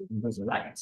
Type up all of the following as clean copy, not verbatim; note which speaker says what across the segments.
Speaker 1: There's a light.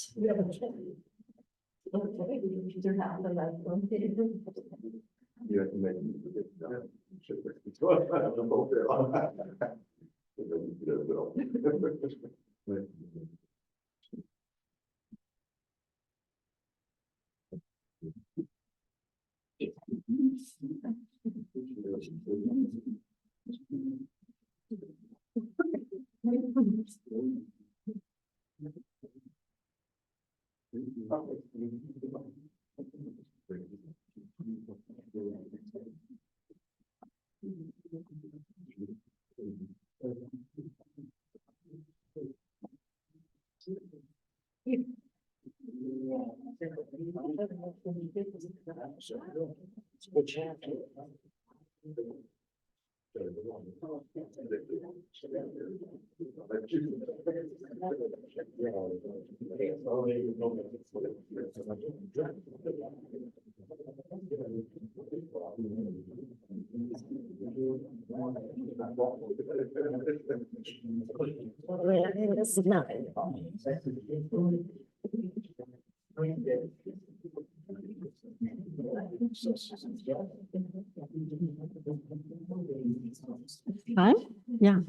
Speaker 2: Time? Yeah.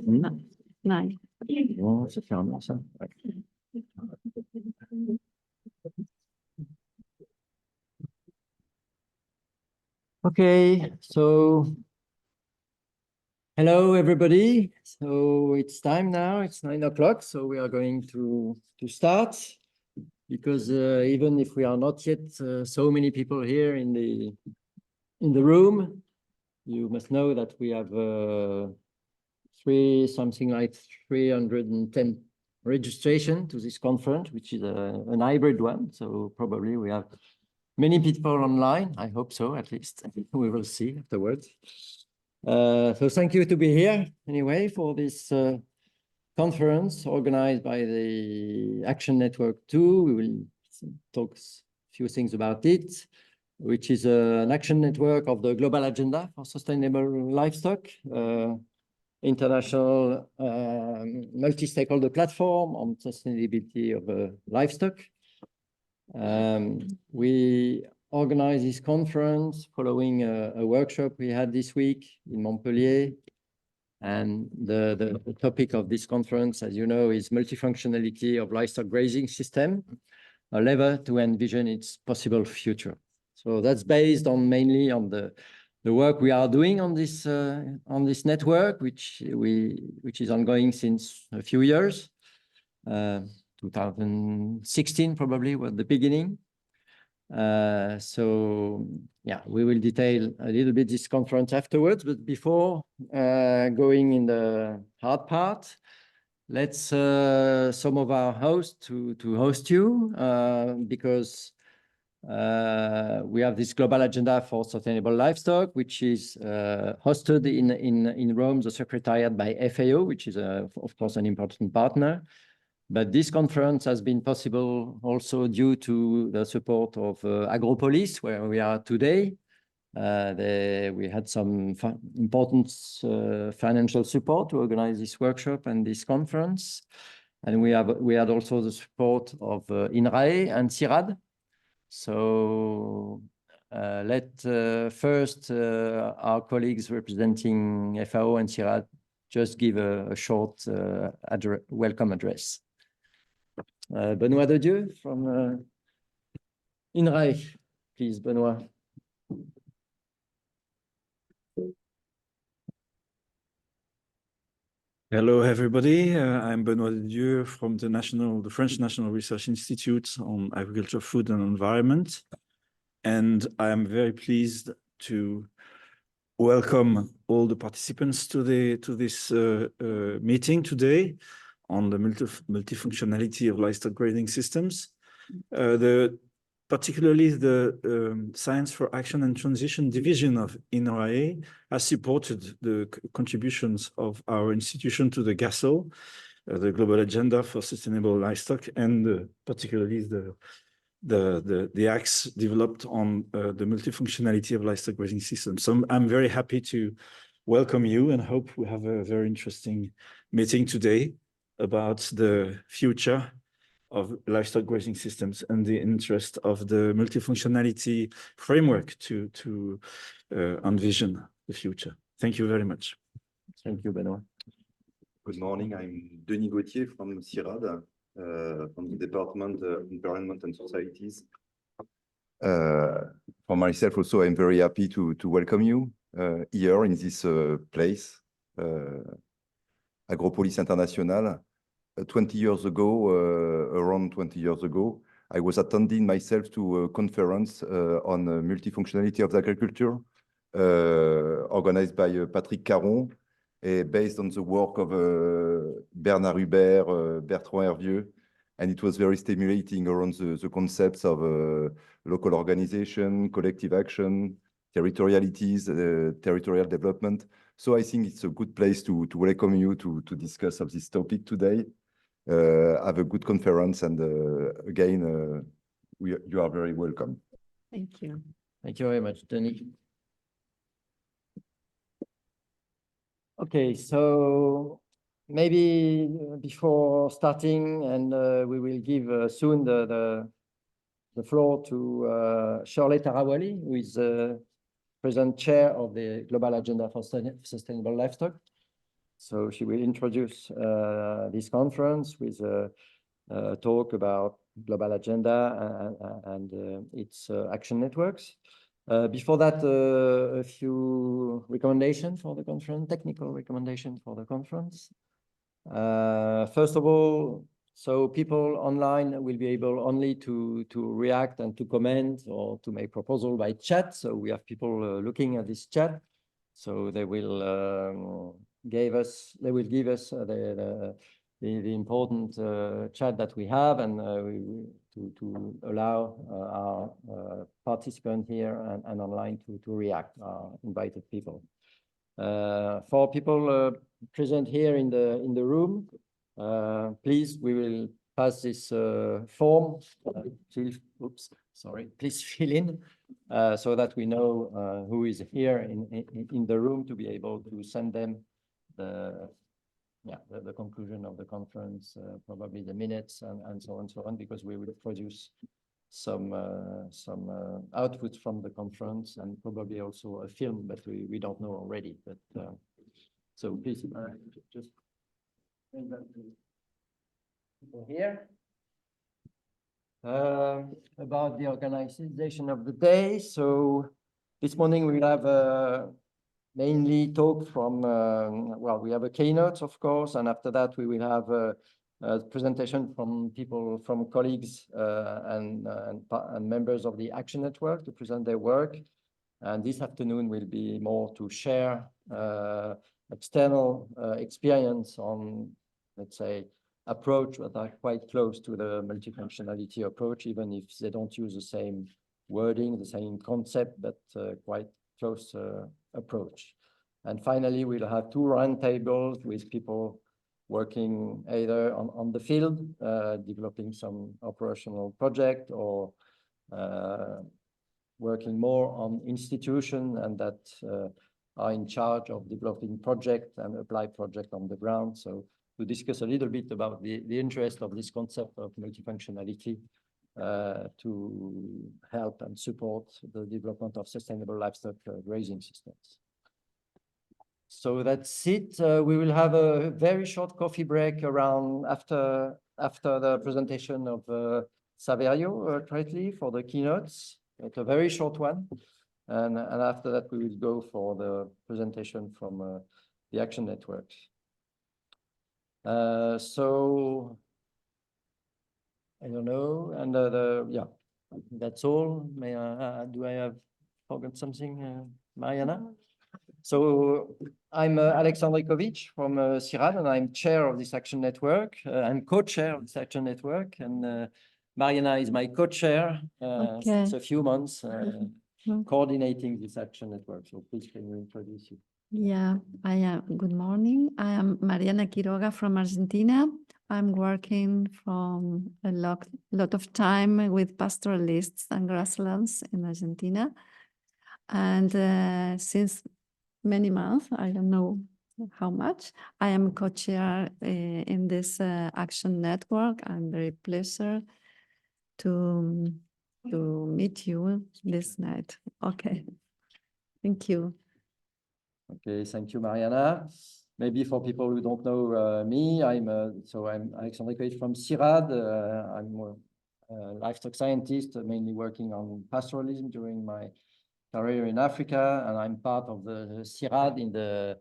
Speaker 2: Nine.
Speaker 1: Bon, ça fait un an, ça. Ouais. Okay, so hello everybody. So it's time now. It's 9 o'clock. So we are going to start because even if we are not yet so many people here in the room, you must know that we have something like 310 registration to this conference, which is an hybrid one. So probably we have many people online. I hope so, at least. We will see afterwards. So thank you to be here anyway for this conference organized by the Action Network 2. We will talk a few things about it, which is an action network of the global agenda for sustainable livestock, international multi-stakeholder platform on sustainability of livestock. We organized this conference following a workshop we had this week in Montpellier. And the topic of this conference, as you know, is multifunctionality of livestock grazing system, a lever to envision its possible future. So that's based on mainly on the work we are doing on this network, which is ongoing since a few years. 2016 probably was the beginning. So yeah, we will detail a little bit this conference afterwards, but before going in the hard part, let's some of our hosts to host you because we have this global agenda for sustainable livestock, which is hosted in Rome, the secretariat by FAO, which is of course an important partner. But this conference has been possible also due to the support of Agropolis, where we are today. We had some important financial support to organize this workshop and this conference. And we had also the support of INRAE and CIRAD. So let first our colleagues representing FAO and CIRAD just give a short welcome address. Benoît Dedieu from INRAE, please, Benoît.
Speaker 3: Hello, everybody. I'm Benoît Dedieu from the French National Research Institute on Agriculture, Food and Environment. and I am very pleased to welcome all the participants to this meeting today on the multifunctionality of livestock grazing systems. Particularly the Science for Action and Transition division of INRAE has supported the contributions of our institution to the GASL, the Global Agenda for Sustainable Livestock, and particularly the acts developed on the multifunctionality of livestock grazing systems. So I'm very happy to welcome you and hope we have a very interesting meeting today about the future of livestock grazing systems and the interest of the multifunctionality framework to envision the future. Thank you very much.
Speaker 1: Thank you, Benoit.
Speaker 4: Good morning. I'm Denis Gauthier from CIRAD, from the Department of Environment and Societies. For myself also, I'm very happy to welcome you here in this place, Agropolis International. 20 years ago, around 20 years ago, I was attending myself to a conference on multifunctionality of the agriculture, organized by Patrick Caron, based on the work of Bernard Hubert, Bertrand Hervieux, and it was very stimulating around the concepts of local organization, collective action, territorialities, territorial development. So I think it's a good place to welcome you to discuss of this topic today. Have a good conference, and again, you are very welcome.
Speaker 2: Thank you.
Speaker 1: Thank you very much, Denis. Okay, so maybe before starting, and we will give soon the floor to Shirley Tarawali, who is present chair of the Global Agenda for Sustainable Livestock. So she will introduce this conference with a talk about Global Agenda and its action networks. Before that, a few recommendations for the conference, technical recommendations for the conference. First of all, so people online will be able only to react and to comment or to make proposal by chat. So we have people looking at this chat. So they will give us the important chat that we have, and to allow our participants here and online to react, invited people. For people present here in the room, please, we will pass this form. Please fill in so that we know who is here in the room, to be able to send them the conclusion of the conference, probably the minutes and so on and so on, because we will produce some outputs from the conference and probably also a film, but we don't know already. But so please just bring that to people here. About the organization of the day. So this morning we will have mainly talk from, well, we have a keynote, of course, and after that we will have a presentation from people, from colleagues and members of the Action Network to present their work. And this afternoon will be more to share external experience on, let's say, approach that are quite close to the multifunctionality approach, even if they don't use the same wording, the same concept, but quite close approach. And finally, we'll have two roundtables with people working either on the field, developing some operational project, or working more on institution and that are in charge of developing project and apply project on the ground. So to discuss a little bit about the interest of this concept of multifunctionality to help and support the development of sustainable livestock grazing systems. So that's it. We will have a very short coffee break around after the presentation of Saverio correctly for the keynotes. It's a very short one. And after that, we will go for the presentation from the Action Network. So I don't know, and That's all. Do I have forgot something, Mariana? So I'm Alexandre Kovic from CIRAD, and I'm chair of this action network. I'm co-chair of this action network, and Mariana is my co-chair since a few months, coordinating this action network. So please, can you introduce you?
Speaker 2: Yeah, I am. Good morning. I am Mariana Quiroga from Argentina. I'm working from a lot of time with pastoralists and grasslands in Argentina. And since many months, I don't know how much, I am co-chair in this action network. I'm very pleased to meet you this night. Okay, thank you.
Speaker 1: Okay, thank you, Mariana. Maybe for people who don't know me, I'm Alexandre Kovic from CIRAD. I'm a livestock scientist, mainly working on pastoralism during my career in Africa, and I'm part of the CIRAD in the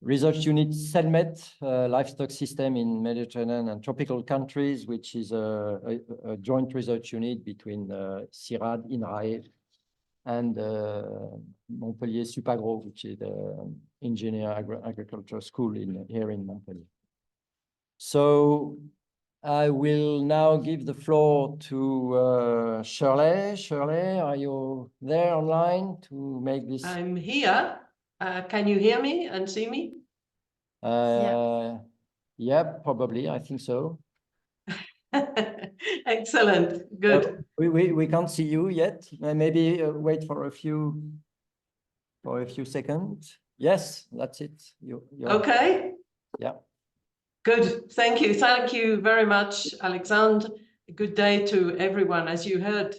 Speaker 1: research unit CELMET, livestock system in Mediterranean and tropical countries, which is a joint research unit between CIRAD, INRAE, and Montpellier Supagro, which is the agriculture school here in Montpellier. So I will now give the floor to Shirley. Shirley, are you there online to make this?
Speaker 5: I'm here. Can you hear me and see me?
Speaker 1: Yeah, probably. I think so.
Speaker 5: Excellent. Good.
Speaker 1: We can't see you yet. Maybe wait for a few seconds. Yes, that's it. You're
Speaker 5: Okay.
Speaker 1: Yeah.
Speaker 5: Good. Thank you. Thank you very much, Alexandre. Good day to everyone. As you heard,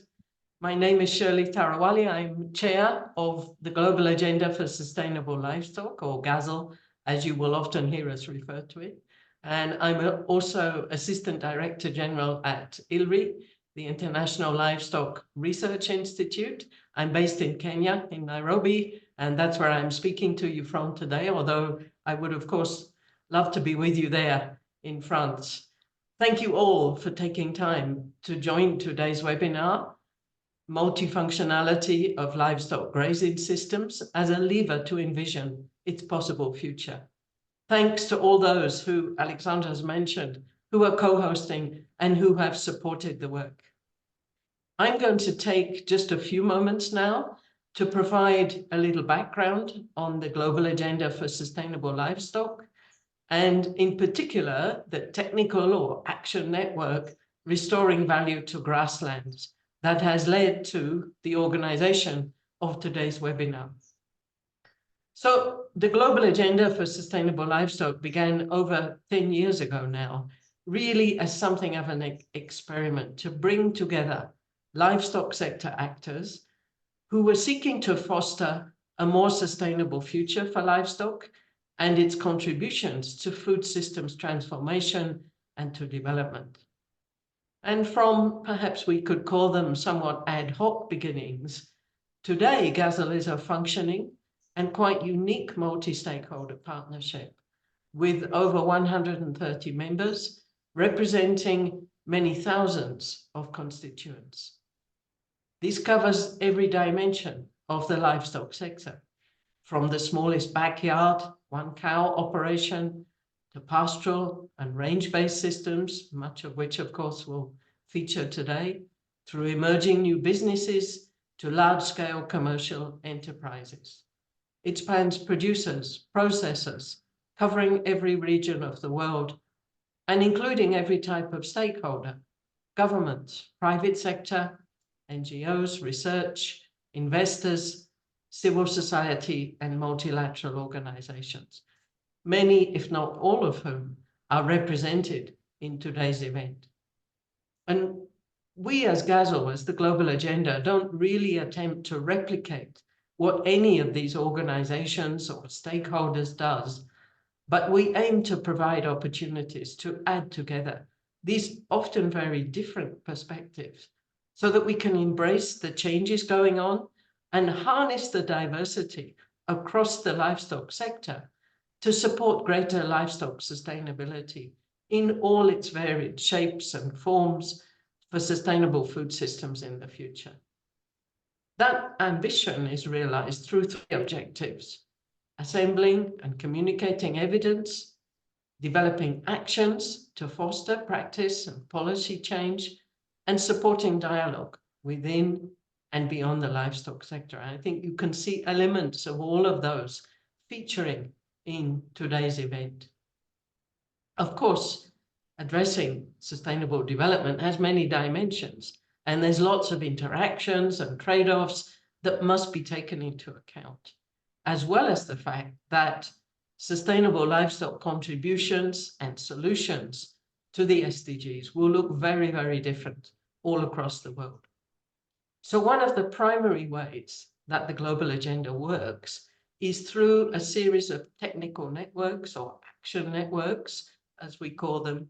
Speaker 5: my name is Shirley Tarawali. I'm chair of the Global Agenda for Sustainable Livestock, or GASL, as you will often hear us refer to it. And I'm also Assistant Director General at ILRI, the International Livestock Research Institute. I'm based in Kenya, in Nairobi, and that's where I'm speaking to you from today, although I would, of course, love to be with you there in France. Thank you all for taking time to join today's webinar, Multifunctionality of Livestock Grazing Systems as a Lever to Envision its Possible Future. Thanks to all those who Alexandre has mentioned, who are co-hosting and who have supported the work. I'm going to take just a few moments now to provide a little background on the Global Agenda for Sustainable Livestock, and in particular, the technical or action network Restoring Value to Grasslands that has led to the organization of today's webinar. So the Global Agenda for Sustainable Livestock began over 10 years ago now, really as something of an experiment to bring together livestock sector actors who were seeking to foster a more sustainable future for livestock and its contributions to food systems transformation and to development. And from, perhaps we could call them somewhat ad hoc beginnings, today GASL is a functioning and quite unique multi-stakeholder partnership with over 130 members representing many thousands of constituents. This covers every dimension of the livestock sector, from the smallest backyard, one cow operation, to pastoral and range-based systems, much of which, of course, will feature today, through emerging new businesses to large-scale commercial enterprises. It spans producers, processors, covering every region of the world, and including every type of stakeholder, government, private sector, NGOs, research, investors, civil society, and multilateral organizations, many, if not all of whom, are represented in today's event. And we as GASL, as the Global Agenda, don't really attempt to replicate what any of these organizations or stakeholders does, but we aim to provide opportunities to add together these often very different perspectives so that we can embrace the changes going on and harness the diversity across the livestock sector to support greater livestock sustainability in all its varied shapes and forms for sustainable food systems in the future. That ambition is realized through 3 objectives: assembling and communicating evidence, developing actions to foster practice and policy change, and supporting dialogue within and beyond the livestock sector. And I think you can see elements of all of those featuring in today's event. Of course, addressing sustainable development has many dimensions, and there's lots of interactions and trade-offs that must be taken into account, as well as the fact that sustainable livestock contributions and solutions to the SDGs will look very, very different all across the world. So one of the primary ways that the global agenda works is through a series of technical networks, or action networks, as we call them,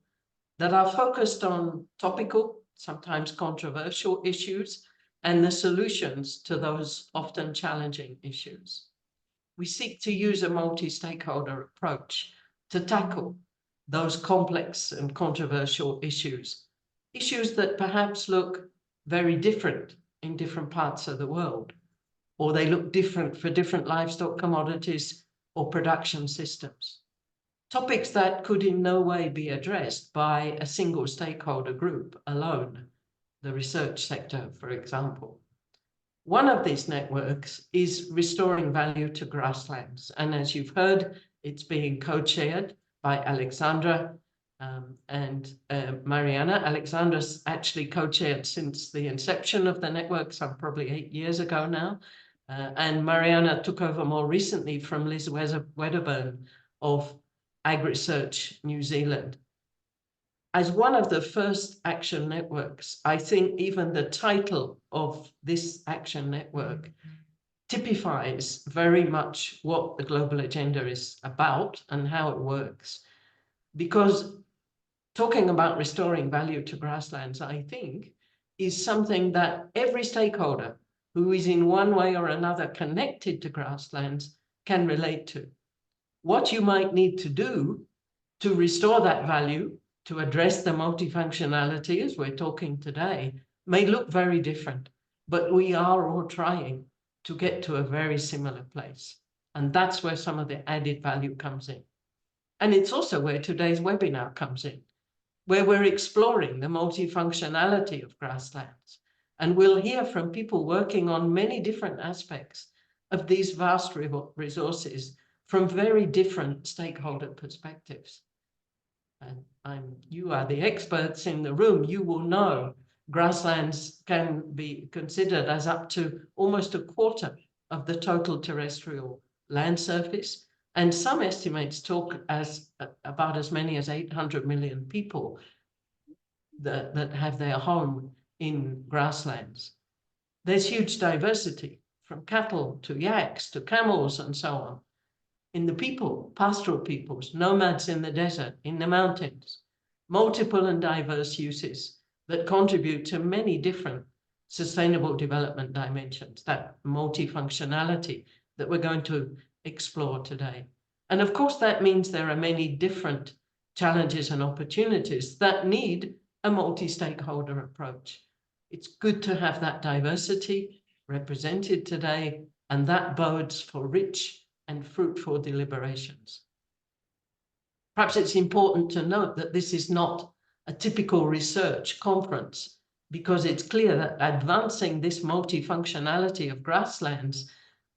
Speaker 5: that are focused on topical, sometimes controversial issues, and the solutions to those often challenging issues. We seek to use a multi-stakeholder approach to tackle those complex and controversial issues that perhaps look very different in different parts of the world, or they look different for different livestock commodities or production systems. Topics that could in no way be addressed by a single stakeholder group alone, the research sector, for example. One of these networks is restoring value to grasslands. And as you've heard, it's being co-chaired by Alexandra and Mariana. Alexandra's actually co-chaired since the inception of the network, some probably 8 years ago now. And Mariana took over more recently from Liz Wedderburn of AgResearch New Zealand. As one of the first action networks, I think even the title of this action network typifies very much what the global agenda is about and how it works. Because talking about restoring value to grasslands, I think, is something that every stakeholder who is in one way or another connected to grasslands can relate to. What you might need to do to restore that value, to address the multifunctionality as we're talking today, may look very different, but we are all trying to get to a very similar place. And that's where some of the added value comes in. And it's also where today's webinar comes in, where we're exploring the multifunctionality of grasslands. And we'll hear from people working on many different aspects of these vast resources from very different stakeholder perspectives. And you are the experts in the room. You will know grasslands can be considered as up to almost a quarter of the total terrestrial land surface. And some estimates talk about as many as 800 million people that have their home in grasslands. There's huge diversity, from cattle to yaks to camels and so on. In the people, pastoral peoples, nomads in the desert, in the mountains, multiple and diverse uses that contribute to many different sustainable development dimensions, that multifunctionality that we're going to explore today. And of course, that means there are many different challenges and opportunities that need a multi-stakeholder approach. It's good to have that diversity represented today, and that bodes for rich and fruitful deliberations. Perhaps it's important to note that this is not a typical research conference, because it's clear that advancing this multifunctionality of grasslands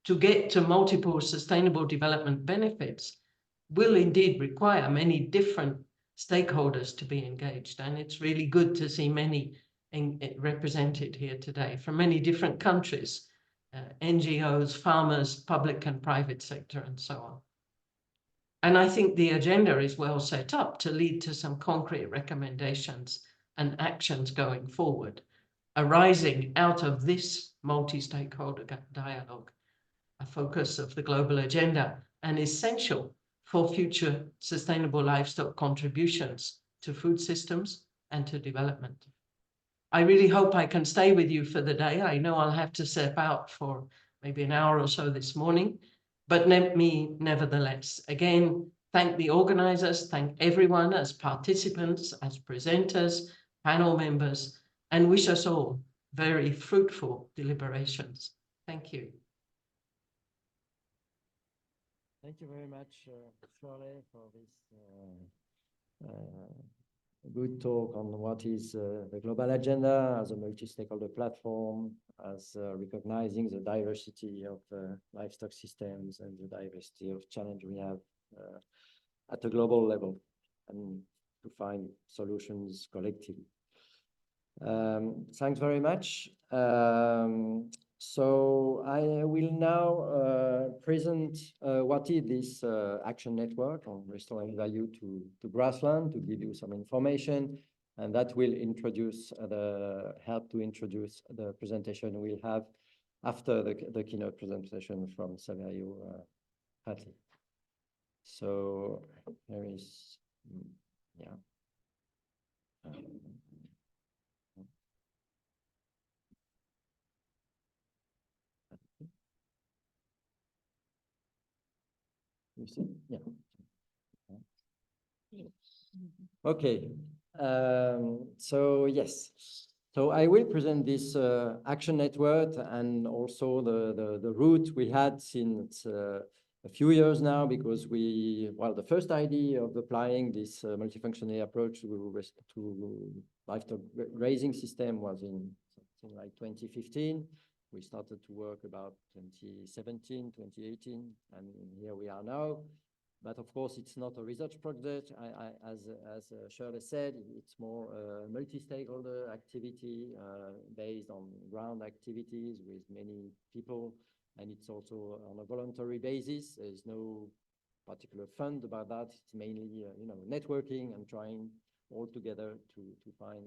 Speaker 5: to get to multiple sustainable development benefits will indeed require many different stakeholders to be engaged. And it's really good to see many represented here today from many different countries, NGOs, farmers, public and private sector, and so on. And I think the agenda is well set up to lead to some concrete recommendations and actions going forward, arising out of this multi-stakeholder dialogue, a focus of the global agenda and essential for future sustainable livestock contributions to food systems and to development. I really hope I can stay with you for the day. I know I'll have to step out for maybe an hour or so this morning, but let me nevertheless, again, thank the organizers, thank everyone as participants, as presenters, panel members, and wish us all very fruitful deliberations. Thank you.
Speaker 1: Thank you very much, Shirley, for this good talk on what is the global agenda as a multi-stakeholder platform, as recognizing the diversity of livestock systems and the diversity of challenge we have at a global level, and to find solutions collectively. Thanks very much. So I will now present what is this action network on restoring value to grassland, to give you some information, and that will introduce help to introduce the presentation we'll have after the keynote presentation from Saverio Hadley. So there is, yeah. You see? Yeah. Okay. So yes. So I will present this action network and also the route we had since a few years now, because the first idea of applying this multifunctional approach to livestock grazing system was in something like 2015. We started to work about 2017, 2018, and here we are now. But of course, it's not a research project. As Shirley said, it's more a multi-stakeholder activity based on ground activities with many people, and it's also on a voluntary basis. There's no particular fund about that. It's mainly networking and trying all together to find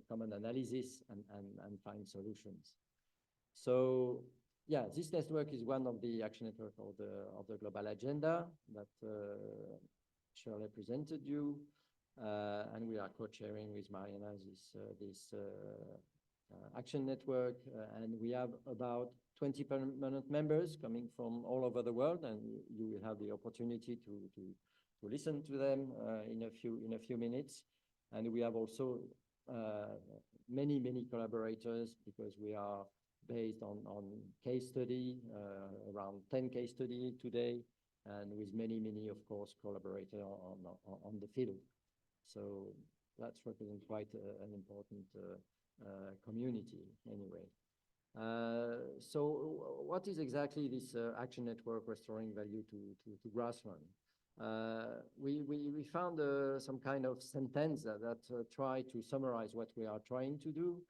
Speaker 1: common analysis and find solutions. So yeah, this network is one of the action network of the global agenda that Shirley presented you, and we are co-chairing with Mariana this action network, and we have about 20 permanent members coming from all over the world, and you will have the opportunity to listen to them in a few minutes. And we have also many collaborators, because we are based on case study, around 10 case study today, and with many, of course, collaborators on the field. So that's represents quite an important community anyway. So what is exactly this action network restoring value to grassland? We found some kind of sentence that try to summarize what we are trying to do.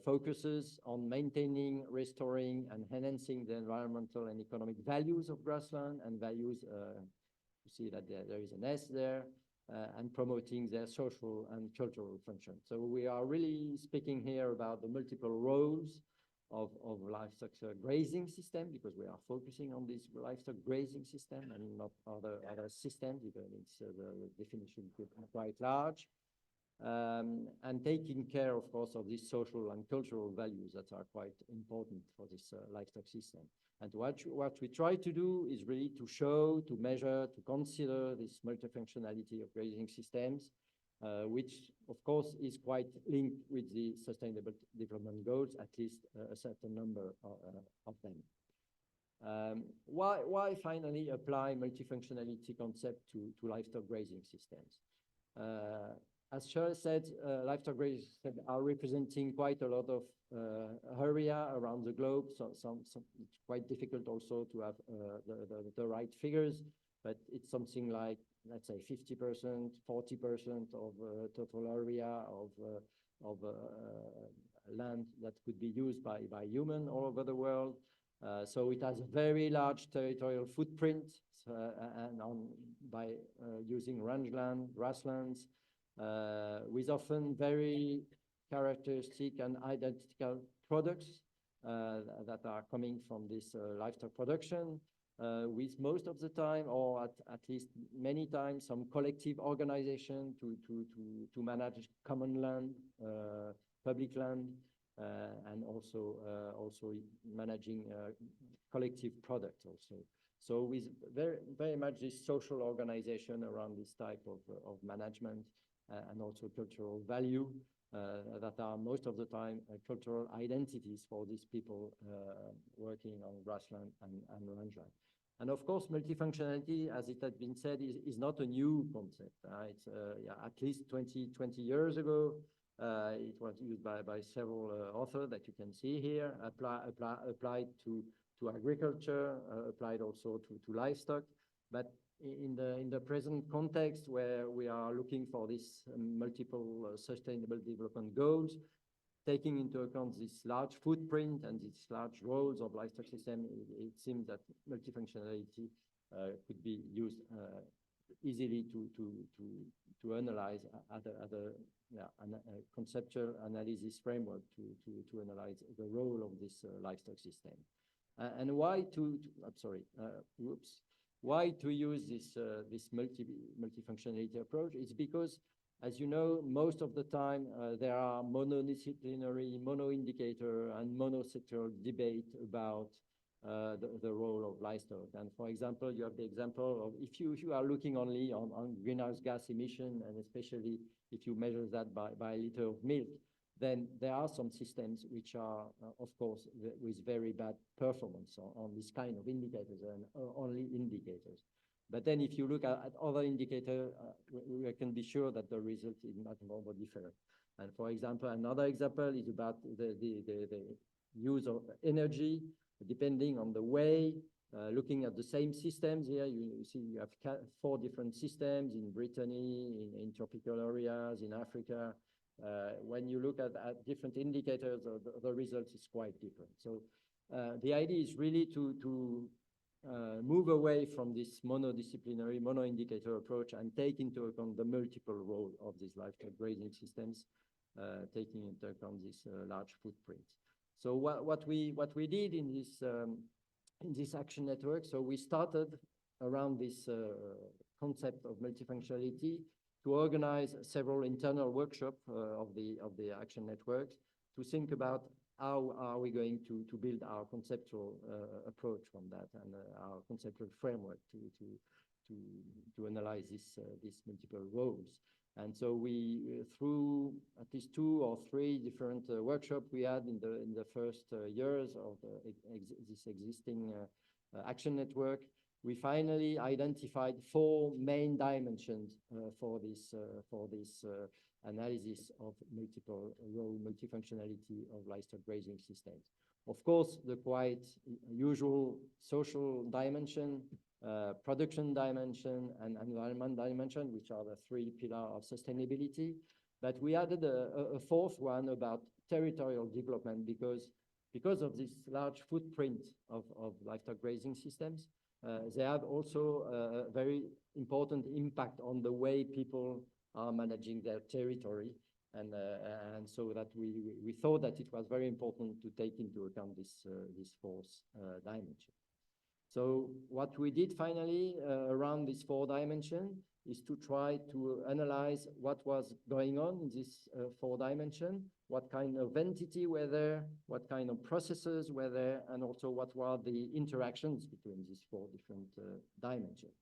Speaker 1: Focuses on maintaining, restoring, and enhancing the environmental and economic values of grassland, and values, you see that there is an S there, and promoting their social and cultural function. So we are really speaking here about the multiple roles of livestock grazing system, because we are focusing on this livestock grazing system and not other systems, because it's the definition is quite large. And taking care, of course, of these social and cultural values that are quite important for this livestock system. And what we try to do is really to show, to measure, to consider this multifunctionality of grazing systems, which, of course, is quite linked with the Sustainable Development Goals, at least a certain number of them. Why finally apply multifunctionality concept to livestock grazing systems? As Shirley said, livestock grazing systems are representing quite a lot of area around the globe. So it's quite difficult also to have the right figures, but it's something like, let's say, 50%, 40% of total area of land that could be used by human all over the world. So it has a very large territorial footprint, and by using rangeland, grasslands, with often very characteristic and identical products that are coming from this livestock production, with most of the time, or at least many times, some collective organization to manage common land, public land, and also managing collective products also. So with very much this social organization around this type of management, and also cultural value, that are most of the time cultural identities for these people working on grassland and rangeland. And of course, multifunctionality, as it had been said, is not a new concept. It's at least 20 years ago. It was used by several authors that you can see here, applied to agriculture, applied also to livestock. But in the present context, where we are looking for these multiple sustainable development goals, taking into account this large footprint and these large roles of livestock system, it seems that multifunctionality could be used easily to analyze other conceptual analysis framework to analyze the role of this livestock system. And why why to use this multifunctionality approach? It's because, as you know, most of the time there are monodisciplinary, mono-indicator, and monosectoral debate about the role of livestock. And for example, you have the example of if you are looking only on greenhouse gas emission, and especially if you measure that by a liter of milk, then there are some systems which are, of course, with very bad performance on this kind of indicators and only indicators. But then if you look at other indicators, we can be sure that the result is much more different. And for example, another example is about the use of energy, depending on the way, looking at the same systems here, you see you have 4 different systems in Brittany, in tropical areas, in Africa. When you look at different indicators, the result is quite different. So the idea is really to move away from this monodisciplinary, mono-indicator approach and take into account the multiple role of these livestock grazing systems, taking into account this large footprint. So what we did in this action network, so we started around this concept of multifunctionality to organize several internal workshops of the action network to think about how are we going to build our conceptual approach from that and our conceptual framework to analyze these multiple roles. And so we, through at least 2 or 3 different workshops we had in the first years of this existing action network, we finally identified 4 main dimensions for this analysis of multiple role multifunctionality of livestock grazing systems. Of course, the quite usual social dimension, production dimension, and environment dimension, which are the 3 pillars of sustainability. But we added a 4th one about territorial development because of this large footprint of livestock grazing systems. They have also a very important impact on the way people are managing their territory. And so that we thought that it was very important to take into account this 4th dimension. So what we did finally around this 4 dimension is to try to analyze what was going on in this 4 dimension, what kind of entity were there, what kind of processes were there, and also what were the interactions between these 4 different dimensions.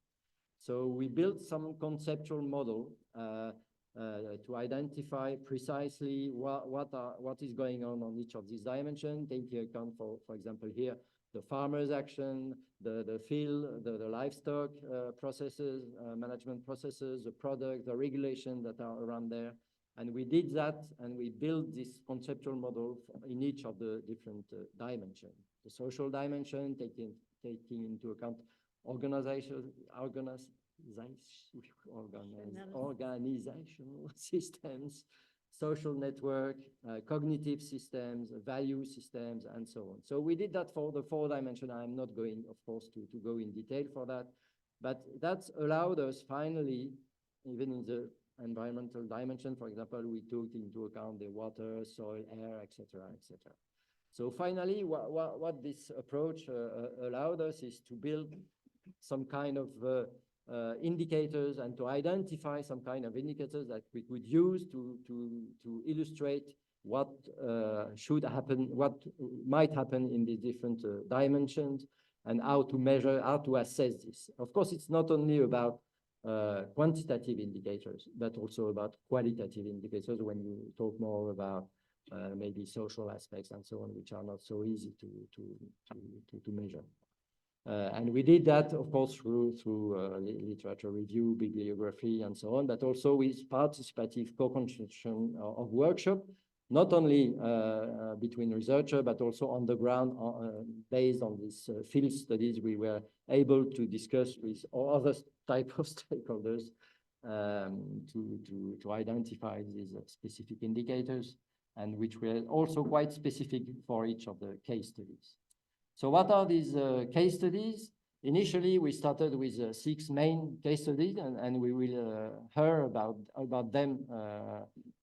Speaker 1: So we built some conceptual model to identify precisely what is going on each of these dimensions, taking account for example here, the farmer's action, the field, the livestock processes, management processes, the product, the regulation that are around there. And we did that, and we built this conceptual model in each of the different dimensions. The social dimension, taking into account organizational systems, social network, cognitive systems, value systems, and so on. So we did that for the 4 dimensions. I'm not going, of course, to go in detail for that, but that's allowed us finally, even in the environmental dimension, for example, we took into account the water, soil, air, etc., etc. So finally, what this approach allowed us is to build some kind of indicators and to identify some kind of indicators that we could use to illustrate what should happen, what might happen in the different dimensions, and how to measure, how to assess this. Of course, it's not only about quantitative indicators, but also about qualitative indicators when you talk more about maybe social aspects and so on, which are not so easy to measure. And we did that, of course, through literature review, bibliography, and so on, but also with participative co-construction of workshop, not only between researchers, but also on the ground, based on these field studies. We were able to discuss with other type of stakeholders to identify these specific indicators, and which were also quite specific for each of the case studies. So what are these case studies? Initially, we started with 6 main case studies, and we will hear about them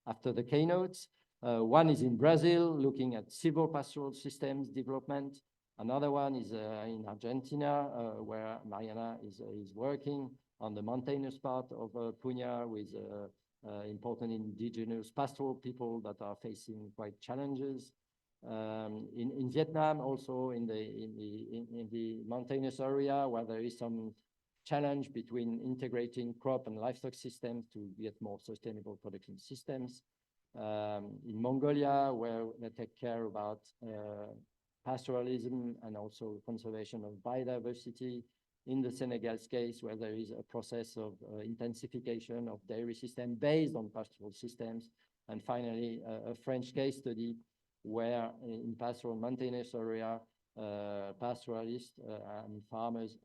Speaker 1: after the keynotes. One is in Brazil, looking at silvopastoral systems development. Another one is in Argentina, where Mariana is working on the mountainous part of Punya with important indigenous pastoral people that are facing quite challenges. In Vietnam, also in the mountainous area, where there is some challenge between integrating crop and livestock systems to get more sustainable production systems. In Mongolia, where they take care about pastoralism and also conservation of biodiversity. In the Senegal's case, where there is a process of intensification of dairy system based on pastoral systems. And finally, a French case study where in pastoral mountainous area, pastoralists and farmers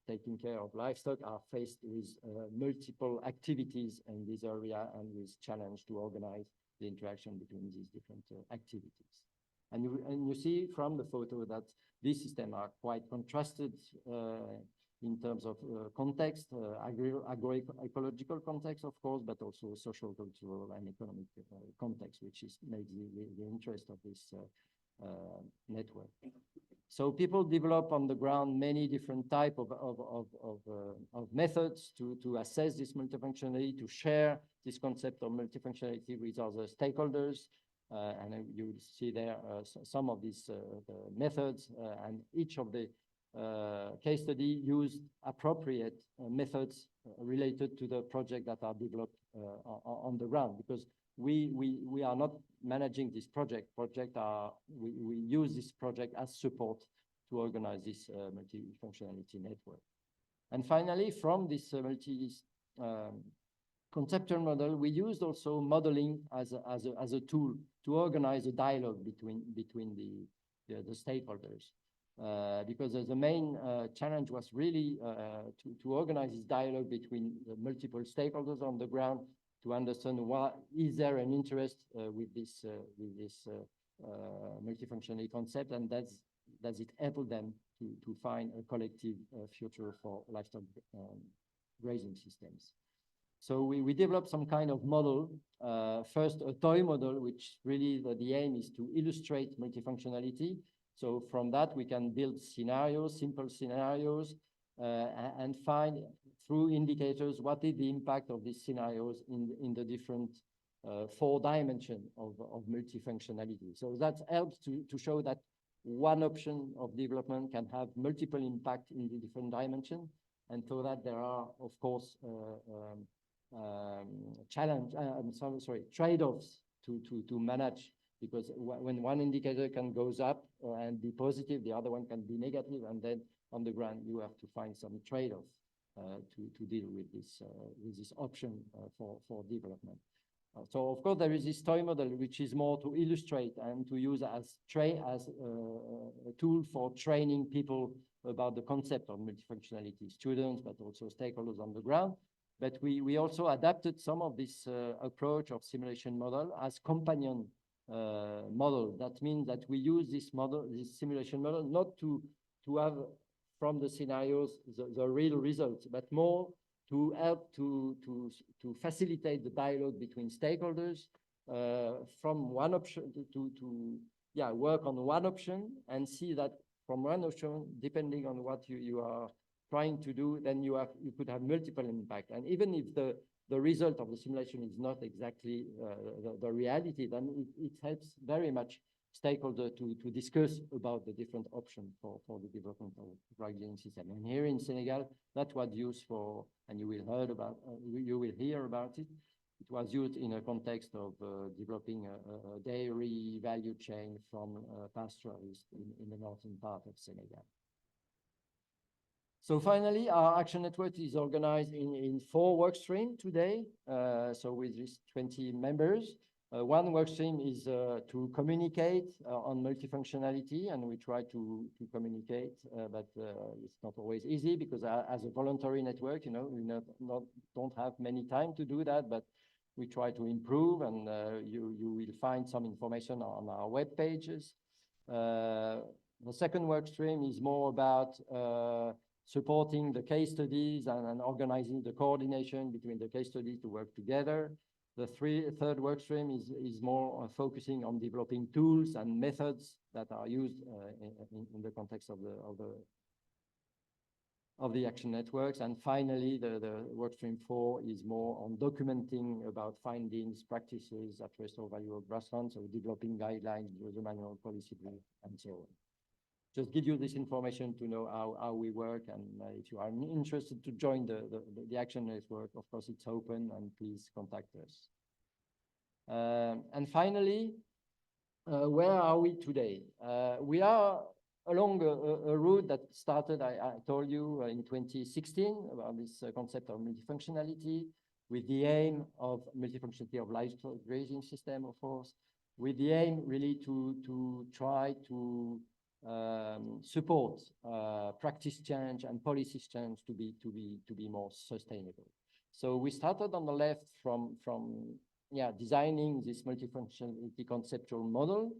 Speaker 1: taking care of livestock are faced with multiple activities in this area and with challenge to organize the interaction between these different activities. And you see from the photo that these systems are quite contrasted in terms of context, agroecological context, of course, but also social, cultural, and economic context, which is maybe the interest of this network. So people develop on the ground many different type of methods to assess this multifunctionality, to share this concept of multifunctionality with other stakeholders. And you will see there some of these methods, and each of the case study used appropriate methods related to the project that are developed on the ground, because we are not managing this project. We use this project as support to organize this multifunctionality network. And finally, from this conceptual model, we used also modeling as a tool to organize a dialogue between the stakeholders. Because the main challenge was really to organize this dialogue between the multiple stakeholders on the ground to understand what is there an interest with this multifunctionality concept, and does it enable them to find a collective future for livestock grazing systems. So we developed some kind of model, first a toy model, which really the aim is to illustrate multifunctionality. So from that, we can build scenarios, simple scenarios, and find through indicators what is the impact of these scenarios in the different 4 dimensions of multifunctionality. So that helps to show that one option of development can have multiple impact in the different dimensions, and so that there are, of course, trade-offs to manage, because when one indicator can goes up and be positive, the other one can be negative, and then on the ground you have to find some trade-off to deal with this option for development. So of course there is this toy model, which is more to illustrate and to use as a tool for training people about the concept of multifunctionality, students, but also stakeholders on the ground. But we also adapted some of this approach of simulation model as companion model. That means that we use this model, this simulation model, not to have from the scenarios the real results, but more to help to facilitate the dialogue between stakeholders from one option to work on one option and see that from one option, depending on what you are trying to do, then you could have multiple impact. And even if the result of the simulation is not exactly the reality, then it helps very much stakeholders to discuss about the different options for the development of grazing system. And here in Senegal, that was used for, and you will hear about it. It was used in a context of developing a dairy value chain from pastoralists in the northern part of Senegal. So finally, our action network is organized in 4 work streams today. So with these 20 members, one work stream is to communicate on multifunctionality, and we try to communicate, but it's not always easy because as a voluntary network, you know, we don't have many time to do that, but we try to improve, and you will find some information on our web pages. The second work stream is more about supporting the case studies and organizing the coordination between the case studies to work together. The third work stream is more focusing on developing tools and methods that are used in the context of the action networks. And finally, the work stream 4 is more on documenting about findings, practices at restore value of grassland, so developing guidelines, user manual, policy brief, and so on. Just give you this information to know how we work, and if you are interested to join the action network, of course it's open, and please contact us. And finally, where are we today? We are along a route that started, I told you, in 2016 about this concept of multifunctionality, with the aim of multifunctionality of livestock grazing system, of course, with the aim really to try to support practice change and policy change to be more sustainable. So we started on the left from designing this multifunctionality conceptual model,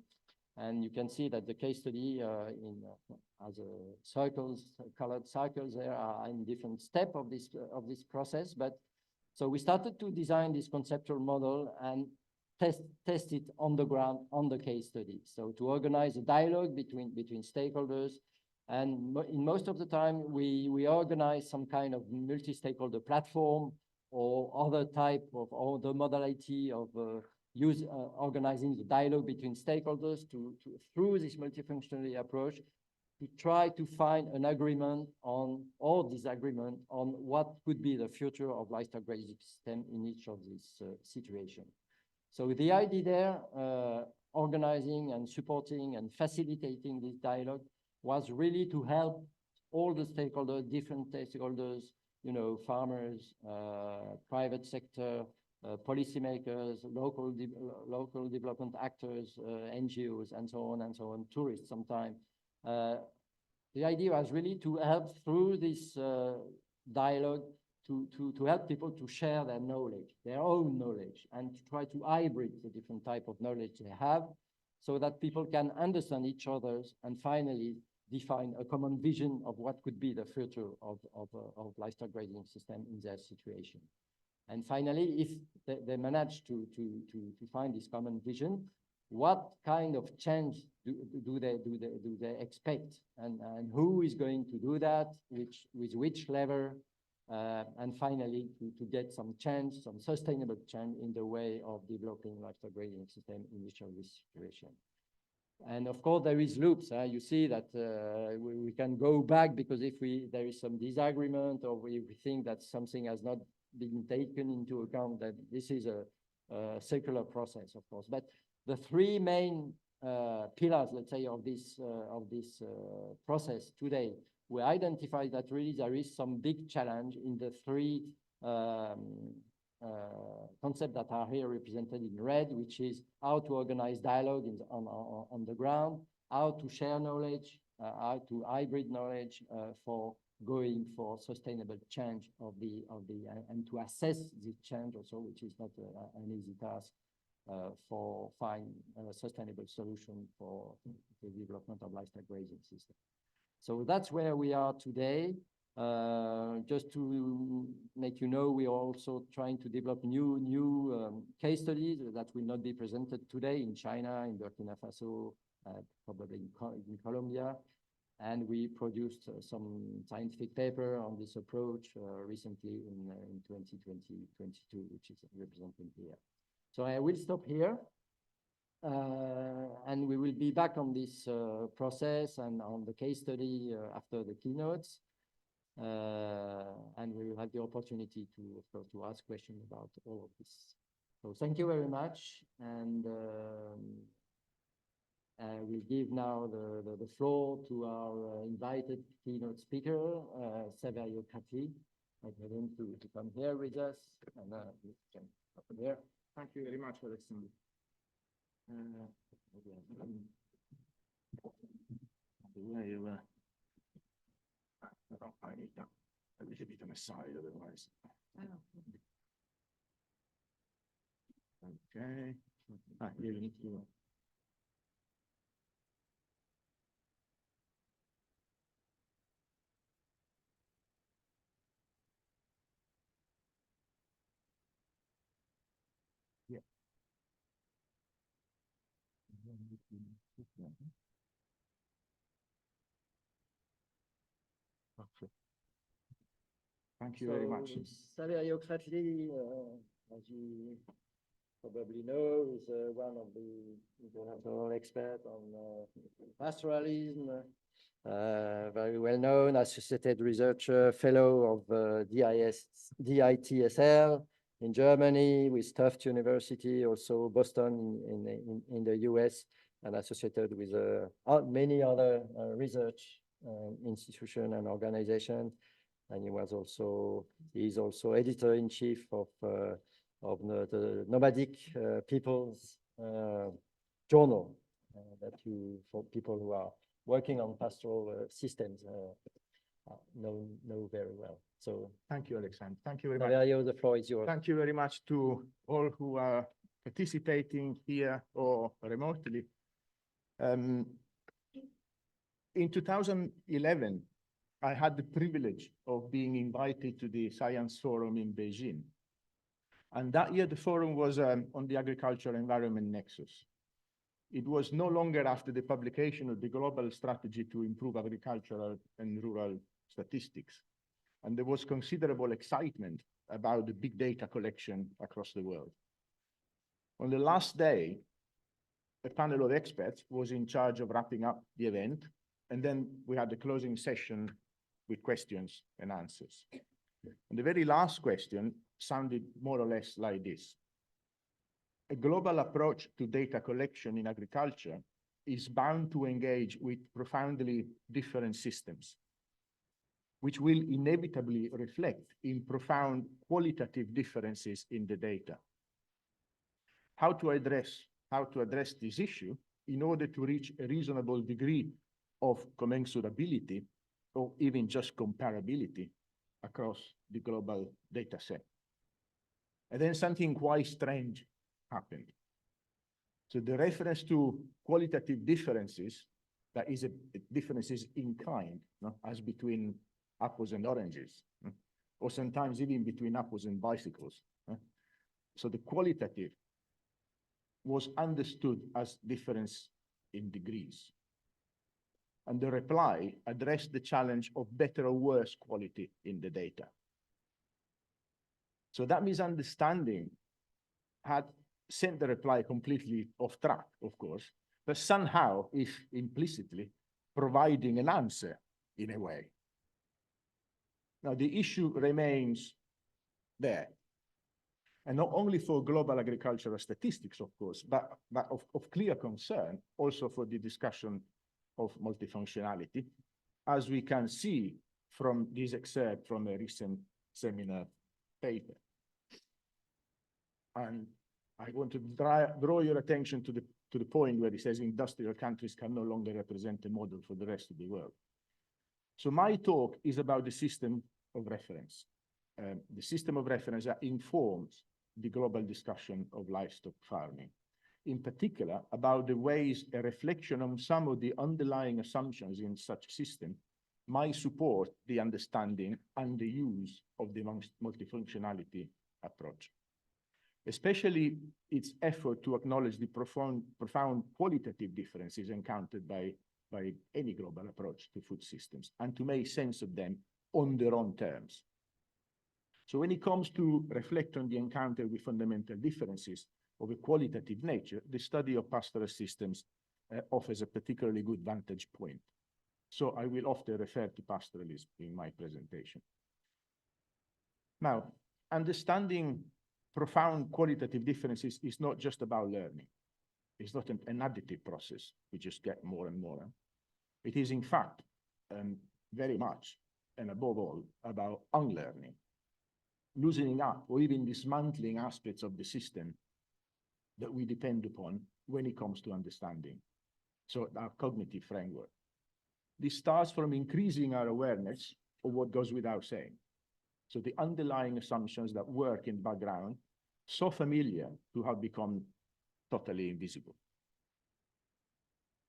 Speaker 1: and you can see that the case study as colored circles there are in different steps of this process. But so we started to design this conceptual model and test it on the ground on the case study. So to organize a dialogue between stakeholders, and in most of the time we organize some kind of multi-stakeholder platform or other type of other modality of organizing the dialogue between stakeholders through this multifunctionality approach to try to find an agreement on or disagreement on what could be the future of livestock grazing system in each of these situations. So the idea there, organizing and supporting and facilitating this dialogue, was really to help all the stakeholders, different stakeholders, you know, farmers, private sector, policymakers, local development actors, NGOs, and so on, tourists sometimes. The idea was really to help through this dialogue to help people to share their knowledge, their own knowledge, and to try to hybrid the different type of knowledge they have so that people can understand each other's and finally define a common vision of what could be the future of livestock grazing system in their situation. And finally, if they manage to find this common vision, what kind of change do they expect, and who is going to do that, with which level, and finally to get some change, some sustainable change in the way of developing livestock grazing system in each of this situation. And of course, there is loops. You see that we can go back because if there is some disagreement or we think that something has not been taken into account, that this is a circular process, of course. But the 3 main pillars, let's say, of this process today, we identified that really there is some big challenge in the 3 concepts that are here represented in red, which is how to organize dialogue on the ground, how to share knowledge, how to hybrid knowledge for going for sustainable change and to assess this change also, which is not an easy task for finding a sustainable solution for the development of livestock grazing system. So that's where we are today. Just to make you know, we are also trying to develop new case studies that will not be presented today in China, in Burkina Faso, probably in Colombia. And we produced some scientific paper on this approach recently in 2022, which is represented here. So I will stop here. And we will be back on this process and on the case study after the keynotes. and we will have the opportunity to, of course, to ask questions about all of this. So thank you very much, and we'll give now the floor to our invited keynote speaker, Saverio Catri. I want him to come here with us, and we can up there.
Speaker 6: Thank you very much, Alexander. I need a little bit on the side, otherwise. Okay. You need to. Yeah. Okay. Thank you very much.
Speaker 1: Saverio Catri, as you probably know, is one of the international experts on pastoralism, very well known, associated researcher, fellow of DITSL in Germany with Tufts University, also Boston in the US, and associated with many other research institutions and organizations. And he is also editor-in-chief of the Nomadic Peoples Journal, for people who are working on pastoral systems know very well. So
Speaker 6: thank you, Alexander. Thank you very much.
Speaker 1: Saverio, the floor is yours.
Speaker 6: Thank you very much to all who are participating here or remotely. In 2011, I had the privilege of being invited to the Science Forum in Beijing. And that year, the forum was on the agricultural environment nexus. It was no longer after the publication of the global strategy to improve agricultural and rural statistics. And there was considerable excitement about the big data collection across the world. On the last day, a panel of experts was in charge of wrapping up the event. And then we had the closing session with questions and answers. And the very last question sounded more or less like this. A global approach to data collection in agriculture is bound to engage with profoundly different systems, which will inevitably reflect in profound qualitative differences in the data. How to address this issue in order to reach a reasonable degree of commensurability or even just comparability across the global data set. And then something quite strange happened. So the reference to qualitative differences, that is differences in kind, no? As between apples and oranges, no? Or sometimes even between apples and bicycles. No? So the qualitative was understood as difference in degrees. And the reply addressed the challenge of better or worse quality in the data. So that misunderstanding had sent the reply completely off track, of course, but somehow, if implicitly, providing an answer in a way. Now, the issue remains there. And not only for global agricultural statistics, of course, but of clear concern also for the discussion of multifunctionality, as we can see from this excerpt from a recent seminar paper. And I want to draw your attention to the point where it says industrial countries can no longer represent a model for the rest of the world. So my talk is about the system of reference. The system of reference that informs the global discussion of livestock farming. In particular, about the ways a reflection on some of the underlying assumptions in such system might support the understanding and the use of the multifunctionality approach, especially its effort to acknowledge the profound qualitative differences encountered by any global approach to food systems and to make sense of them on their own terms. So when it comes to reflect on the encounter with fundamental differences of a qualitative nature, the study of pastoral systems offers a particularly good vantage point. So I will often refer to pastoralism in my presentation. Now, understanding profound qualitative differences is not just about learning. It's not an additive process. We just get more and more. It is, in fact, very much, and above all, about unlearning, loosening up or even dismantling aspects of the system that we depend upon when it comes to understanding. So our cognitive framework. This starts from increasing our awareness of what goes without saying. So the underlying assumptions that work in the background, so familiar to have become totally invisible.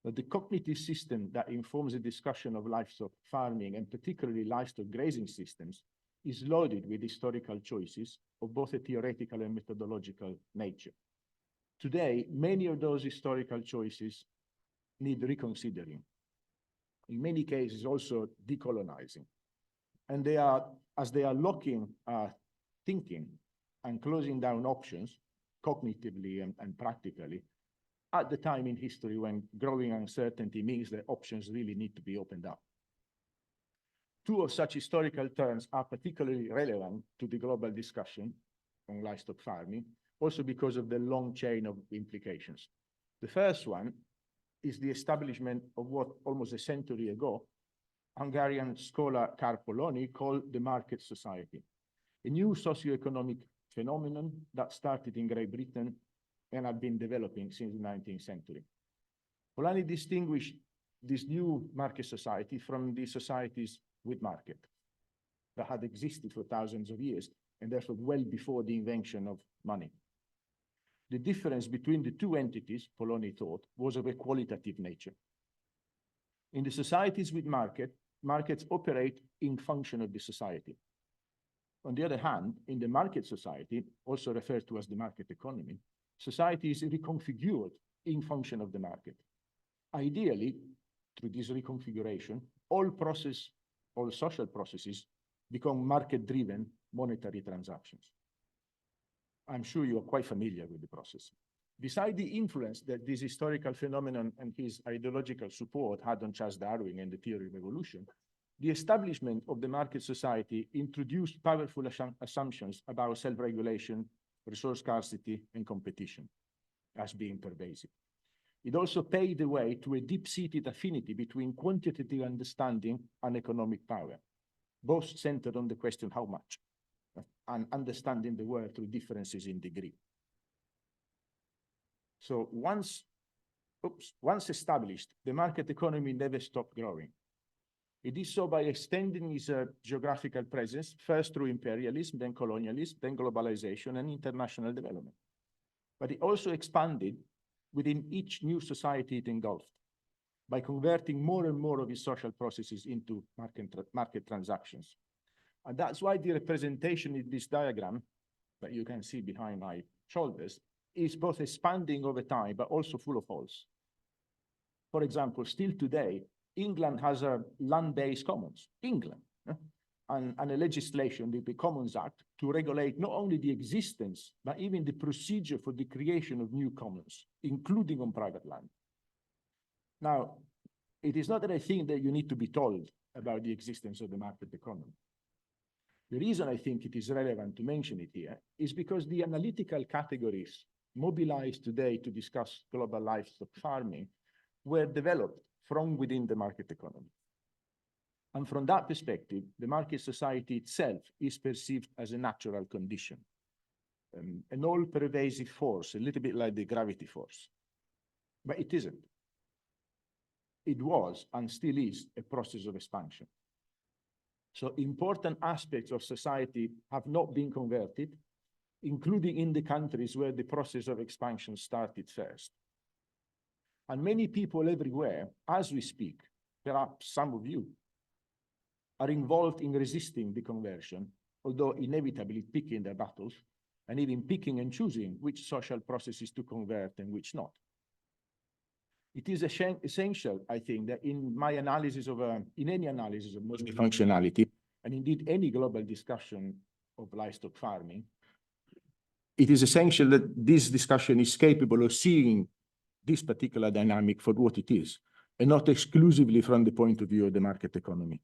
Speaker 6: But the cognitive system that informs the discussion of livestock farming, and particularly livestock grazing systems, is loaded with historical choices of both a theoretical and methodological nature. Today, many of those historical choices need reconsidering. In many cases, also decolonizing. And they are, as they are locking thinking and closing down options, cognitively and practically, at the time in history when growing uncertainty means that options really need to be opened up. Two of such historical terms are particularly relevant to the global discussion on livestock farming, also because of the long chain of implications. The first one is the establishment of what almost a century ago, Hungarian scholar Karl Polanyi called the market society, a new socioeconomic phenomenon that started in Great Britain and had been developing since the 19th century. Polanyi distinguished this new market society from the societies with market that had existed for thousands of years, and therefore well before the invention of money. The difference between the two entities, Polanyi thought, was of a qualitative nature. In the societies with markets operate in function of the society. On the other hand, in the market society, also referred to as the market economy, society is reconfigured in function of the market. Ideally, through this reconfiguration, all social processes become market-driven monetary transactions. I'm sure you are quite familiar with the process. Beside the influence that this historical phenomenon and his ideological support had on Charles Darwin and the theory of evolution, the establishment of the market society introduced powerful assumptions about self-regulation, resource scarcity, and competition as being pervasive. It also paved the way to a deep-seated affinity between quantitative understanding and economic power, both centered on the question how much, and understanding the world through differences in degree. So once established, the market economy never stopped growing. It did so by extending its geographical presence, first through imperialism, then colonialism, then globalization and international development. But it also expanded within each new society it engulfed by converting more and more of its social processes into market transactions. And that's why the representation in this diagram that you can see behind my shoulders is both expanding over time, but also full of holes. For example, still today, England has a land-based commons, England, and a legislation, the Commons Act, to regulate not only the existence, but even the procedure for the creation of new commons, including on private land. Now, it is not that I think that you need to be told about the existence of the market economy. The reason I think it is relevant to mention it here is because the analytical categories mobilized today to discuss global livestock farming were developed from within the market economy. And from that perspective, the market society itself is perceived as a natural condition, an all-pervasive force, a little bit like the gravity force. But it isn't. It was and still is a process of expansion. So important aspects of society have not been converted, including in the countries where the process of expansion started first. And many people everywhere, as we speak, perhaps some of you, are involved in resisting the conversion, although inevitably picking their battles, and even picking and choosing which social processes to convert and which not. It is essential, I think, that in my analysis of, in any analysis of multifunctionality, and indeed any global discussion of livestock farming, it is essential that this discussion is capable of seeing this particular dynamic for what it is, and not exclusively from the point of view of the market economy.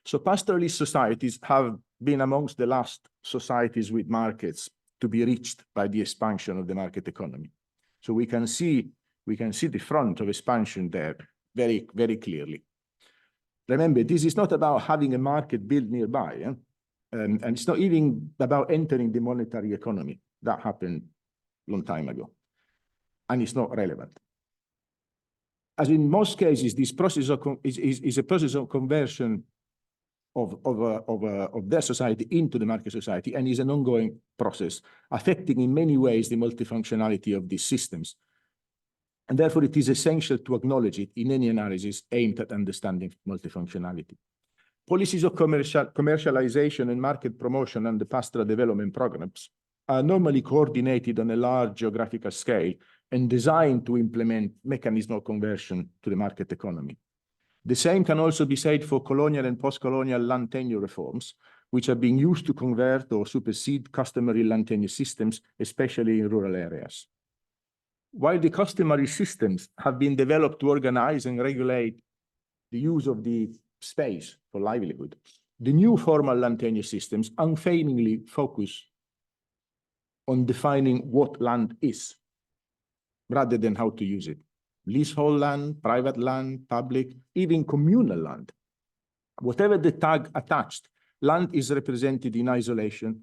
Speaker 6: So pastoralist societies have been amongst the last societies with markets to be reached by the expansion of the market economy. So we can see the front of expansion there very, very clearly. Remember, this is not about having a market built nearby, and it's not even about entering the monetary economy. That happened a long time ago, and it's not relevant. As in most cases, this process is a process of conversion of their society into the market society, and is an ongoing process affecting in many ways the multifunctionality of these systems. And therefore, it is essential to acknowledge it in any analysis aimed at understanding multifunctionality. Policies of commercialization and market promotion and the pastoral development programs are normally coordinated on a large geographical scale and designed to implement mechanism of conversion to the market economy. The same can also be said for colonial and post-colonial land tenure reforms, which are being used to convert or supersede customary land tenure systems, especially in rural areas. While the customary systems have been developed to organize and regulate the use of the space for livelihood, the new formal land tenure systems unfailingly focus on defining what land is, rather than how to use it. Leasehold land, private land, public, even communal land. Whatever the tag attached, land is represented in isolation,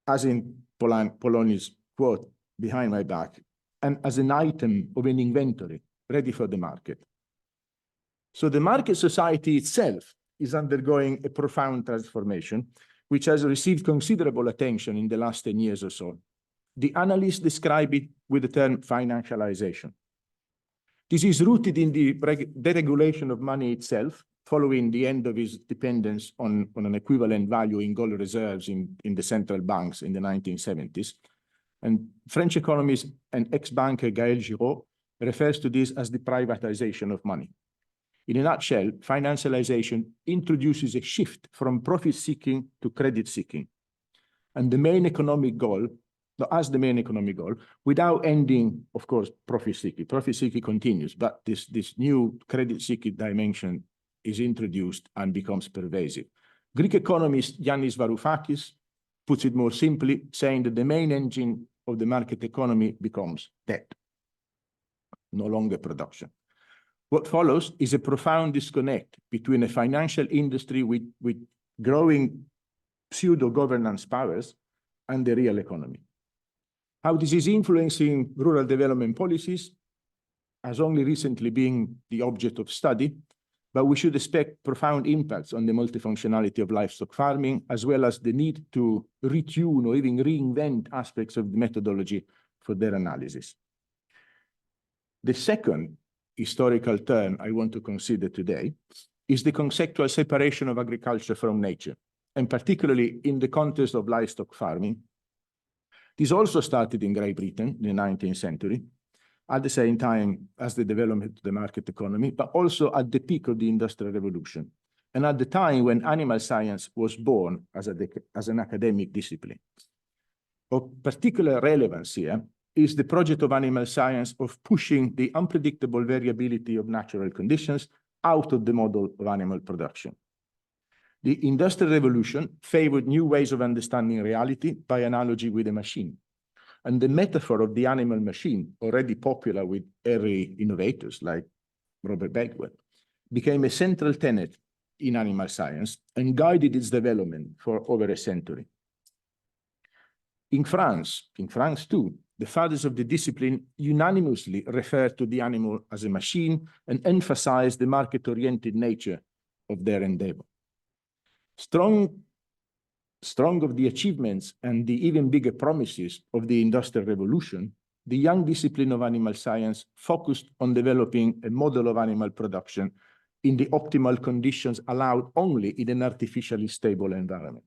Speaker 6: as in Poloni's quote behind my back, and as an item of an inventory ready for the market. So the market society itself is undergoing a profound transformation, which has received considerable attention in the last 10 years or so. The analysts describe it with the term financialization. This is rooted in the deregulation of money itself, following the end of its dependence on an equivalent value in gold reserves in the central banks in the 1970s. And French economist and ex-banker Gaël Giraud refers to this as the privatization of money. In a nutshell, financialization introduces a shift from profit-seeking to credit-seeking. And the main economic goal, without ending, of course, profit-seeking. Profit-seeking continues, but this new credit-seeking dimension is introduced and becomes pervasive. Greek economist Yannis Varoufakis puts it more simply, saying that the main engine of the market economy becomes debt, no longer production. What follows is a profound disconnect between a financial industry with growing pseudo-governance powers and the real economy. How this is influencing rural development policies has only recently been the object of study, but we should expect profound impacts on the multifunctionality of livestock farming, as well as the need to retune or even reinvent aspects of the methodology for their analysis. The second historical term I want to consider today is the conceptual separation of agriculture from nature, and particularly in the context of livestock farming. This also started in Great Britain in the 19th century, at the same time as the development of the market economy, but also at the peak of the Industrial Revolution, and at the time when animal science was born as an academic discipline. Of particular relevance here is the project of animal science of pushing the unpredictable variability of natural conditions out of the model of animal production. The Industrial Revolution favored new ways of understanding reality by analogy with a machine. And the metaphor of the animal machine, already popular with early innovators like Robert Bakewell, became a central tenet in animal science and guided its development for over a century. In France too, the fathers of the discipline unanimously referred to the animal as a machine and emphasized the market-oriented nature of their endeavor. Strong of the achievements and the even bigger promises of the Industrial Revolution, the young discipline of animal science focused on developing a model of animal production in the optimal conditions allowed only in an artificially stable environment.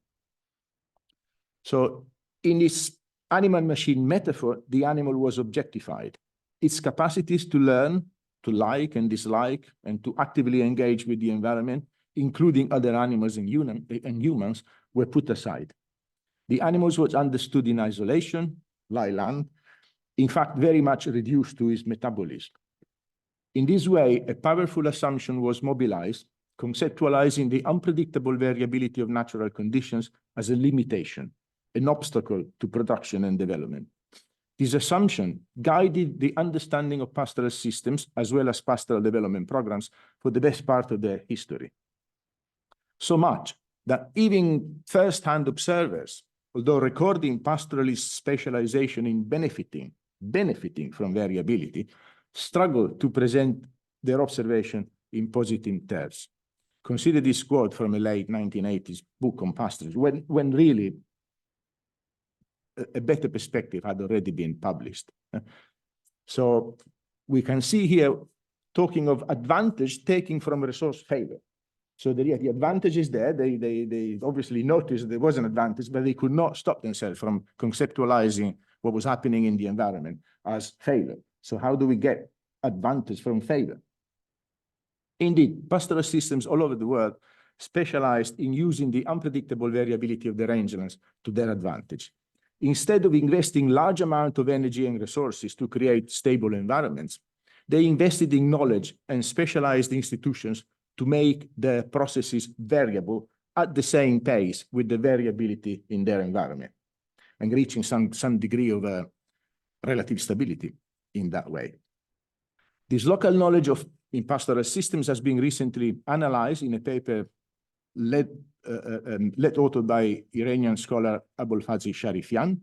Speaker 6: So in this animal-machine metaphor, the animal was objectified. Its capacities to learn, to like and dislike, and to actively engage with the environment, including other animals and humans, were put aside. The animals was understood in isolation, like land, in fact, very much reduced to its metabolism. In this way, a powerful assumption was mobilized conceptualizing the unpredictable variability of natural conditions as a limitation, an obstacle to production and development. This assumption guided the understanding of pastoral systems as well as pastoral development programs for the best part of their history. So much that even first-hand observers, although recording pastoralist specialization in benefiting from variability, struggle to present their observation in positive terms. Consider this quote from a late 1980s book on pastoralism, when really a better perspective had already been published. So we can see here, talking of advantage taking from resource favor. So the advantage is there. They obviously noticed there was an advantage, but they could not stop themselves from conceptualizing what was happening in the environment as favor. So how do we get advantage from favor? Indeed, pastoral systems all over the world specialized in using the unpredictable variability of the rangelands to their advantage. Instead of investing large amount of energy and resources to create stable environments, they invested in knowledge and specialized institutions to make their processes variable at the same pace with the variability in their environment, and reaching some degree of relative stability in that way. This local knowledge in pastoral systems has been recently analyzed in a paper led authored by Iranian scholar Abolfazl Sharifian,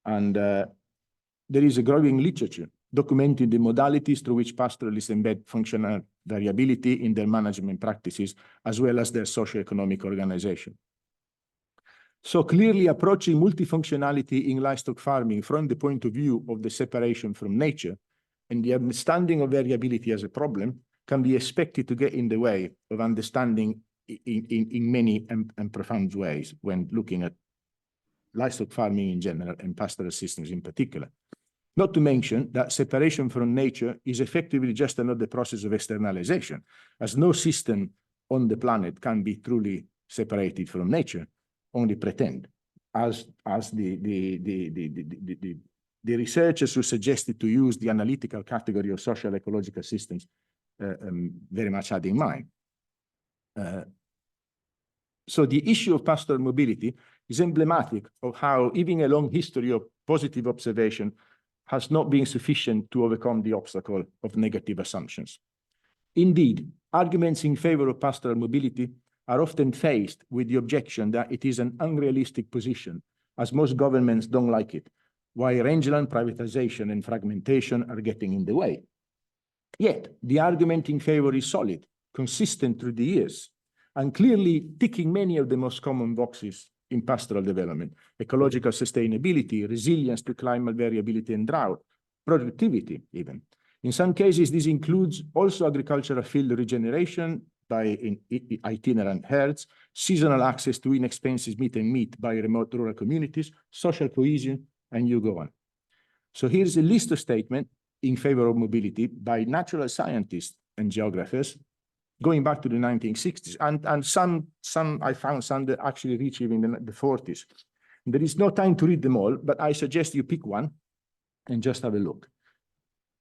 Speaker 6: and there is a growing literature documenting the modalities through which pastoralists embed functional variability in their management practices, as well as their socioeconomic organization. So clearly approaching multifunctionality in livestock farming from the point of view of the separation from nature and the understanding of variability as a problem can be expected to get in the way of understanding in many and profound ways when looking at livestock farming in general and pastoral systems in particular. Not to mention that separation from nature is effectively just another process of externalization, as no system on the planet can be truly separated from nature, only pretend, as the researchers who suggested to use the analytical category of social ecological systems very much had in mind. So the issue of pastoral mobility is emblematic of how even a long history of positive observation has not been sufficient to overcome the obstacle of negative assumptions. Indeed, arguments in favor of pastoral mobility are often faced with the objection that it is an unrealistic position, as most governments don't like it, while rangeland privatization and fragmentation are getting in the way. Yet, the argument in favor is solid, consistent through the years, and clearly ticking many of the most common boxes in pastoral development: ecological sustainability, resilience to climate variability and drought, productivity even. In some cases, this includes also agricultural field regeneration by itinerant herds, seasonal access to inexpensive meat and meat by remote rural communities, social cohesion, and you go on. So here's a list of statements in favor of mobility by natural scientists and geographers going back to the 1960s, and some I found some that actually reach even the 40s. There is no time to read them all, but I suggest you pick one and just have a look.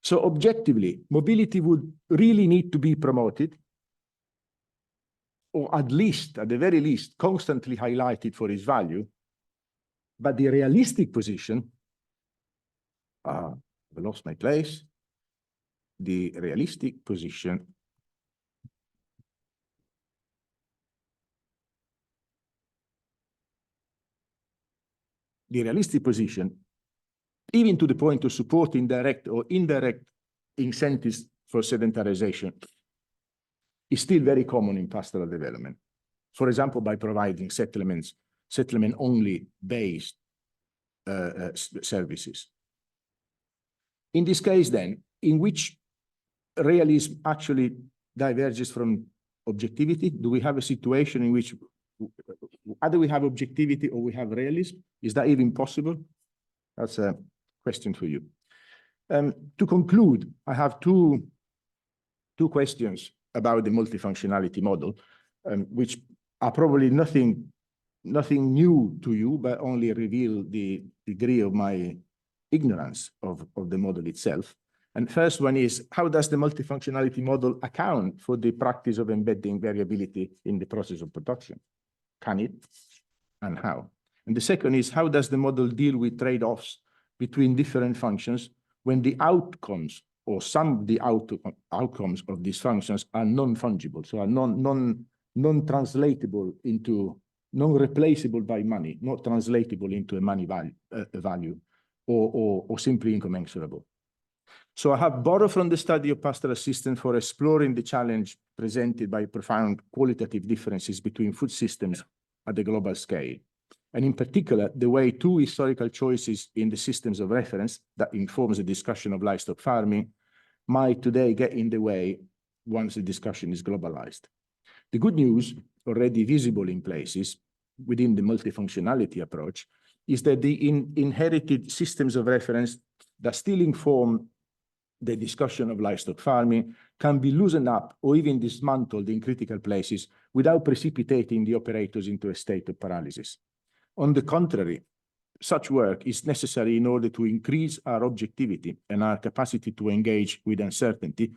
Speaker 6: So objectively, mobility would really need to be promoted, or at the very least, constantly highlighted for its value. But the realistic position, I lost my place. The realistic position even to the point of supporting direct or indirect incentives for sedentarization, is still very common in pastoral development. For example, by providing settlement-only based services. In this case, then, in which realism actually diverges from objectivity? Do we have a situation in which either we have objectivity or we have realism? Is that even possible? That's a question for you. To conclude, I have two questions about the multifunctionality model, which are probably nothing new to you, but only reveal the degree of my ignorance of the model itself. And first one is, how does the multifunctionality model account for the practice of embedding variability in the process of production? Can it, and how? And the second is, how does the model deal with trade-offs between different functions when the outcomes or some of the outcomes of these functions are non-fungible, so are non-translatable into, non-replaceable by money, not translatable into a money value, or simply incommensurable. So I have borrowed from the study of pastoral systems for exploring the challenge presented by profound qualitative differences between food systems at the global scale. And in particular, the way two historical choices in the systems of reference that informs the discussion of livestock farming might today get in the way once the discussion is globalized. The good news, already visible in places within the multifunctionality approach, is that the inherited systems of reference that still inform the discussion of livestock farming can be loosened up or even dismantled in critical places without precipitating the operators into a state of paralysis. On the contrary, such work is necessary in order to increase our objectivity and our capacity to engage with uncertainty.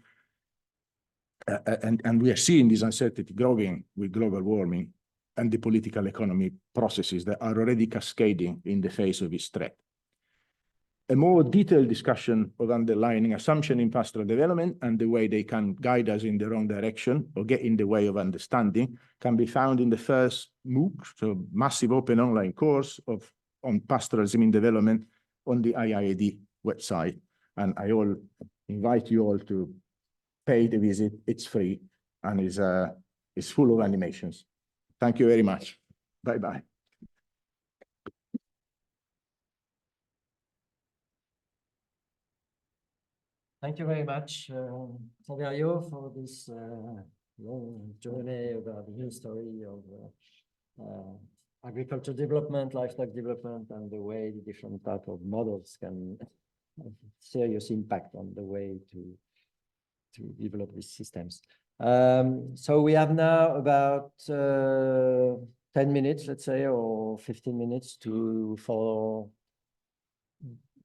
Speaker 6: And we are seeing this uncertainty growing with global warming and the political economy processes that are already cascading in the face of this threat. A more detailed discussion of underlying assumption in pastoral development and the way they can guide us in the wrong direction or get in the way of understanding can be found in the first MOOC, so massive open online course on pastoralism in development on the IIED website. And I all invite you all to pay the visit. It's free and is full of animations. Thank you very much. Bye-bye.
Speaker 1: Thank you very much, Saverio, for this long journey about the history of agriculture development, livestock development, and the way the different type of models can have serious impact on the way to develop these systems. So we have now about 10 minutes, let's say, or 15 minutes for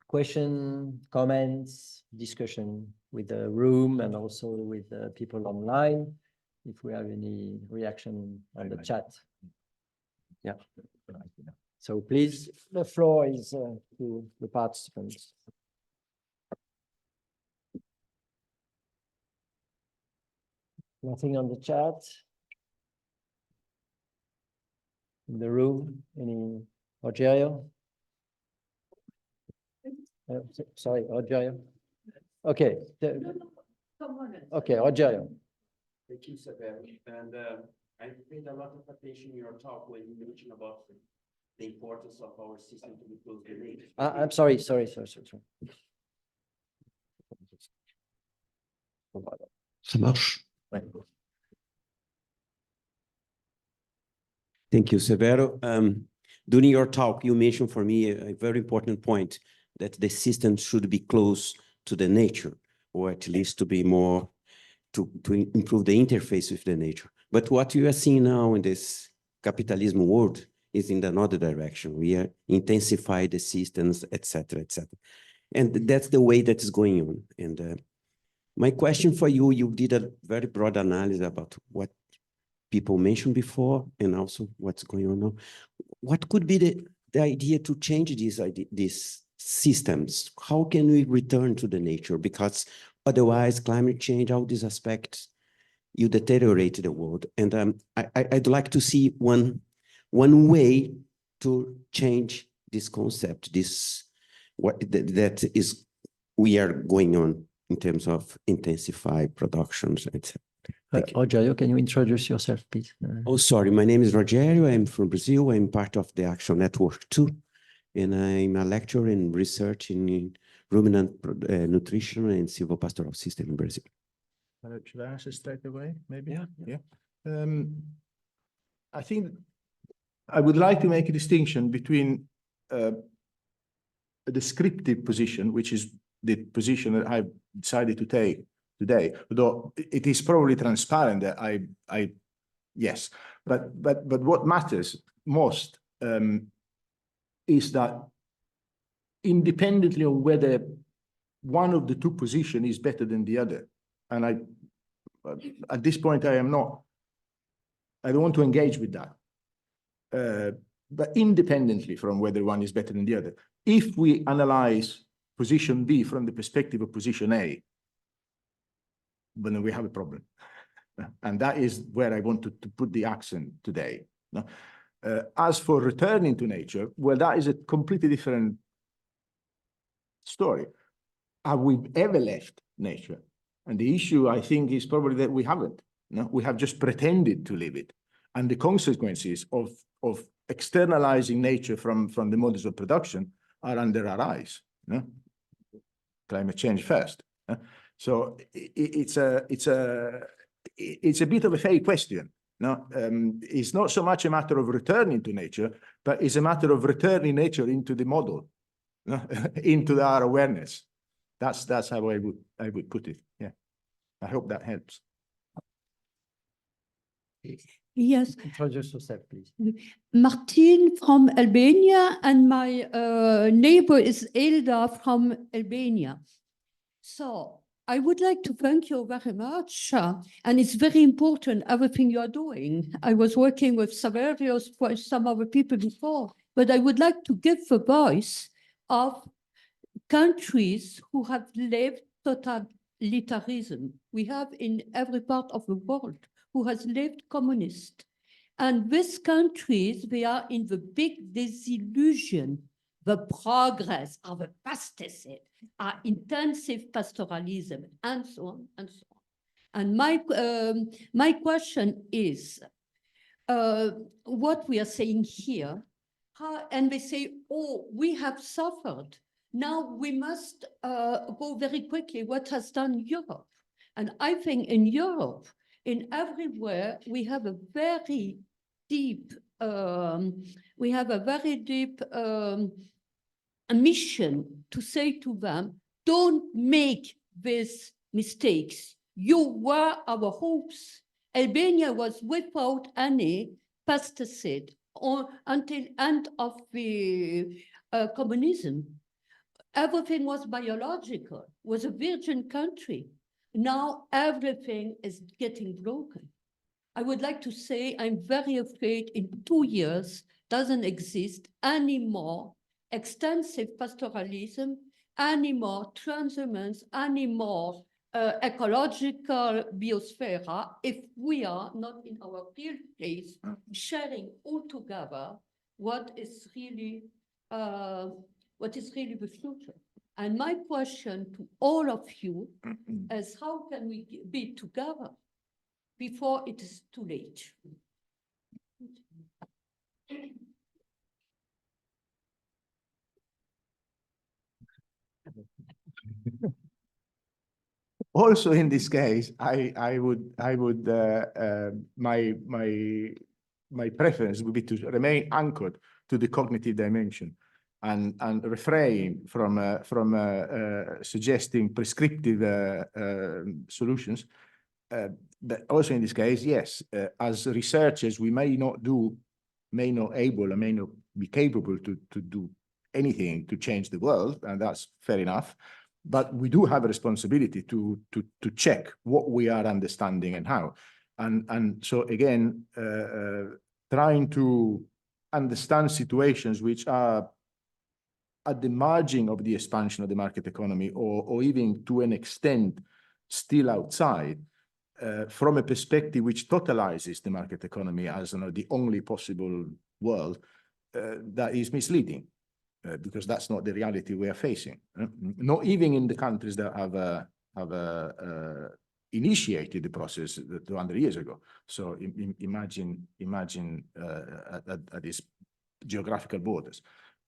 Speaker 1: question, comments, discussion with the room and also with the people online, if we have any reaction on the chat. Yeah. So please, the floor is to the participants. Nothing on the chat. In the room, any Rogerio? Sorry, Rogerio. Okay. Okay, Rogerio.
Speaker 7: Thank you, Saverio. And I paid a lot of attention in your talk when you mentioned about the importance of our system to be close to nature.
Speaker 1: I'm sorry.
Speaker 7: Ça marche. Thank you, Severo. During your talk, you mentioned for me a very important point, that the system should be close to the nature, or at least to be more, to improve the interface with the nature. But what you are seeing now in this capitalism world is in another direction. We are intensify the systems, etc., etc. And that's the way that is going on. And my question for you, you did a very broad analysis about what people mentioned before and also what's going on now. What could be the idea to change these systems? How can we return to the nature? Because otherwise climate change, all these aspects, you deteriorate the world. And I'd like to see one way to change this concept, that is we are going on in terms of intensify productions, etc.
Speaker 1: Rogerio, can you introduce yourself, please?
Speaker 7: Oh, sorry. My name is Rogerio. I'm from Brazil. I'm part of the Action Network too. And I'm a lecturer in research in ruminant nutrition and silvopastoral system in Brazil.
Speaker 6: Should I answer straight away, maybe?
Speaker 7: Yeah.
Speaker 6: I think I would like to make a distinction between a descriptive position, which is the position that I've decided to take today, although it is probably transparent that yes, but what matters most is that independently of whether one of the two positions is better than the other. And at this point, I don't want to engage with that. But independently from whether one is better than the other, if we analyze position B from the perspective of position A, then we have a problem. And that is where I wanted to put the accent today. No? As for returning to nature, well, that is a completely different story. Have we ever left nature? And the issue, I think, is probably that we haven't. No? We have just pretended to live it. And the consequences of externalizing nature from the models of production are under our eyes. No? Climate change first. So it's a bit of a fake question. No, it's not so much a matter of returning to nature, but it's a matter of returning nature into the model, no? Into our awareness. That's how I would put it. Yeah, I hope that helps.
Speaker 8: Yes,
Speaker 1: Introduce yourself, please.
Speaker 8: Martin from Albania, and my neighbor is Elda from Albania. So I would like to thank you very much, and it's very important, everything you are doing. I was working with Saverius for some other people before, but I would like to give the voice of countries who have lived totalitarianism. We have in every part of the world who has lived communist. And these countries, they are in the big disillusion. The progress of the pesticide, intensive pastoralism, and so on and so on. And my question is, what we are saying here, and they say, oh, we have suffered. Now we must go very quickly what has done Europe. And I think in Europe, in everywhere, we have a very deep, a mission to say to them, don't make these mistakes. You were our hopes. Albania was without any pesticide until end of the communism. Everything was biological, was a virgin country. Now everything is getting broken. I would like to say I'm very afraid in 2 years doesn't exist anymore extensive pastoralism, any more transhumance, any more ecological biosphere if we are not in our real place sharing all together what is really the future. And my question to all of you is how can we be together before it is too late?
Speaker 6: Also, in this case, my preference would be to remain anchored to the cognitive dimension and refrain from suggesting prescriptive solutions. But also in this case, yes, as researchers, we may not be capable to do anything to change the world, and that's fair enough. But we do have a responsibility to check what we are understanding and how. And so again, trying to understand situations which are at the margin of the expansion of the market economy, or even to an extent still outside, from a perspective which totalizes the market economy as the only possible world, that is misleading. Because that's not the reality we are facing. Not even in the countries that have initiated the process 200 years ago. So imagine at these geographical borders.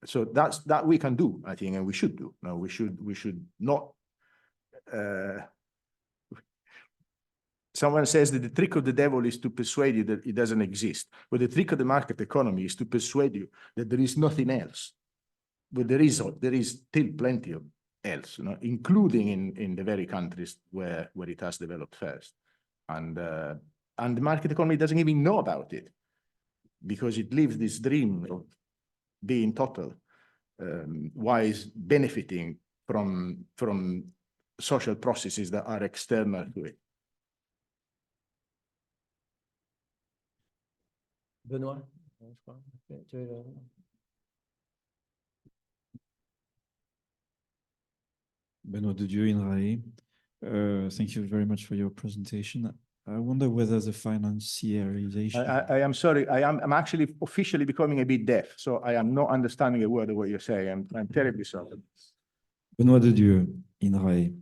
Speaker 6: So that we can do, I think, and we should do. No, we should not. Someone says that the trick of the devil is to persuade you that it doesn't exist. But the trick of the market economy is to persuade you that there is nothing else. But there is still plenty of else, including in the very countries where it has developed first. And the market economy doesn't even know about it because it lives this dream of being total, while benefiting from social processes that are external to it.
Speaker 1: Benoit?
Speaker 9: Benoit de Dieu, INRAE. Thank you very much for your presentation. I wonder whether the financiarization.
Speaker 6: I am sorry. I'm actually officially becoming a bit deaf, so I am not understanding a word of what you're saying. I'm terribly sorry.
Speaker 9: Benoit de Dieu, INRAE.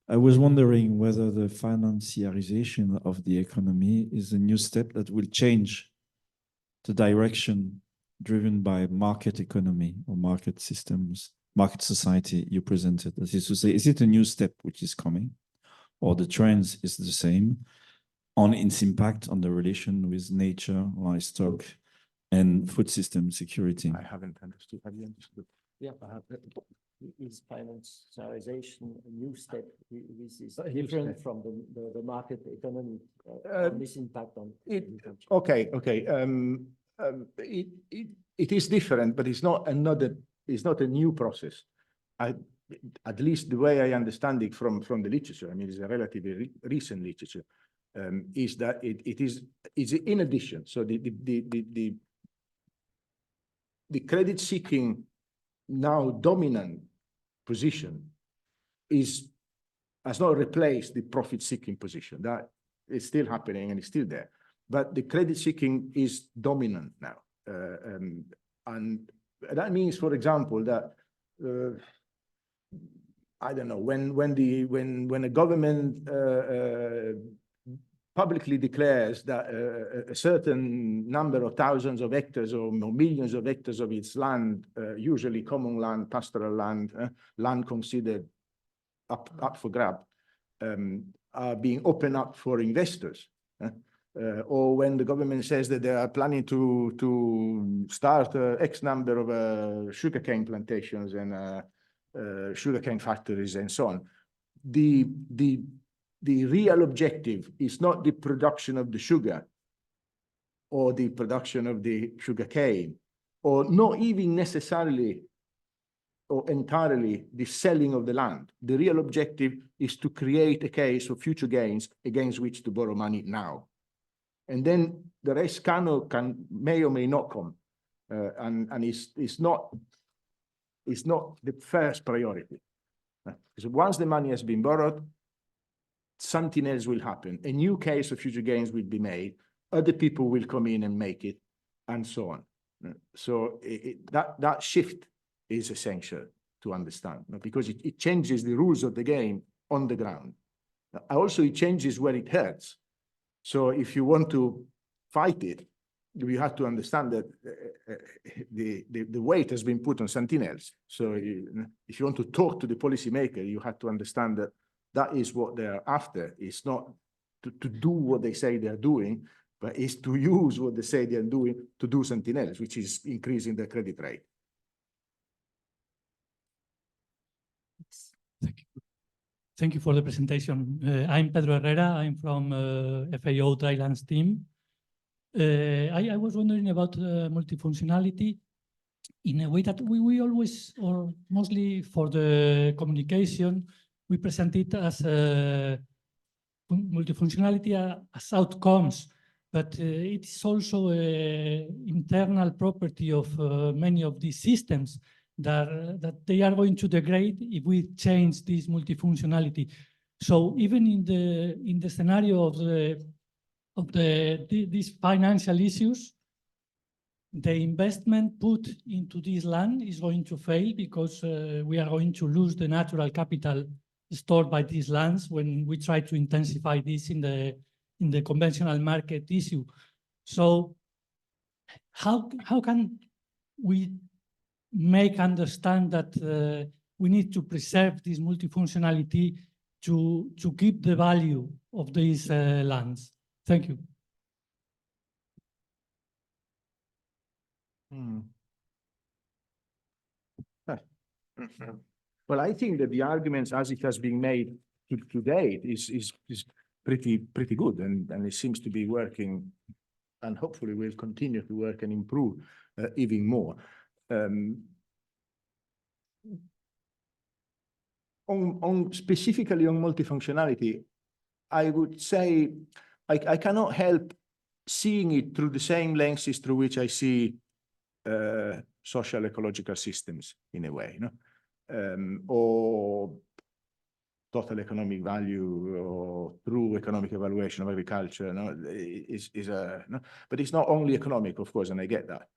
Speaker 9: I was wondering whether the financiarization of the economy is a new step that will change the direction driven by market economy or market systems, market society you presented. That is to say, is it a new step which is coming, or the trends is the same on its impact on the relation with nature, livestock, and food system security?
Speaker 6: I haven't understood. Have you understood?
Speaker 1: Yeah, is financiarization a new step? This is different from the market economy, this impact on agriculture.
Speaker 6: Okay. It is different, but it's not a new process. At least the way I understand it from the literature, I mean, it's a relatively recent literature, is that it is in addition. So the credit seeking now dominant position has not replaced the profit seeking position. That is still happening and it's still there, but the credit seeking is dominant now, and that means, for example, that I don't know, when a government publicly declares that a certain number of thousands of hectares or millions of hectares of its land, usually common land, pastoral land, land considered up for grab, are being opened up for investors. Or when the government says that they are planning to start X number of sugarcane plantations and sugarcane factories and so on. The real objective is not the production of the sugar or the production of the sugarcane, or not even necessarily or entirely the selling of the land. The real objective is to create a case of future gains against which to borrow money now. And then the rest may or may not come. And it's not the first priority. Because once the money has been borrowed, something else will happen. A new case of future gains will be made. Other people will come in and make it, and so on. So that shift is essential to understand, because it changes the rules of the game on the ground. Also, it changes where it hurts. So if you want to fight it, you have to understand that the weight has been put on something else. So if you want to talk to the policymaker, you have to understand that that is what they're after. It's not to do what they say they're doing, but it's to use what they say they're doing to do something else, which is increasing the credit rate.
Speaker 10: Thank you. Thank you for the presentation. I'm Pedro Herrera. I'm from FAO Drylands team. I was wondering about multifunctionality in a way that we always, or mostly for the communication, we present it as multifunctionality as outcomes, but it is also an internal property of many of these systems that they are going to degrade if we change this multifunctionality. So even in the scenario of these financial issues, the investment put into this land is going to fail because we are going to lose the natural capital stored by these lands when we try to intensify this in the conventional market issue. So how can we make understand that we need to preserve this multifunctionality to keep the value of these lands? Thank you.
Speaker 6: Well, I think that the arguments as it has been made to date is pretty good, and it seems to be working, and hopefully will continue to work and improve even more. specifically on multifunctionality, I would say I cannot help seeing it through the same lenses through which I see social ecological systems in a way, or total economic value or true economic evaluation of agriculture. But it's not only economic, of course, and I get that.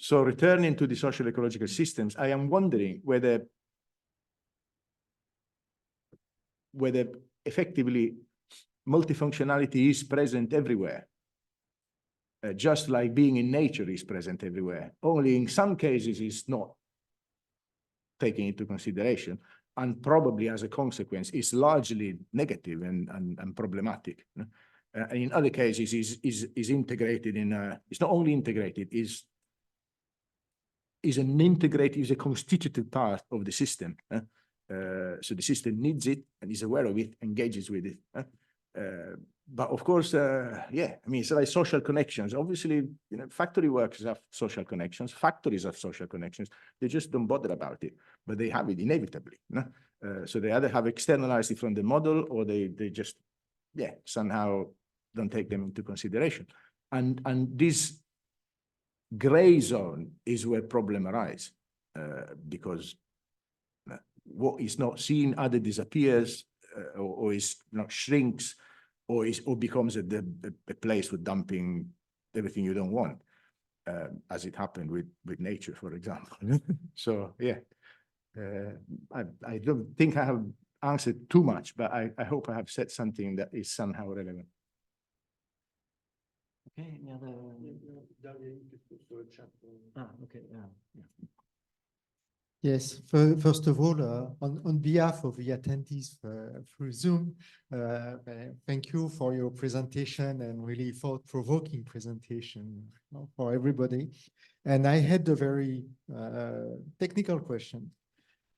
Speaker 6: So returning to the social ecological systems, I am wondering whether effectively multifunctionality is present everywhere, just like being in nature is present everywhere. Only in some cases it's not taken into consideration, and probably as a consequence is largely negative and problematic. And in other cases is integrated in it's not only integrated, is a constitutive part of the system. So the system needs it and is aware of it, engages with it. But of course, yeah, I mean, it's like social connections. Obviously, factory workers have social connections, factories have social connections. They just don't bother about it, but they have it inevitably. So they either have externalized it from the model, or they just, yeah, somehow don't take them into consideration. And this gray zone is where problem arise, because what is not seen either disappears, or is shrinks, or becomes a place for dumping everything you don't want, as it happened with nature, for example. So yeah, I don't think I have answered too much, but I hope I have said something that is somehow relevant.
Speaker 1: Okay, any other? Okay, yeah.
Speaker 11: Yes, first of all, on behalf of the attendees through Zoom, thank you for your presentation, and really thought-provoking presentation for everybody. And I had a very technical question.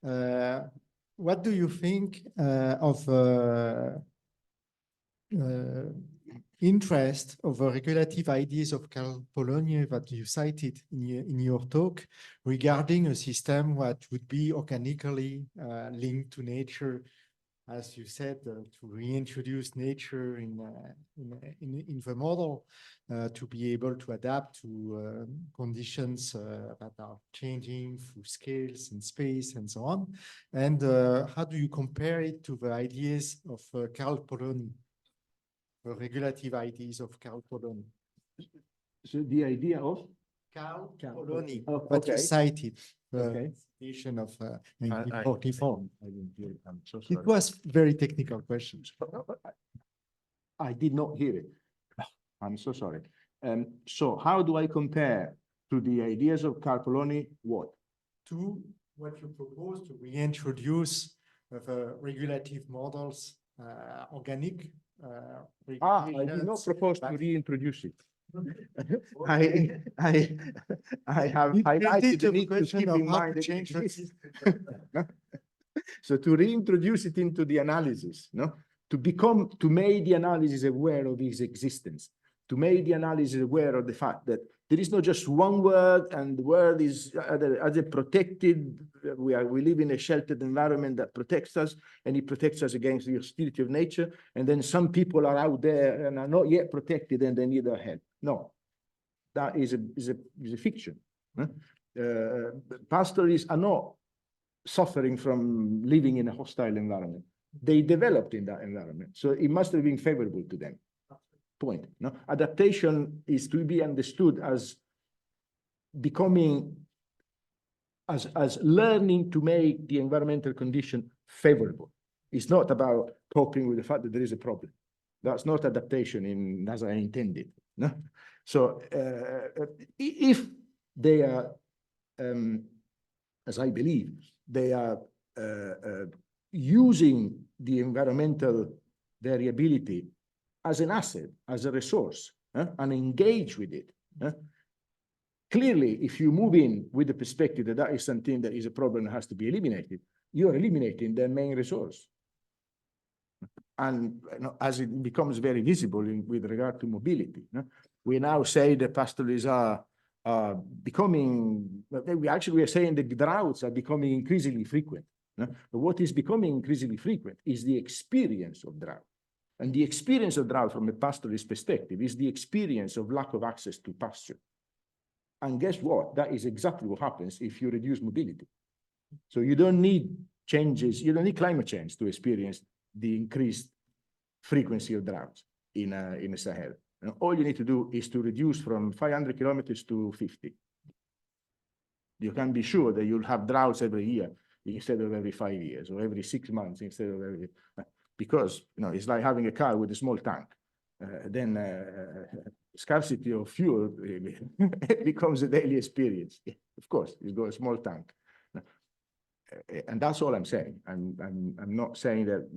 Speaker 11: What do you think of interest of the regulative ideas of Carl Polanyi that you cited in your talk regarding a system that would be organically linked to nature, as you said, to reintroduce nature in the model, to be able to adapt to conditions that are changing through scales and space and so on. And how do you compare it to the ideas of Carl Polanyi? The regulative ideas of Carl Polanyi.
Speaker 6: So the idea of
Speaker 11: Carl Polanyi,
Speaker 6: oh,
Speaker 11: what you
Speaker 6: okay.
Speaker 11: cited,
Speaker 6: Okay.
Speaker 11: citation of 1944.
Speaker 6: I didn't hear it. I'm so sorry.
Speaker 11: It was very technical questions.
Speaker 6: I did not hear it. I'm so sorry. So how do I compare to the ideas of Carl Polanyi what?
Speaker 11: To what you propose to reintroduce the regulative models, organic.
Speaker 6: I did not propose to reintroduce it. I have highlighted the need to keep in mind
Speaker 11: change the system.
Speaker 6: So to reintroduce it into the analysis, to make the analysis aware of its existence, to make the analysis aware of the fact that there is not just one word, and the word is either protected. We live in a sheltered environment that protects us, and it protects us against the hostility of nature. And then some people are out there and are not yet protected, and they need our help. No, that is a fiction. Pastoralists are not suffering from living in a hostile environment. They developed in that environment, so it must have been favorable to them. Point. Adaptation is to be understood as becoming, as learning to make the environmental condition favorable. It's not about coping with the fact that there is a problem. That's not adaptation as I intended. No? So if they are, as I believe, they are using the environmental variability as an asset, as a resource, and engage with it. Clearly, if you move in with the perspective that that is something that is a problem that has to be eliminated, you're eliminating their main resource. And as it becomes very visible with regard to mobility, we now say the pastoralists are becoming, we are saying the droughts are becoming increasingly frequent. no? But what is becoming increasingly frequent is the experience of drought. And the experience of drought from a pastoralist perspective is the experience of lack of access to pasture. And guess what? That is exactly what happens if you reduce mobility. So you don't need changes, you don't need climate change to experience the increased frequency of droughts in a Sahel. And all you need to do is to reduce from 500 kilometers to 50. You can be sure that you'll have droughts every year instead of every 5 years, or every 6 months instead of every, because it's like having a car with a small tank. Then scarcity of fuel really becomes a daily experience. Of course, you've got a small tank. And that's all I'm saying. I'm not saying that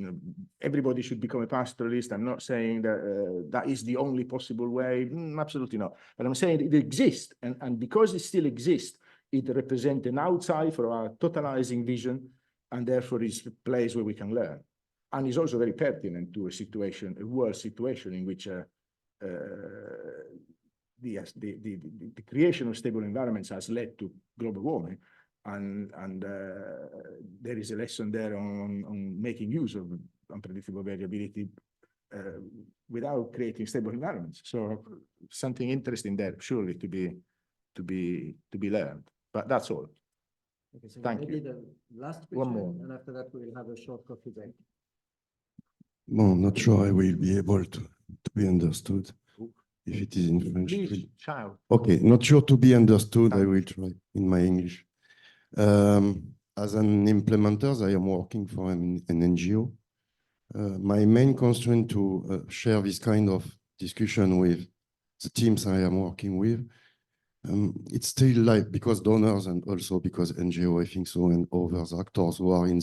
Speaker 6: everybody should become a pastoralist. I'm not saying that that is the only possible way. Absolutely not. But I'm saying it exists, and because it still exists, it represents an outside for our totalizing vision, and therefore is a place where we can learn. And is also very pertinent to a situation, a world situation in which the creation of stable environments has led to global warming. And there is a lesson there on making use of unpredictable variability without creating stable environments. So something interesting there, surely to be learned. But that's all.
Speaker 1: Okay, so
Speaker 6: Thank
Speaker 1: maybe
Speaker 6: you.
Speaker 1: the last question,
Speaker 6: One more.
Speaker 1: and after that we'll have a short coffee break.
Speaker 12: Well, I'm not sure I will be able to be understood if it is in French.
Speaker 6: Please, shout.
Speaker 12: Okay, not sure to be understood. I will try in my English. As an implementer, I am working for an NGO. My main constraint to share this kind of discussion with the teams I am working with, it's still like, because donors and also because NGO, I think so, and others actors who are in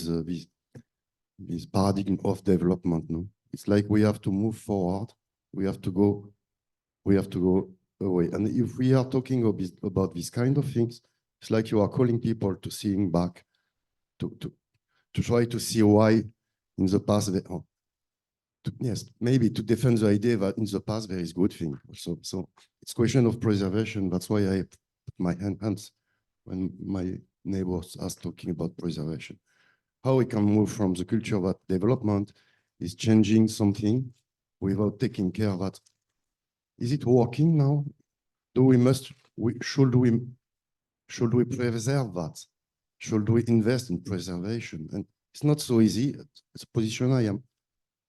Speaker 12: this paradigm of development. No, it's like we have to move forward. We have to go away. And if we are talking about these kind of things, it's like you are calling people to seeing back, to try to see why in the past, yes, maybe to defend the idea that in the past there is good thing. So it's a question of preservation. That's why I put my hands when my neighbors are talking about preservation. How we can move from the culture that development is changing something without taking care that, is it working now? Should we preserve that? Should we invest in preservation? And it's not so easy. It's a position I am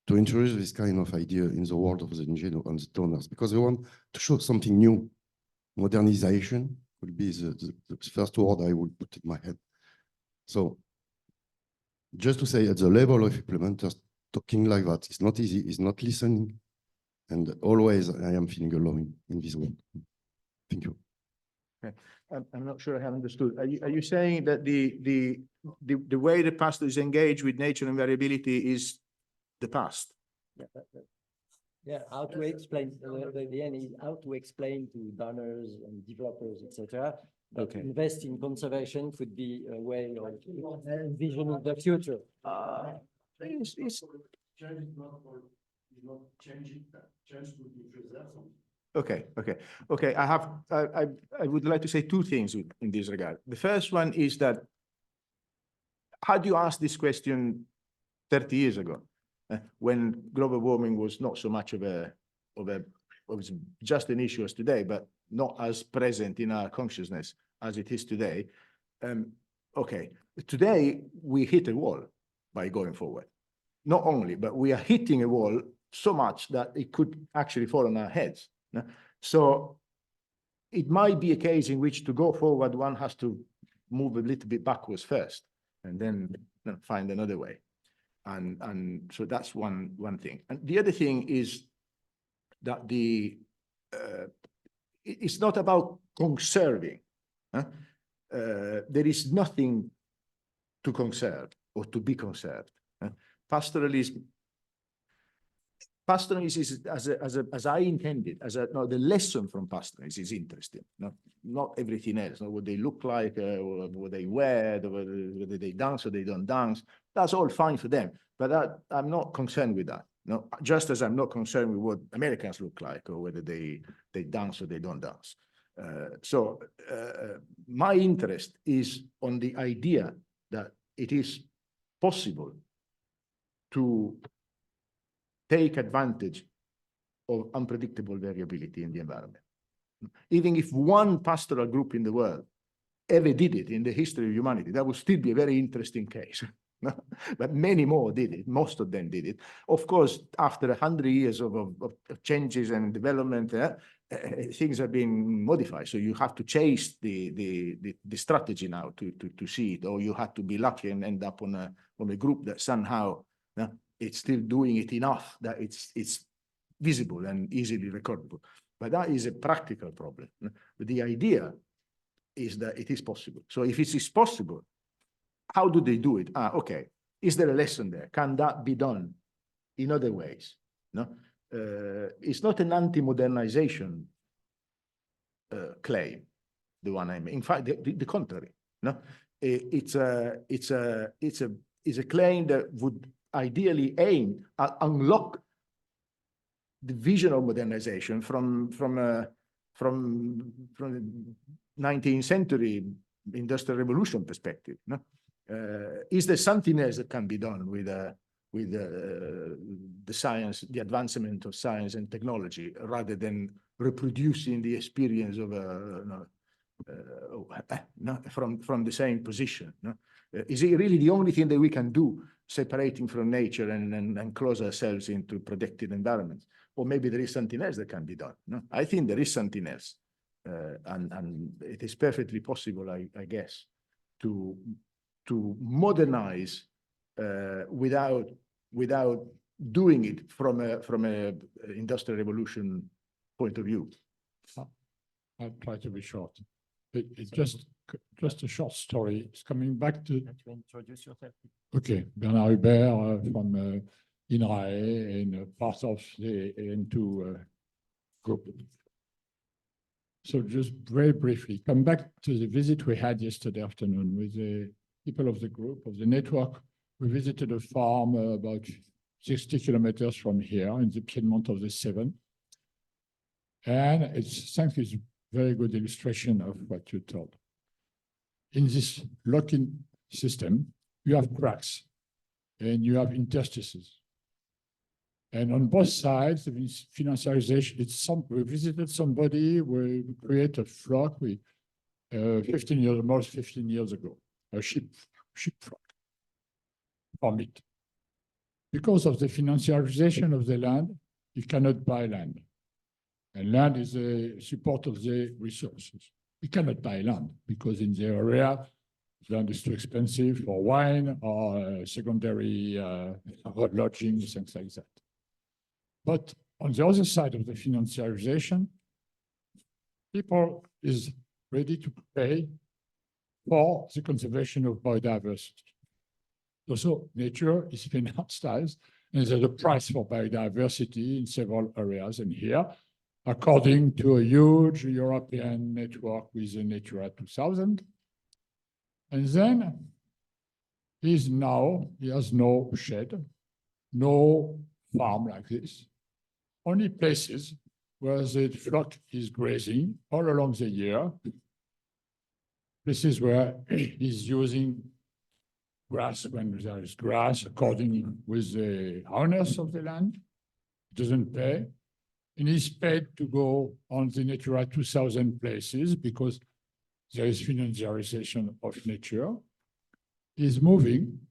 Speaker 12: to introduce this kind of idea in the world of the NGO and the donors, because we want to show something new. Modernization would be the first word I would put in my head. So just to say at the level of implementers, talking like that is not easy, is not listening. And always I am feeling alone in this world. Thank you.
Speaker 6: Okay. I'm not sure I have understood. Are you saying that the way the pastor is engaged with nature and variability is the past?
Speaker 1: Yeah, how to explain the end is how to explain to donors and developers, etc. That invest in conservation could be a way of envisioning the future. Okay. I would like to say two things in this regard. The first one is that, had you asked this question 30 years ago, when global warming was not so much of a was just an issue as today, but not as present in our consciousness as it is today. Okay, today we hit a wall by going forward. Not only, but we are hitting a wall so much that it could actually fall on our heads. So it might be a case in which to go forward, one has to move a little bit backwards first, and then find another way. And so that's one thing. And the other thing is that it's not about conserving. There is nothing to conserve or to be conserved. Pastoralism is, as I intended, the lesson from pastoralism is interesting. Not everything else, not what they look like, or what they wear, whether they dance or they don't dance. That's all fine for them, but I'm not concerned with that. No, just as I'm not concerned with what Americans look like or whether they dance or they don't dance. So my interest is on the idea that it is
Speaker 6: possible to take advantage of unpredictable variability in the environment. Even if one pastoral group in the world ever did it in the history of humanity, that would still be a very interesting case. But many more did it. Most of them did it. Of course, after 100 years of changes and development, things have been modified. So you have to chase the strategy now to see it, or you have to be lucky and end up on a group that somehow it's still doing it enough that it's visible and easily recordable. But that is a practical problem. But the idea is that it is possible. So if it is possible, how do they do it? Okay. Is there a lesson there? Can that be done in other ways? No, it's not an anti-modernization claim, the one I made. In fact, the contrary. No, it's a claim that would ideally aim at unlock the vision of modernization from the 19th century industrial revolution perspective. No? Is there something else that can be done with the science, the advancement of science and technology, rather than reproducing the experience of from the same position? No? Is it really the only thing that we can do, separating from nature and close ourselves into protected environments? Or maybe there is something else that can be done. No? I think there is something else. And it is perfectly possible, I guess, to modernize without doing it from a industrial revolution point of view.
Speaker 13: I'll try to be short. It's just a short story. It's coming back to introduce yourself. Okay, Bernard Hubert from INRAE and part of the N2 group. So just very briefly, come back to the visit we had yesterday afternoon with the people of the group, of the network. We visited a farm about 60 kilometers from here in the Piedmont of the Seven. And it's, thank you, it's a very good illustration of what you told. In this locking system, you have cracks and you have interstices. And on both sides, the financiarization, we visited somebody, we created a flock 15 years ago, a sheep flock for meat. Because of the financiarization of the land, you cannot buy land. And land is a support of the resources. You cannot buy land because in the area, land is too expensive for wine or secondary lodging, things like that. But on the other side of the financiarization, people is ready to pay for the conservation of biodiversity. Also, nature is financed, and there's a price for biodiversity in several areas. And here, according to a huge European network with the Natura 2000, and then he has no shed, no farm like this, only places where the flock is grazing all along the year. This is where he's using grass when there is grass, according with the owners of the land. He doesn't pay. And he's paid to go on the Natura 2000 places because there is financiarization of nature. He's moving,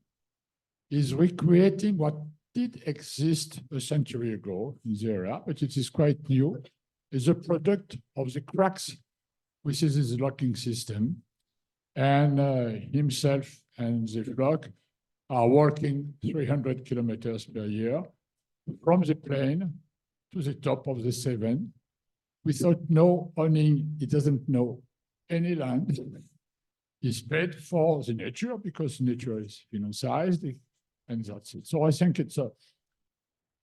Speaker 13: he's recreating what did exist a century ago in the area, but it is quite new. It's a product of the cracks, which is his locking system. And himself and the flock are working 300 kilometers per year from the plain to the top of the Seven without owning, he doesn't know any land. He's paid for the nature because nature is financed, and that's it. So I think it's an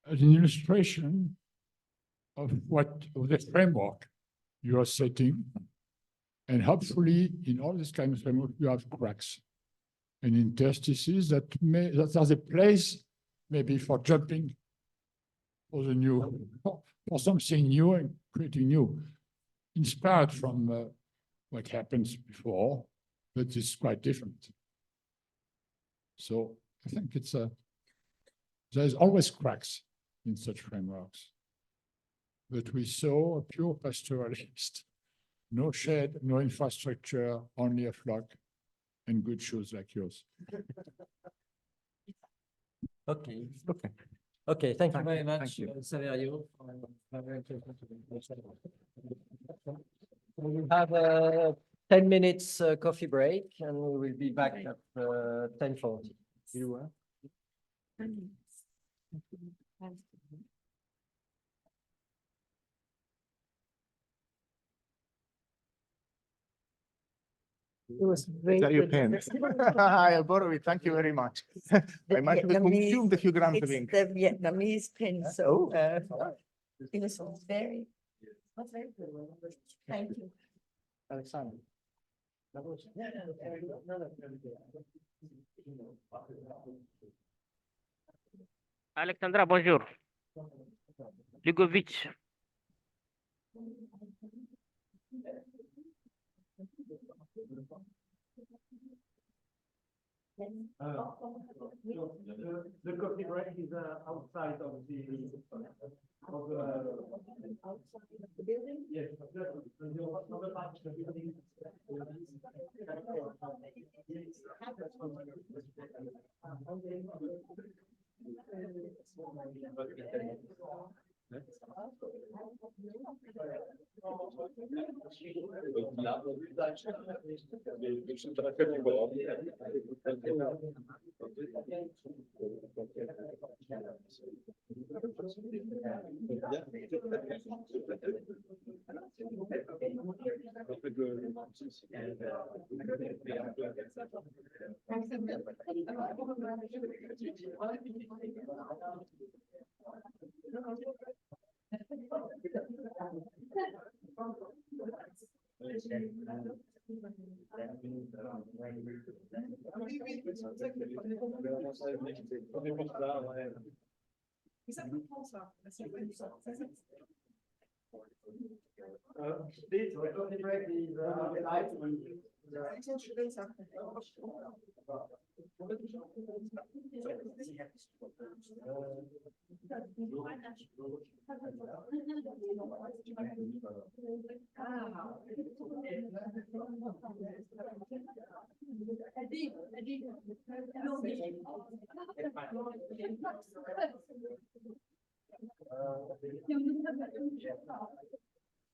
Speaker 13: illustration of the framework you are setting. And hopefully in all this kind of framework, you have cracks and interstices that are the place maybe for jumping for the new, for something new and creating new, inspired from what happens before, but it's quite different. So I think there's always cracks in such frameworks. But we saw a pure pastoralist, no shed, no infrastructure, only a flock and good shoes like yours.
Speaker 1: Okay. Okay, thank you very much,
Speaker 3: Thank you.
Speaker 1: Saverio. We will have 10 minutes coffee break and we will be back at 10:40.
Speaker 2: It was very
Speaker 6: Is that your
Speaker 2: good.
Speaker 6: pen? I'll borrow it. Thank you very much. I might have consumed a few grams of
Speaker 2: It's
Speaker 6: ink.
Speaker 2: the Vietnamese pen, so
Speaker 6: Oh.
Speaker 2: it was very good. Thank you.
Speaker 6: Alexander.
Speaker 14: Alexandra, bonjour. Lugovic.
Speaker 1: The coffee break is outside of the
Speaker 2: building?
Speaker 1: Yes.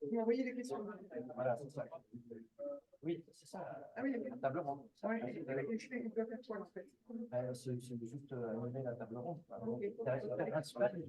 Speaker 6: Vous envoyez des questions.
Speaker 1: Voilà, c'est ça. Oui, c'est ça.
Speaker 6: Ah oui,
Speaker 1: la table ronde.
Speaker 6: Ouais, il doit faire quoi en fait?
Speaker 1: C'est juste animer la table ronde.
Speaker 6: Ok.
Speaker 1: C'est la résultat principal.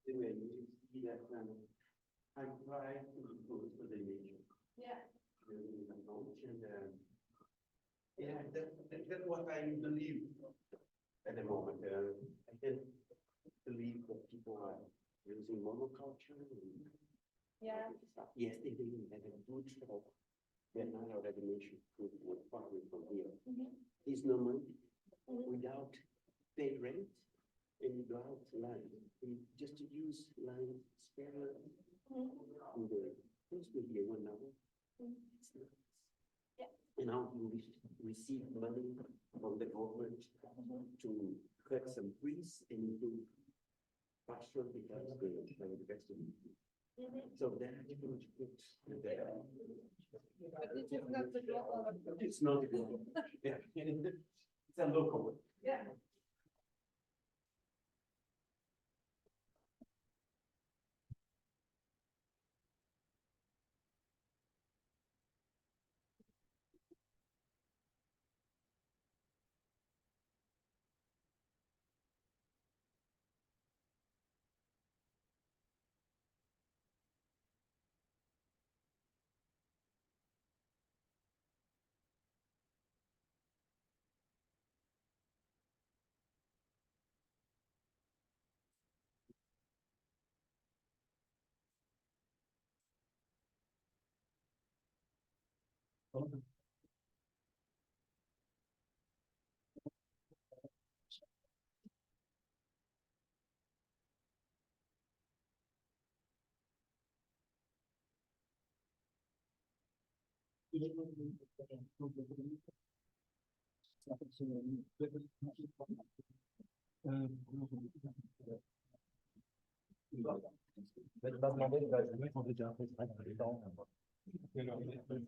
Speaker 7: Anyway, you see that I try to be close to the nature.
Speaker 2: Yeah.
Speaker 7: Yeah, that's what I believe at the moment. I can believe that people are using monoculture.
Speaker 2: Yeah.
Speaker 7: Yesterday, we had a good talk. Bernard already mentioned food was farming from here. It's no money without pay rent and without land. We just use land spare and first will be 1 hour. It's nice.
Speaker 2: Yeah.
Speaker 7: And now we receive money from the government to cut some trees and do pasture because the investment. So that is good.
Speaker 2: But this is not the global.
Speaker 7: It's not a global. Yeah. It's a local one.
Speaker 2: Yeah.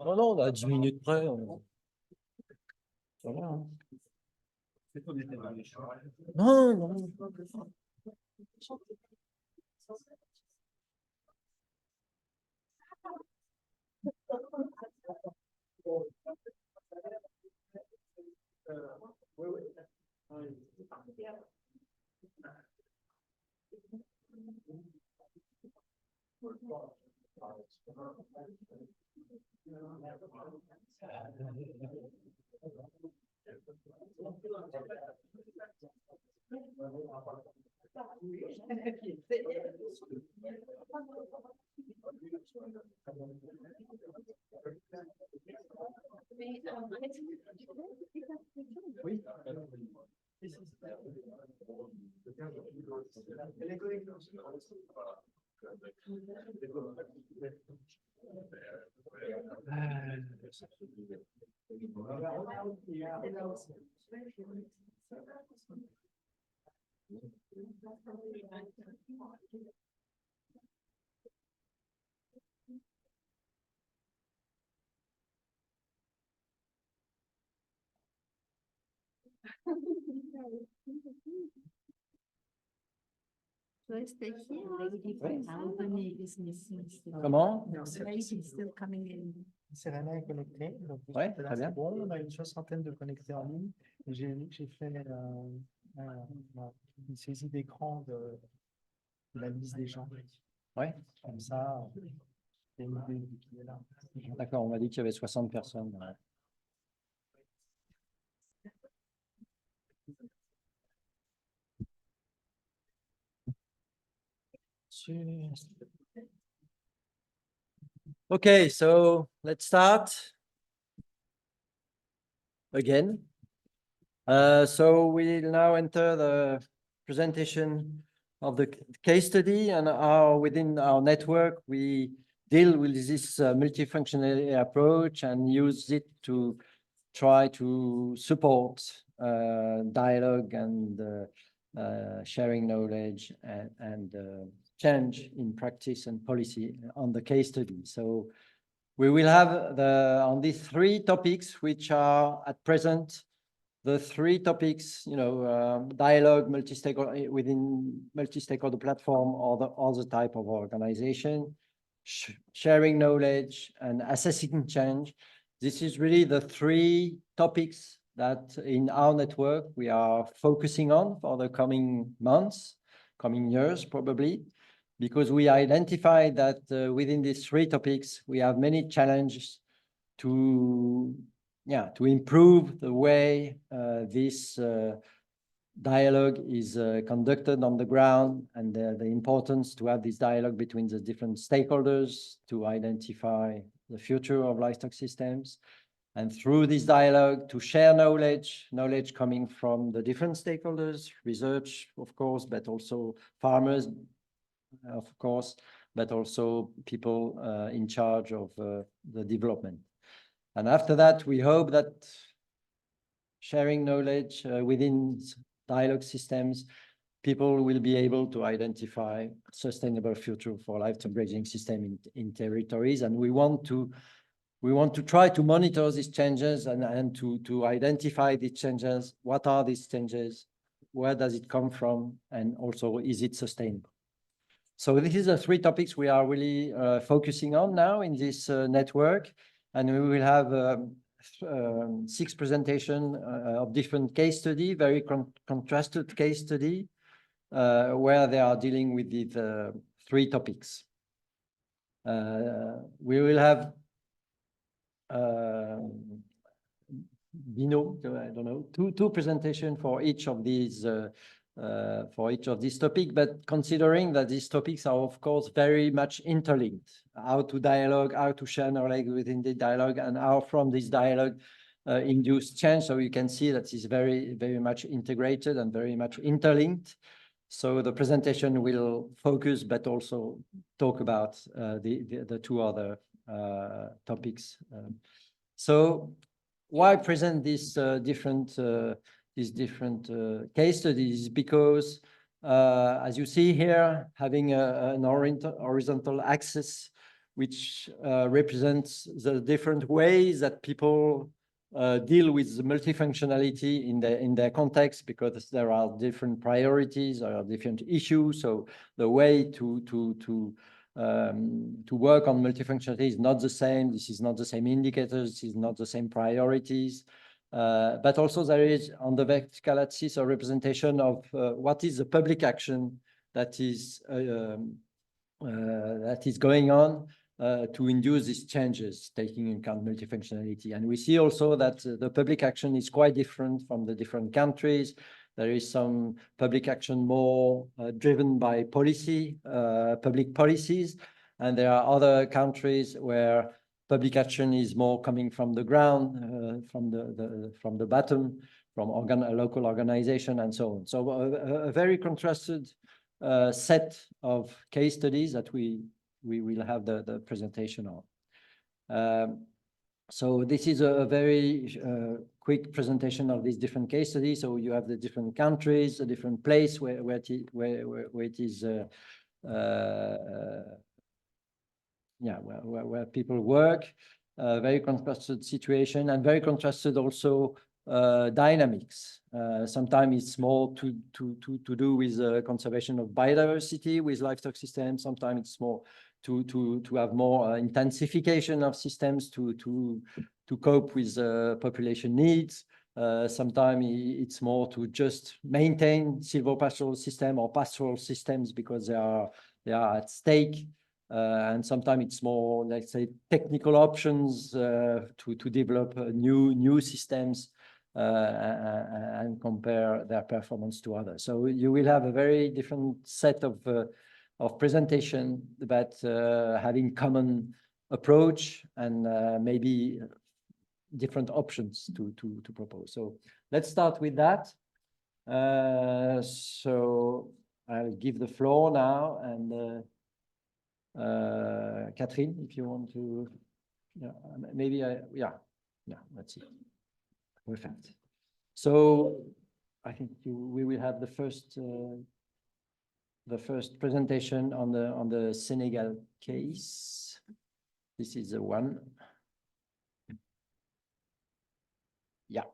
Speaker 1: Non, non, on a 10 minutes près. Ça va, hein. Non, non. Oui.
Speaker 2: So I stay here. Albany is missing still.
Speaker 1: Comment?
Speaker 2: Lady is still coming in.
Speaker 11: Serena est connectée. Donc,
Speaker 1: Ouais,
Speaker 11: là,
Speaker 1: très bien.
Speaker 11: c'est bon, on a une 60aine de connectés en ligne. J'ai fait une saisie d'écran de la liste des gens.
Speaker 1: Ouais.
Speaker 11: Comme ça, il y a une idée de qui est là.
Speaker 1: D'accord, on m'a dit qu'il y avait 60 personnes. Ouais. Okay, so let's start again. So we'll now enter the presentation of the case study and within our network, we deal with this multifunctional approach and use it to try to support dialogue and sharing knowledge and change in practice and policy on the case study. So we will have on these 3 topics, which are at present the 3 topics, dialogue, within multi-stakeholder platform or the other type of organization, sharing knowledge and assessing change. This is really the 3 topics that in our network we are focusing on for the coming months, coming years probably. because we identified that within these three topics, we have many challenges to improve the way this dialogue is conducted on the ground, and the importance to have this dialogue between the different stakeholders to identify the future of livestock systems. And through this dialogue, to share knowledge coming from the different stakeholders, research, of course, but also farmers, of course, but also people in charge of the development. And after that, we hope that sharing knowledge within dialogue systems, people will be able to identify sustainable future for livestock grazing system in territories. And we want to try to monitor these changes and to identify these changes. What are these changes? Where does it come from? And also, is it sustainable? So this is the three topics we are really focusing on now in this network. And we will have 6 presentations of different case study, very contrasted case study, where they are dealing with these 3 topics. We will have I don't know, two presentations for each of these topics, but considering that these topics are of course very much interlinked, how to dialogue, how to share knowledge within the dialogue, and how from this dialogue induce change. So you can see that it's very, very much integrated and very much interlinked. So the presentation will focus, but also talk about the 2 other topics. So why present these different case studies? Because as you see here, having an horizontal axis, which represents the different ways that people deal with the multifunctionality in their context, because there are different priorities or different issues. So the way to work on multifunctionality is not the same. This is not the same indicators. This is not the same priorities. But also there is on the vertical axis a representation of what is the public action that is going on to induce these changes, taking into account multifunctionality. And we see also that the public action is quite different from the different countries. There is some public action more driven by policy, public policies, and there are other countries where public action is more coming from the ground, from the bottom, from local organization, and so on. So a very contrasted set of case studies that we will have the presentation on. So this is a very quick presentation of these different case studies. So you have the different countries, the different place where it is, where people work. Very contrasted situation and very contrasted also dynamics. Sometimes it's more to do with conservation of biodiversity with livestock systems. Sometimes it's more to have more intensification of systems to cope with population needs. Sometimes it's more to just maintain silvopastoral system or pastoral systems because they are at stake. And sometimes it's more, let's say, technical options to develop new systems and compare their performance to others. So you will have a very different set of presentation, but having common approach and maybe different options to propose. So let's start with that. So I'll give the floor now, and Catherine, if you want to, maybe let's see. Perfect. So I think we will have the first presentation on the Senegal case. This is the one. Yeah.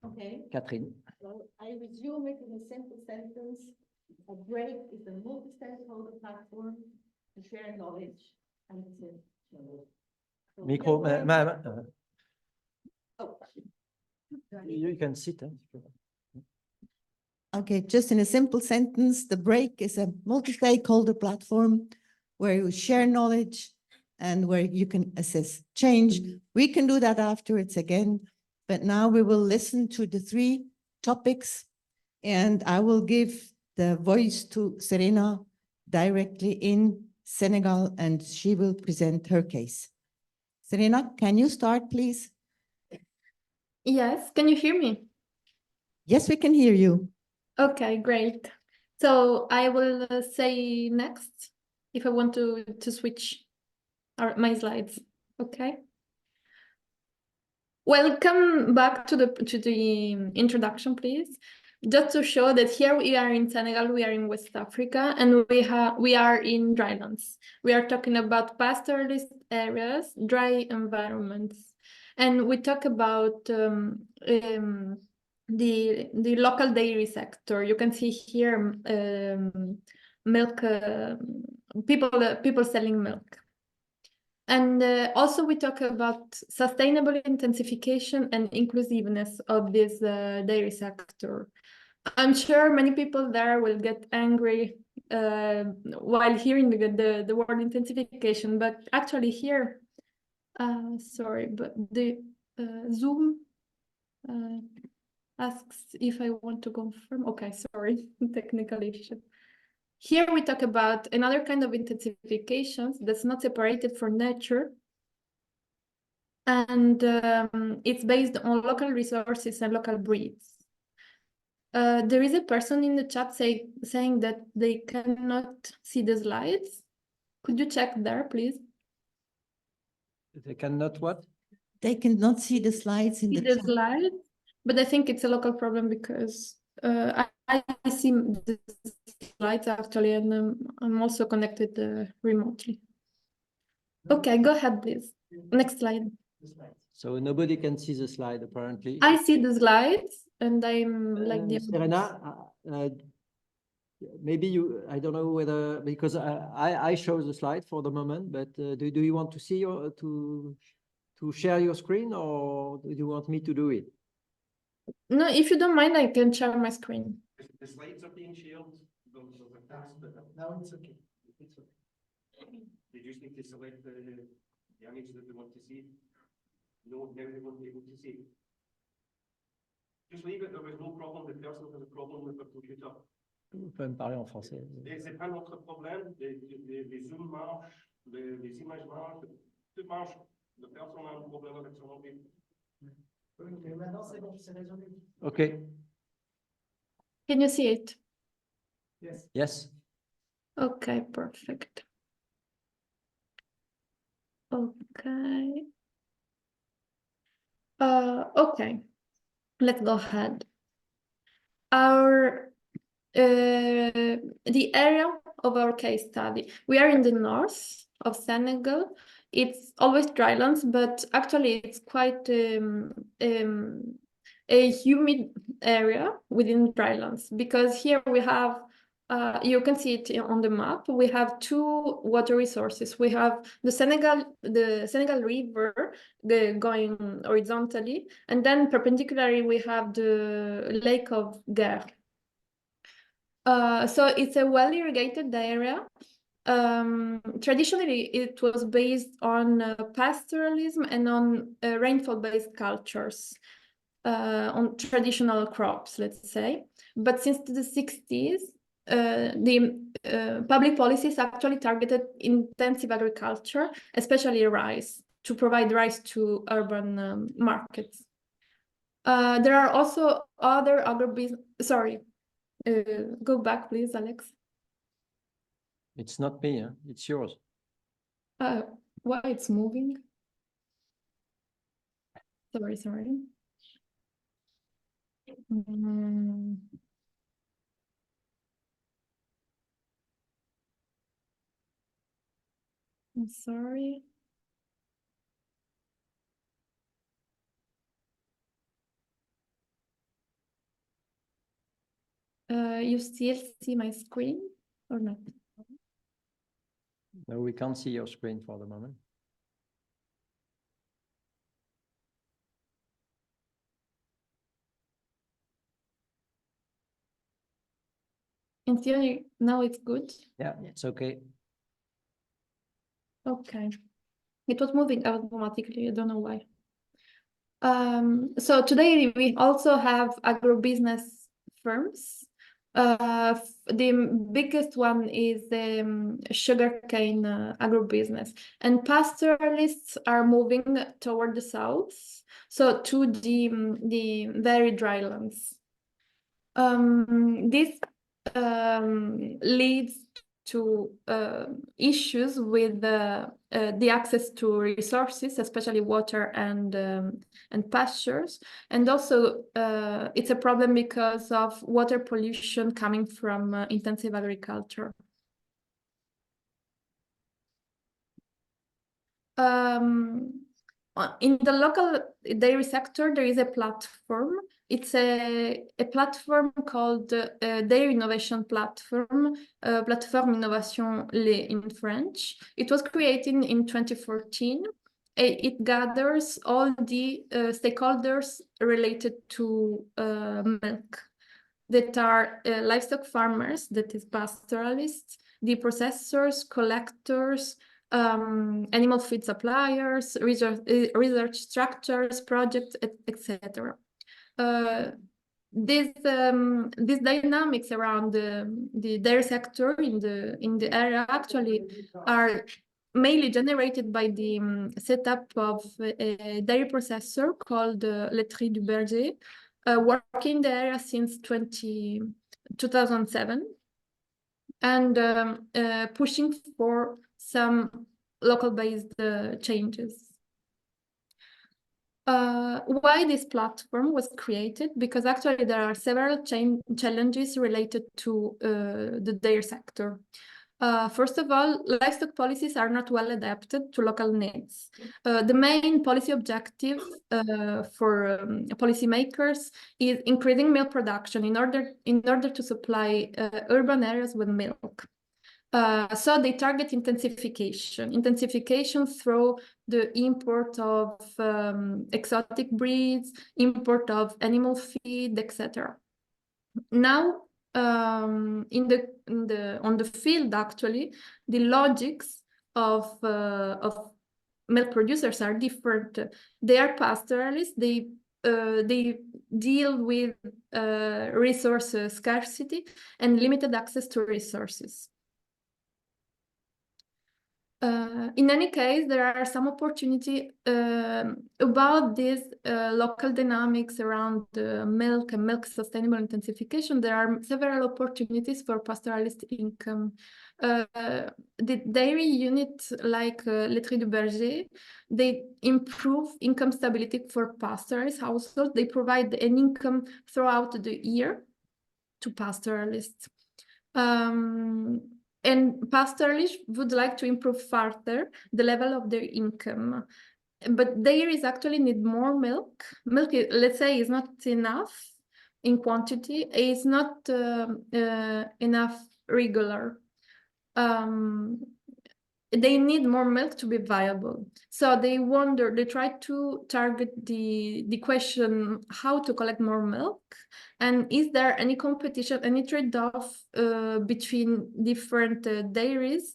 Speaker 15: Okay.
Speaker 1: Catherine.
Speaker 15: Well, I resume it in a simple sentence. A break is a multi-stakeholder platform to share knowledge and to so
Speaker 1: Micro,
Speaker 15: oh.
Speaker 1: You can sit.
Speaker 15: Okay, just in a simple sentence, the break is a multi-stakeholder platform where you share knowledge and where you can assess change. We can do that afterwards again, but now we will listen to the 3 topics, and I will give the voice to Serena directly in Senegal, and she will present her case. Serena, can you start, please?
Speaker 16: Yes, can you hear me?
Speaker 15: Yes, we can hear you.
Speaker 16: Okay, great. So I will say next if I want to switch my slides. Okay. Welcome back to the introduction, please. Just to show that here we are in Senegal, we are in West Africa, and we are in drylands. We are talking about pastoralist areas, dry environments, and we talk about the local dairy sector. You can see here milk, people selling milk. And also we talk about sustainable intensification and inclusiveness of this dairy sector. I'm sure many people there will get angry while hearing the word intensification, but actually here, sorry, but the Zoom asks if I want to confirm. Okay, sorry, technical issue. Here we talk about another kind of intensification that's not separated from nature. And it's based on local resources and local breeds. There is a person in the chat saying that they cannot see the slides. Could you check there, please?
Speaker 1: They cannot what?
Speaker 15: They cannot see the slides in the chat.
Speaker 16: Slides, but I think it's a local problem because I see the slides actually, and I'm also connected remotely. Okay, go ahead, please. Next slide.
Speaker 1: So nobody can see the slide apparently.
Speaker 16: I see the slides, and I'm like the
Speaker 1: Serena, maybe you, I don't know whether, because I show the slide for the moment, but do you want to see your, to share your screen, or do you want me to do it?
Speaker 16: No, if you don't mind, I can share my screen.
Speaker 17: The slides are being shared.
Speaker 11: Now it's okay.
Speaker 17: It's okay. They just need to select the image that they want to see. No, now they won't be able to see. Just leave it. There was no problem. The person has a problem with their computer.
Speaker 1: Vous pouvez me parler en français.
Speaker 17: C'est pas notre problème. Les zooms marchent, les images marchent, tout marche. La personne a un problème avec son mobile.
Speaker 11: Okay, maintenant c'est bon, c'est résolu.
Speaker 1: Okay.
Speaker 16: Can you see it?
Speaker 11: Yes.
Speaker 1: Yes.
Speaker 16: Okay, perfect. Okay. Okay, let's go ahead. The area of our case study. We are in the north of Senegal. It's always drylands, but actually it's quite a humid area within drylands, because here we have, you can see it on the map, we have 2 water resources. We have the Senegal River going horizontally, and then perpendicularly we have the Lake of Guerre. So it's a well-irrigated area. Traditionally, it was based on pastoralism and on rainfall-based cultures, on traditional crops, let's say. But since the 60s, the public policies actually targeted intensive agriculture, especially rice, to provide rice to urban markets. There are also other agribusiness, sorry, go back, please, Alex.
Speaker 1: It's not me, huh? It's yours.
Speaker 16: Why it's moving? Sorry. I'm sorry. You still see my screen or not?
Speaker 1: No, we can't see your screen for the moment.
Speaker 16: In theory, now it's good.
Speaker 1: Yeah, it's okay.
Speaker 16: Okay. It was moving automatically. I don't know why. So today we also have agribusiness firms. The biggest one is the sugarcane agribusiness, and pastoralists are moving toward the south, so to the very dry lands. This leads to issues with the access to resources, especially water and pastures, and also it's a problem because of water pollution coming from intensive agriculture. In the local dairy sector, there is a platform. It's a platform called Dairy Innovation Platform, Plateforme Innovation Lait in French. It was created in 2014. It gathers all the stakeholders related to milk, that are livestock farmers, that is pastoralists, the processors, collectors, animal feed suppliers, research structures, projects, etc. These dynamics around the dairy sector in the area actually are mainly generated by the setup of a dairy processor called Laiterie du Berger, working in the area since 2007, and pushing for some local-based changes. Why this platform was created? Because actually there are several challenges related to the dairy sector. First of all, livestock policies are not well adapted to local needs. The main policy objective for policymakers is increasing milk production in order to supply urban areas with milk. So they target intensification through the import of exotic breeds, import of animal feed, etc. Now, on the field, actually, the logics of milk producers are different. They are pastoralists. They deal with resource scarcity and limited access to resources. In any case, there are some opportunity about these local dynamics around milk and milk sustainable intensification. There are several opportunities for pastoralist income. The dairy unit like Laiterie du Berger, they improve income stability for pastoralist households. They provide an income throughout the year to pastoralists. And pastoralists would like to improve further the level of their income. But dairies actually need more milk. Milk, let's say, is not enough in quantity. It's not enough regular. They need more milk to be viable. So they try to target the question how to collect more milk, and is there any competition, any trade-off between different dairies?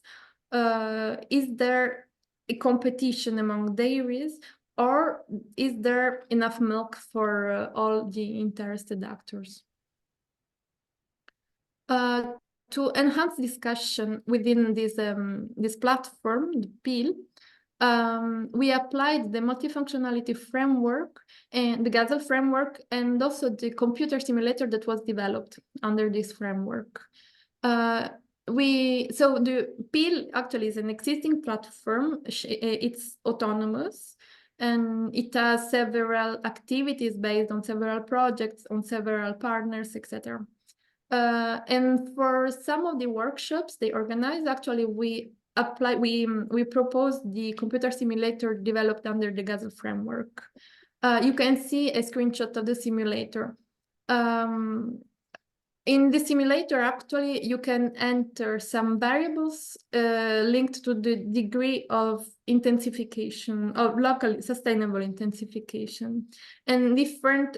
Speaker 16: Is there a competition among dairies, or is there enough milk for all the interested actors? To enhance discussion within this platform, the PIL, we applied the multifunctionality framework and the GASL framework, and also the computer simulator that was developed under this framework. So the PIL actually is an existing platform. It's autonomous, and it has several activities based on several projects, on several partners, etc. And for some of the workshops they organized, actually we proposed the computer simulator developed under the GASL framework. You can see a screenshot of the simulator. In the simulator, actually, you can enter some variables linked to the degree of intensification, of locally sustainable intensification, and different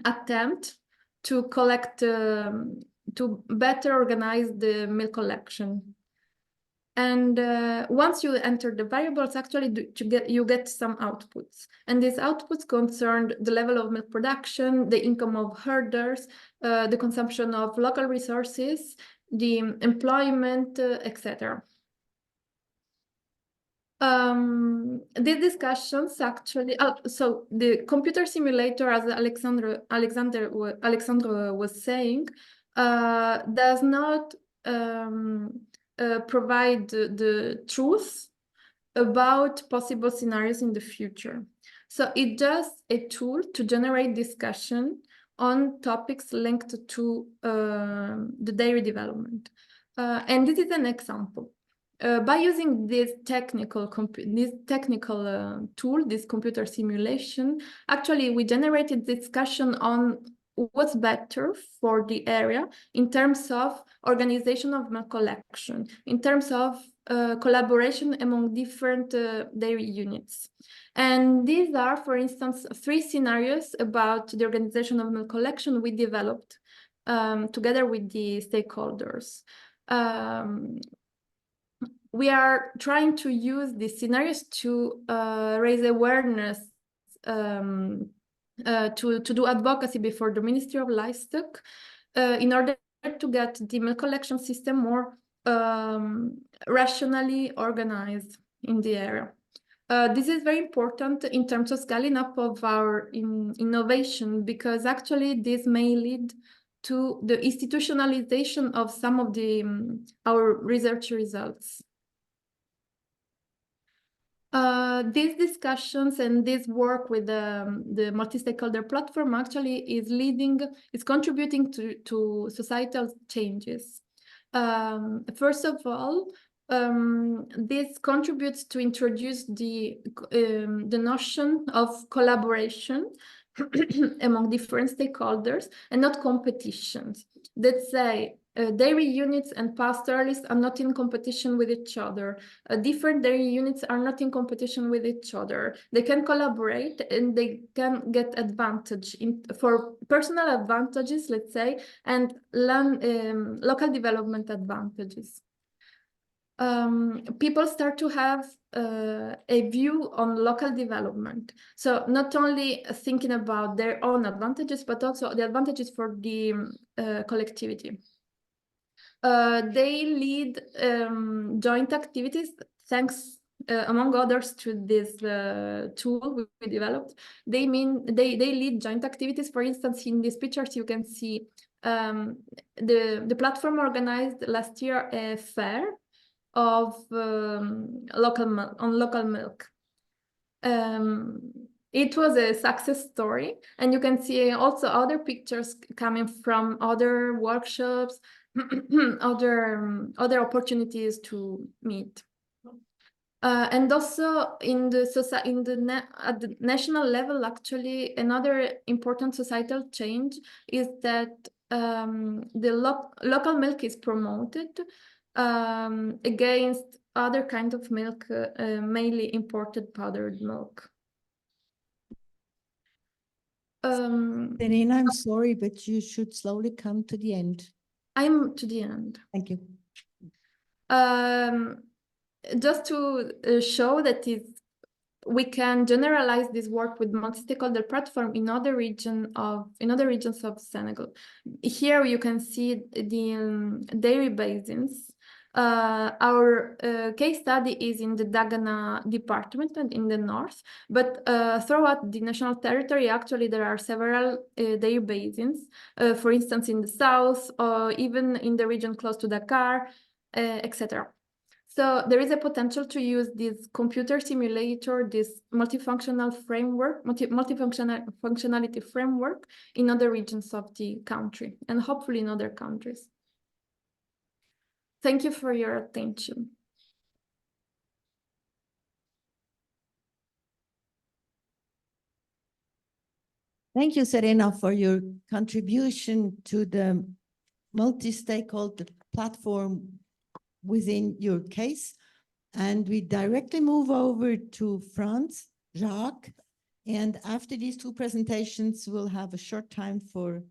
Speaker 16: attempt to collect to better organize the milk collection. And once you enter the variables, actually you get some outputs. And these outputs concerned the level of milk production, the income of herders, the consumption of local resources, the employment, etc. These discussions actually, so the computer simulator, as Alexandre was saying, does not provide the truth about possible scenarios in the future. So it's just a tool to generate discussion on topics linked to the dairy development. And this is an example. By using this technical tool, this computer simulation, actually we generated discussion on what's better for the area in terms of organization of milk collection, in terms of collaboration among different dairy units. And these are, for instance, 3 scenarios about the organization of milk collection we developed together with the stakeholders. We are trying to use these scenarios to raise awareness, to do advocacy before the Ministry of Livestock in order to get the milk collection system more rationally organized in the area. This is very important in terms of scaling up of our innovation, because actually this may lead to the institutionalization of some of the our research results. These discussions and this work with the multi-stakeholder platform actually is contributing to societal changes. First of all, this contributes to introduce the notion of collaboration among different stakeholders and not competitions. Let's say dairy units and pastoralists are not in competition with each other. Different dairy units are not in competition with each other. They can collaborate and they can get advantage for personal advantages, let's say, and local development advantages. People start to have a view on local development. So not only thinking about their own advantages, but also the advantages for the collectivity. They lead joint activities, thanks, among others, to this tool we developed. They lead joint activities. For instance, in these pictures, you can see the platform organized last year a fair of local milk. It was a success story, and you can see also other pictures coming from other workshops, other opportunities to meet. And also at the national level, actually, another important societal change is that the local milk is promoted against other kinds of milk, mainly imported powdered milk.
Speaker 15: Serena, I'm sorry, but you should slowly come to the end.
Speaker 16: I'm to the end.
Speaker 15: Thank you.
Speaker 16: Just to show that we can generalize this work with multi-stakeholder platform in other regions of Senegal. Here you can see the dairy basins. Our case study is in the Dagana department and in the north, but throughout the national territory, actually, there are several dairy basins, for instance, in the south, or even in the region close to Dakar, etc. So there is a potential to use this computer simulator, this multifunctional framework, multifunctionality framework in other regions of the country, and hopefully in other countries. Thank you for your attention.
Speaker 15: Thank you, Serena, for your contribution to the multi-stakeholder platform within your case. And we directly move over to France, Jacques. And after these 2 presentations, we'll have a short time for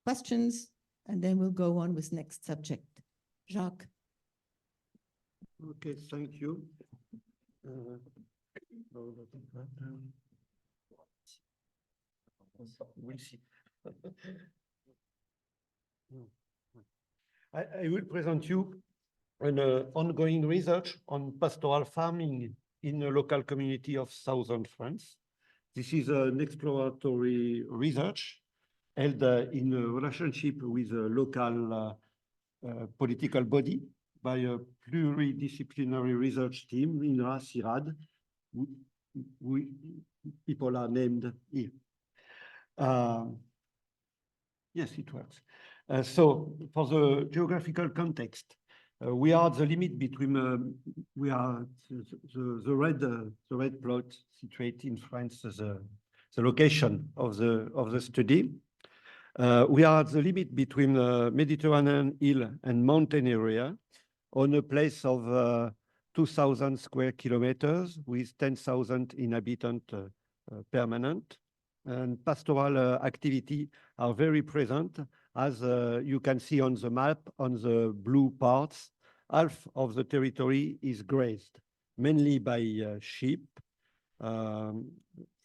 Speaker 15: questions and then we'll go on with next subject. Jacques.
Speaker 18: Okay, thank you. We'll see. I will present you an ongoing research on pastoral farming in a local community of southern France. This is an exploratory research held in a relationship with a local political body by a pluridisciplinary research team, INRAE, CIRAD. People are named here. Yes, it works. So for the geographical context, we are at the limit between, we are the red plot situated in France as the location of the study. We are at the limit between the Mediterranean hill and mountain area on a place of 2,000 square kilometers with 10,000 inhabitants permanent. And pastoral activity are very present, as you can see on the map, on the blue parts. Half of the territory is grazed, mainly by sheep from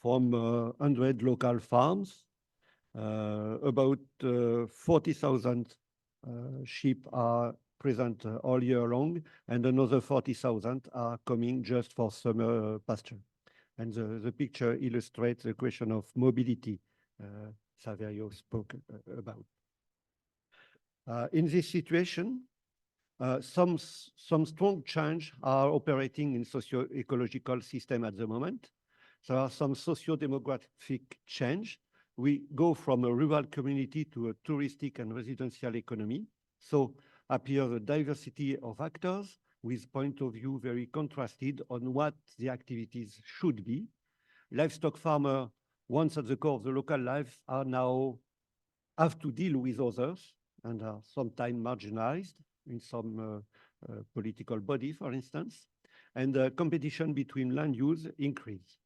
Speaker 18: 100 local farms. About 40,000 sheep are present all year long, and another 40,000 are coming just for summer pasture. And the picture illustrates the question of mobility Saverio spoke about. In this situation, some strong change are operating in socio-ecological system at the moment. There are some socio-demographic change. We go from a rural community to a touristic and residential economy. So appears a diversity of actors with point of view very contrasted on what the activities should be. Livestock farmers, once at the core of the local life, are now have to deal with others and are sometimes marginalized in some political body, for instance, and the competition between land use increase.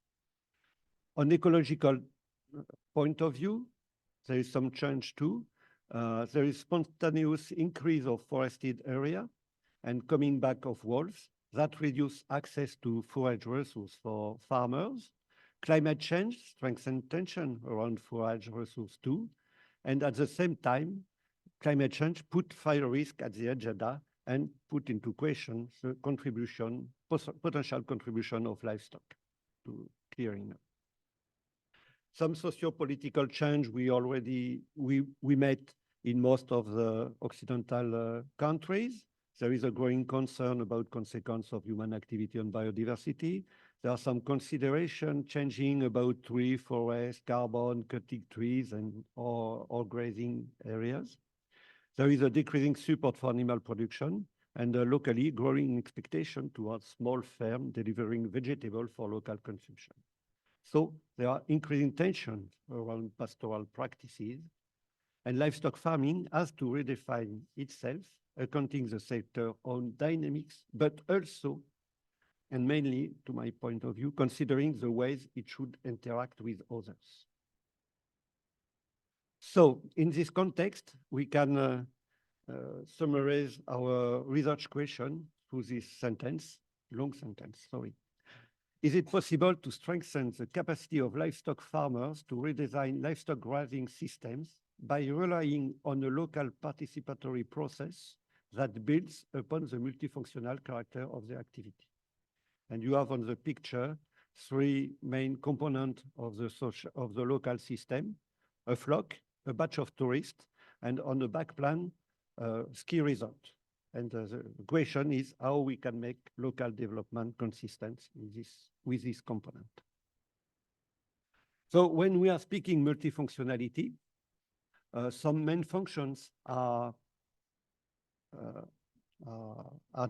Speaker 18: On ecological point of view, there is some change too. There is spontaneous increase of forested area and coming back of wolves that reduce access to forage resources for farmers. Climate change strengthens tension around forage resources too. And at the same time, climate change put fire risk at the agenda and put into question the contribution, potential contribution of livestock to clearing up. Some socio-political change we met in most of the Occidental countries. There is a growing concern about consequences of human activity on biodiversity. There are some consideration changing about tree, forest, carbon, cutting trees and or grazing areas. There is a decreasing support for animal production and a locally growing expectation towards small farm delivering vegetable for local consumption. So there are increasing tensions around pastoral practices, and livestock farming has to redefine itself, accounting the sector's own dynamics, but also, and mainly, to my point of view, considering the ways it should interact with others. So in this context, we can summarize our research question through this sentence, long sentence, sorry. Is it possible to strengthen the capacity of livestock farmers to redesign livestock grazing systems by relying on a local participatory process that builds upon the multifunctional character of the activity? And you have on the picture three main components of the local system: a flock, a batch of tourists, and on the back plan, ski resort. And the question is how we can make local development consistent with this component. So when we are speaking multifunctionality, some main functions are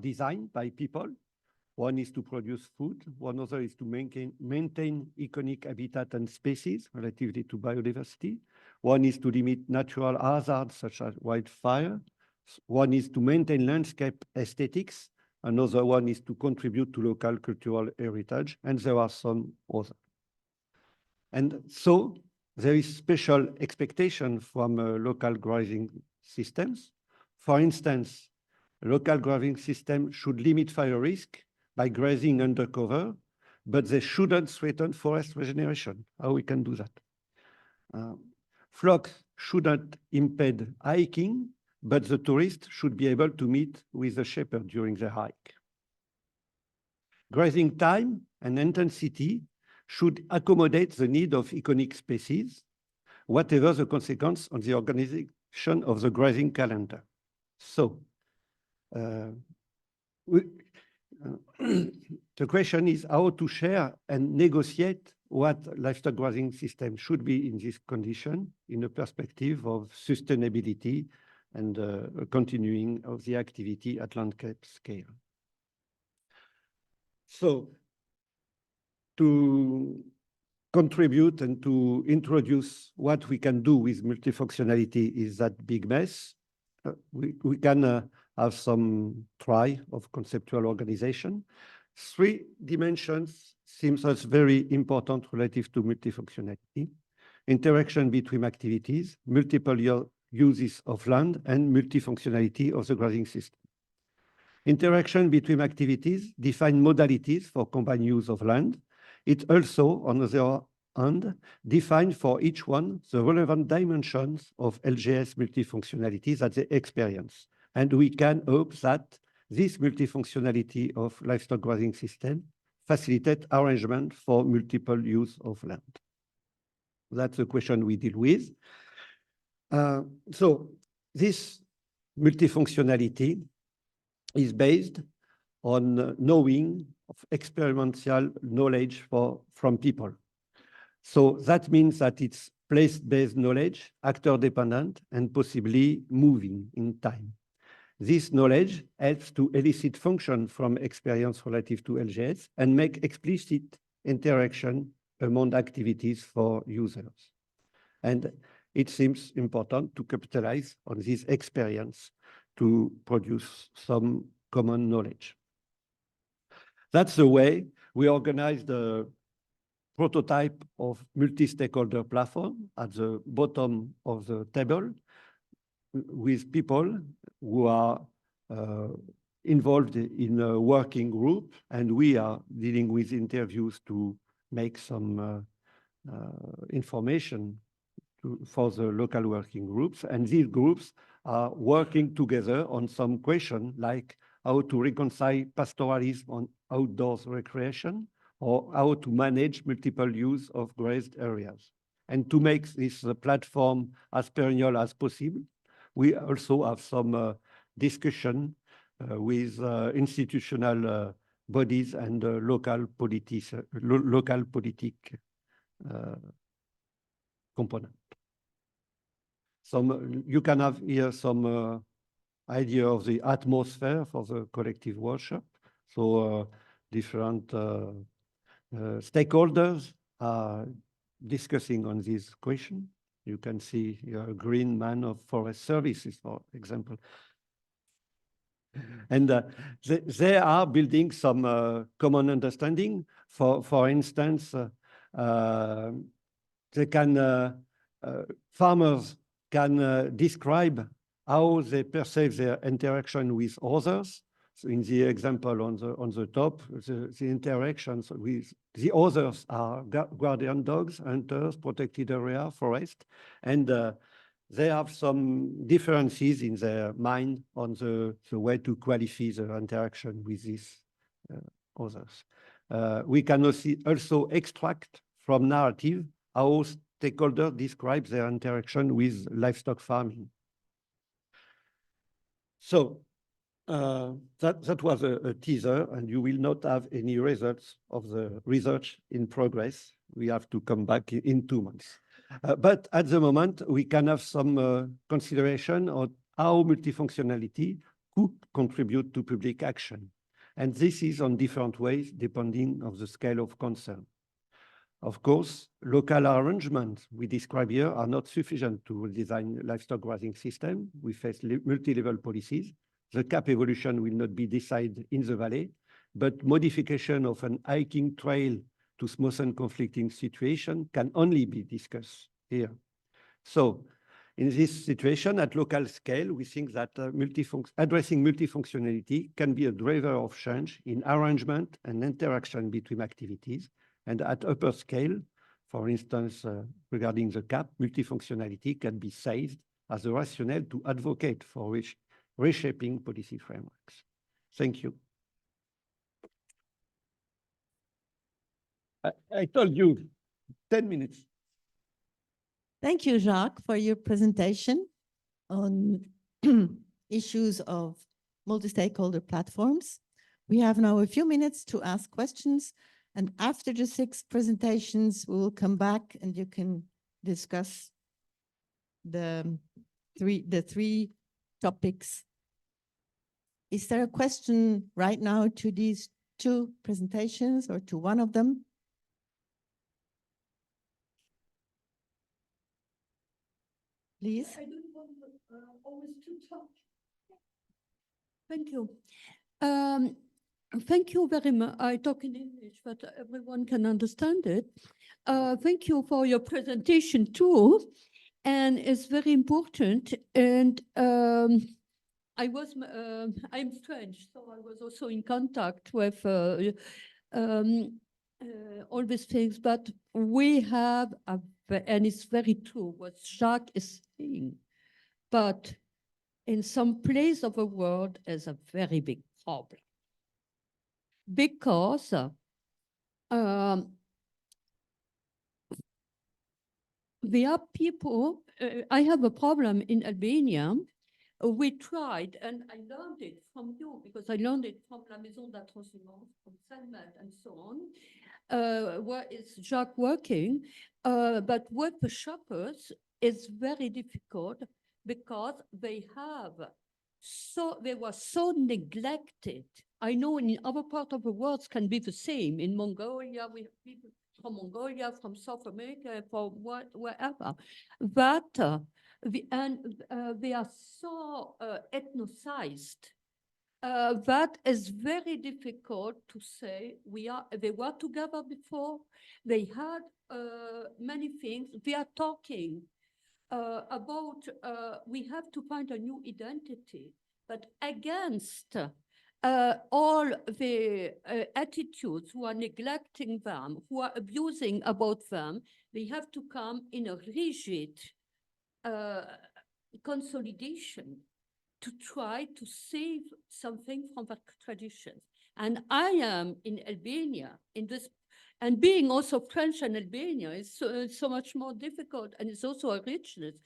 Speaker 18: designed by people. One is to produce food, one other is to maintain iconic habitat and species relatively to biodiversity. One is to limit natural hazards such as wildfire. One is to maintain landscape aesthetics. Another one is to contribute to local cultural heritage, and there are some others. And so there is special expectation from local grazing systems. For instance, a local grazing system should limit fire risk by grazing under cover, but they shouldn't threaten forest regeneration. How we can do that? Flocks shouldn't impede hiking, but the tourist should be able to meet with the shepherd during the hike. Grazing time and intensity should accommodate the need of iconic species, whatever the consequence on the organization of the grazing calendar. So, the question is how to share and negotiate what livestock grazing system should be in this condition in a perspective of sustainability and continuing of the activity at landscape scale. So, to contribute and to introduce what we can do with multifunctionality is that big mess. We can have some try of conceptual organization. 3 dimensions seems as very important relative to multifunctionality: interaction between activities, multiple uses of land, and multifunctionality of the grazing system. Interaction between activities define modalities for combined use of land. It also, on the other hand, define for each one the relevant dimensions of LGS multifunctionality that they experience. And we can hope that this multifunctionality of livestock grazing system facilitate arrangement for multiple use of land. That's the question we deal with. So this multifunctionality is based on knowing of experiential knowledge from people. So that means that it's place-based knowledge, actor-dependent, and possibly moving in time. This knowledge helps to elicit function from experience relative to LGS and make explicit interaction among activities for users. And it seems important to capitalize on this experience to produce some common knowledge. That's the way we organize the prototype of multi-stakeholder platform at the bottom of the table, with people who are involved in a working group, and we are dealing with interviews to make some information for the local working groups. And these groups are working together on some question like how to reconcile pastoralism on outdoors recreation, or how to manage multiple use of grazed areas. And to make this platform as perennial as possible, we also have some discussion with institutional bodies and local politic component. You can have here some idea of the atmosphere for the collective workshop. So different stakeholders are discussing on this question. You can see here a green man of forest services, for example. And they are building some common understanding. For instance, they can, farmers can describe how they perceive their interaction with others. So in the example on the top, the interactions with the others are guardian dogs, hunters, protected area, forest, and they have some differences in their mind on the way to qualify the interaction with these others. We can also extract from narrative how stakeholders describe their interaction with livestock farming. So that was a teaser, and you will not have any results of the research in progress. We have to come back in 2 months. But at the moment, we can have some consideration on how multifunctionality could contribute to public action. And this is on different ways, depending on the scale of concern. Of course, local arrangements we describe here are not sufficient to design livestock grazing system. We face multi-level policies. The cap evolution will not be decided in the valley, but modification of an hiking trail to smoothen conflicting situation can only be discussed here. So In this situation, at local scale, we think that addressing multifunctionality can be a driver of change in arrangement and interaction between activities. And at upper scale, for instance, regarding the CAP, multifunctionality can be seized as a rationale to advocate for reshaping policy frameworks. Thank you. I told you 10 minutes.
Speaker 15: Thank you, Jacques, for your presentation on issues of multi-stakeholder platforms. We have now a few minutes to ask questions, and after the 6 presentations, we will come back and you can discuss the three topics. Is there a question right now to these 2 presentations or to one of them? Please.
Speaker 8: I don't want always to talk. Thank you. Thank you very much. I talk in English, but everyone can understand it. Thank you for your presentation too. And it's very important. And I'm French, so I was also in contact with all these things, but we have, and it's very true what Jacques is saying, but in some place of the world is a very big problem. Because there are people, I have a problem in Albania. We tried, and I learned it from you, because I learned it from La Maison de la Transhumance, from Salmat and so on, where is Jacques working. But with the shoppers, it's very difficult because they were so neglected. I know in other parts of the world can be the same. In Mongolia, we have people from Mongolia, from South America, from wherever. But they are so ethnicized that is very difficult to say. They were together before. They had many things. We are talking about we have to find a new identity, but against all the attitudes who are neglecting them, who are abusing about them, they have to come in a rigid consolidation to try to save something from the traditions. And I am in Albania in this, and being also French and Albania is so much more difficult, and it's also a richness.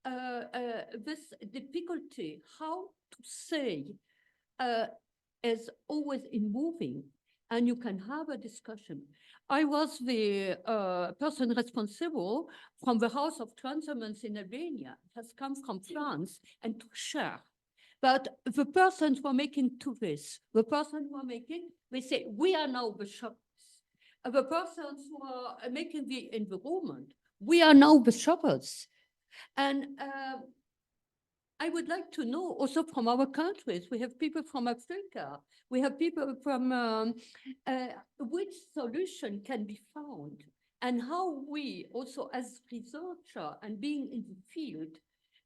Speaker 8: This difficulty, how to say, is always in moving, and you can have a discussion. I was the person responsible from the House of Transhumance in Albania. It has come from France and to share. But the persons who are making tourists, the person who are making, they say, we are now the shoppers. The persons who are making the environment, we are now the shoppers. And I would like to know also from our countries, we have people from Africa, we have people from which solution can be found, and how we also as researcher and being in the field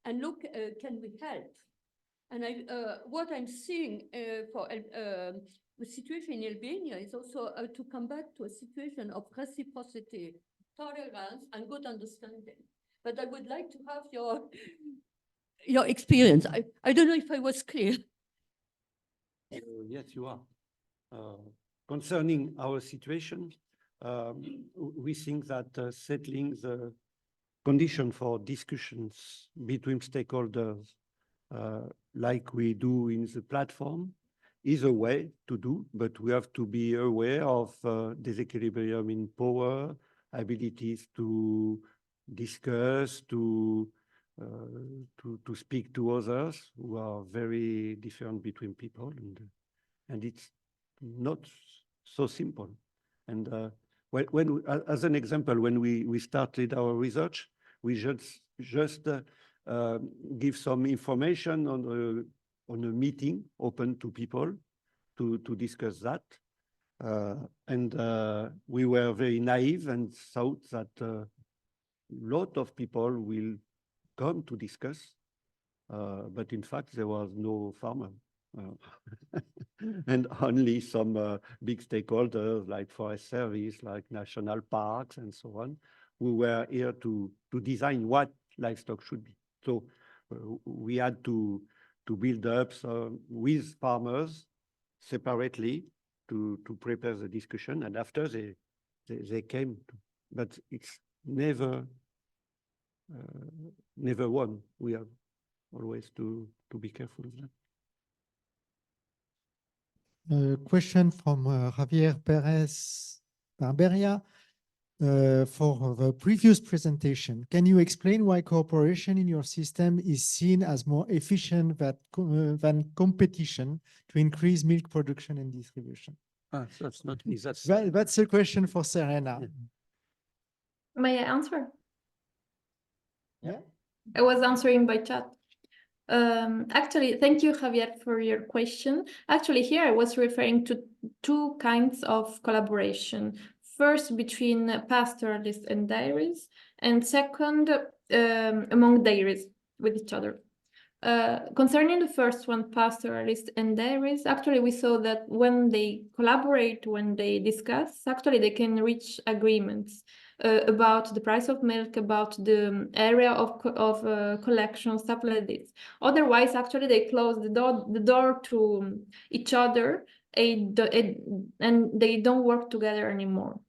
Speaker 8: and look, can we help? And what I'm seeing for the situation in Albania is also to come back to a situation of reciprocity, tolerance, and good understanding. But I would like to have your experience. I don't know if I was clear.
Speaker 18: Yes, you are. Concerning our situation, we think that settling the condition for discussions between stakeholders, like we do in the platform, is a way to do, but we have to be aware of disequilibrium in power, abilities to discuss, to speak to others who are very different between people, and it's not so simple. And as an example, when we started our research, we just give some information on a meeting open to people to discuss that. And we were very naive and thought that a lot of people will come to discuss, but in fact, there was no farmer. And only some big stakeholders like Forest Service, like national parks and so on, who were here to design what livestock should be. So we had to build up with farmers separately to prepare the discussion, and after they came, but it's never won. We have always to be careful of that.
Speaker 11: A question from Javier Perez Barberia for the previous presentation. Can you explain why cooperation in your system is seen as more efficient than competition to increase milk production and distribution?
Speaker 18: That's not me.
Speaker 11: That's a question for Serena.
Speaker 18: Yeah.
Speaker 16: May I answer?
Speaker 11: Yeah.
Speaker 16: I was answering by chat. Actually, thank you, Javier, for your question. Actually, here I was referring to two kinds of collaboration. First, between pastoralists and dairies, and second, among dairies with each other. Concerning the first one, pastoralists and dairies, actually we saw that when they collaborate, when they discuss, actually they can reach agreements about the price of milk, about the area of collection, stuff like this. Otherwise, actually they close the door to each other and they don't work together anymore.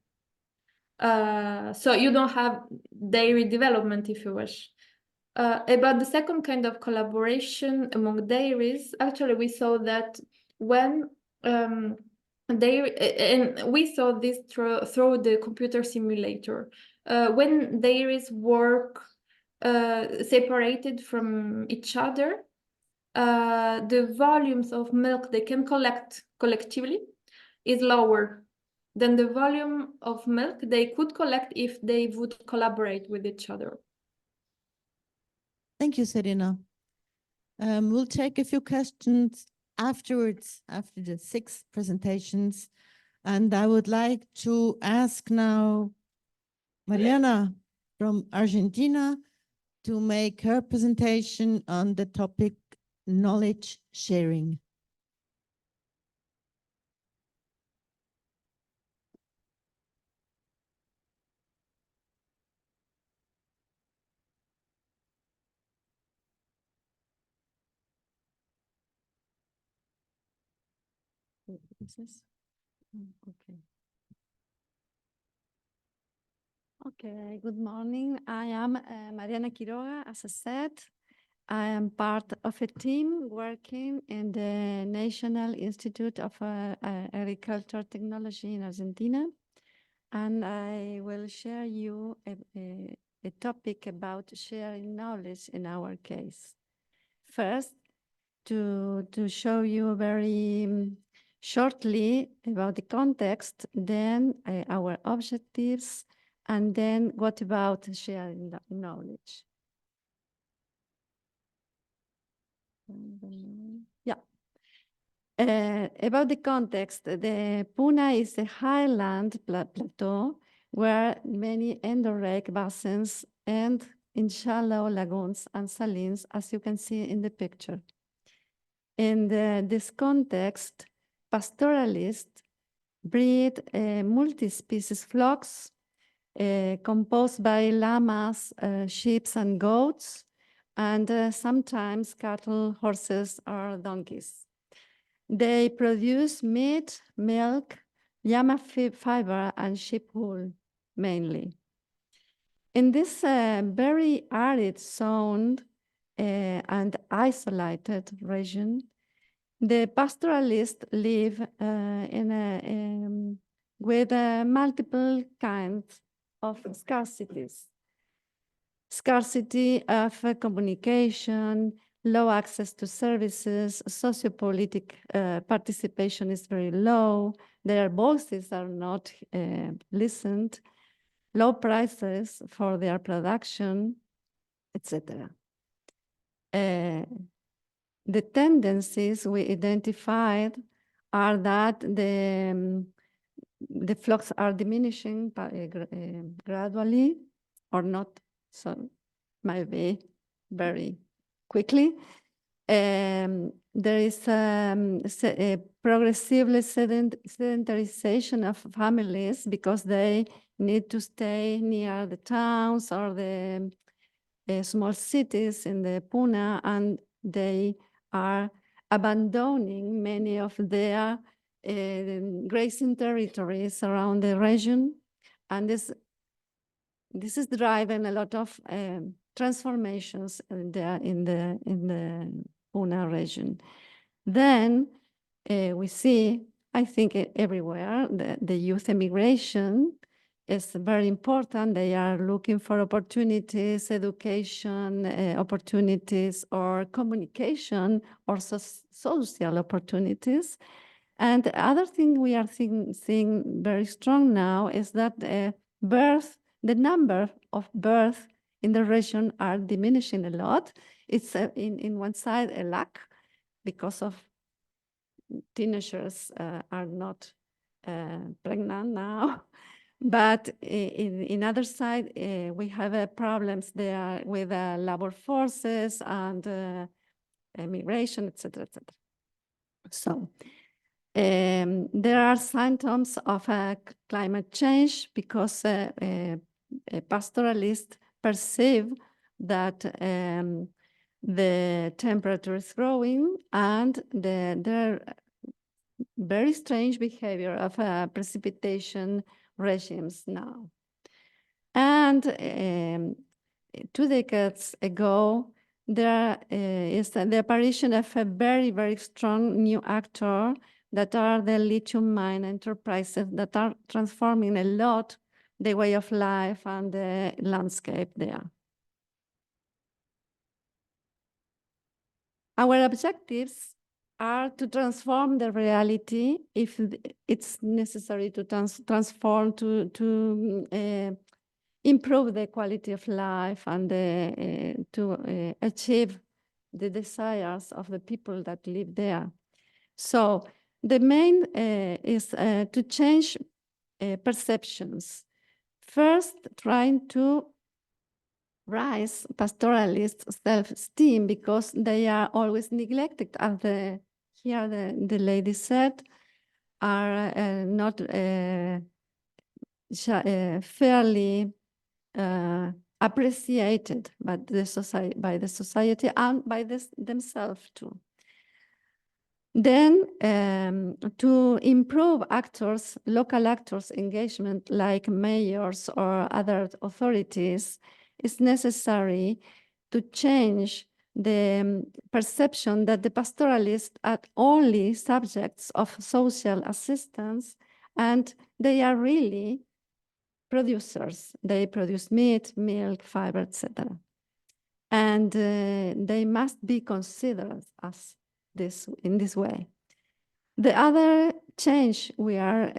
Speaker 16: So you don't have dairy development, if you wish. About the second kind of collaboration among dairies, actually we saw that when and we saw this through the computer simulator, when dairies work separated from each other, the volumes of milk they can collect collectively is lower than the volume of milk they could collect if they would collaborate with each other.
Speaker 15: Thank you, Serena. We'll take a few questions afterwards, after the 6 presentations. And I would like to ask now Mariana from Argentina to make her presentation on the topic knowledge sharing.
Speaker 2: Okay. Okay, good morning. I am Mariana Quiroga, as I said. I am part of a team working in the National Institute of Agricultural Technology in Argentina. And I will share you a topic about sharing knowledge in our case. First, to show you very shortly about the context, then our objectives, and then what about sharing knowledge. Yeah. About the context, the Puna is a highland plateau where many endorheic basins and in shallow lagoons and salines, as you can see in the picture. In this context, pastoralists breed multi-species flocks composed by llamas, sheep, and goats, and sometimes cattle, horses, or donkeys. They produce meat, milk, llama fiber, and sheep wool, mainly. In this very arid zone and isolated region, the pastoralists live with multiple kinds of scarcities. Scarcity of communication, low access to services, sociopolitical participation is very low, their voices are not listened, low prices for their production, etc. The tendencies we identified are that the flocks are diminishing gradually or not, so maybe very quickly. There is a progressively sedentarization of families because they need to stay near the towns or the small cities in the Puna, and they are abandoning many of their grazing territories around the region, and this is driving a lot of transformations in the Puna region. Then we see, I think everywhere, the youth immigration is very important. They are looking for opportunities, education opportunities, or communication, or social opportunities. And the other thing we are seeing very strong now is that the number of births in the region are diminishing a lot. It's in one side a lack because of teenagers are not pregnant now. But in other side, we have problems there with labor forces and immigration, etc., etc. So there are symptoms of climate change because pastoralists perceive that the temperature is growing and there very strange behavior of precipitation regimes now. And 2 decades ago, there is the apparition of a very, very strong new actor that are the lithium mine enterprises that are transforming a lot the way of life and the landscape there. Our objectives are to transform the reality if it's necessary to transform to improve the quality of life and to achieve the desires of the people that live there. So the main is to change perceptions. First, trying to rise pastoralist self-esteem because they are always neglected, as the lady said, are not fairly appreciated by the society and by themselves too. Then to improve local actors' engagement like mayors or other authorities, it's necessary to change the perception that the pastoralists are only subjects of social assistance and they are really producers. They produce meat, milk, fiber, etc. And they must be considered as in this way. The other change we are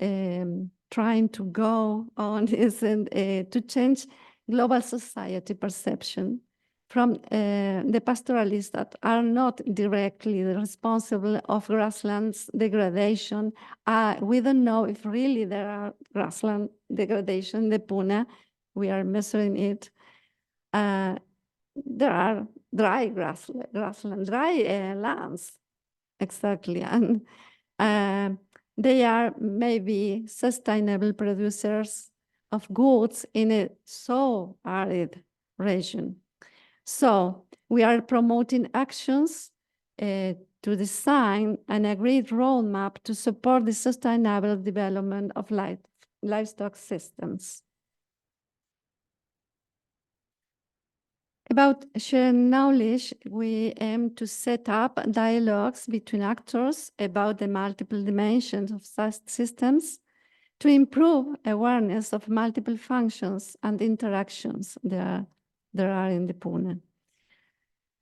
Speaker 2: trying to go on is to change global society perception from the pastoralists that are not directly responsible of grasslands degradation. We don't know if really there are grassland degradation in the Puna. We are measuring it. There are dry grassland, dry lands, exactly. And they are maybe sustainable producers of goods in a so arid region. So we are promoting actions to design an agreed roadmap to support the sustainable development of livestock systems. About sharing knowledge, we aim to set up dialogues between actors about the multiple dimensions of such systems to improve awareness of multiple functions and interactions there are in the Puna.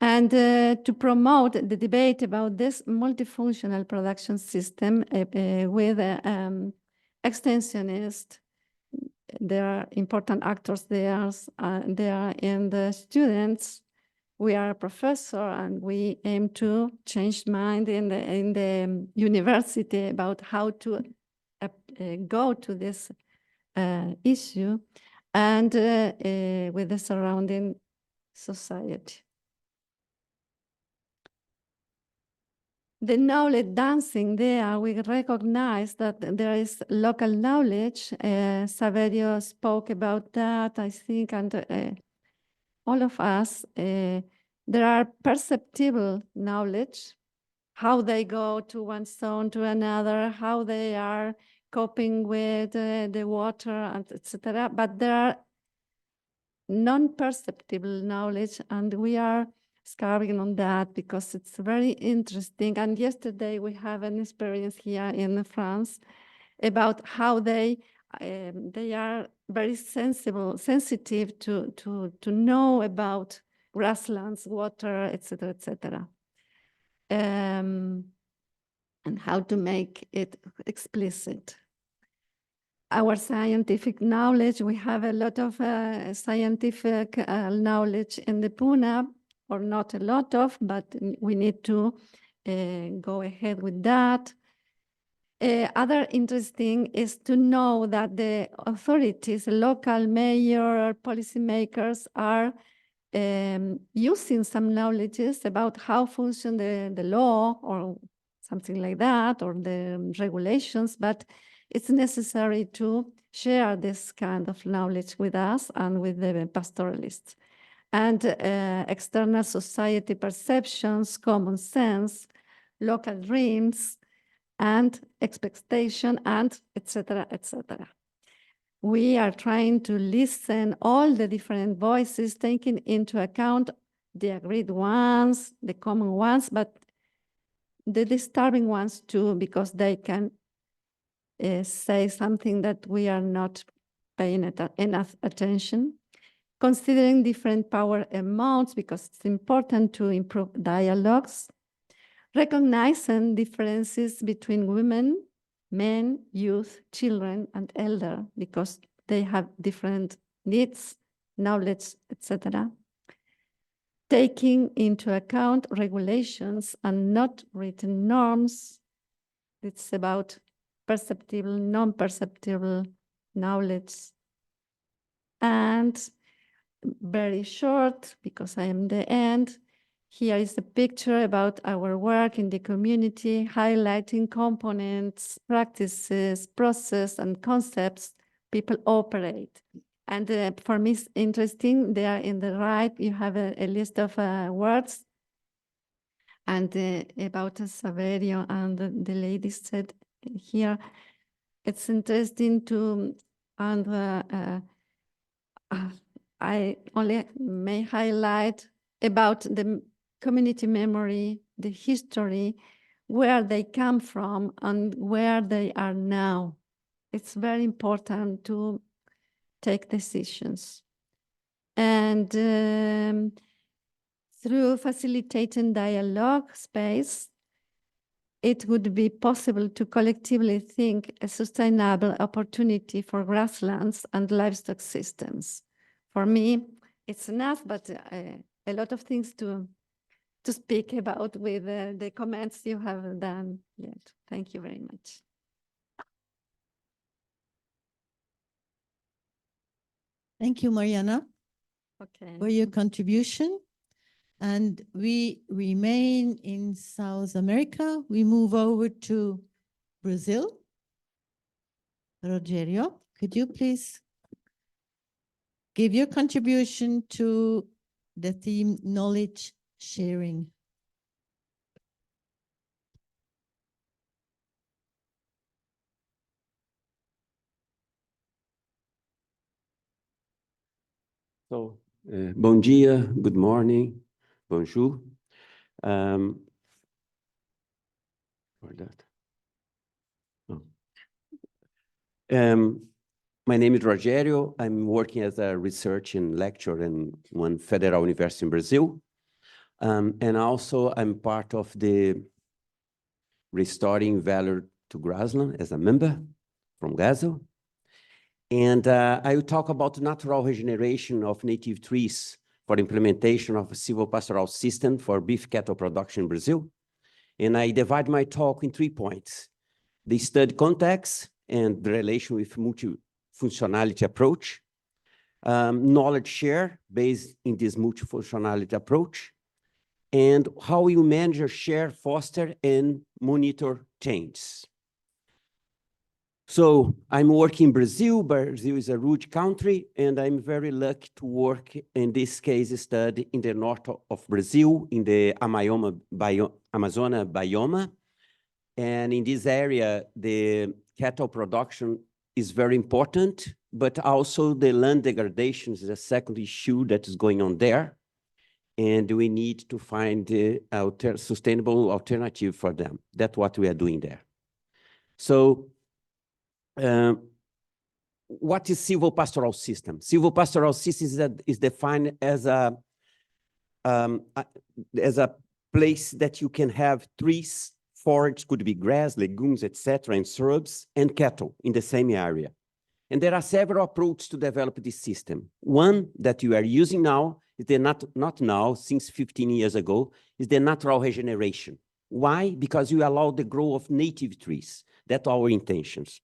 Speaker 2: And to promote the debate about this multifunctional production system with extensionists. There are important actors there, and the students. We are a professor and we aim to change mind in the university about how to go to this issue and with the surrounding society. the knowledge dancing there, we recognize that there is local knowledge. Saverio spoke about that, I think, and all of us, there are perceptible knowledge, how they go to one zone to another, how they are coping with the water, and etc. But there are non-perceptible knowledge, and we are scarring on that because it's very interesting. And yesterday we have an experience here in France about how they are very sensitive to know about grasslands, water, etc., etc. And how to make it explicit. Our scientific knowledge, we have a lot of scientific knowledge in the Puna, or not a lot of, but we need to go ahead with that. Other interesting is to know that the authorities, local mayor, policymakers are using some knowledges about how function the law or something like that, or the regulations, but it's necessary to share this kind of knowledge with us and with the pastoralists. And external society perceptions, common sense, local dreams, and expectation, and etc., etc. We are trying to listen all the different voices, taking into account the agreed ones, the common ones, but the disturbing ones too, because they can say something that we are not paying enough attention. Considering different power amounts, because it's important to improve dialogues. Recognizing differences between women, men, youth, children, and elder, because they have different needs, knowledge, etc. Taking into account regulations and not written norms. It's about perceptible, non-perceptible knowledge. And very short, because I am the end, here is a picture about our work in the community, highlighting components, practices, process, and concepts people operate. And for me, it's interesting, there in the right, you have a list of words. And about Saverio and the lady said here, it's interesting to, and I only may highlight about the community memory, the history, where they come from and where they are now. It's very important to take decisions. And through facilitating dialogue space, it would be possible to collectively think a sustainable opportunity for grasslands and livestock systems. For me, it's enough, but a lot of things to speak about with the comments you have done yet. Thank you very much.
Speaker 15: Thank you, Mariana, for your contribution. And we remain in South America. We move over to Brazil. Rogerio, could you please give your contribution to the theme knowledge sharing?
Speaker 7: So, bom dia, good morning, bonjour. For that. Oh. My name is Rogerio. I'm working as a research and lecturer in one federal university in Brazil. And also I'm part of the Restoring Value to Grassland as a member from GASL. And I will talk about natural regeneration of native trees for implementation of a silvopastoral system for beef cattle production in Brazil. And I divide my talk in 3 points: the study context and the relation with multifunctionality approach, knowledge share based in this multifunctionality approach, and how you manage, share, foster, and monitor changes. So I'm working in Brazil. Brazil is a rich country, and I'm very lucky to work in this case study in the north of Brazil, in the Amazônia biome. And in this area, the cattle production is very important, but also the land degradation is a second issue that is going on there. And we need to find a sustainable alternative for them. That's what we are doing there. So, what is silvopastoral system? Silvopastoral system is defined as a place that you can have trees, forests, could be grass, legumes, etc., and shrubs, and cattle in the same area. And there are several approaches to develop this system. One that you are using now is the not now, since 15 years ago, is the natural regeneration. Why? Because you allow the growth of native trees. That's our intentions.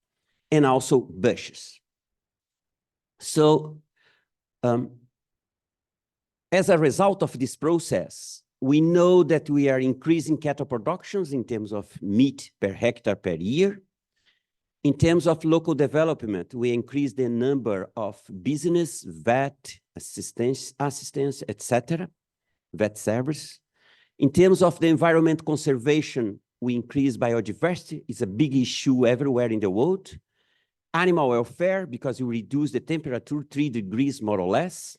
Speaker 7: And also bushes. So, as a result of this process, we know that we are increasing cattle productions in terms of meat per hectare per year. In terms of local development, we increase the number of business, vet, assistance, etc., vet service. In terms of the environment conservation, we increase biodiversity. It's a big issue everywhere in the world. Animal welfare, because you reduce the temperature 3 degrees more or less.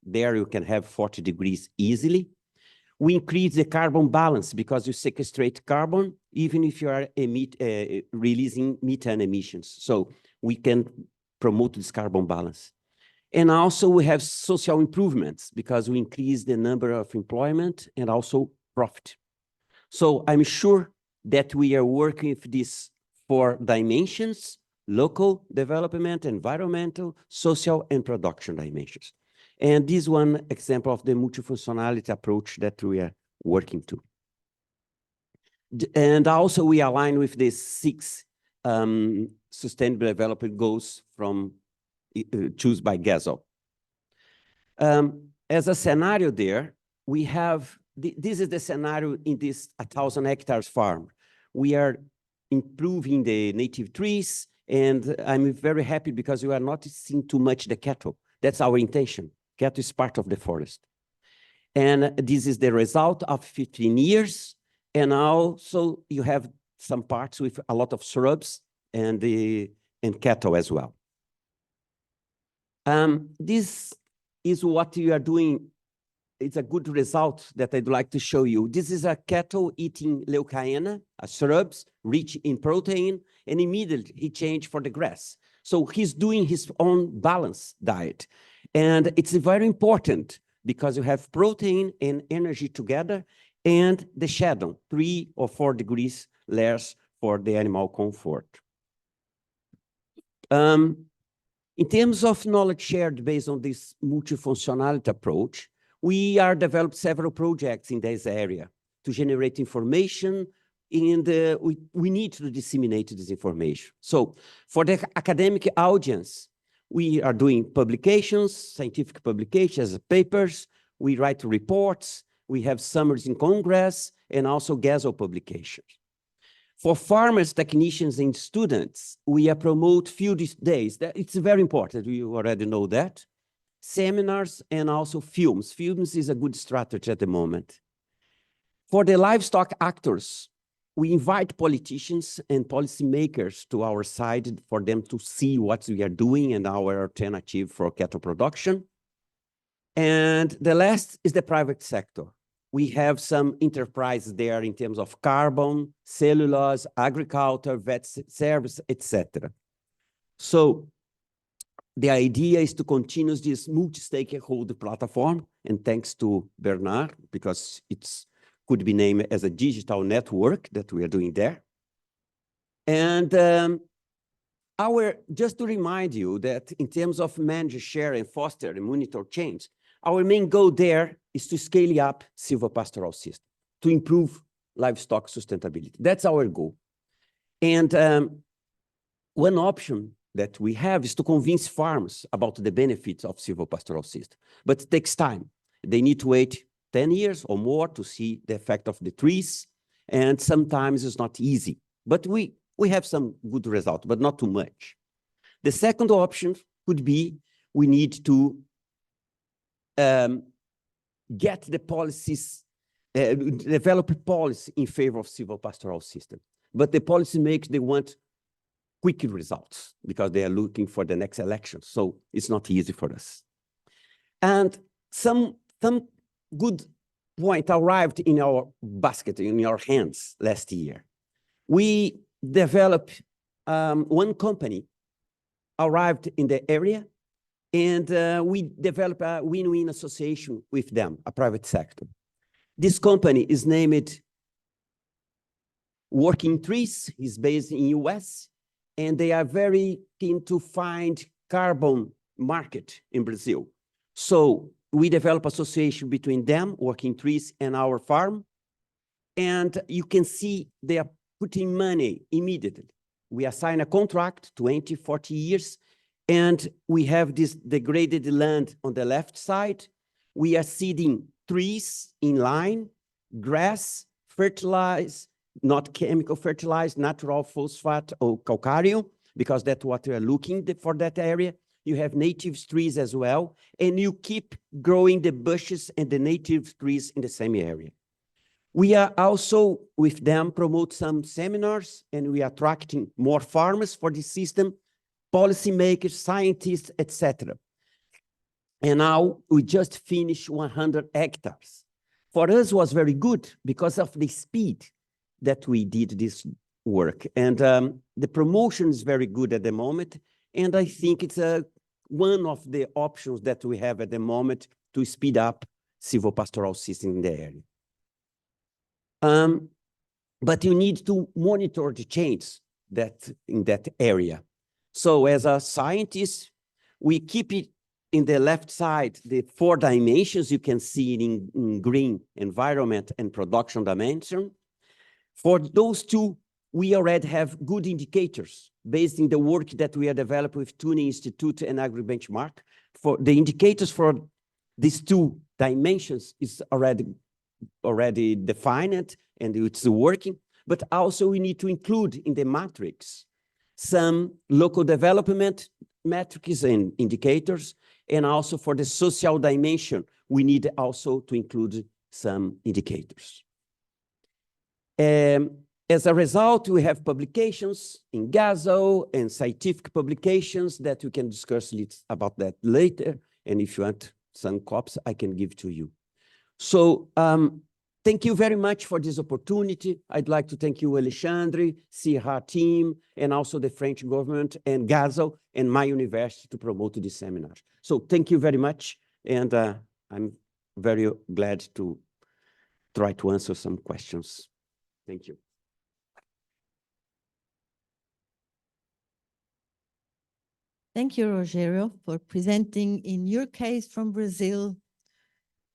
Speaker 7: There you can have 40 degrees easily. We increase the carbon balance because you sequestrate carbon, even if you are releasing methane emissions. So we can promote this carbon balance. And also we have social improvements because we increase the number of employment and also profit. So I'm sure that we are working with these 4 dimensions: local development, environmental, social, and production dimensions. And this one example of the multifunctionality approach that we are working to. And also we align with the 6 sustainable development goals from chosen by GASL. As a scenario there, we have, this is the scenario in this 1,000 hectares farm. We are improving the native trees, and I'm very happy because we are not seeing too much the cattle. That's our intention. Cattle is part of the forest. And this is the result of 15 years. And also you have some parts with a lot of shrubs and cattle as well. This is what you are doing. It's a good result that I'd like to show you. This is a cattle eating leucaena, shrubs rich in protein, and immediately he changed for the grass. So he's doing his own balanced diet. And it's very important because you have protein and energy together, and the shadow, 3 or 4 degrees less for the animal comfort. In terms of knowledge shared based on this multifunctionality approach, we are developed several projects in this area to generate information, and we need to disseminate this information. So for the academic audience, we are doing publications, scientific publications, papers, we write reports, we have summaries in Congress, and also GASL publications. For farmers, technicians, and students, we promote field days. It's very important, you already know that. Seminars and also films. Films is a good strategy at the moment. For the livestock actors, we invite politicians and policymakers to our side for them to see what we are doing and our alternative for cattle production. And the last is the private sector. We have some enterprises there in terms of carbon, cellulose, agriculture, vet service, etc. So the idea is to continue this multi-stakeholder platform, and thanks to Bernard, because it could be named as a digital network that we are doing there. And just to remind you that in terms of manage, share, and foster and monitor change, our main goal there is to scale up silvopastoral system, to improve livestock sustainability. That's our goal. And one option that we have is to convince farmers about the benefits of silvopastoral system. But it takes time. They need to wait 10 years or more to see the effect of the trees. And sometimes it's not easy, but we have some good results, but not too much. The second option could be we need to get the policies, develop a policy in favor of silvopastoral system. But the policymakers, they want quick results because they are looking for the next election. So it's not easy for us. And some good point arrived in our basket, in our hands last year. We developed, one company arrived in the area, and we developed a win-win association with them, a private sector. This company is named Working Trees. It's based in US, and they are very keen to find carbon market in Brazil. So we develop association between them, Working Trees, and our farm. And you can see they are putting money immediately. We assign a contract, 20, 40 years, and we have this degraded land on the left side. We are seeding trees in line, grass, fertilize, not chemical fertilize, natural phosphate or calcareum, because that's what we are looking for that area. You have native trees as well, and you keep growing the bushes and the native trees in the same area. We are also with them promote some seminars, and we are attracting more farmers for this system, policymakers, scientists, etc. And now we just finished 100 hectares. For us, it was very good because of the speed that we did this work. And the promotion is very good at the moment. And I think it's one of the options that we have at the moment to speed up silvopastoral system in the area. But you need to monitor the change in that area. So as a scientist, we keep it in the left side, the 4 dimensions you can see it in green, environment and production dimension. For those 2, we already have good indicators based in the work that we are developing with Tuning Institute and AgriBenchmark. For the indicators for these 2 dimensions is already defined and it's working, but also we need to include in the matrix some local development metrics and indicators, and also for the social dimension, we need also to include some indicators. As a result, we have publications in GASL and scientific publications that we can discuss about that later, and if you want some copies, I can give to you. So thank you very much for this opportunity. I'd like to thank you, Alexandre, CIRAD team, and also the French government and GASL and my university to promote this seminar. So thank you very much. And I'm very glad to try to answer some questions. Thank you.
Speaker 15: Thank you, Rogério, for presenting in your case from Brazil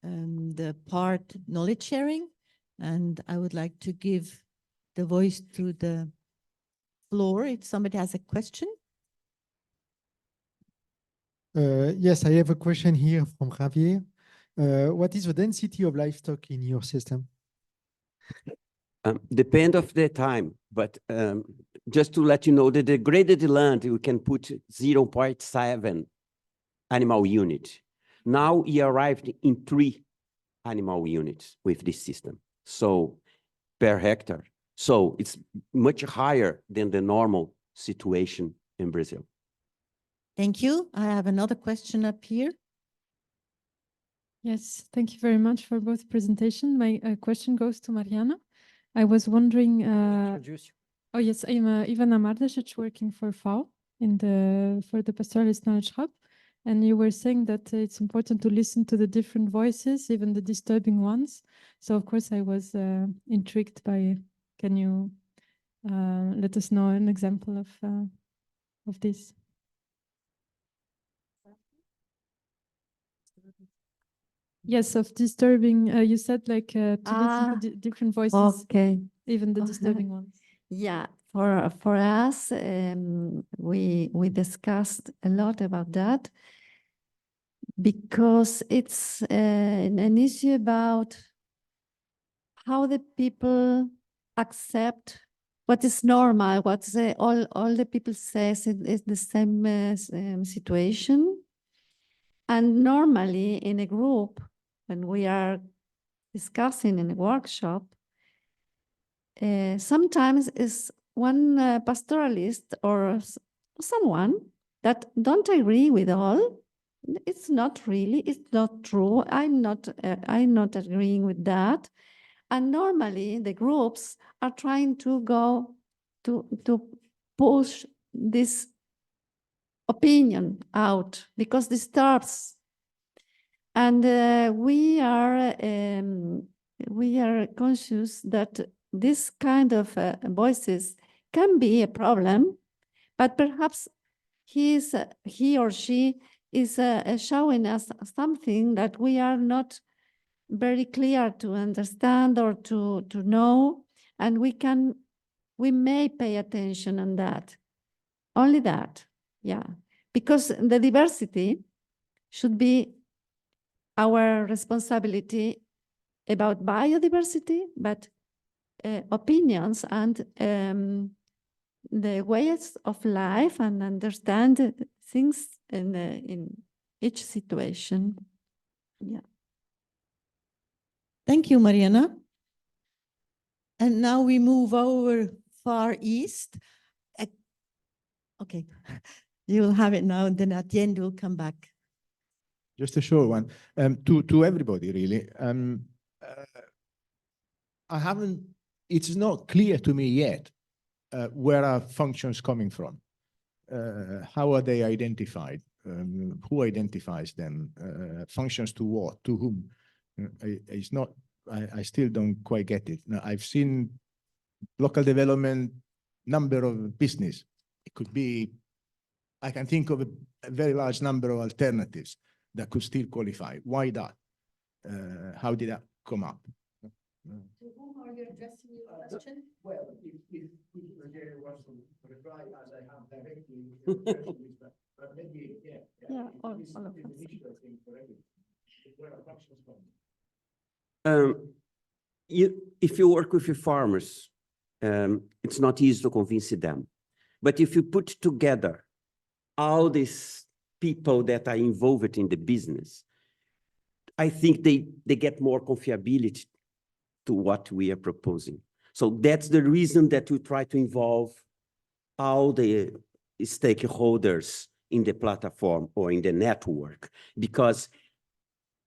Speaker 15: the part knowledge sharing. And I would like to give the voice to the floor if somebody has a question.
Speaker 11: Yes, I have a question here from Javier. What is the density of livestock in your system?
Speaker 7: Depend of the time, but just to let you know, the degraded land, we can put 0.7 animal unit. Now we arrived in 3 animal units with this system, so per hectare. So it's much higher than the normal situation in Brazil.
Speaker 15: Thank you. I have another question up here.
Speaker 19: Yes, thank you very much for both presentations. My question goes to Mariana. I was wondering. Oh yes, I'm Ivana Mardasic, working for FAO for the Pastoralist Knowledge Hub, and you were saying that it's important to listen to the different voices, even the disturbing ones. So of course I was intrigued by. Can you let us know an example of this? Yes, of disturbing. You said like to listen to different voices.
Speaker 2: Okay.
Speaker 19: Even the disturbing ones.
Speaker 2: Yeah, for us, we discussed a lot about that. because it's an issue about how the people accept what is normal, what's all the people says is the same situation. And normally in a group, when we are discussing in a workshop, sometimes is one pastoralist or someone that don't agree with all. It's not really, it's not true. I'm not agreeing with that. And normally the groups are trying to go to push this opinion out because disturbs. And we are conscious that this kind of voices can be a problem, but perhaps he or she is showing us something that we are not very clear to understand or to know, and we may pay attention on that. Only that, yeah. Because the diversity should be our responsibility about biodiversity, but opinions and the ways of life and understand things in each situation. Yeah.
Speaker 15: Thank you, Mariana. And now we move over Far East. Okay, you will have it now, and then at the end we'll come back.
Speaker 6: Just a short one to everybody, really. It's not clear to me yet where are functions coming from. How are they identified? Who identifies them? Functions to what? To whom? It's not. I still don't quite get it. Now, I've seen local development, number of business. It could be. I can think of a very large number of alternatives that could still qualify. Why that? How did that come up?
Speaker 15: To whom are you addressing your question?
Speaker 6: Well, if there was some reply as I have directly, but maybe,
Speaker 2: Yeah, all of us.
Speaker 6: Where are functions from?
Speaker 7: If you work with your farmers, it's not easy to convince them. But if you put together all these people that are involved in the business, I think they get more confiability to what we are proposing. So that's the reason that we try to involve all the stakeholders in the platform or in the network, because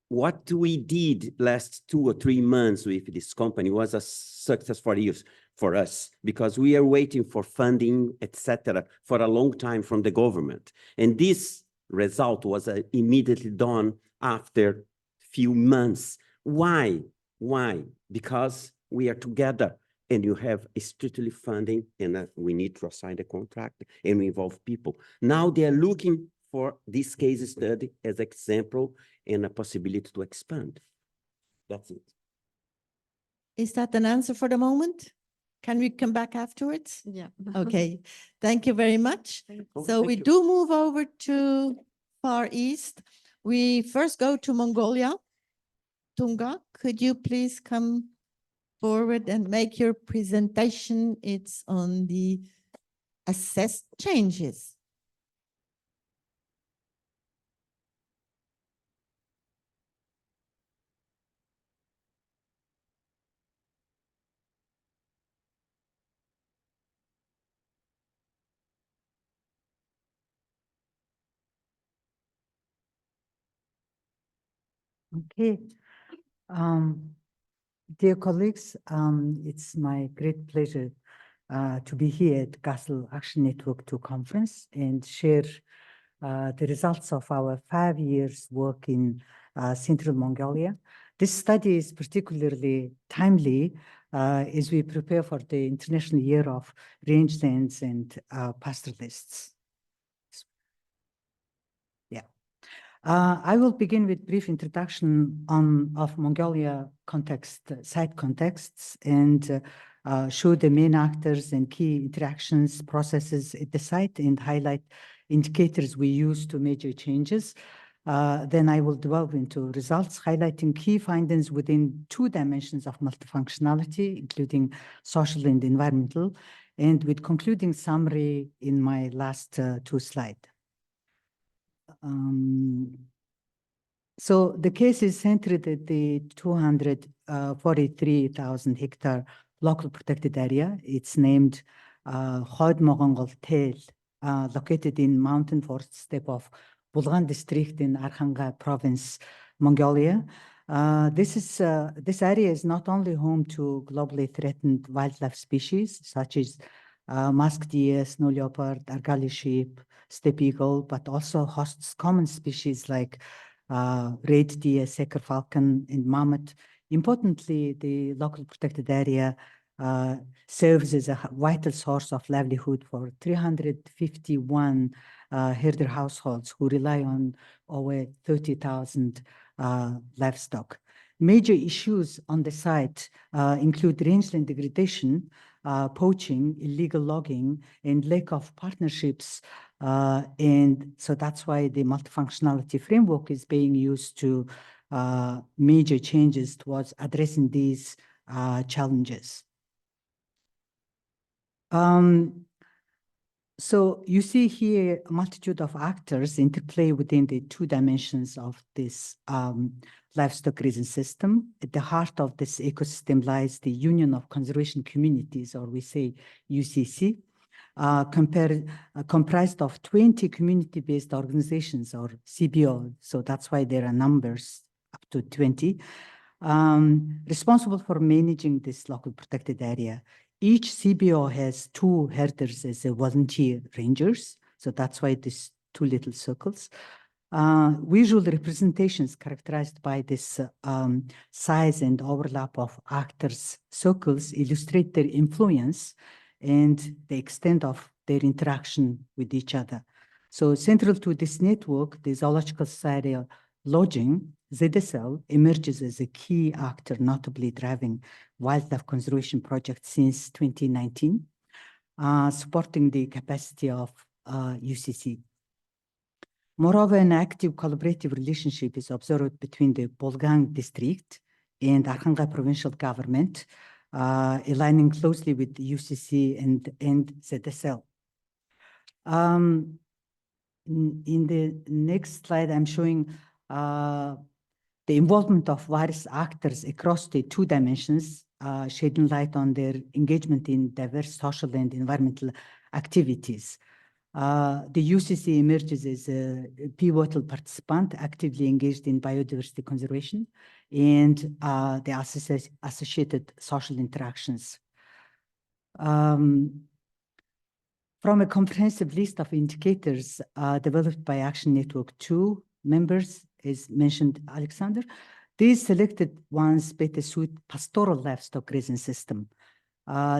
Speaker 7: what we did last 2 or 3 months with this company was a success for us, because we are waiting for funding, etc., for a long time from the government. And this result was immediately done after few months. Why? Why? Because we are together and you have strictly funding, and we need to assign the contract and we involve people. Now they are looking for this case study as example and a possibility to expand. That's it.
Speaker 15: Is that an answer for the moment? Can we come back afterwards?
Speaker 2: Yeah.
Speaker 15: Okay, thank you very much. So we do move over to Far East. We first go to Mongolia. Tunga, could you please come forward and make your presentation? It's on the assessed changes.
Speaker 20: Okay. Dear colleagues, it's my great pleasure to be here at GASL Action Network 2 conference and share the results of our 5 years work in Central Mongolia. This study is particularly timely as we prepare for the International Year of Rangelands and Pastoralists. I will begin with brief introduction of Mongolia context, site contexts, and show the main actors and key interactions, processes at the site, and highlight indicators we use to measure changes. Then I will delve into results, highlighting key findings within 2 dimensions of multifunctionality, including social and environmental, and with concluding summary in my last 2 slides. So the case is centered at the 243,000 hectare local protected area. It's named Хойд Могонгол Tel, located in mountain forest steppe of Bulgan district in Arkhanga province, Mongolia. This area is not only home to globally threatened wildlife species such as musk deer, snow leopard, Argali sheep, steppe eagle, but also hosts common species like red deer, Seker falcon, and mammoth. Importantly, the local protected area serves as a vital source of livelihood for 351 herder households who rely on over 30,000 livestock. Major issues on the site include rangeland degradation, poaching, illegal logging, and lack of partnerships. And so that's why the multifunctionality framework is being used to major changes towards addressing these challenges. So you see here a multitude of actors interplay within the 2 dimensions of this livestock grazing system. At the heart of this ecosystem lies the Union of Conservation Communities, or we say UCC, comprised of 20 community-based organizations, or CBO. So that's why there are numbers up to 20, responsible for managing this local protected area. Each CBO has 2 herders as volunteer rangers. So that's why these 2 little circles. Visual representations characterized by this size and overlap of actors' circles illustrate their influence and the extent of their interaction with each other. So central to this network, the Zoological Society of Lodging, ZSL, emerges as a key actor, notably driving wildlife conservation projects since 2019, supporting the capacity of UCC. Moreover, an active collaborative relationship is observed between the Bulgan district and Arkhanga provincial government, aligning closely with the UCC and ZSL. In the next slide, I'm showing the involvement of various actors across the 2 dimensions, shedding light on their engagement in diverse social and environmental activities. The UCC emerges as a pivotal participant actively engaged in biodiversity conservation and the associated social interactions. From a comprehensive list of indicators developed by Action Network 2 members, as mentioned Alexander, these selected ones better suit pastoral livestock grazing system.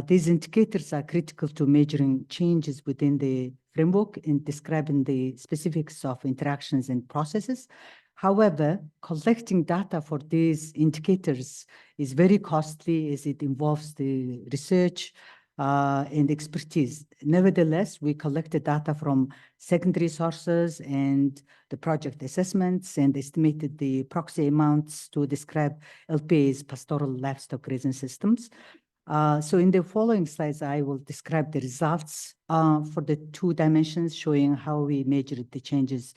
Speaker 20: These indicators are critical to measuring changes within the framework and describing the specifics of interactions and processes. However, collecting data for these indicators is very costly as it involves the research and expertise. Nevertheless, we collected data from secondary sources and the project assessments and estimated the proxy amounts to describe LPA's pastoral livestock grazing systems. So in the following slides, I will describe the results for the 2 dimensions, showing how we measured the changes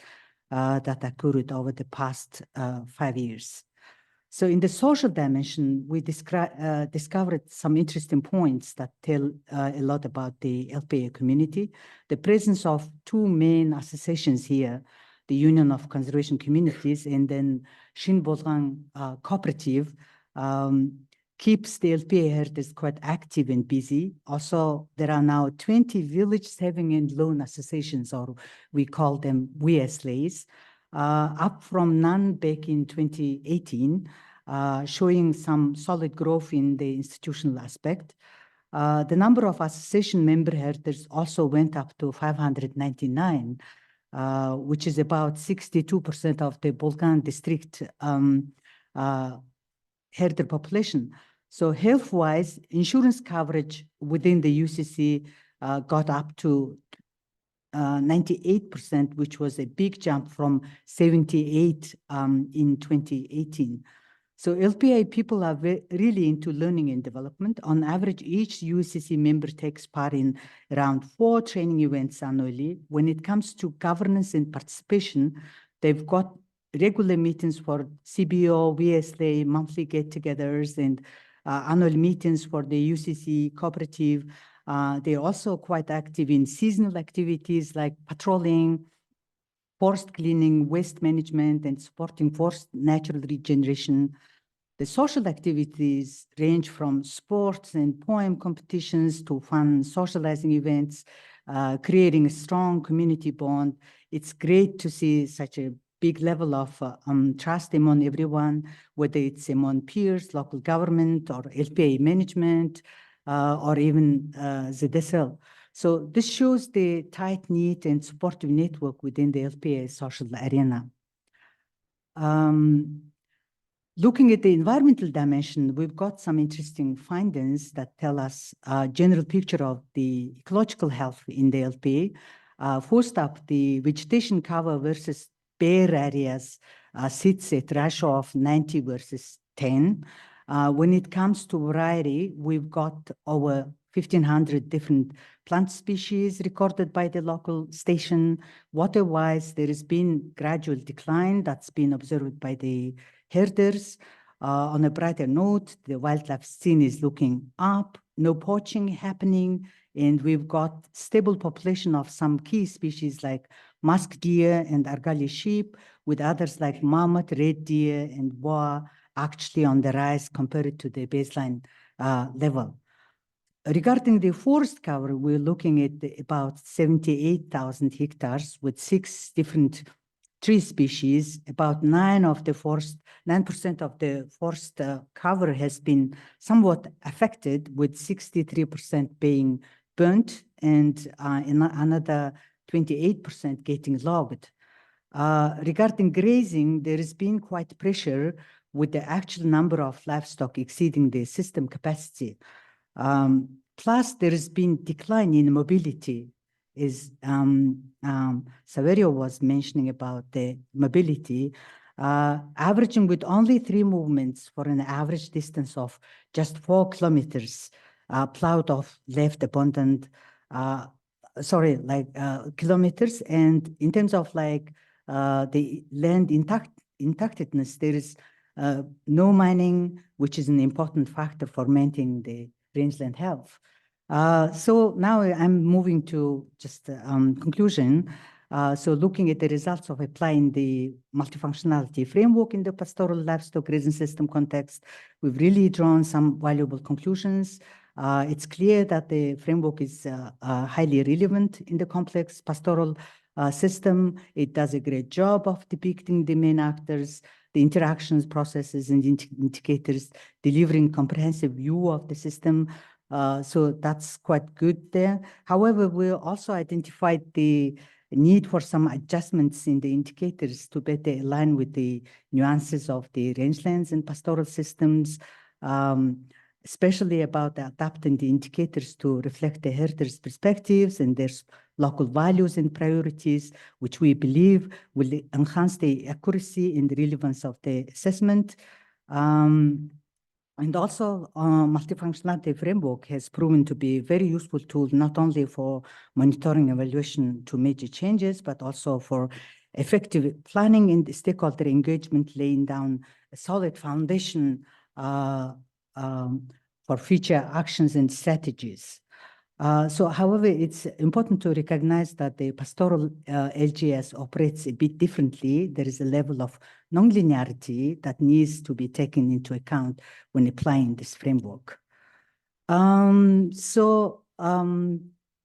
Speaker 20: that occurred over the past 5 years. So in the social dimension, we discovered some interesting points that tell a lot about the LPA community. The presence of 2 main associations here, the Union of Conservation Communities and then Shin-Bolgang Cooperative, keeps the LPA herders quite active and busy. Also, there are now 20 village saving and loan associations, or we call them VSLAs, up from none back in 2018, showing some solid growth in the institutional aspect. The number of association member herders also went up to 599, which is about 62% of the Bulgan district herder population. So health-wise, insurance coverage within the UCC got up to 98%, which was a big jump from 78 in 2018. So LPA people are really into learning and development. On average, each UCC member takes part in around 4 training events annually. When it comes to governance and participation, they've got regular meetings for CBO, VSLA, monthly get-togethers, and annual meetings for the UCC cooperative. They're also quite active in seasonal activities like patrolling, forest cleaning, waste management, and supporting forest natural regeneration. The social activities range from sports and poem competitions to fun socializing events, creating a strong community bond. It's great to see such a big level of trust among everyone, whether it's among peers, local government, or LPA management, or even the GASL. So this shows the tight-knit and supportive network within the LPA social arena. Looking at the environmental dimension, we've got some interesting findings that tell us a general picture of the ecological health in the LPA. First up, the vegetation cover versus bare areas sits at ratio of 90 versus 10. When it comes to variety, we've got over 1,500 different plant species recorded by the local station. Water-wise, there has been gradual decline that's been observed by the herders. On a brighter note, the wildlife scene is looking up, no poaching happening, and we've got stable population of some key species like musk deer and Argali sheep, with others like mammoth, red deer, and boa actually on the rise compared to the baseline level. Regarding the forest cover, we're looking at about 78,000 hectares with 6 different tree species. About 9% of the forest cover has been somewhat affected, with 63% being burnt and another 28% getting logged. Regarding grazing, there has been quite pressure with the actual number of livestock exceeding the system capacity. Plus, there has been decline in mobility, as Saverio was mentioning about the mobility, averaging with only 3 movements for an average distance of just 4 kilometers, plowed off left abundant, kilometers. And in terms of the land intactedness, there is no mining, which is an important factor for maintaining the rangeland health. So now I'm moving to just conclusion. So looking at the results of applying the multifunctionality framework in the pastoral livestock grazing system context, we've really drawn some valuable conclusions. It's clear that the framework is highly relevant in the complex pastoral system. It does a great job of depicting the main actors, the interactions, processes, and indicators, delivering comprehensive view of the system. So that's quite good there. However, we also identified the need for some adjustments in the indicators to better align with the nuances of the rangelands and pastoral systems, especially about adapting the indicators to reflect the herders' perspectives and their local values and priorities, which we believe will enhance the accuracy and the relevance of the assessment. And also, multifunctionality framework has proven to be a very useful tool, not only for monitoring evaluation to major changes, but also for effective planning and stakeholder engagement, laying down a solid foundation for future actions and strategies. However, it's important to recognize that the pastoral LGS operates a bit differently. There is a level of nonlinearity that needs to be taken into account when applying this framework. My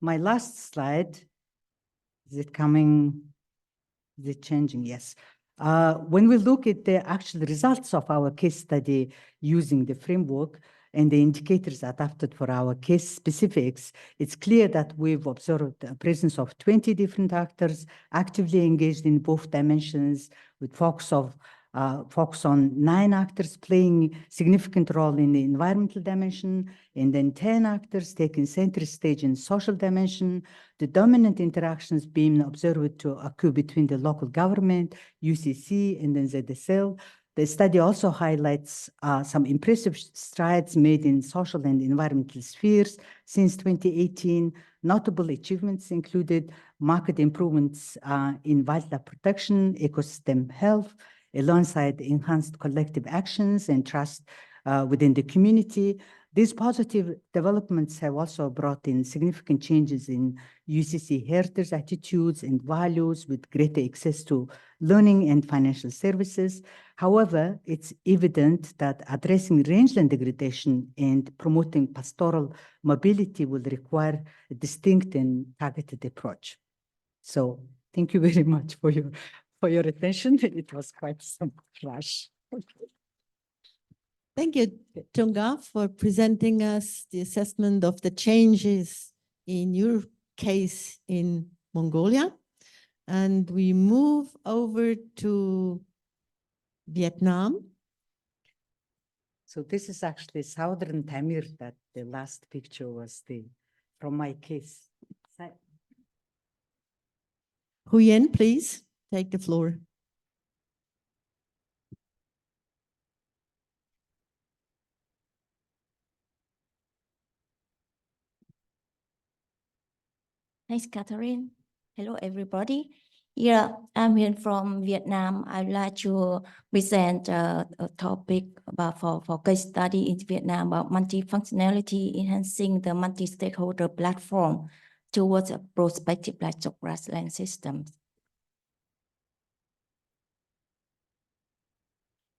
Speaker 20: last slide, is it coming? Is it changing? Yes. When we look at the actual results of our case study using the framework and the indicators adapted for our case specifics, it's clear that we've observed the presence of 20 different actors actively engaged in both dimensions, with focus of focus on 9 actors playing significant role in the environmental dimension, and then 10 actors taking center stage in social dimension. The dominant interactions being observed to occur between the local government, UCC, and then ZSL. The study also highlights some impressive strides made in social and environmental spheres since 2018. Notable achievements included market improvements in wildlife protection, ecosystem health, alongside enhanced collective actions and trust within the community. These positive developments have also brought in significant changes in UCC heritage attitudes and values with greater access to learning and financial services. However, it's evident that addressing rangeland degradation and promoting pastoral mobility will require a distinct and targeted approach. So thank you very much for your attention. It was quite some rush.
Speaker 15: Thank you, Tunga, for presenting us the assessment of the changes in your case in Mongolia. And we move over to Vietnam.
Speaker 20: So this is actually Southern Tamir, that the last picture was from my case.
Speaker 15: Huyen, please take the floor.
Speaker 21: Thanks, Catherine. Hello, everybody. Yeah, I'm here from Vietnam. I'd like to present a topic about for case study in Vietnam about multifunctionality, enhancing the multi-stakeholder platform towards a prospective livestock grassland system.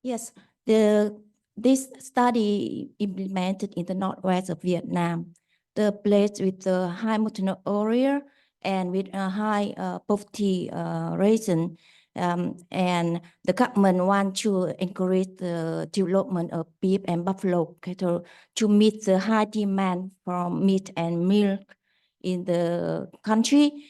Speaker 21: Yes, this study implemented in the northwest of Vietnam, the place with the high maternal area and with a high poverty region, and the government want to encourage the development of beef and buffalo cattle to meet the high demand for meat and milk in the country.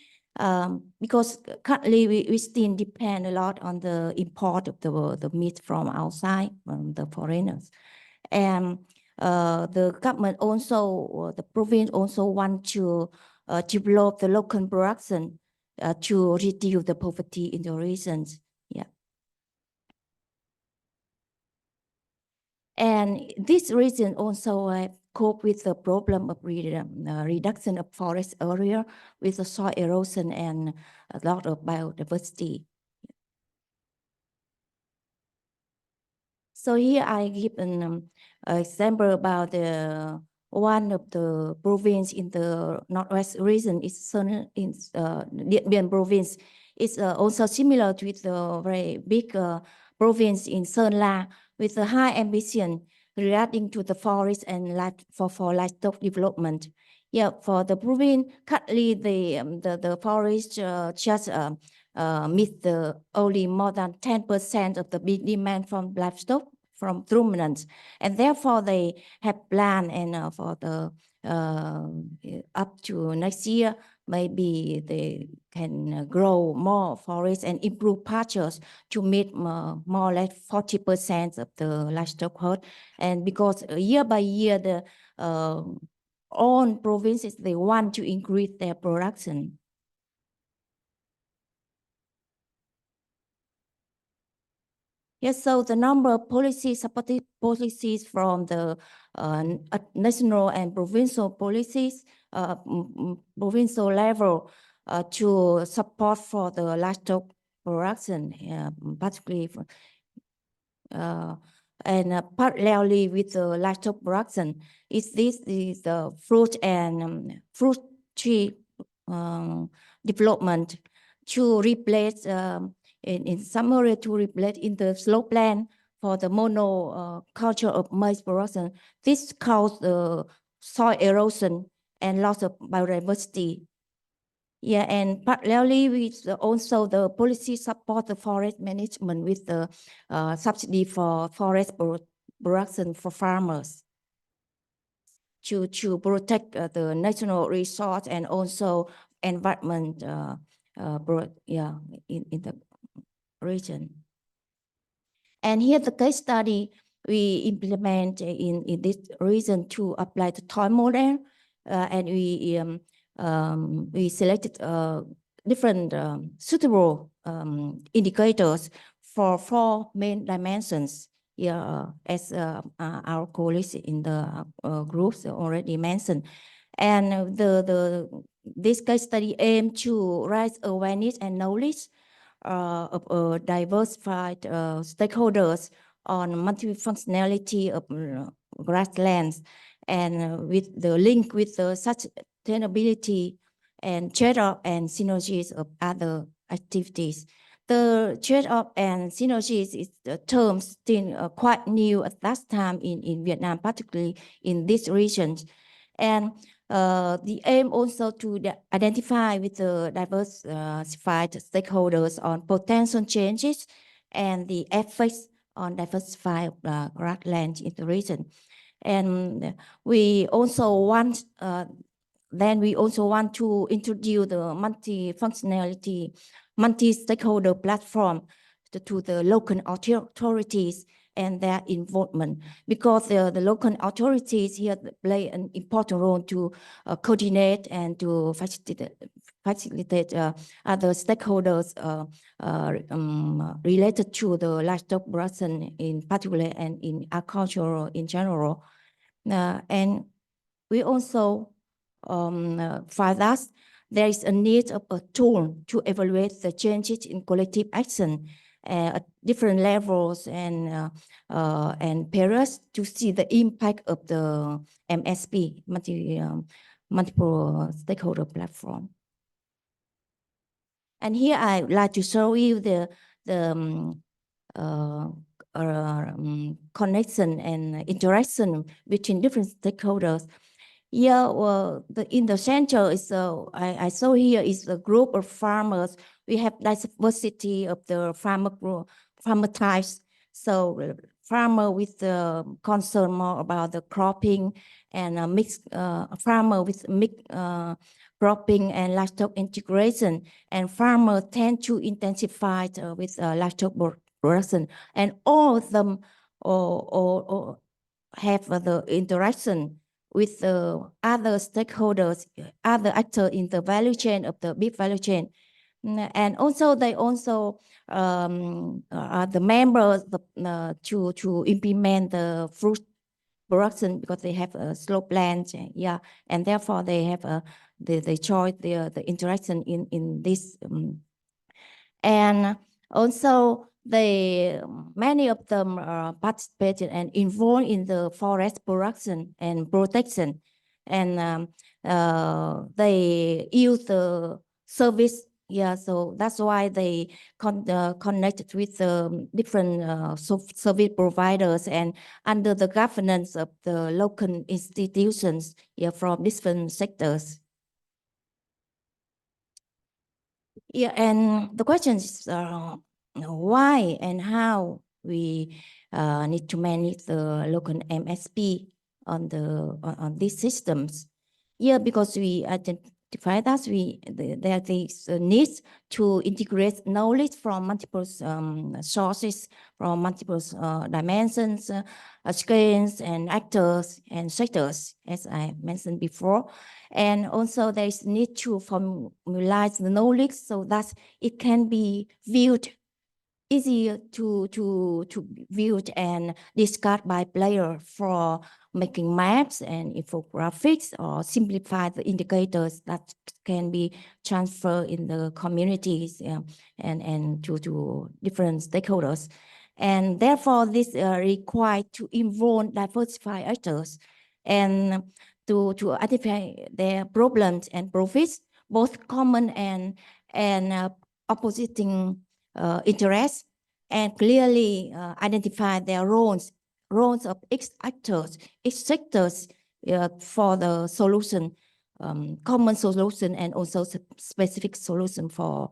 Speaker 21: Because currently we still depend a lot on the import of the meat from outside, from the foreigners. And the government also, the province also want to develop the local production to reduce the poverty in the regions. Yeah. And this region also cope with the problem of reduction of forest area with the soil erosion and a lot of biodiversity. So here I give an example about one of the province in the northwest region is Điện Biên province. It's also similar to the very big province in Sơn La with a high ambition relating to the forest and for livestock development. Yeah, for the province, currently the forest just meet the only more than 10% of the big demand from livestock from ruminants, and therefore they have planned and for the up to next year maybe they can grow more forest and improve pastures to meet more or less 40% of the livestock herd. And because year by year the all provinces they want to increase their production. Yes, so the number of policies, supportive policies from the national and provincial policies, provincial level to support for the livestock production, particularly for, and parallelly with the livestock production, this is the fruit and fruit tree development to replace in some area to replace in the slopland for the monoculture of maize production. This causes the soil erosion and loss of biodiversity. Yeah, and parallelly with also the policy support the forest management with the subsidy for forest production for farmers to protect the national resource and also environment in the region. And here the case study we implement in this region to apply the toy model, and we selected different suitable indicators for 4 main dimensions. Here, as our colleagues in the groups already mentioned, and this case study aimed to raise awareness and knowledge of diversified stakeholders on multifunctionality of grasslands, and with the link with the sustainability and trade-off and synergies of other activities. The trade-off and synergies is the term still quite new at that time in Vietnam, particularly in these regions. And the aim also to identify with the diversified stakeholders on potential changes and the effects on diversified grassland in the region. And we also want to introduce the multifunctionality, multi-stakeholder platform to the local authorities and their involvement, because the local authorities here play an important role to coordinate and to facilitate other stakeholders related to the livestock production in particular and in agriculture in general. And we also find that there is a need of a tool to evaluate the changes in collective action at different levels and periods to see the impact of the MSP, multiple stakeholder platform. And here I would like to show you the connection and interaction between different stakeholders. Here, in the center is I saw here is a group of farmers. We have diversity of the farmer types. So farmer with concern more about the cropping, and a mixed farmer with mixed cropping and livestock integration, and farmers tend to intensify with livestock production, and all of them have the interaction with the other stakeholders, other actors in the value chain of the beef value chain. And also they also are the members to implement the fruit production, because they have a slope land, yeah, and therefore they have the choice, the interaction in this. And also many of them participated and involved in the forest production and protection, and they use the service. Yeah, so that's why they connected with different service providers and under the governance of the local institutions, yeah, from different sectors. Yeah, and the question is why and how we need to manage the local MSP on these systems. Yeah, because we identify that there is a need to integrate knowledge from multiple sources, from multiple dimensions, scales, and actors and sectors, as I mentioned before. And also there is need to formalize the knowledge so that it can be viewed easier to view and discard by player for making maps and infographics, or simplify the indicators that can be transferred in the communities and to different stakeholders. And therefore, this required to involve diversified actors and to identify their problems and profits, both common and opposing interests, and clearly identify their roles of each actors, each sectors for the solution, common solution, and also specific solution for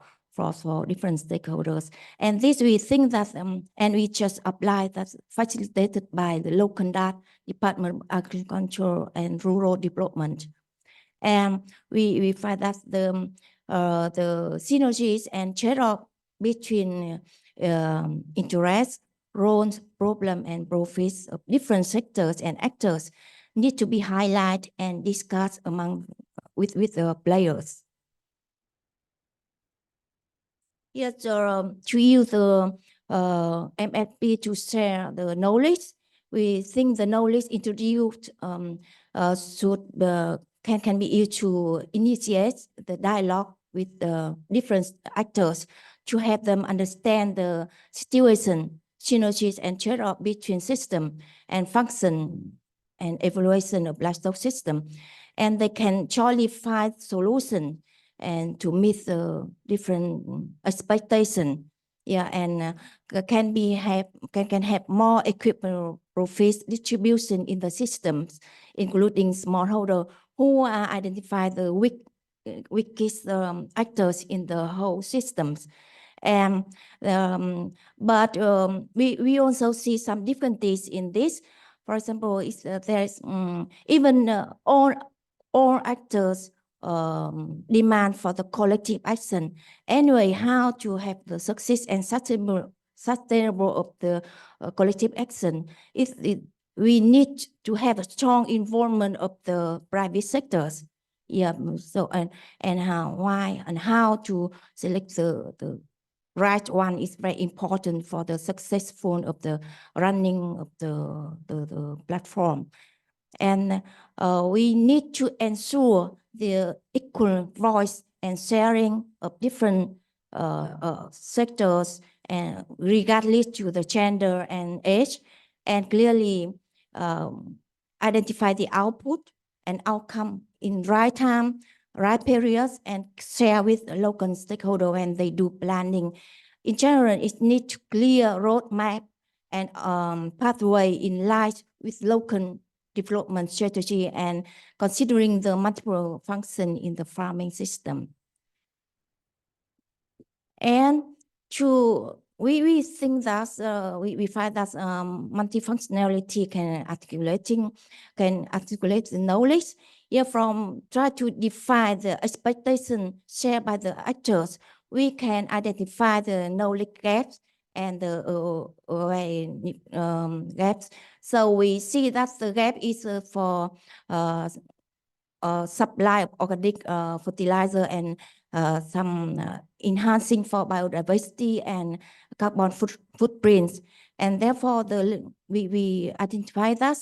Speaker 21: different stakeholders. And this we think that, and we just apply that, facilitated by the local Department of Agriculture and Rural Development. And we find that the synergies and trade-off between interests roles, problem, and profits of different sectors and actors need to be highlighted and discussed among with the players. Here to use the MSP to share the knowledge. We think the knowledge introduced can be used to initiate the dialogue with the different actors to help them understand the situation, synergies, and trade-off between system and function and evaluation of livestock system. And they can jointly find solution and to meet the different expectation. Yeah, and can have more equipment profits distribution in the systems, including smallholder who identify the weakest actors in the whole systems. And we also see some difficulties in this. For example, there's even all actors demand for the collective action. Anyway, how to have the success and sustainable of the collective action? We need to have a strong involvement of the private sectors. Yeah. So and how to select the right one is very important for the successful of the running of the platform. And we need to ensure the equal voice and sharing of different sectors, and regardless to the gender and age, and clearly identify the output and outcome in right time, right periods, and share with the local stakeholder when they do planning. In general, it needs clear roadmap and pathway in line with local development strategy and considering the multiple function in the farming system. And we think that we find that multifunctionality can articulate the knowledge. Yeah, from try to define the expectation shared by the actors, we can identify the knowledge gaps and the gaps. So we see that the gap is for supply of organic fertilizer and some enhancing for biodiversity and carbon footprints. And therefore, we identify that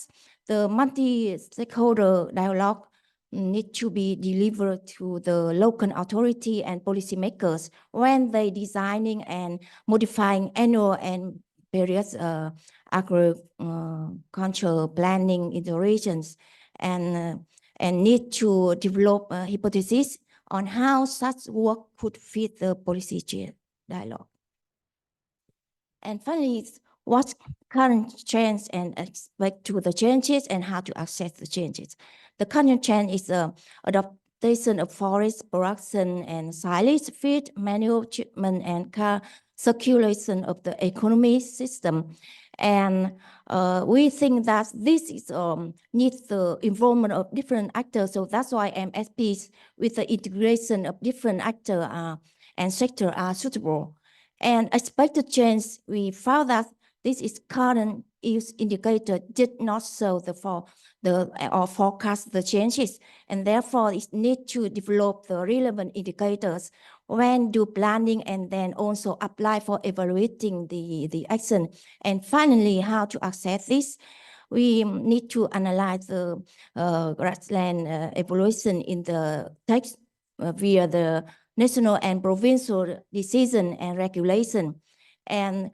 Speaker 21: the multi-stakeholder dialogue need to be delivered to the local authority and policymakers when they designing and modifying annual and various agricultural planning in the regions, and need to develop a hypothesis on how such work could fit the policy dialogue. And finally, what current trends and expect to the changes and how to access the changes. The current trend is adaptation of forest production and silage feed, manual treatment, and circulation of the economy system. And we think that this is needs the involvement of different actors. So that's why MSPs with the integration of different actors and sector are suitable. And expected change, we found that this is current use indicator did not show or forecast the changes, and therefore it need to develop the relevant indicators when do planning and then also apply for evaluating the action. And finally, how to access this. We need to analyze the grassland evolution in the text via the national and provincial decision and regulation. And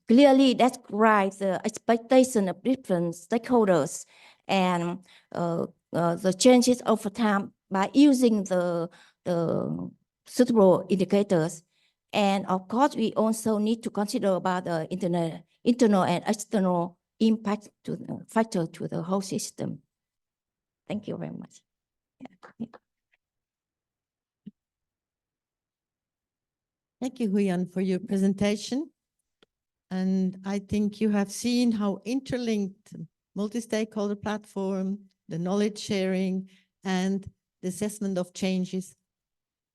Speaker 21: clearly describe the expectation of different stakeholders and the changes over time by using the suitable indicators. And of course, we also need to consider about the internal and external impact to the factor to the whole system. Thank you very much. Yeah.
Speaker 15: Thank you, Huyan, for your presentation. And I think you have seen how interlinked multi-stakeholder platform, the knowledge sharing, and the assessment of changes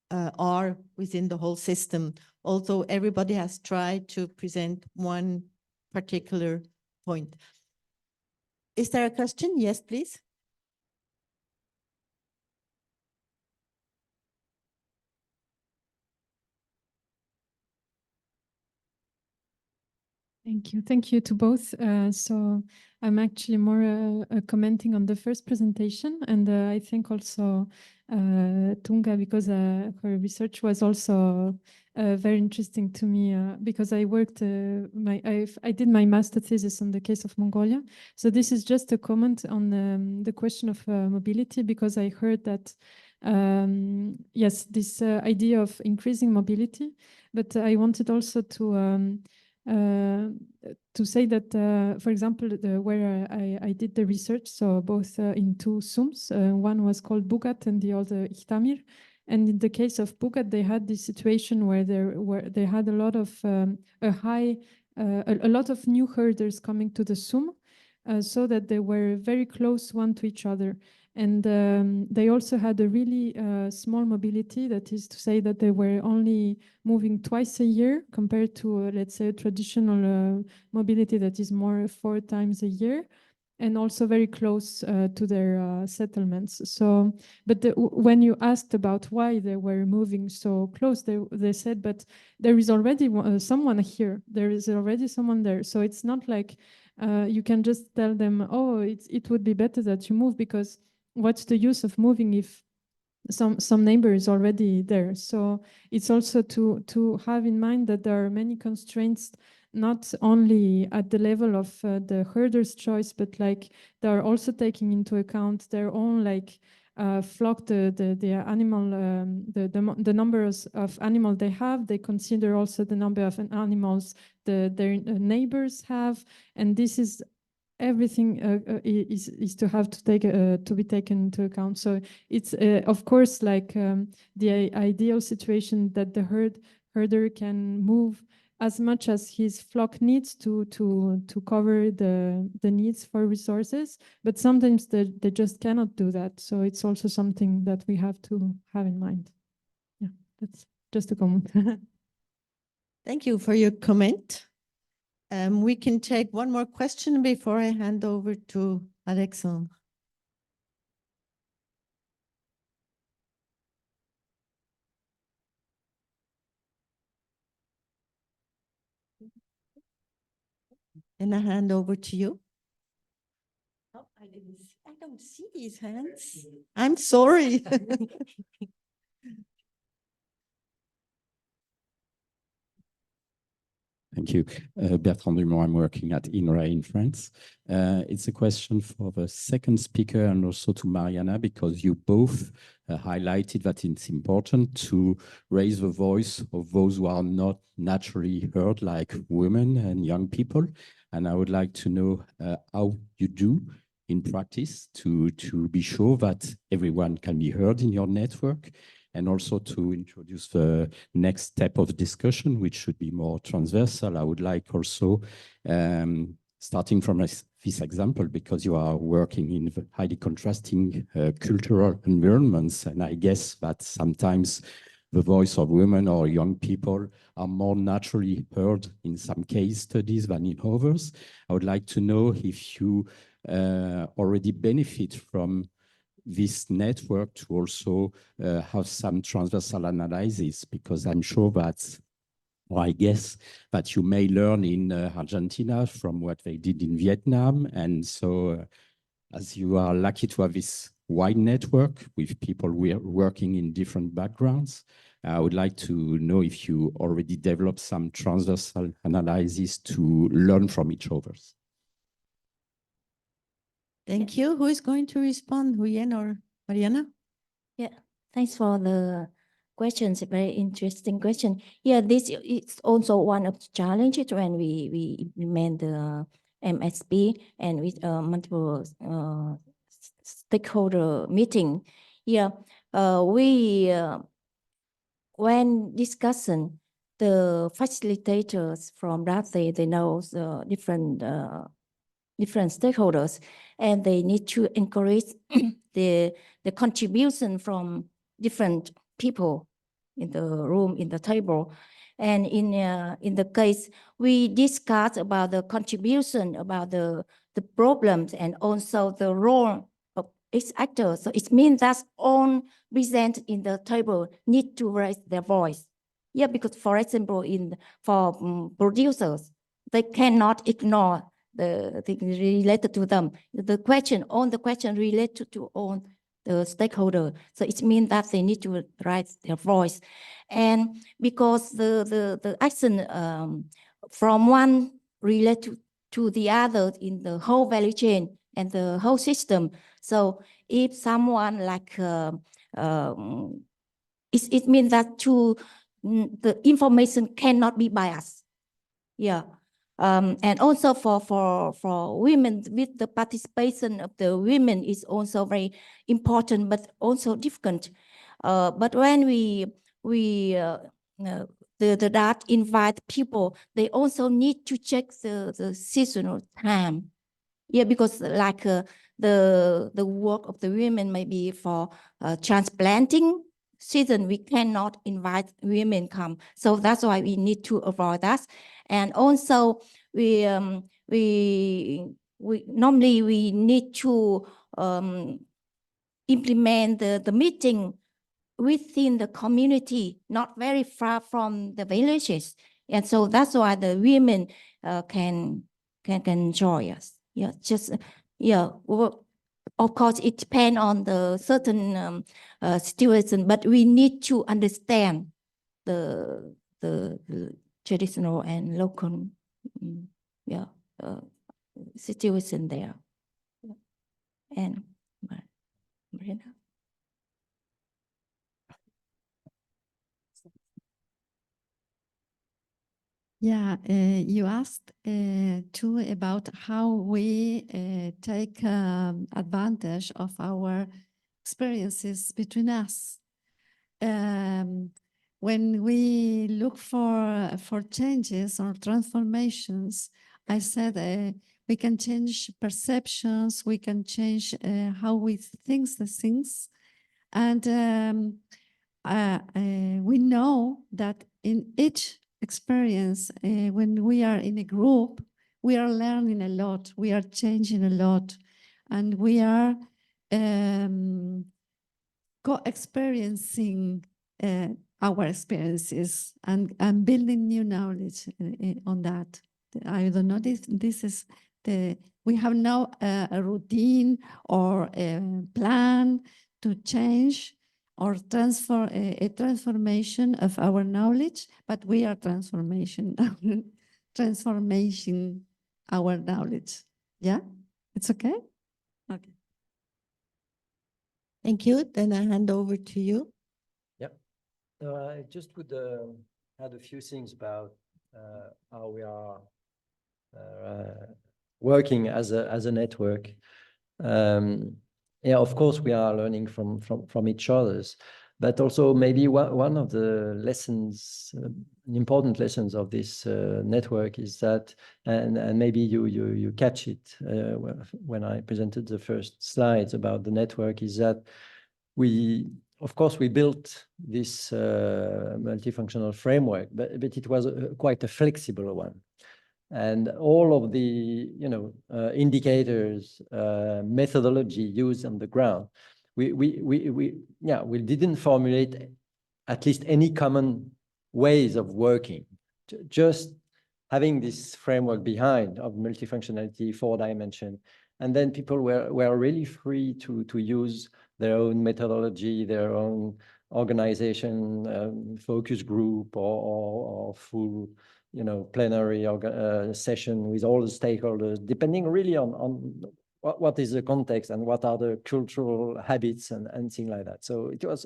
Speaker 15: are within the whole system. Although everybody has tried to present one particular point. Is there a question? Yes, please.
Speaker 19: Thank you. Thank you to both. So I'm actually more commenting on the first presentation, and I think also Tunga, because her research was also very interesting to me, because I worked, I did my master thesis on the case of Mongolia. So this is just a comment on the question of mobility, because I heard that yes, this idea of increasing mobility, but I wanted also to say that, for example, where I did the research, so both in two SUMs, one was called Bugat and the other Ihtamir. And in the case of Bugat, they had this situation where they had a lot of a lot of new herders coming to the SUM, so that they were very close one to each other. And they also had a really small mobility, that is to say that they were only moving twice a year compared to, let's say, a traditional mobility that is more 4 times a year, and also very close to their settlements. So, but when you asked about why they were moving so close, they said, but there is already someone here. There is already someone there. So it's not like you can just tell them, oh, it would be better that you move, because what's the use of moving if some neighbor is already there? So it's also to have in mind that there are many constraints, not only at the level of the herder's choice, but like they are also taking into account their own flock, the animal, the numbers of animals they have. They consider also the number of animals their neighbors have, and this is everything is to have to be taken into account. So it's of course like the ideal situation that the herder can move as much as his flock needs to cover the needs for resources, but sometimes they just cannot do that. So it's also something that we have to have in mind. Yeah, that's just a comment.
Speaker 15: Thank you for your comment. We can take one more question before I hand over to Alexandre. And I hand over to you. Oh, I don't see these hands. I'm sorry.
Speaker 4: Thank you. Bertrand Dumont, I'm working at INRAE in France. It's a question for the second speaker and also to Mariana, because you both highlighted that it's important to raise the voice of those who are not naturally heard, like women and young people. And I would like to know how you do in practice to be sure that everyone can be heard in your network, and also to introduce the next step of discussion, which should be more transversal. I would like also, starting from this example, because you are working in highly contrasting cultural environments, and I guess that sometimes the voice of women or young people are more naturally heard in some case studies than in others. I would like to know if you already benefit from this network to also have some transversal analysis, because I'm sure that, or I guess that you may learn in Argentina from what they did in Vietnam. And so as you are lucky to have this wide network with people working in different backgrounds, I would like to know if you already developed some transversal analysis to learn from each other.
Speaker 15: Thank you. Who is going to respond, Huyen or Mariana?
Speaker 21: Yeah, thanks for the questions. Very interesting question. Yeah, this is also one of the challenges when we implement the MSP and with multiple stakeholder meeting. Yeah, when discussing, the facilitators from RATE, they know the different stakeholders, and they need to encourage the contribution from different people. in the room, in the table. And in the case, we discuss about the contribution, about the problems, and also the role of each actor. So it means that all present in the table need to raise their voice. Yeah, because for example, for producers, they cannot ignore the things related to them. All the question related to all the stakeholder. So it means that they need to raise their voice. And because the action from one related to the other in the whole value chain and the whole system. So if someone like, it means that the information cannot be biased. Yeah. And also for women, with the participation of the women is also very important, but also difficult. But when that invite people, they also need to check the seasonal time. Yeah, because like the work of the women may be for transplanting season, we cannot invite women come. So that's why we need to avoid that. And also we normally we need to implement the meeting within the community, not very far from the villages. And so that's why the women can join us. Yeah, just, yeah, well, of course, it depends on the certain situation, but we need to understand the traditional and local situation there. And Marina?
Speaker 2: Yeah, you asked too about how we take advantage of our experiences between us. When we look for changes or transformations, I said we can change perceptions, we can change how we think the things, and we know that in each experience, when we are in a group, we are learning a lot, we are changing a lot, and we are co-experiencing our experiences and building new knowledge on that. I don't know, this is we have now a routine or a plan to change or transfer a transformation of our knowledge, but we are transforming our knowledge. Yeah, it's okay? Okay.
Speaker 15: Thank you. Then I hand over to you.
Speaker 1: Yep. I just would add a few things about how we are working as a network. Yeah, of course, we are learning from each other's, but also maybe one of the lessons, important lessons of this network is that, and maybe you catch it when I presented the first slides about the network, is that of course, we built this multifunctional framework, but it was quite a flexible one. And all of the indicators, methodology used on the ground, we didn't formulate at least any common ways of working. Just having this framework behind of multifunctionality, 4-dimension, and then people were really free to use their own methodology, their own organization, focus group, or full plenary session with all the stakeholders, depending really on what is the context and what are the cultural habits and things like that. So it was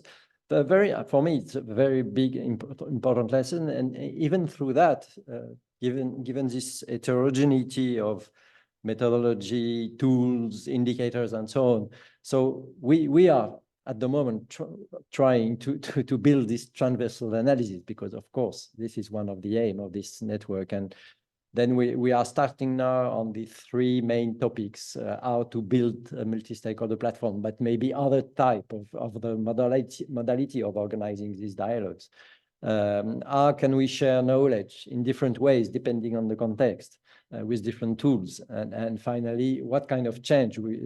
Speaker 1: for me, it's a very big, important lesson. And even through that, given this heterogeneity of methodology, tools, indicators, and so on. So we are at the moment trying to build this transversal analysis, because of course this is one of the aim of this network. And Then we are starting now on the three main topics, how to build a multi-stakeholder platform, but maybe other type of the modality of organizing these dialogues. How can we share knowledge in different ways, depending on the context, with different tools? And finally, what kind of change we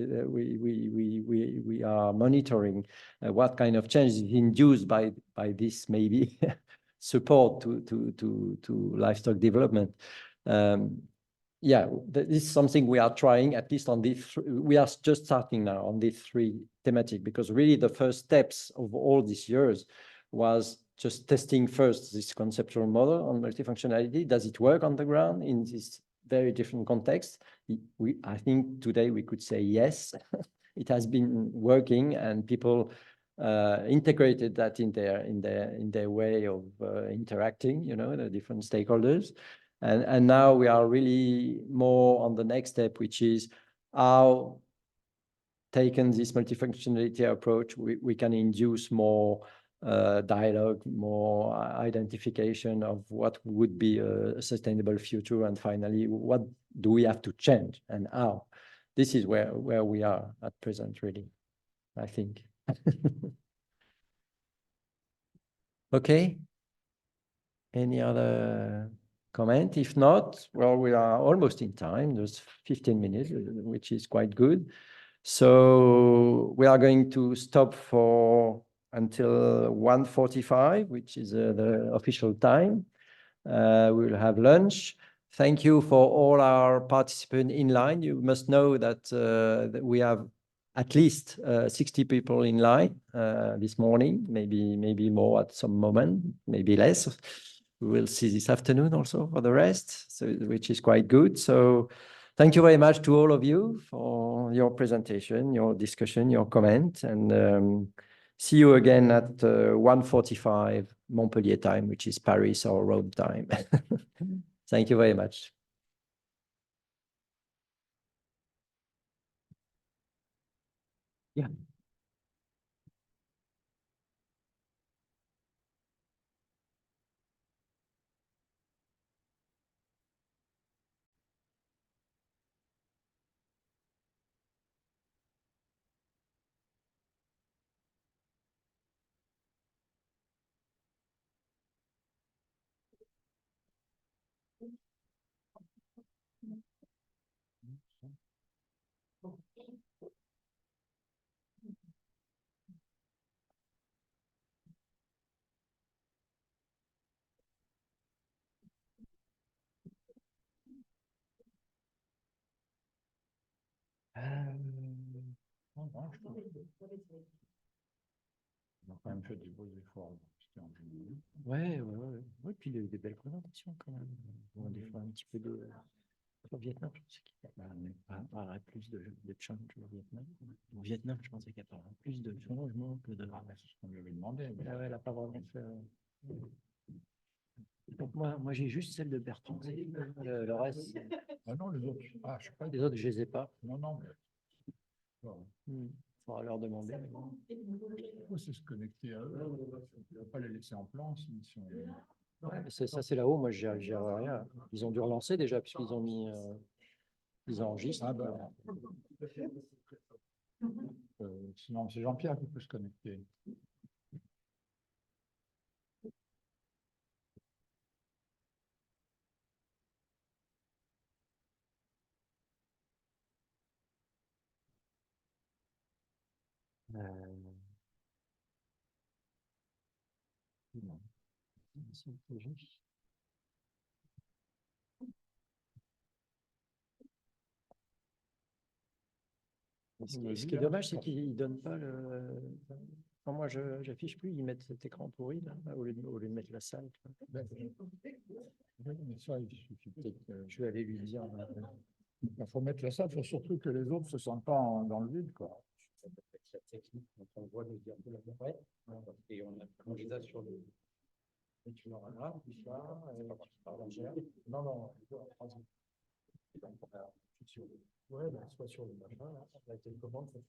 Speaker 1: are monitoring? What kind of change is induced by this maybe support to livestock development? Yeah, this is something we are trying, at least on these. We are just starting now on these three thematic, because really the first steps of all these years was just testing first this conceptual model on multifunctionality. Does it work on the ground in this very different context? I think today we could say yes, it has been working, and people integrated that in their way of interacting, you know, the different stakeholders. And now we are really more on the next step, which is how, taken this multifunctionality approach, we can induce more dialogue, more identification of what would be a sustainable future, and finally, what do we have to change and how? This is where we are at present, really, I think. Okay. Any other comment? If not, well, we are almost in time. There's 15 minutes, which is quite good. So we are going to stop for until 1:45, which is the official time. We'll have lunch. Thank you for all our participants in line. You must know that we have at least 60 people in line this morning, maybe more at some moment, maybe less. We will see this afternoon also for the rest, so which is quite good. So thank you very much to all of you for your presentation, your discussion, your comment, and see you again at 1:45 Montpellier time, which is Paris or Rome time. Thank you very much. Yeah.
Speaker 13: On a quand même fait des beaux efforts.
Speaker 1: Ouais. Puis des belles présentations quand même. Bon, des fois un petit peu de... Au Vietnam, je pensais qu'il y avait plus de change au Vietnam. Au Vietnam, je pensais qu'il y avait plus de changement que de...
Speaker 13: C'est ce qu'on lui avait demandé. Mais...
Speaker 1: Ah ouais, elle n'a pas vraiment fait... Donc moi j'ai juste celle de Bertrand. Le reste...
Speaker 13: Ah non, les autres... Ah, je sais pas.
Speaker 1: Les autres, je les ai pas.
Speaker 13: Non, mais...
Speaker 1: Il faudra leur demander.
Speaker 13: Il faut se connecter à eux. On ne va pas les laisser en plan. Si on...
Speaker 1: Ouais, ça, c'est là-haut. Moi, j'ai rien. Ils ont dû relancer déjà, puisqu'ils ont mis... ils enregistrent.
Speaker 13: Ah ben... sinon, c'est Jean-Pierre qui peut se connecter.
Speaker 1: Non. Ce qui est dommage, c'est qu'ils ne donnent pas le... Quand moi, j'affiche plus, ils mettent cet écran pourri, là, au lieu de mettre la salle.
Speaker 13: Mais ça, il suffit peut-être...
Speaker 1: Je vais aller lui dire...
Speaker 13: Il faut mettre la salle, il faut surtout que les autres ne se sentent pas dans le vide, quoi.
Speaker 1: La technique, donc on voit le diapo là, et on les a sur le... Et tu leur as tout ça, non, ouais, soit sur le machin, là, la télécommande, ça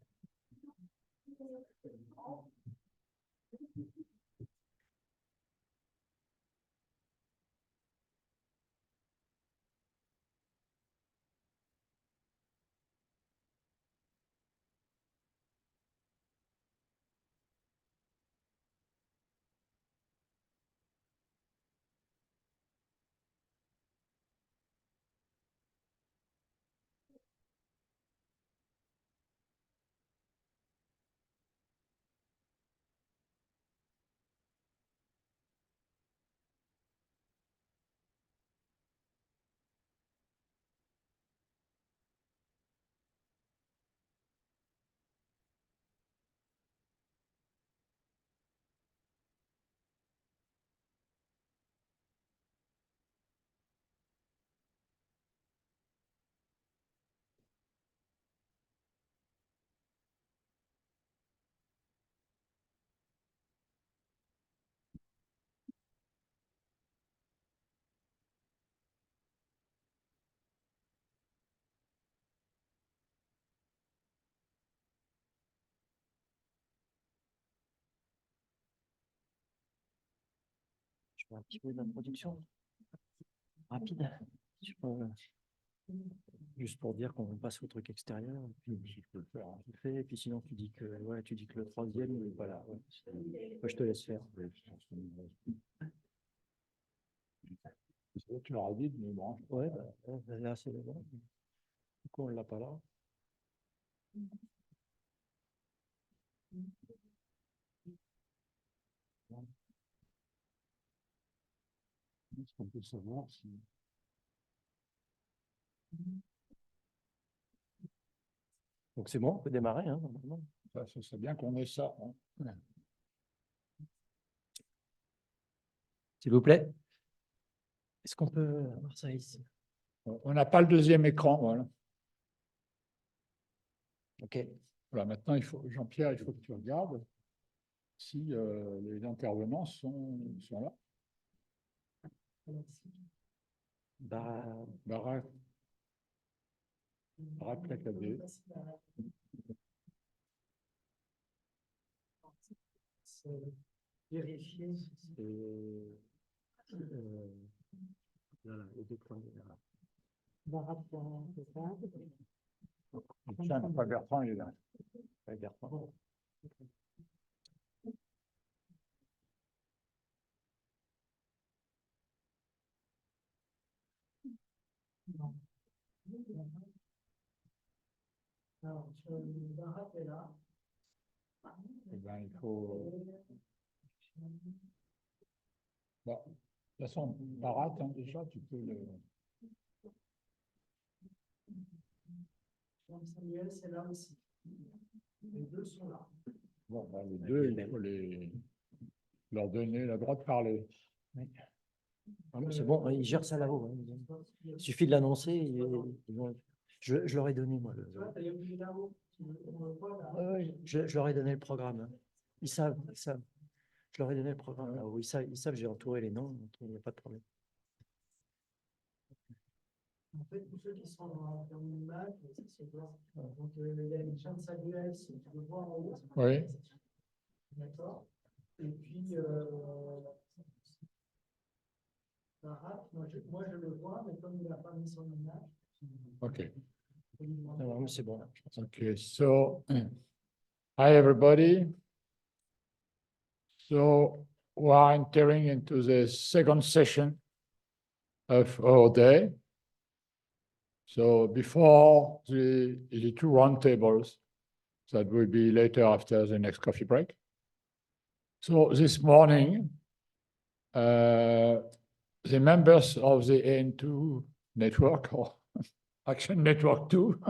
Speaker 1: fais un petit peu d'introduction rapide. Juste pour dire qu'on passe au truc extérieur. Puis je peux le faire. Tu le fais, et puis sinon tu dis que le troisième, voilà. Ouais. Je te laisse faire.
Speaker 13: Tu l'auras dit, mais bon.
Speaker 1: Ouais, là c'est bon. Du coup, on ne l'a pas là.
Speaker 13: Est-ce qu'on peut savoir si...
Speaker 1: Donc c'est bon, on peut démarrer, hein, normalement.
Speaker 13: Ça serait bien qu'on ait ça. Hein. Ouais.
Speaker 1: S'il vous plaît. Est-ce qu'on peut avoir ça ici?
Speaker 13: On n'a pas le deuxième écran, voilà.
Speaker 1: OK.
Speaker 13: Voilà, maintenant, Jean-Pierre, il faut que tu regardes si les intervenants sont là. Barak Lakadé.
Speaker 1: Vérifier. Voilà, les deux points.
Speaker 13: Tiens, pas Bertrand, il est là.
Speaker 1: Ouais, Bertrand.
Speaker 10: Alors, Barat est là.
Speaker 13: Eh bien, il faut... Bon, de toute façon, Barat, hein, déjà, tu peux le...
Speaker 10: Samuel, c'est là aussi. Les deux sont là.
Speaker 13: Bon, ben, les deux, il faut leur donner le droit de parler.
Speaker 1: Oui. C'est bon, ils gèrent ça là-haut. Hein. Il suffit de l'annoncer. Je leur ai donné, moi. Je leur ai donné le programme. Hein. Ils savent. Je leur ai donné le programme là-haut. Ils savent, j'ai entouré les noms, donc il n'y a pas de problème.
Speaker 10: En fait, tous ceux qui sont dans l'image, c'est blanc. Donc, il y a une chaîne Samuel, si tu veux voir en haut.
Speaker 13: Oui.
Speaker 10: D'accord. Et puis, Barat, moi je le vois, mais comme il n'a pas mis son image.
Speaker 13: OK.
Speaker 1: Non, c'est bon.
Speaker 13: Okay, so hi everybody. So we are entering into the second session of our day. So before the two roundtables that will be later after the next coffee break. So this morning, the members of the AN2 network or Action Network 2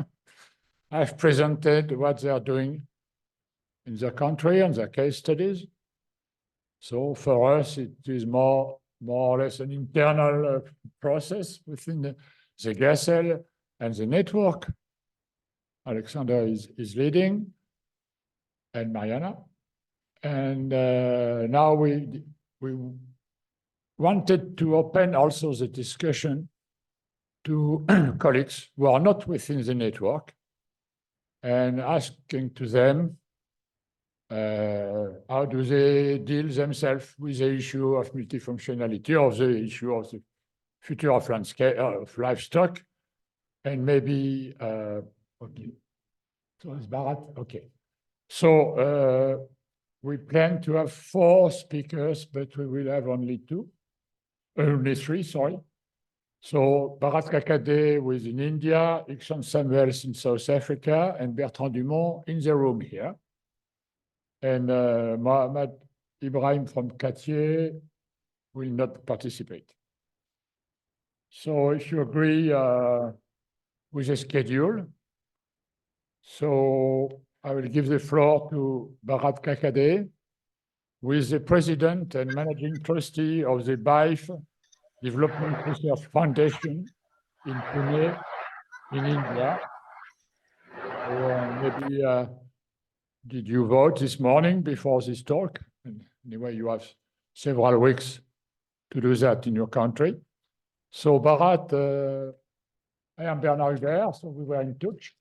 Speaker 13: have presented what they are doing in their country and their case studies. So for us, it is more or less an internal process within the GASL and the network. Alexander is leading, and Mariana. And now we wanted to open also the discussion to colleagues who are not within the network and asking to them how do they deal themselves with the issue of multifunctionality or the issue of the future of landscape, of livestock, and maybe, okay. So it's Barat, okay. So we plan to have 4 speakers, but we will have only 3, sorry. So Barat Kakade was in India, Iksan Samuels in South Africa, and Bertrand Dumont in the room here. And Mohamed Ibrahim from Cartier will not participate. So if you agree with the schedule, so I will give the floor to Barat Kakade, who is the president and managing trustee of the BIFE Development Research Foundation in Pune, in India. Maybe did you vote this morning before this talk? Anyway, you have several weeks to do that in your country. So Barat, I am Bernard Hubert, so we were in touch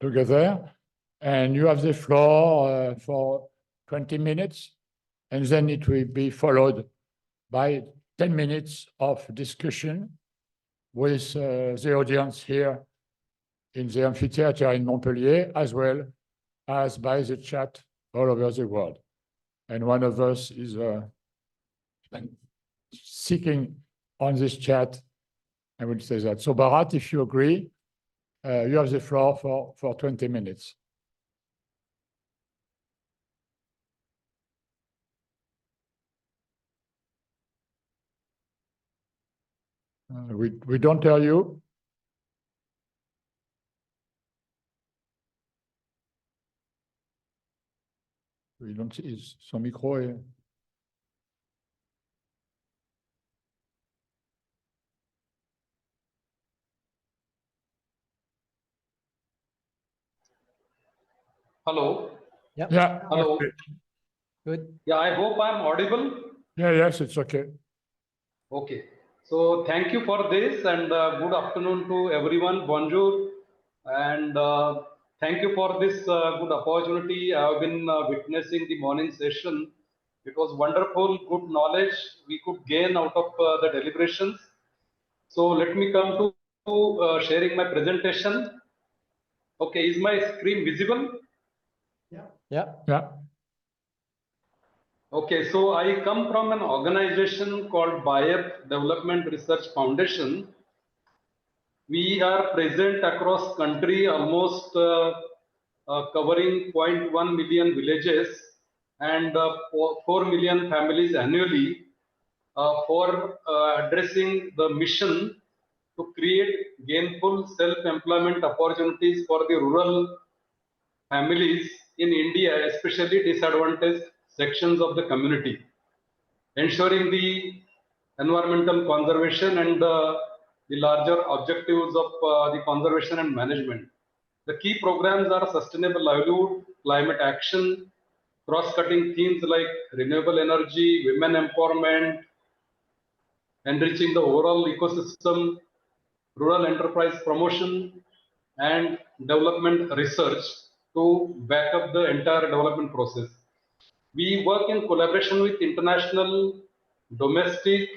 Speaker 13: together. And you have the floor for 20 minutes, and then it will be followed by 10 minutes of discussion with the audience here in the amphitheater in Montpellier, as well as by the chat all over the world. And one of us is seeking on this chat, I will say that. So Bharat, if you agree, you have the floor for 20 minutes. We don't hear you. We don't see son micro est...
Speaker 5: Hello.
Speaker 1: Yep.
Speaker 13: Yeah.
Speaker 5: Hello.
Speaker 13: Okay.
Speaker 1: Good.
Speaker 5: Yeah, I hope I'm audible.
Speaker 13: Yeah, yes, it's okay.
Speaker 5: Okay. So thank you for this and good afternoon to everyone. Bonjour. And thank you for this good opportunity. I have been witnessing the morning session. It was wonderful, good knowledge we could gain out of the deliberations. So let me come to sharing my presentation. Okay, is my screen visible?
Speaker 1: Yeah.
Speaker 5: Okay, so I come from an organization called BIEF Development Research Foundation. We are present across country, almost covering 0.1 million villages and 4 million families annually for addressing the mission to create gainful self-employment opportunities for the rural families in India, especially disadvantaged sections of the community, ensuring the environmental conservation and the larger objectives of the conservation and management. The key programs are sustainable livelihood, climate action, cross-cutting themes like renewable energy, women empowerment, enriching the overall ecosystem, rural enterprise promotion, and development research to back up the entire development process. We work in collaboration with international, domestic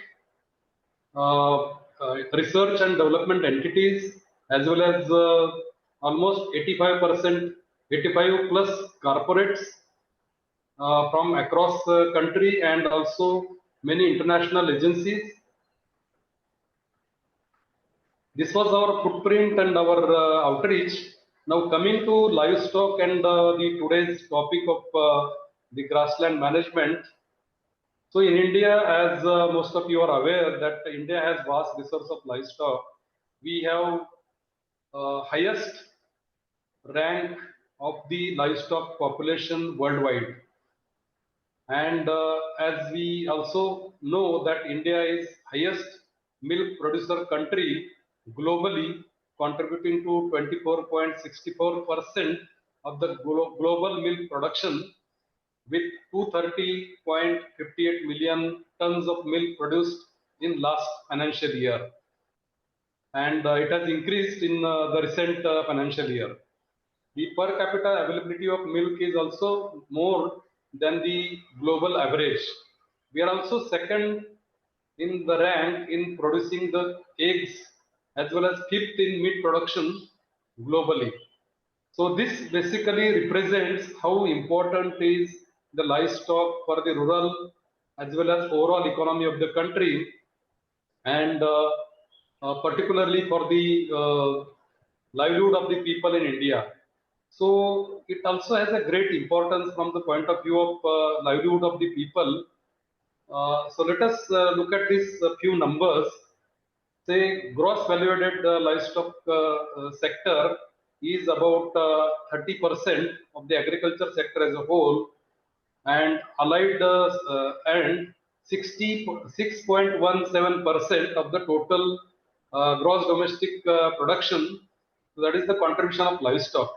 Speaker 5: research and development entities, as well as almost 85%, 85 plus corporates from across the country, and also many international agencies. This was our footprint and our outreach. Now coming to livestock and the today's topic of the grassland management. So in India, as most of you are aware, that India has vast resource of livestock. We have highest rank of the livestock population worldwide. And as we also know that India is highest milk producer country globally, contributing to 24.64% of the global milk production, with 230.58 million tons of milk produced in last financial year. And it has increased in the recent financial year. The per capita availability of milk is also more than the global average. We are also second in the rank in producing the eggs, as well as fifth in meat production globally. So this basically represents how important is the livestock for the rural as well as overall economy of the country, and particularly for the livelihood of the people in India. So it also has a great importance from the point of view of livelihood of the people. So let us look at these few numbers. Say gross value-added livestock sector is about 30% of the agriculture sector as a whole, and allied and 66.17% of the total gross domestic production. So that is the contribution of livestock.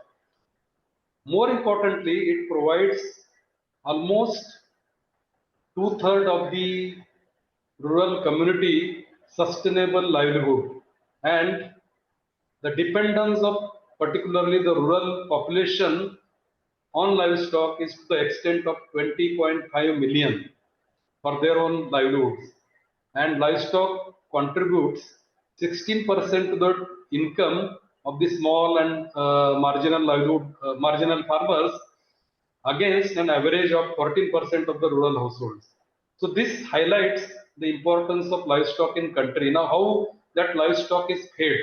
Speaker 5: More importantly, it provides almost 2/3 of the rural community sustainable livelihood, and the dependence of particularly the rural population on livestock is to the extent of 20.5 million for their own livelihoods. and livestock contributes 16% to the income of the small and marginal livelihood, marginal farmers, against an average of 14% of the rural households. So this highlights the importance of livestock in country. Now, how that livestock is fed?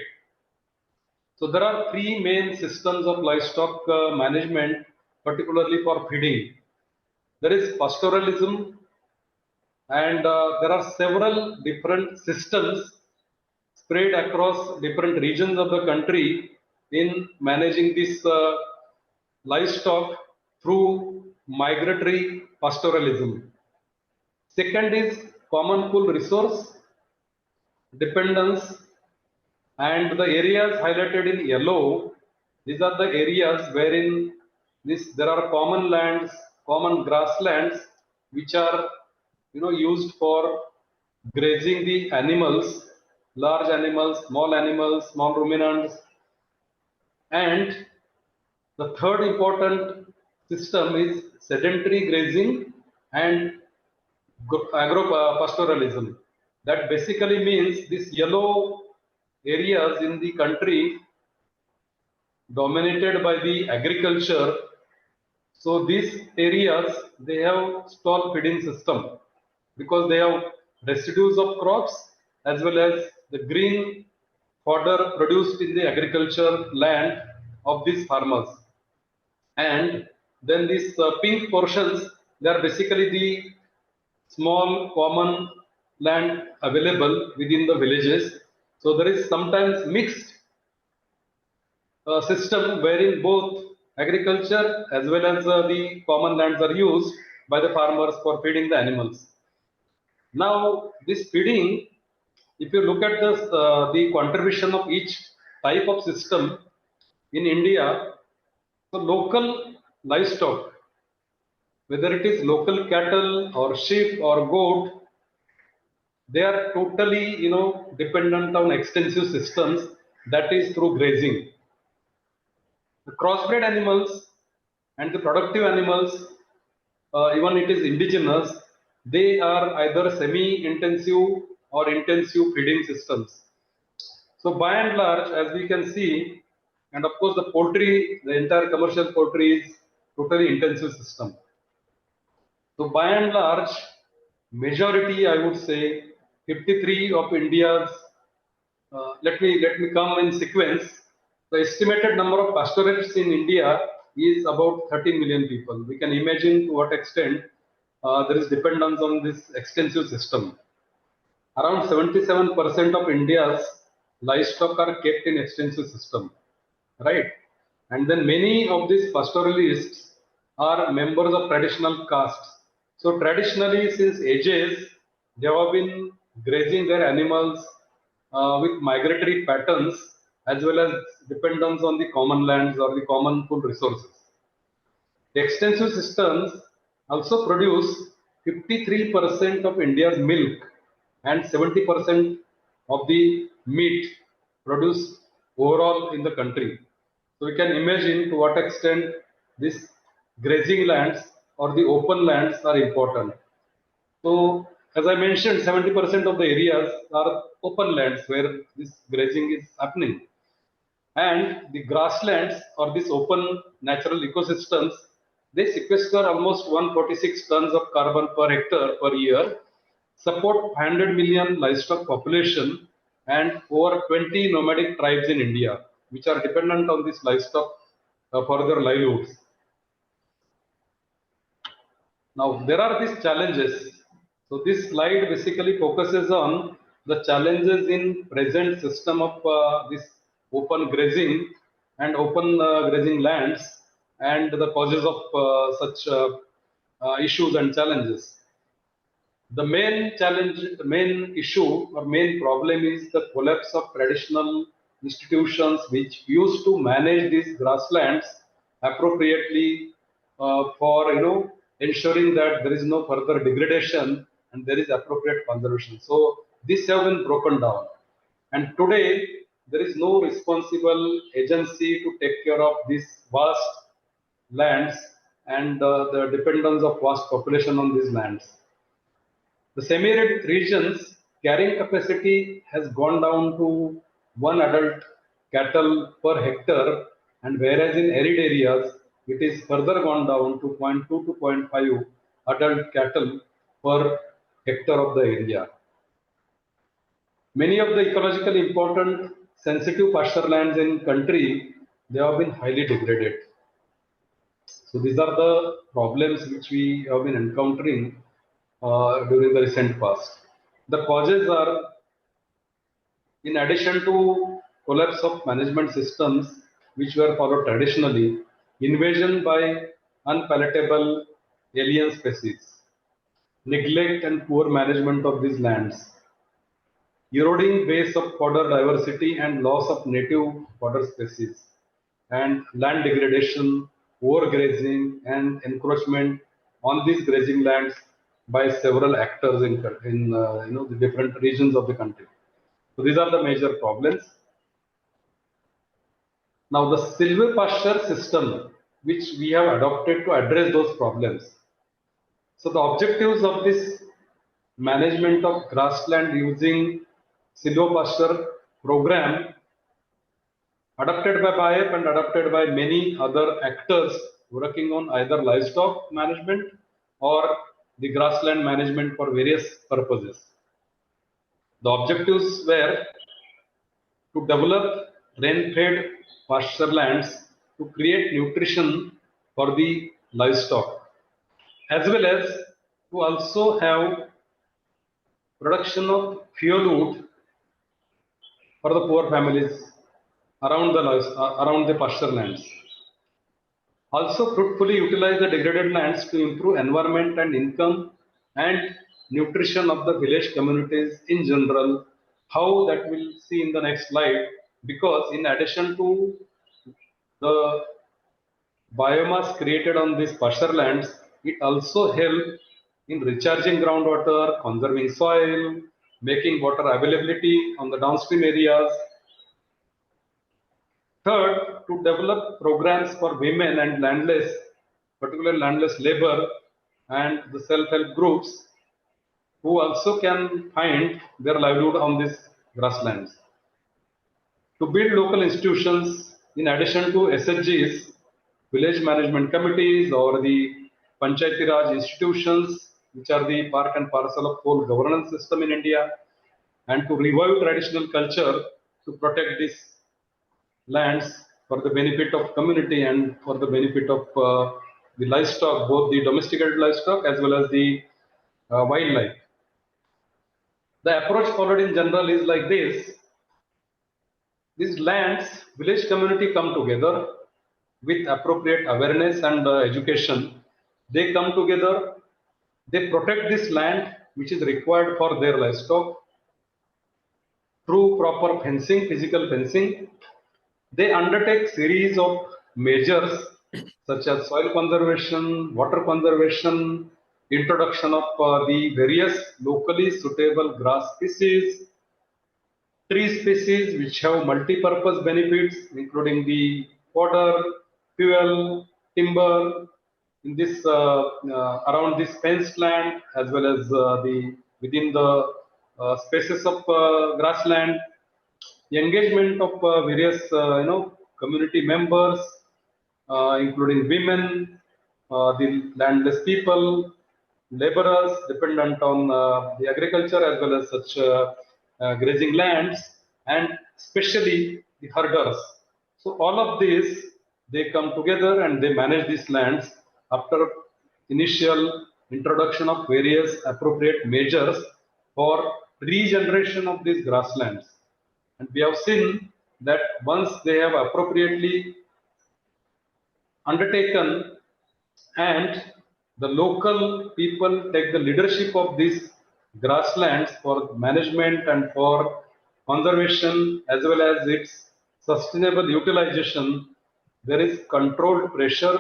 Speaker 5: So there are three main systems of livestock management, particularly for feeding. There is pastoralism, and there are several different systems spread across different regions of the country in managing this livestock through migratory pastoralism. Second is common pool resource dependence, and the areas highlighted in yellow, these are the areas wherein there are common lands, common grasslands, which are used for grazing the animals, large animals, small ruminants. And the third important system is sedentary grazing and agropastoralism. That basically means these yellow areas in the country dominated by the agriculture. So these areas, they have stall feeding system because they have residues of crops as well as the green fodder produced in the agriculture land of these farmers. And then these pink portions, they are basically the small common land available within the villages. So there is sometimes mixed system wherein both agriculture as well as the common lands are used by the farmers for feeding the animals. Now this feeding, if you look at the contribution of each type of system in India, the local livestock, whether it is local cattle or sheep or goat, they are totally dependent on extensive systems, that is through grazing. The crossbred animals and the productive animals, even it is indigenous, they are either semi-intensive or intensive feeding systems. So by and large, as we can see, and of course the poultry, the entire commercial poultry is totally intensive system. So by and large, majority, I would say 53 of India's, let me come in sequence. The estimated number of pastoralists in India is about 13 million people. We can imagine to what extent there is dependence on this extensive system. Around 77% of India's livestock are kept in extensive system, right? And then many of these pastoralists are members of traditional castes. So traditionally, since ages, they have been grazing their animals with migratory patterns as well as dependence on the common lands or the common pool resources. The extensive systems also produce 53% of India's milk and 70% of the meat produced overall in the country. So we can imagine to what extent these grazing lands or the open lands are important. So as I mentioned, 70% of the areas are open lands where this grazing is happening. And the grasslands or these open natural ecosystems, they sequester almost 146 tons of carbon per hectare per year, support 100 million livestock population and over 20 nomadic tribes in India, which are dependent on this livestock for their livelihoods. Now, there are these challenges. So this slide basically focuses on the challenges in present system of this open grazing and open grazing lands and the causes of such issues and challenges. The main challenge, the main issue or main problem is the collapse of traditional institutions which used to manage these grasslands appropriately for ensuring that there is no further degradation and there is appropriate conservation. So these have been broken down, and today there is no responsible agency to take care of these vast lands and the dependence of vast population on these lands. The semi-arid regions carrying capacity has gone down to 1 adult cattle per hectare, and whereas in arid areas, it is further gone down to 0.2 to 0.5 adult cattle per hectare of the area. Many of the ecologically important sensitive pasture lands in country, they have been highly degraded. So these are the problems which we have been encountering during the recent past. The causes are, in addition to collapse of management systems which were followed traditionally, invasion by unpalatable alien species, neglect and poor management of these lands, eroding base of fodder diversity and loss of native fodder species, and land degradation, overgrazing, and encroachment on these grazing lands by several actors in the different regions of the country. So these are the major problems. Now the silvopasture system, which we have adopted to address those problems. So the objectives of this management of grassland using silvopasture program, adopted by BIAP and adopted by many other actors working on either livestock management or the grassland management for various purposes. The objectives were to develop rain-fed pasture lands to create nutrition for the livestock, as well as to also have production of fuel wood for the poor families around the pasture lands. Also fruitfully utilize the degraded lands to improve environment and income and nutrition of the village communities in general. How that we'll see in the next slide, because in addition to the biomass created on these pasture lands, it also helps in recharging groundwater, conserving soil, making water availability on the downstream areas. Third, to develop programs for women and landless, particularly landless labor and the self-help groups who also can find their livelihood on these grasslands. To build local institutions in addition to SHGs, village management committees or the Panchayati Raj institutions, which are the part and parcel of whole governance system in India, and to revive traditional culture to protect these lands for the benefit of community and for the benefit of the livestock, both the domesticated livestock as well as the wildlife. The approach followed in general is like this. These lands, village community come together with appropriate awareness and education. They come together, they protect this land which is required for their livestock through proper fencing, physical fencing. They undertake series of measures such as soil conservation, water conservation, introduction of the various locally suitable grass species, tree species which have multi-purpose benefits, including the fodder, fuel, timber, in this around this fenced land, as well as within the spaces of grassland. The engagement of various community members, including women, the landless people, laborers dependent on the agriculture as well as such grazing lands, and especially the herders. So all of these, they come together and they manage these lands after initial introduction of various appropriate measures for regeneration of these grasslands. And we have seen that once they have appropriately undertaken and the local people take the leadership of these grasslands for management and for conservation as well as its sustainable utilization, there is controlled pressure,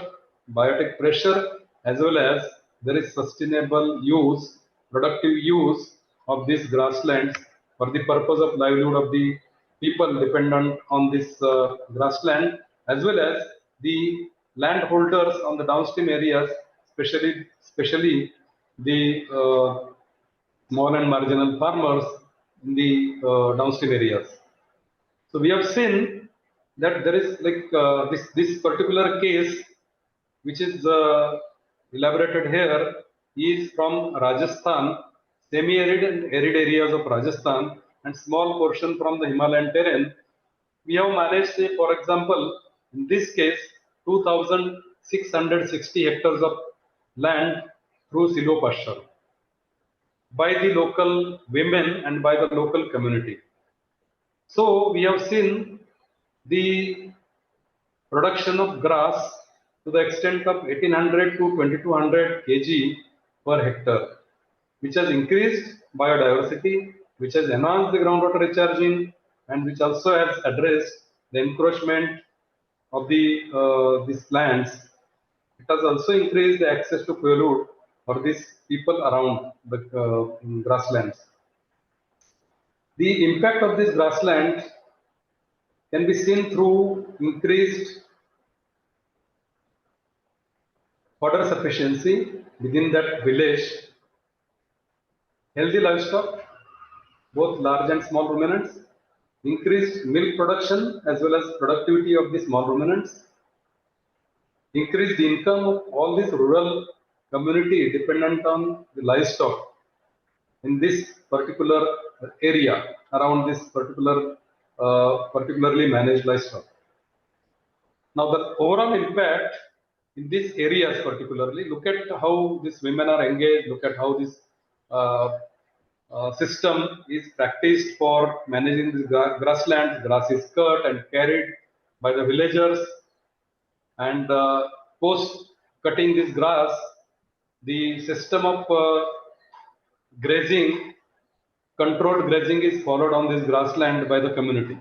Speaker 5: biotic pressure, as well as there is sustainable use, productive use of these grasslands for the purpose of livelihood of the people dependent on this grassland, as well as the landholders on the downstream areas, especially the small and marginal farmers, in the downstream areas. So we have seen that there is like this particular case, which is elaborated here, is from Rajasthan, semi-arid and arid areas of Rajasthan, and small portion from the Himalayan terrain. We have managed, say, for example, in this case, 2,660 hectares of land through silvopasture by the local women and by the local community. So we have seen the production of grass to the extent of 1800 to 2200 kg per hectare, which has increased biodiversity, which has enhanced the groundwater recharging, and which also has addressed the encroachment of these lands. It has also increased the access to fuel wood for these people around the grasslands. The impact of this grassland can be seen through increased water sufficiency within that village, healthy livestock, both large and small ruminants, increased milk production as well as productivity of the small ruminants, increased the income of all this rural community dependent on the livestock in this particular area around this particularly managed livestock. Now the overall impact in these areas particularly, look at how these women are engaged, look at how this system is practiced for managing this grassland. Grass is cut and carried by the villagers, and post cutting this grass, the system of grazing, controlled grazing is followed on this grassland by the community.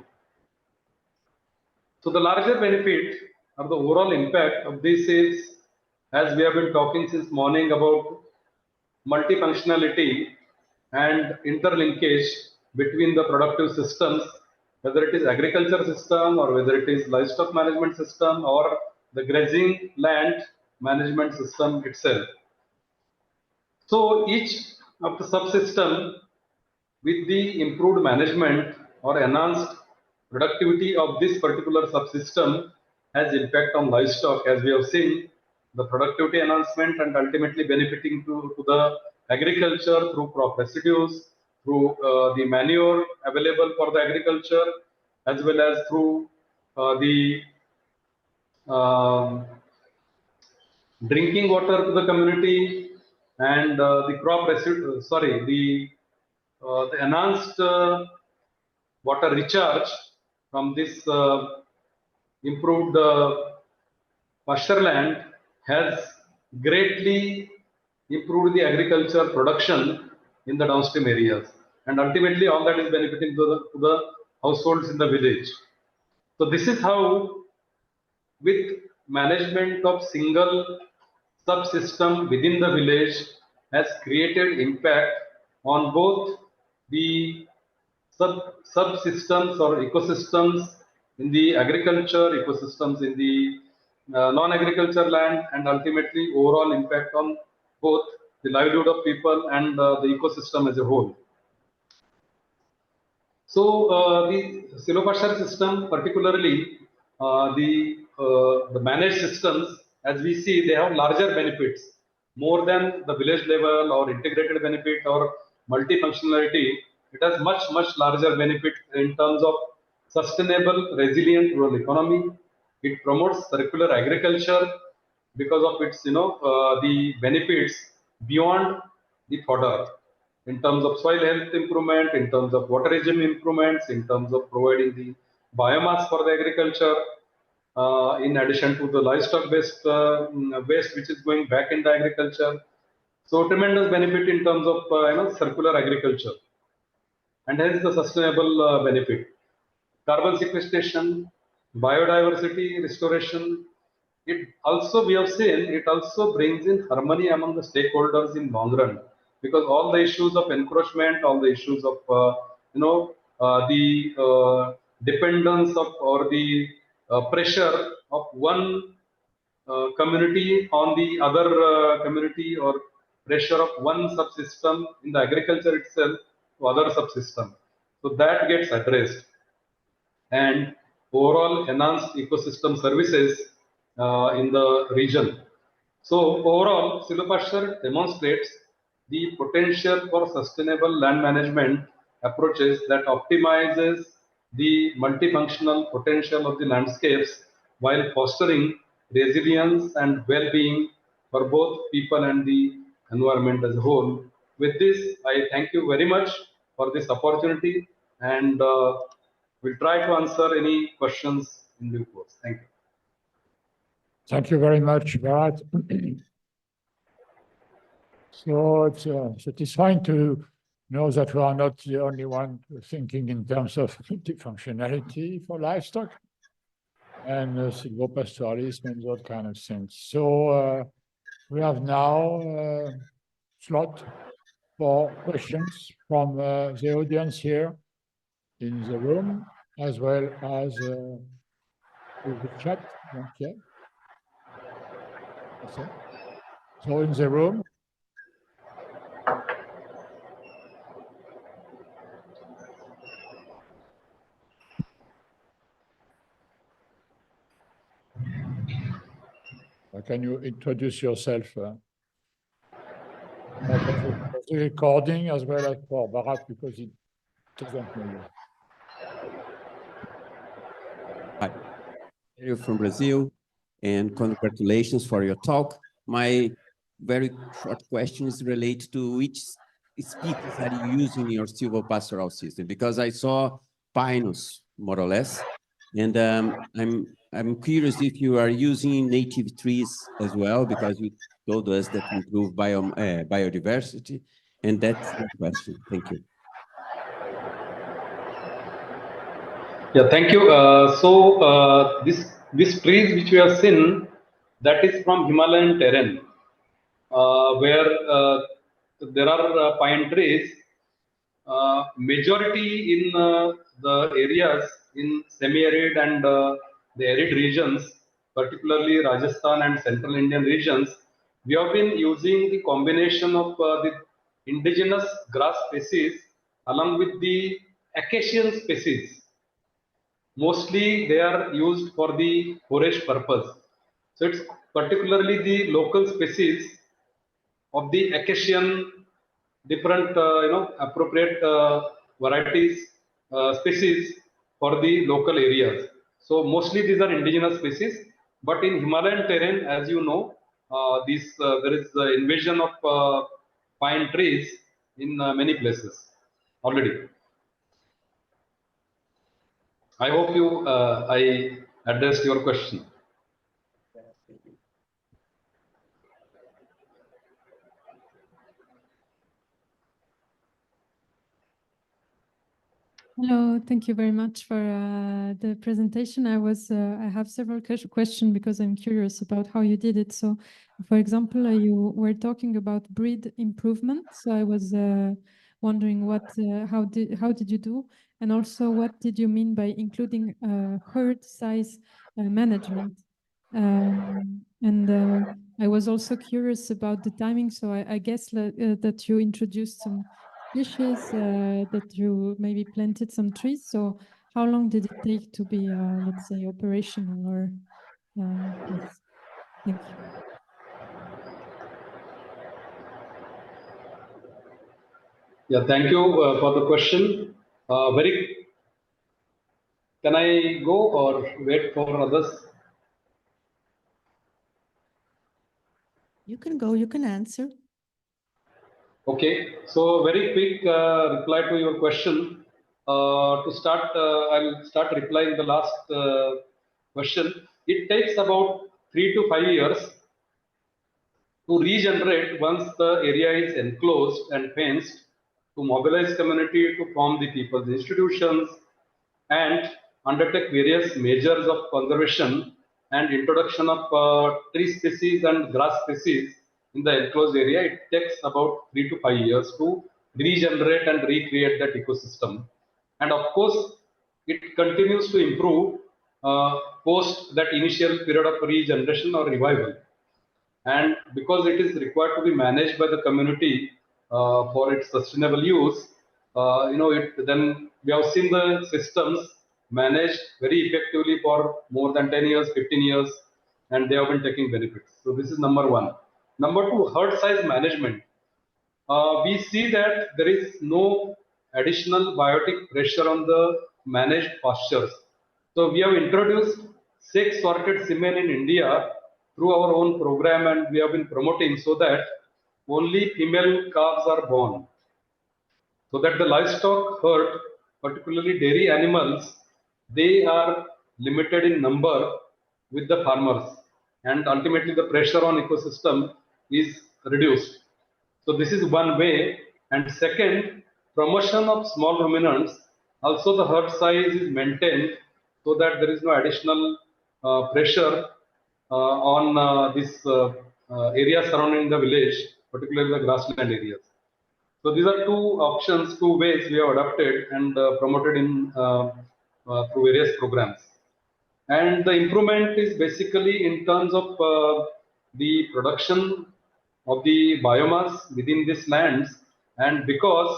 Speaker 5: So the larger benefit or the overall impact of this is, as we have been talking since morning about multifunctionality and interlinkage between the productive systems, whether it is agriculture system or whether it is livestock management system or the grazing land management system itself. So each of the subsystem with the improved management or enhanced productivity of this particular subsystem has impact on livestock, as we have seen, the productivity enhancement and ultimately benefiting to the agriculture through crop residues, through the manure available for the agriculture, as well as through the drinking water to the community and the crop residue, the enhanced water recharge from this improved pasture land has greatly improved the agriculture production in the downstream areas, and ultimately all that is benefiting to the households in the village. So this is how, with management of single subsystem within the village, has created impact on both the subsystems or ecosystems in the agriculture, ecosystems in the non-agriculture land, and ultimately overall impact on both the livelihood of people and the ecosystem as a whole. So the silvopasture system, particularly the managed systems, as we see, they have larger benefits more than the village level or integrated benefit or multifunctionality. It has much larger benefit in terms of sustainable, resilient rural economy. It promotes circular agriculture because of its, the benefits beyond the fodder, in terms of soil health improvement, in terms of water regime improvements, in terms of providing the biomass for the agriculture, in addition to the livestock-based waste which is going back into agriculture. So tremendous benefit in terms of circular agriculture, and hence the sustainable benefit. Carbon sequestration, biodiversity restoration. It also, we have seen, it also brings in harmony among the stakeholders in long run, because all the issues of encroachment, all the issues of the dependence of or the pressure of one community on the other community, or pressure of one subsystem in the agriculture itself to other subsystem. So that gets addressed, and overall enhanced ecosystem services in the region. So overall, silvopasture demonstrates the potential for sustainable land management approaches that optimizes the multifunctional potential of the landscapes while fostering resilience and well-being for both people and the environment as a whole. With this, I thank you very much for this opportunity, and we'll try to answer any questions in due course. Thank you.
Speaker 13: Thank you very much, Bharat. So it's satisfying to know that we are not the only one thinking in terms of multifunctionality for livestock and silvopastoralism and that kind of things. So we have now a slot for questions from the audience here in the room, as well as with the chat. Okay. So in the room. Can you introduce yourself? For the recording as well as for Bharat, because he doesn't know you.
Speaker 7: Hi, you're from Brazil, and congratulations for your talk. My very short question is related to which species are you using in your silvopastoral system? Because I saw pinus, more or less, and I'm curious if you are using native trees as well, because you told us that improve biodiversity, and that's the question. Thank you.
Speaker 5: Yeah, thank you. This trees which we have seen, that is from Himalayan terrain, where there are pine trees. Majority in the areas in semi-arid and the arid regions, particularly Rajasthan and Central Indian regions, we have been using the combination of the indigenous grass species along with the acacian species. Mostly they are used for the forage purpose. So it's particularly the local species of the acacian, different appropriate varieties, species for the local areas. So mostly these are indigenous species, but in Himalayan terrain, as you know, there is the invasion of pine trees in many places already. I hope I addressed your question.
Speaker 19: Hello, thank you very much for the presentation. I have several questions because I'm curious about how you did it. So, for example, you were talking about breed improvement. So I was wondering how did you do, and also what did you mean by including herd size management? I was also curious about the timing. So I guess that you introduced some species, that you maybe planted some trees. So how long did it take to be, let's say, operational? Or yes, thank you.
Speaker 5: Yeah, thank you for the question. Can I go or wait for others?
Speaker 15: You can go, you can answer.
Speaker 5: Okay, so very quick reply to your question. To start, I'll start replying the last question. It takes about 3 to 5 years to regenerate once the area is enclosed and fenced, to mobilize community to form the people's institutions and undertake various measures of conservation and introduction of tree species and grass species in the enclosed area. It takes about 3 to 5 years to regenerate and recreate that ecosystem. And of course, it continues to improve post that initial period of regeneration or revival. And because it is required to be managed by the community for its sustainable use, then we have seen the systems managed very effectively for more than 10 years, 15 years, and they have been taking benefits. So this is number one. Number two, herd size management. We see that there is no additional biotic pressure on the managed pastures. So we have introduced sex sorted semen in India through our own program, and we have been promoting so that only female calves are born. So that the livestock herd, particularly dairy animals, they are limited in number with the farmers, and ultimately the pressure on ecosystem is reduced. So this is one way. And second, promotion of small ruminants. Also the herd size is maintained so that there is no additional pressure on this area surrounding the village, particularly the grassland areas. So these are two options, two ways we have adopted and promoted in through various programs. And the improvement is basically in terms of the production of the biomass within these lands, and because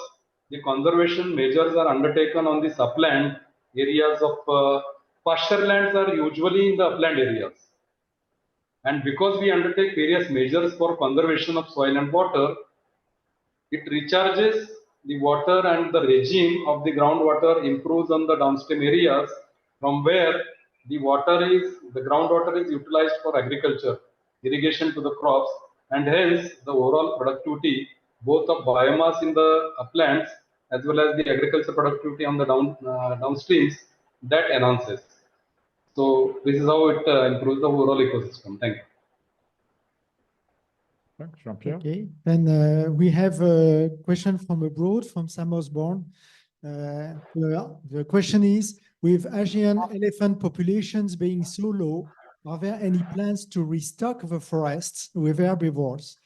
Speaker 5: the conservation measures are undertaken on this upland areas of pasture lands are usually in the upland areas. And because we undertake various measures for conservation of soil and water, it recharges the water, and the regime of the groundwater improves on the downstream areas from where the groundwater is utilized for agriculture, irrigation to the crops, and hence the overall productivity both of biomass in the uplands as well as the agriculture productivity on the downstreams, that enhances. So this is how it improves the overall ecosystem. Thank you.
Speaker 11: Okay, then we have a question from abroad, from Sam Osborne. The question is, with Asian elephant populations being so low, are there any plans to restock the forests with herbivores?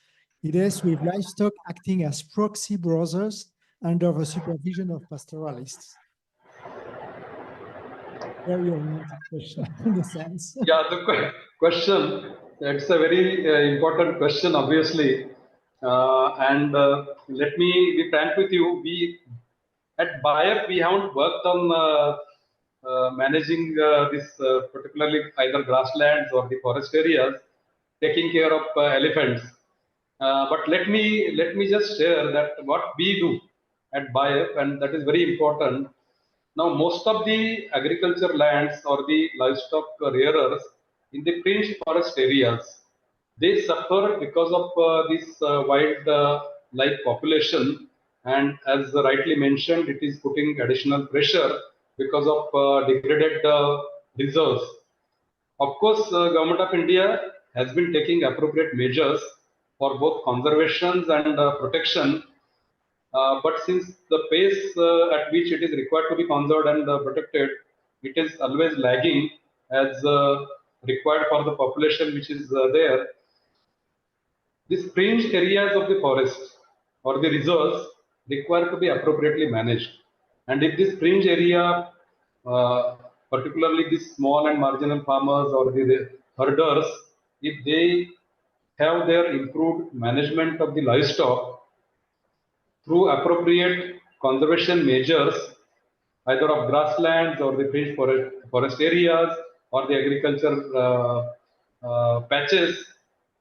Speaker 11: It is with livestock acting as proxy browsers under the supervision of pastoralists. Very oriented question in a sense.
Speaker 5: Yeah, the question, it's a very important question, obviously. Let me be frank with you. At BIAP, we haven't worked on managing this particularly either grasslands or the forest areas, taking care of elephants. But let me just share that what we do at BIAP, and that is very important. Now, most of the agriculture lands or the livestock rearers in the fringe forest areas, they suffer because of this wildlife population, and as rightly mentioned, it is putting additional pressure because of degraded reserves. Of course, Government of India has been taking appropriate measures for both conservation and protection. But since the pace at which it is required to be conserved and protected, it is always lagging as required for the population which is there. These fringe areas of the forest or the reserves require to be appropriately managed. And if this fringe area, particularly these small and marginal farmers or the herders, if they have their improved management of the livestock through appropriate conservation measures, either of grasslands or the fringe forest areas or the agriculture patches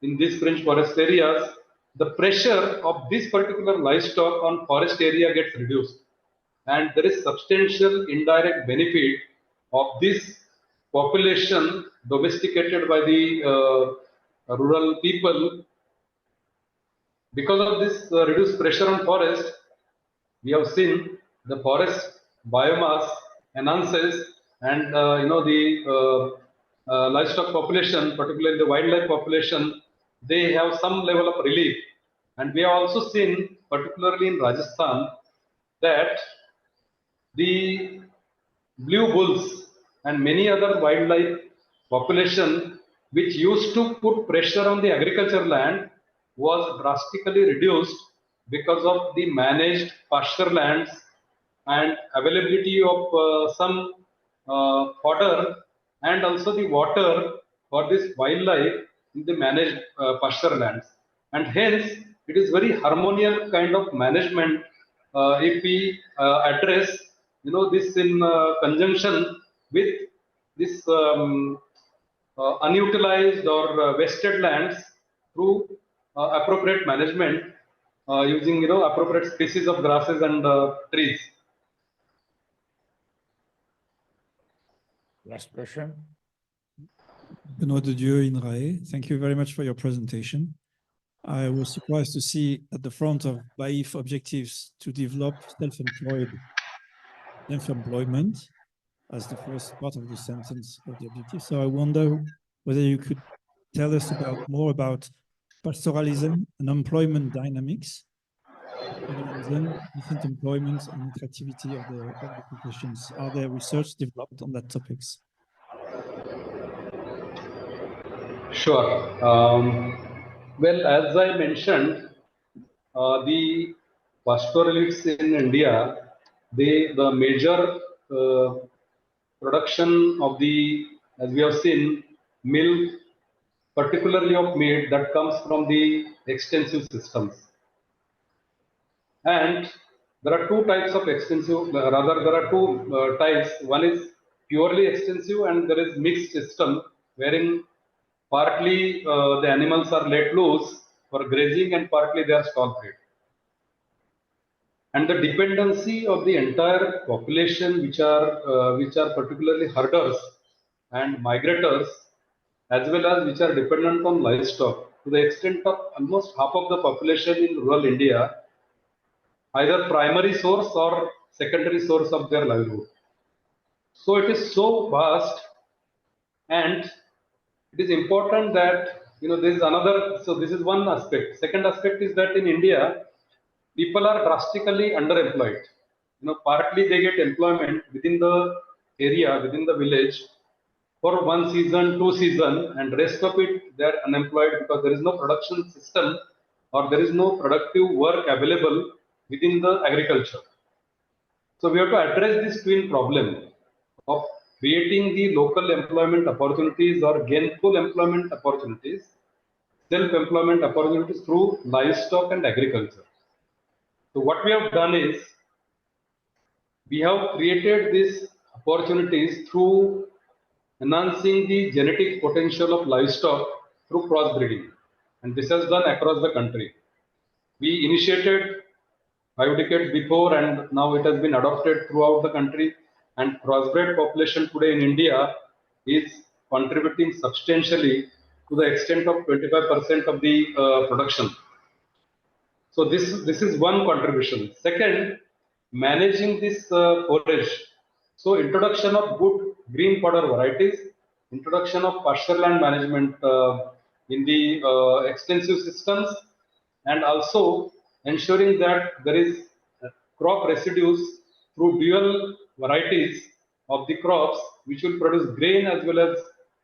Speaker 5: in these fringe forest areas, the pressure of this particular livestock on forest area gets reduced. And there is substantial indirect benefit of this population domesticated by the rural people. Because of this reduced pressure on forest, we have seen the forest biomass enhances, and the livestock population, particularly the wildlife population, they have some level of relief. And we have also seen, particularly in Rajasthan, that the blue bulls and many other wildlife population which used to put pressure on the agriculture land was drastically reduced because of the managed pasture lands and availability of some fodder and also the water for this wildlife in the managed pasture lands. And hence, it is very harmonious kind of management if we address, this in conjunction with this unutilized or wasted lands through appropriate management using, appropriate species of grasses and trees.
Speaker 13: Last question.
Speaker 9: Benoit de Dieu, INRAE. Thank you very much for your presentation. I was surprised to see at the front of BAIF objectives to develop self-employment as the first part of the sentence of the objective. So I wonder whether you could tell us more about pastoralism and employment dynamics, and then decent employment and attractivity of the professions. Are there research developed on that topics?
Speaker 5: Sure. Well, as I mentioned, the pastoralists in India, the major production of as we have seen, milk, particularly of meat, that comes from the extensive systems. And there are two types of extensive, there are two types. One is purely extensive and there is mixed system, wherein partly the animals are let loose for grazing and partly they are stall fed. And the dependency of the entire population, which are particularly herders and migrators, as well as which are dependent on livestock, to the extent of almost half of the population in rural India, either primary source or secondary source of their livelihood. So it is so vast, and it is important that, this is another, so this is one aspect. Second aspect is that in India, people are drastically underemployed. Partly they get employment within the area, within the village for 1 season, 2 seasons, and rest of it they are unemployed because there is no production system or there is no productive work available within the agriculture. So we have to address this twin problem of creating the local employment opportunities or gainful employment opportunities, self-employment opportunities through livestock and agriculture. So what we have done is, we have created these opportunities through enhancing the genetic potential of livestock through crossbreeding. And this has done across the country. We initiated 5 decades before and now it has been adopted throughout the country, and crossbred population today in India is contributing substantially to the extent of 25% of the production. So this is one contribution. Second, managing this forage. So introduction of good green fodder varieties, introduction of pasture land management in the extensive systems, and also ensuring that there is crop residues through dual varieties of the crops, which will produce grain as well as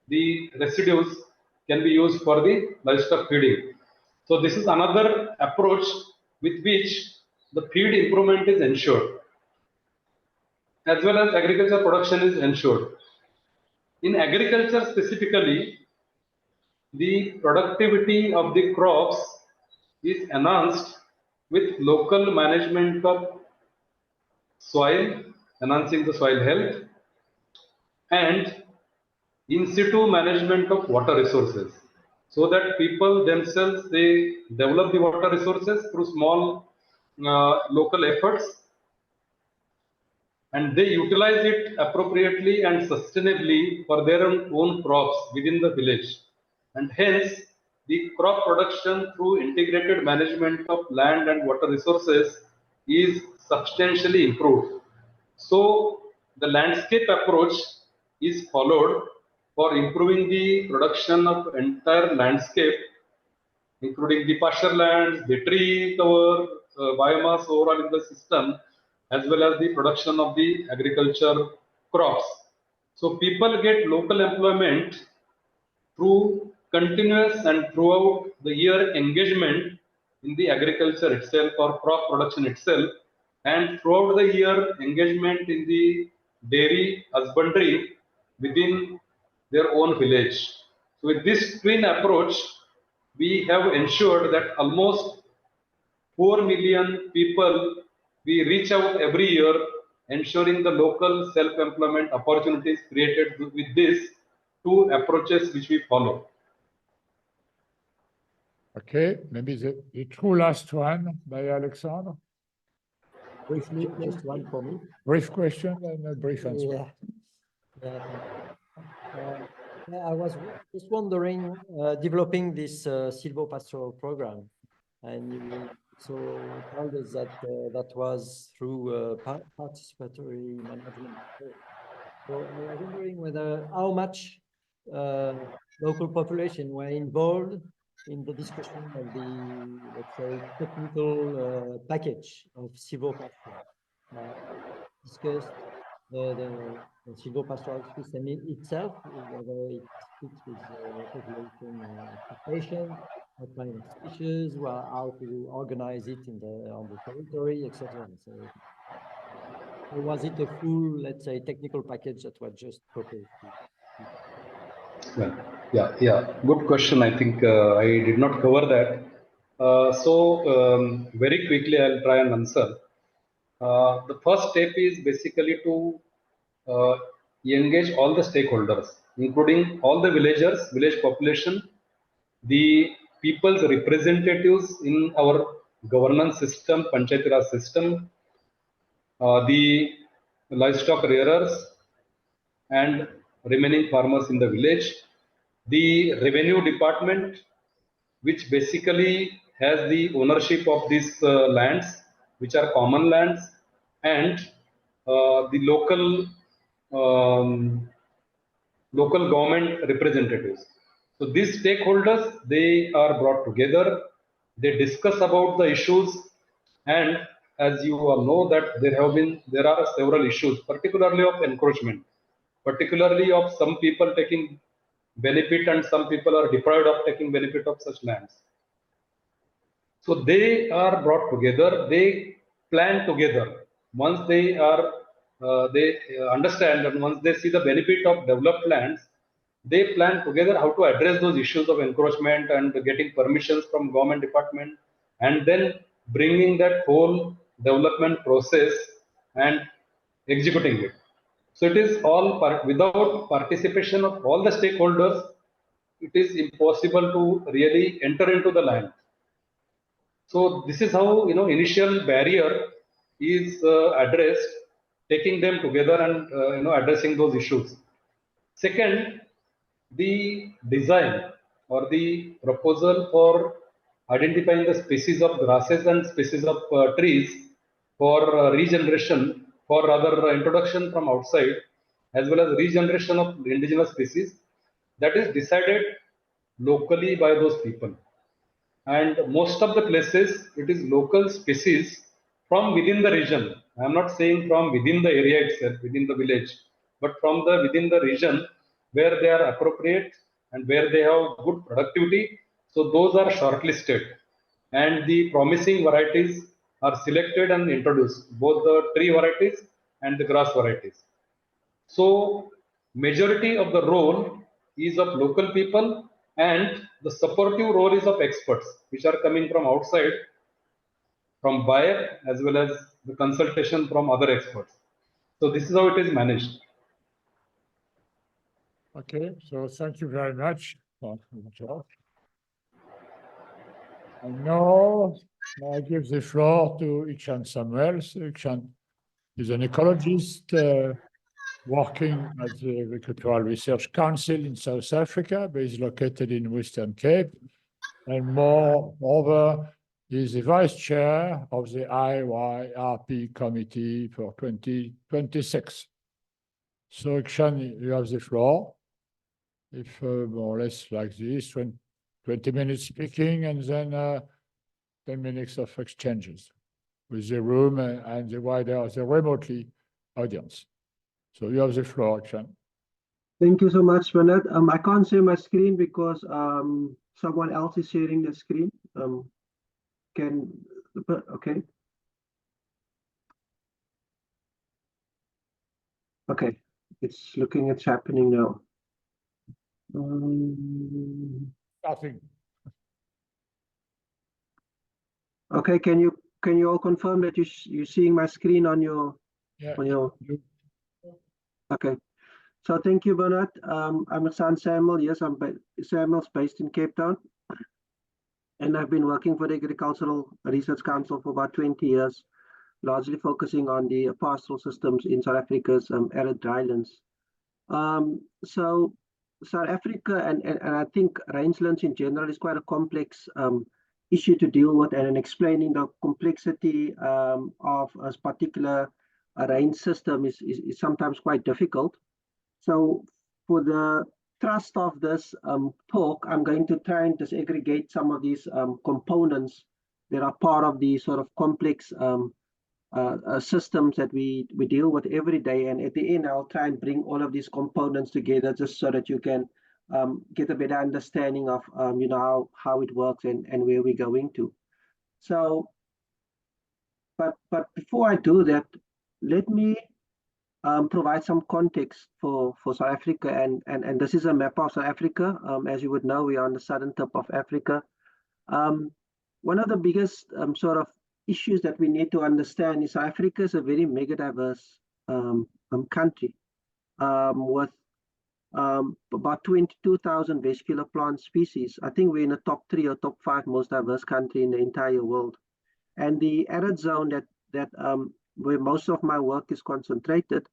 Speaker 5: the residues can be used for the livestock feeding. So this is another approach with which the feed improvement is ensured, as well as agriculture production is ensured. In agriculture specifically, the productivity of the crops is enhanced with local management of soil, enhancing the soil health, and in situ management of water resources, so that people themselves, they develop the water resources through small local efforts, and they utilize it appropriately and sustainably for their own crops within the village. And hence, the crop production through integrated management of land and water resources is substantially improved. So the landscape approach is followed for improving the production of entire landscape, including the pasture lands, the tree cover, biomass overall in the system, as well as the production of the agriculture crops. So people get local employment through continuous and throughout the year engagement in the agriculture itself or crop production itself, and throughout the year engagement in the dairy husbandry within their own village. So with this twin approach, we have ensured that almost 4 million people we reach out every year, ensuring the local self-employment opportunities created with these two approaches which we follow.
Speaker 13: Okay, maybe the true last one by Alexandre.
Speaker 1: Briefly, just one for me.
Speaker 13: Brief question and a brief answer.
Speaker 1: Yeah. Yeah, I was just wondering, developing this silvopastoral program, and you so told us that that was through participatory management. So I was wondering whether how much local population were involved in the discussion of the, let's say, technical package of silvopastoral. Discussed the silvopastoral system itself, whether it fits with population expectation, what kind of species, well, how to organize it in on the territory, etc. So, or was it a full, let's say, technical package that was just proposed?
Speaker 5: Well, yeah, good question. I think I did not cover that. Very quickly, I'll try and answer. The first step is basically to engage all the stakeholders, including all the villagers, village population, the people's representatives in our governance system, Panchayati Raj system, the livestock rearers, and remaining farmers in the village, the revenue department, which basically has the ownership of these lands, which are common lands, and the local government representatives. So these stakeholders, they are brought together, they discuss about the issues, and as you all know that there are several issues, particularly of encroachment, particularly of some people taking benefit and some people are deprived of taking benefit of such lands. So they are brought together, they plan together. Once they understand, and once they see the benefit of developed lands, they plan together how to address those issues of encroachment and getting permissions from government department, and then bringing that whole development process and executing it. So it is all without participation of all the stakeholders, it is impossible to really enter into the land. So this is how initial barrier is addressed, taking them together and addressing those issues. Second, the design or the proposal for identifying the species of grasses and species of trees for regeneration, for rather introduction from outside, as well as regeneration of indigenous species, that is decided locally by those people. And most of the places, it is local species from within the region. I am not saying from within the area itself, within the village, but from within the region where they are appropriate and where they have good productivity. So those are shortlisted, and the promising varieties are selected and introduced, both the tree varieties and the grass varieties. So majority of the role is of local people, and the supportive role is of experts, which are coming from outside, from buyer, as well as the consultation from other experts. So this is how it is managed.
Speaker 13: Okay, so thank you very much. And now I give the floor to Ichan Samuels. Ichan is an ecologist working at the Agricultural Research Council in South Africa, but is located in Western Cape. And moreover, he is the vice chair of the IYRP committee for 2026. So, Ichan, you have the floor. If more or less like this, 20 minutes speaking, and then 10 minutes of exchanges with the room and the wider, the remotely audience. So you have the floor, Ichan.
Speaker 12: Thank you so much, Bernard. I can't share my screen because someone else is sharing the screen. Okay. Okay, it's happening now.
Speaker 13: Nothing.
Speaker 12: Okay, can you can you all confirm that you're seeing my screen on your,
Speaker 13: Yeah.
Speaker 12: Okay. So thank you, Bernard. I'm a son Samuel. Yes, Samuel's based in Cape Town. And I've been working for the Agricultural Research Council for about 20 years, largely focusing on the pastoral systems in South Africa's arid drylands. So South Africa and I think rangelands in general is quite a complex issue to deal with, and in explaining the complexity of a particular range system is sometimes quite difficult. So for the thrust of this talk, I'm going to try and disaggregate some of these components that are part of the sort of complex systems that we deal with every day. And at the end, I'll try and bring all of these components together just so that you can get a better understanding of you know, how it works and where we're going to. So, but before I do that, let me provide some context for South Africa, and this is a map of South Africa. As you would know, we are on the southern tip of Africa. One of the biggest sort of issues that we need to understand is South Africa is a very mega diverse country with about 22,000 vesicular plant species. I think we're in the top 3 or top 5 most diverse country in the entire world. And the arid zone that where most of my work is concentrated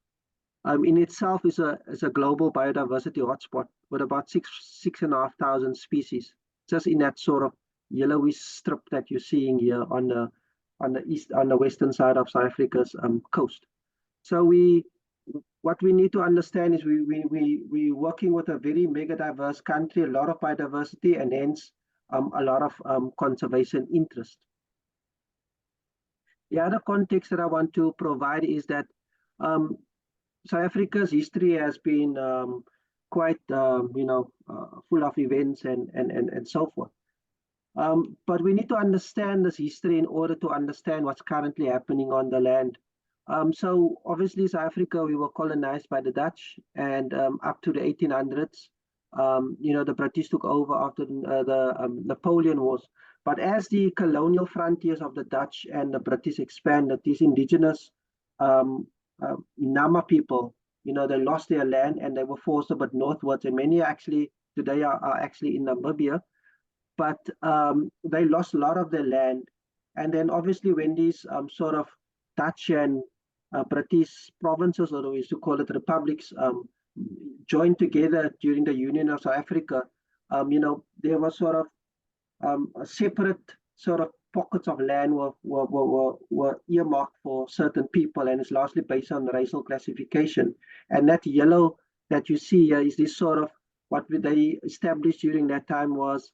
Speaker 12: in itself is a global biodiversity hotspot with about 6,500 species, just in that sort of yellowish strip that you're seeing here on the western side of South Africa's coast. So what we need to understand is we're working with a very mega diverse country, a lot of biodiversity, and hence a lot of conservation interest. The other context that I want to provide is that South Africa's history has been quite, you know, full of events and so forth. But we need to understand this history in order to understand what's currently happening on the land. So obviously, South Africa, we were colonized by the Dutch, and up to the 1800s, you know, the British took over after the Napoleon Wars. But as the colonial frontiers of the Dutch and the British expanded, these indigenous Nama people, you know, they lost their land and they were forced a bit northwards, and many actually today are actually in Namibia. But they lost a lot of their land. And then obviously when these sort of Dutch and British provinces, or we used to call it republics, joined together during the Union of South Africa, you know, there was sort of a separate sort of pockets of land were earmarked for certain people, and it's largely based on racial classification. And that yellow that you see here is this sort of what they established during that time was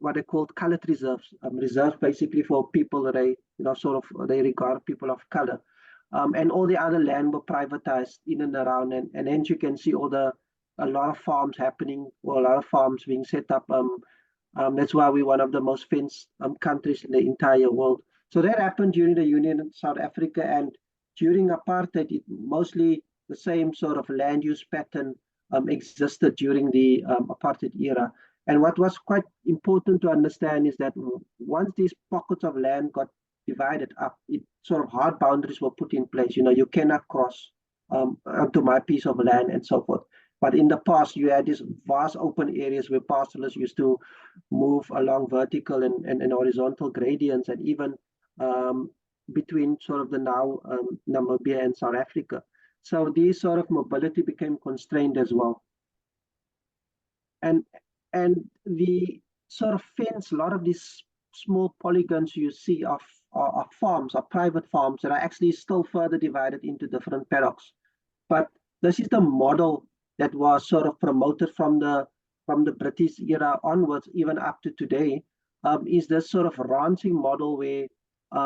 Speaker 12: what they called colored reserves, reserves basically for people that they, you know, sort of they regard people of color. And all the other land were privatized in and around, and hence you can see a lot of farms happening, or a lot of farms being set up. That's why we're one of the most fenced countries in the entire world. So that happened during the Union of South Africa, and during apartheid, it mostly the same sort of land use pattern existed during the apartheid era. And what was quite important to understand is that once these pockets of land got divided up, it sort of hard boundaries were put in place. You know, you cannot cross onto my piece of land and so forth. But in the past, you had these vast open areas where pastoralists used to move along vertical and horizontal gradients, and even between sort of the now Namibia and South Africa. So these sort of mobility became constrained as well. And the sort of fence, a lot of these small polygons you see are farms, are private farms that are actually still further divided into different paddocks. But this is the model that was sort of promoted from the British era onwards, even up to today, is this sort of ranching model where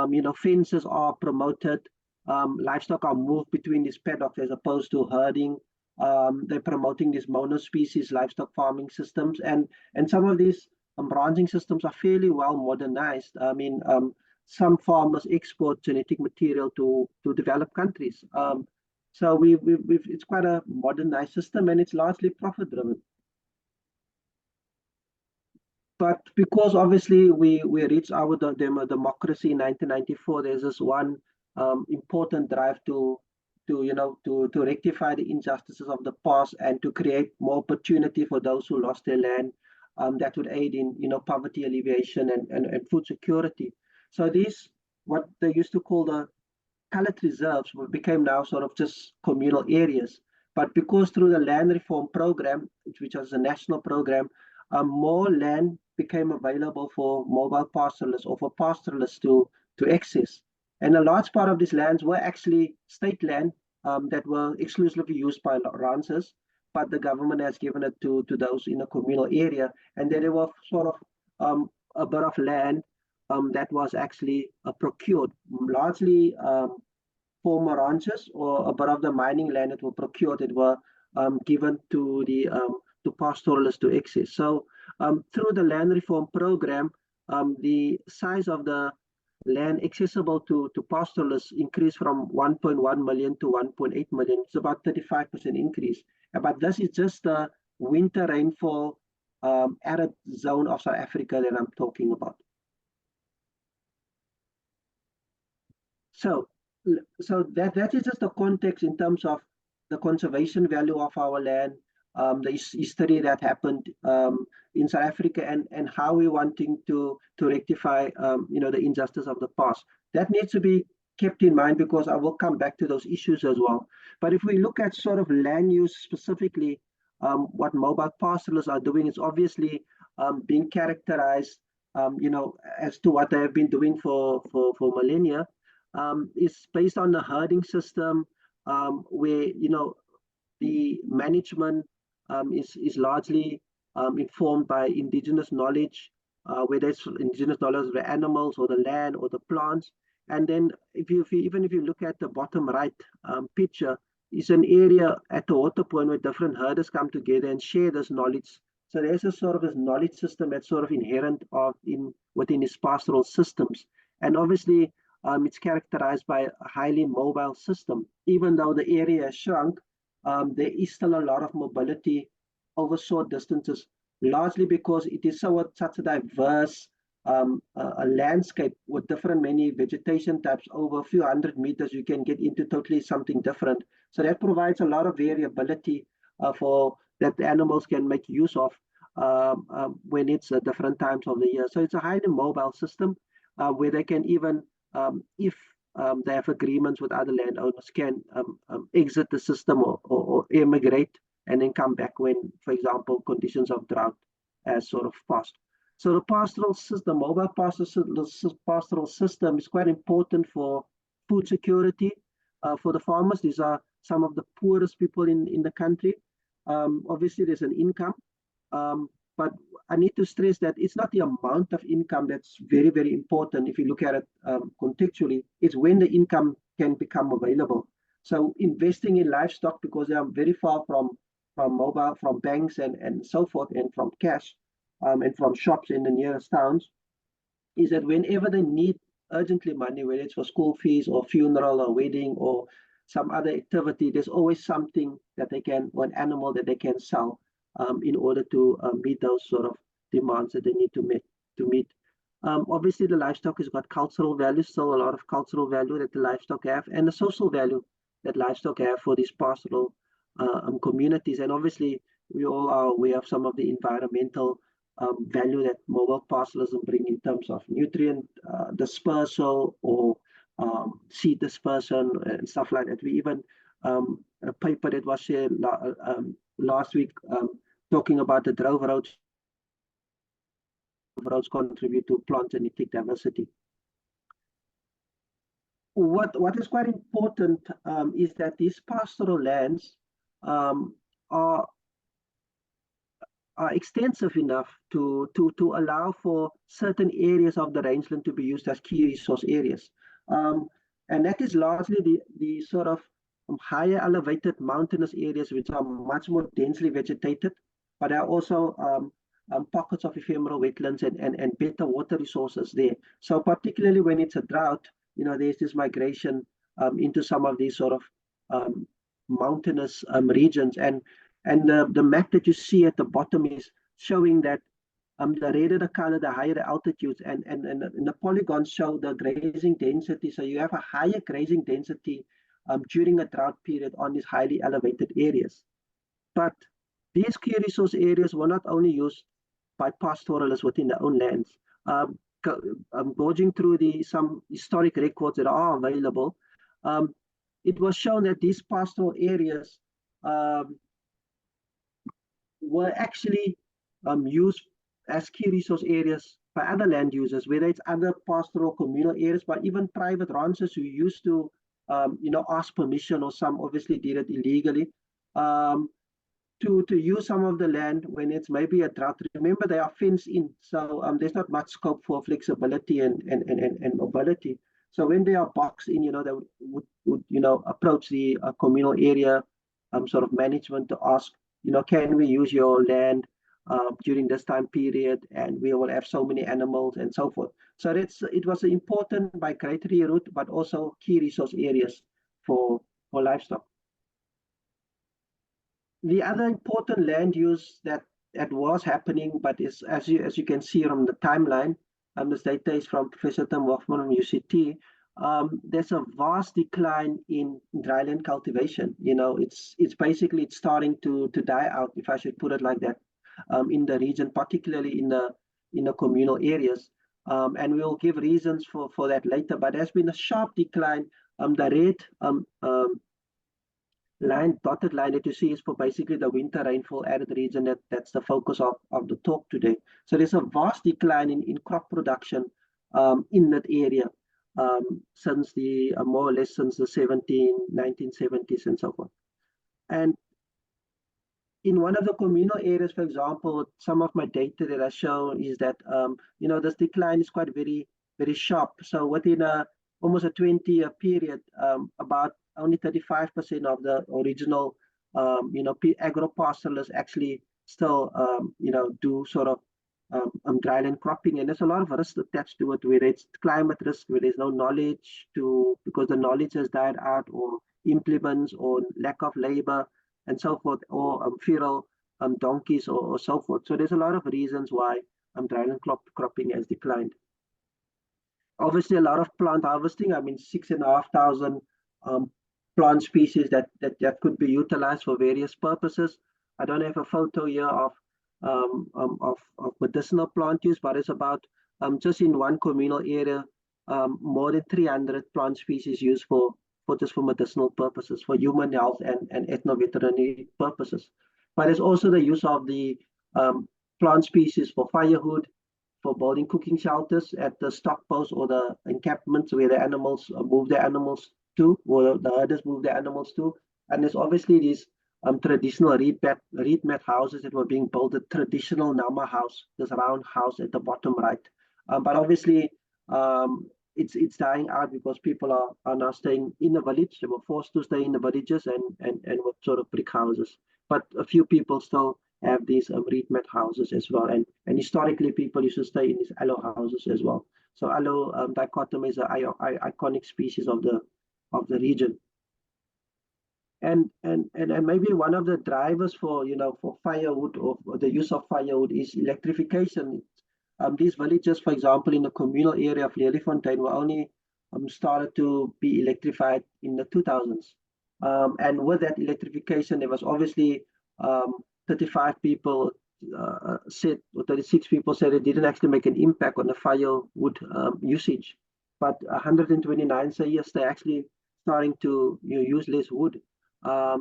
Speaker 12: you know, fences are promoted, livestock are moved between these paddocks as opposed to herding. They're promoting these monospecies livestock farming systems, and some of these ranching systems are fairly well modernized. I mean, some farmers export genetic material to developed countries. So it's quite a modernized system, and it's largely profit driven. But because obviously we reached our democracy in 1994, there's this one important drive to rectify the injustices of the past and to create more opportunity for those who lost their land. That would aid in poverty alleviation and food security. So these, what they used to call the colored reserves, became now sort of just communal areas. But because through the land reform program, which was a national program, more land became available for mobile pastoralists or for pastoralists to access. And a large part of these lands were actually state land that were exclusively used by ranchers, but the government has given it to those in a communal area. And then there were sort of a bit of land that was actually procured, largely former ranches, or a bit of the mining land that were procured that were given to the to pastoralists to access. So through the land reform program, the size of the land accessible to pastoralists increased from 1.1 million to 1.8 million. It's about 35% increase. But this is just the winter rainfall arid zone of South Africa that I'm talking about. So that is just the context in terms of the conservation value of our land, the history that happened in South Africa, and how we're wanting to rectify the injustice of the past. That needs to be kept in mind, because I will come back to those issues as well. But if we look at sort of land use specifically, what mobile pastoralists are doing is obviously being characterized, as to what they have been doing for millennia. Is based on the herding system, where the management is largely informed by indigenous knowledge, whether it's indigenous knowledge of the animals or the land or the plants. And then even if you look at the bottom right picture, is an area at the water point where different herders come together and share this knowledge. So there's a sort of this knowledge system that's sort of inherent within these pastoral systems. And obviously, it's characterized by a highly mobile system. Even though the area has shrunk, there is still a lot of mobility over short distances, largely because it is such a diverse a landscape with many vegetation types. Over a few hundred meters, you can get into totally something different. So that provides a lot of variability for that the animals can make use of when it's different times of the year. So it's a highly mobile system where they can even, if they have agreements with other landowners, can exit the system or emigrate and then come back when, for example, conditions of drought has sort of passed. So the pastoral system, mobile pastoral system, is quite important for food security for the farmers. These are some of the poorest people in the country. Obviously, there's an income, but I need to stress that it's not the amount of income that's very, very important. If you look at it contextually, it's when the income can become available. So investing in livestock, because they are very far from mobile, from banks and so forth, and from cash, and from shops in the nearest towns, is that whenever they need urgently money, whether it's for school fees or funeral or wedding or some other activity, there's always something that they can, or an animal that they can sell in order to meet those sort of demands that they need to meet. Obviously, the livestock has got cultural value, still a lot of cultural value that the livestock have, and the social value that livestock have for these pastoral communities. And obviously, we all are aware of some of the environmental value that mobile pastoralism bring in terms of nutrient dispersal or seed dispersion and stuff like that. We even a paper that was shared last week talking about the drove roads. Roads contribute to plant genetic diversity. What is quite important is that these pastoral lands are extensive enough to allow for certain areas of the rangeland to be used as key resource areas. And that is largely the sort of higher elevated mountainous areas, which are much more densely vegetated, but there are also pockets of ephemeral wetlands and better water resources there. So particularly when it's a drought, there's this migration into some of these sort of mountainous regions. And the map that you see at the bottom is showing that the redder the color, the higher the altitudes, and the polygons show the grazing density. So you have a higher grazing density during a drought period on these highly elevated areas. But these key resource areas were not only used by pastoralists within their own lands. Gorging through some historic records that are available, it was shown that these pastoral areas were actually used as key resource areas by other land users, whether it's other pastoral communal areas, but even private ranchers who used to, ask permission, or some obviously did it illegally, to use some of the land when it's maybe a drought. Remember, they are fenced in, so there's not much scope for flexibility and mobility. So when they are boxed in, they would approach the communal area sort of management to ask, can we use your land during this time period, and we will have so many animals and so forth. So it was an important migratory route, but also key resource areas for livestock. The other important land use that was happening, but is as you can see from the timeline, this data is from Professor Tim Hoffman from UCT. There's a vast decline in dryland cultivation. It's basically starting to die out, if I should put it like that, in the region, particularly in the communal areas. And we'll give reasons for that later. But there's been a sharp decline. The red dotted line that you see is for basically the winter rainfall arid region. That's the focus of the talk today. So there's a vast decline in crop production in that area since more or less since the 1970s and so forth. And in one of the communal areas, for example, some of my data that I show is that this decline is quite very, very sharp. So within almost a 20-year period, about only 35% of the original agropastoralists actually still do sort of dryland cropping, and there's a lot of risk attached to it, whether it's climate risk, where there's no knowledge because the knowledge has died out, or implements, or lack of labor and so forth, or feral donkeys or so forth. So there's a lot of reasons why dryland cropping has declined. Obviously, a lot of plant harvesting. 6,500 plant species that could be utilized for various purposes. I don't have a photo here of medicinal plant use, but it's about just in one communal area, more than 300 plant species used for medicinal purposes, for human health and ethno-veterinary purposes. But there's also the use of the plant species for firewood, for building cooking shelters at the stock posts or the encampments where the animals move their animals to, or the herders move their animals to. And there's obviously these traditional reed mat houses that were being built, a traditional Nama house, this round house at the bottom right. But obviously, it's dying out because people are now staying in the village. They were forced to stay in the villages and with sort of brick houses. But a few people still have these reed mat houses as well. And historically, people used to stay in these aloe houses as well. So aloe dichotom is an iconic species of the region. And maybe one of the drivers for firewood or the use of firewood is electrification. These villages, for example, in the communal area of Lelyfontein were only started to be electrified in the 2000s. And with that electrification, there was obviously 35 people said, or 36 people said it didn't actually make an impact on the firewood usage. But 129 say yes, they're actually starting to use less wood,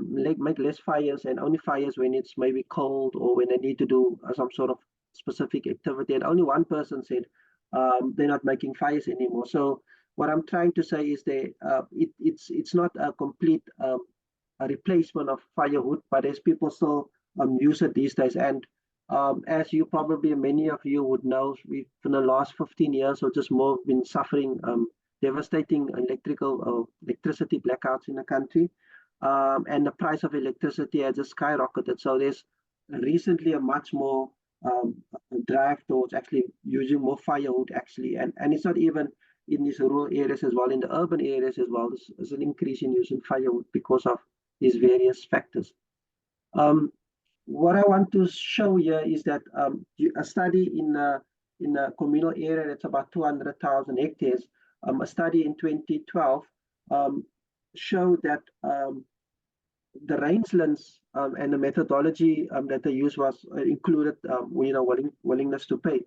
Speaker 12: make less fires, and only fires when it's maybe cold or when they need to do some sort of specific activity. And only one person said they're not making fires anymore. So what I'm trying to say is it's not a complete a replacement of firewood, but as people still use it these days. And as you probably, many of you would know, we've in the last 15 years or just more been suffering devastating electricity blackouts in the country. And the price of electricity has just skyrocketed. So there's recently a much more drive towards actually using more firewood actually. And it's not even in these rural areas as well, in the urban areas as well. There's an increase in using firewood because of these various factors. what I want to show here is that a study in a communal area that's about 200,000 hectares, a study in 2012 showed that the rangelands and the methodology that they used was included, willingness to pay.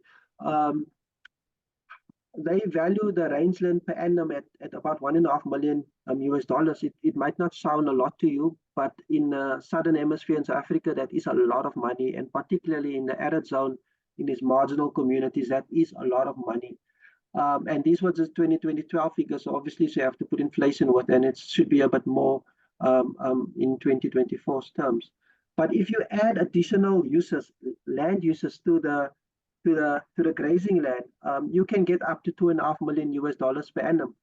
Speaker 12: They value the rangeland per annum at about $1.5 million US dollars. It might not sound a lot to you, but in the Southern Hemisphere in South Africa, that is a lot of money, and particularly in the arid zone, in these marginal communities, that is a lot of money. And these were just 2012 figures, so obviously so you have to put inflation with, and it should be a bit more in 2024's terms. But if you add additional uses, land uses to the grazing land, you can get up to $2.5 million US dollars per annum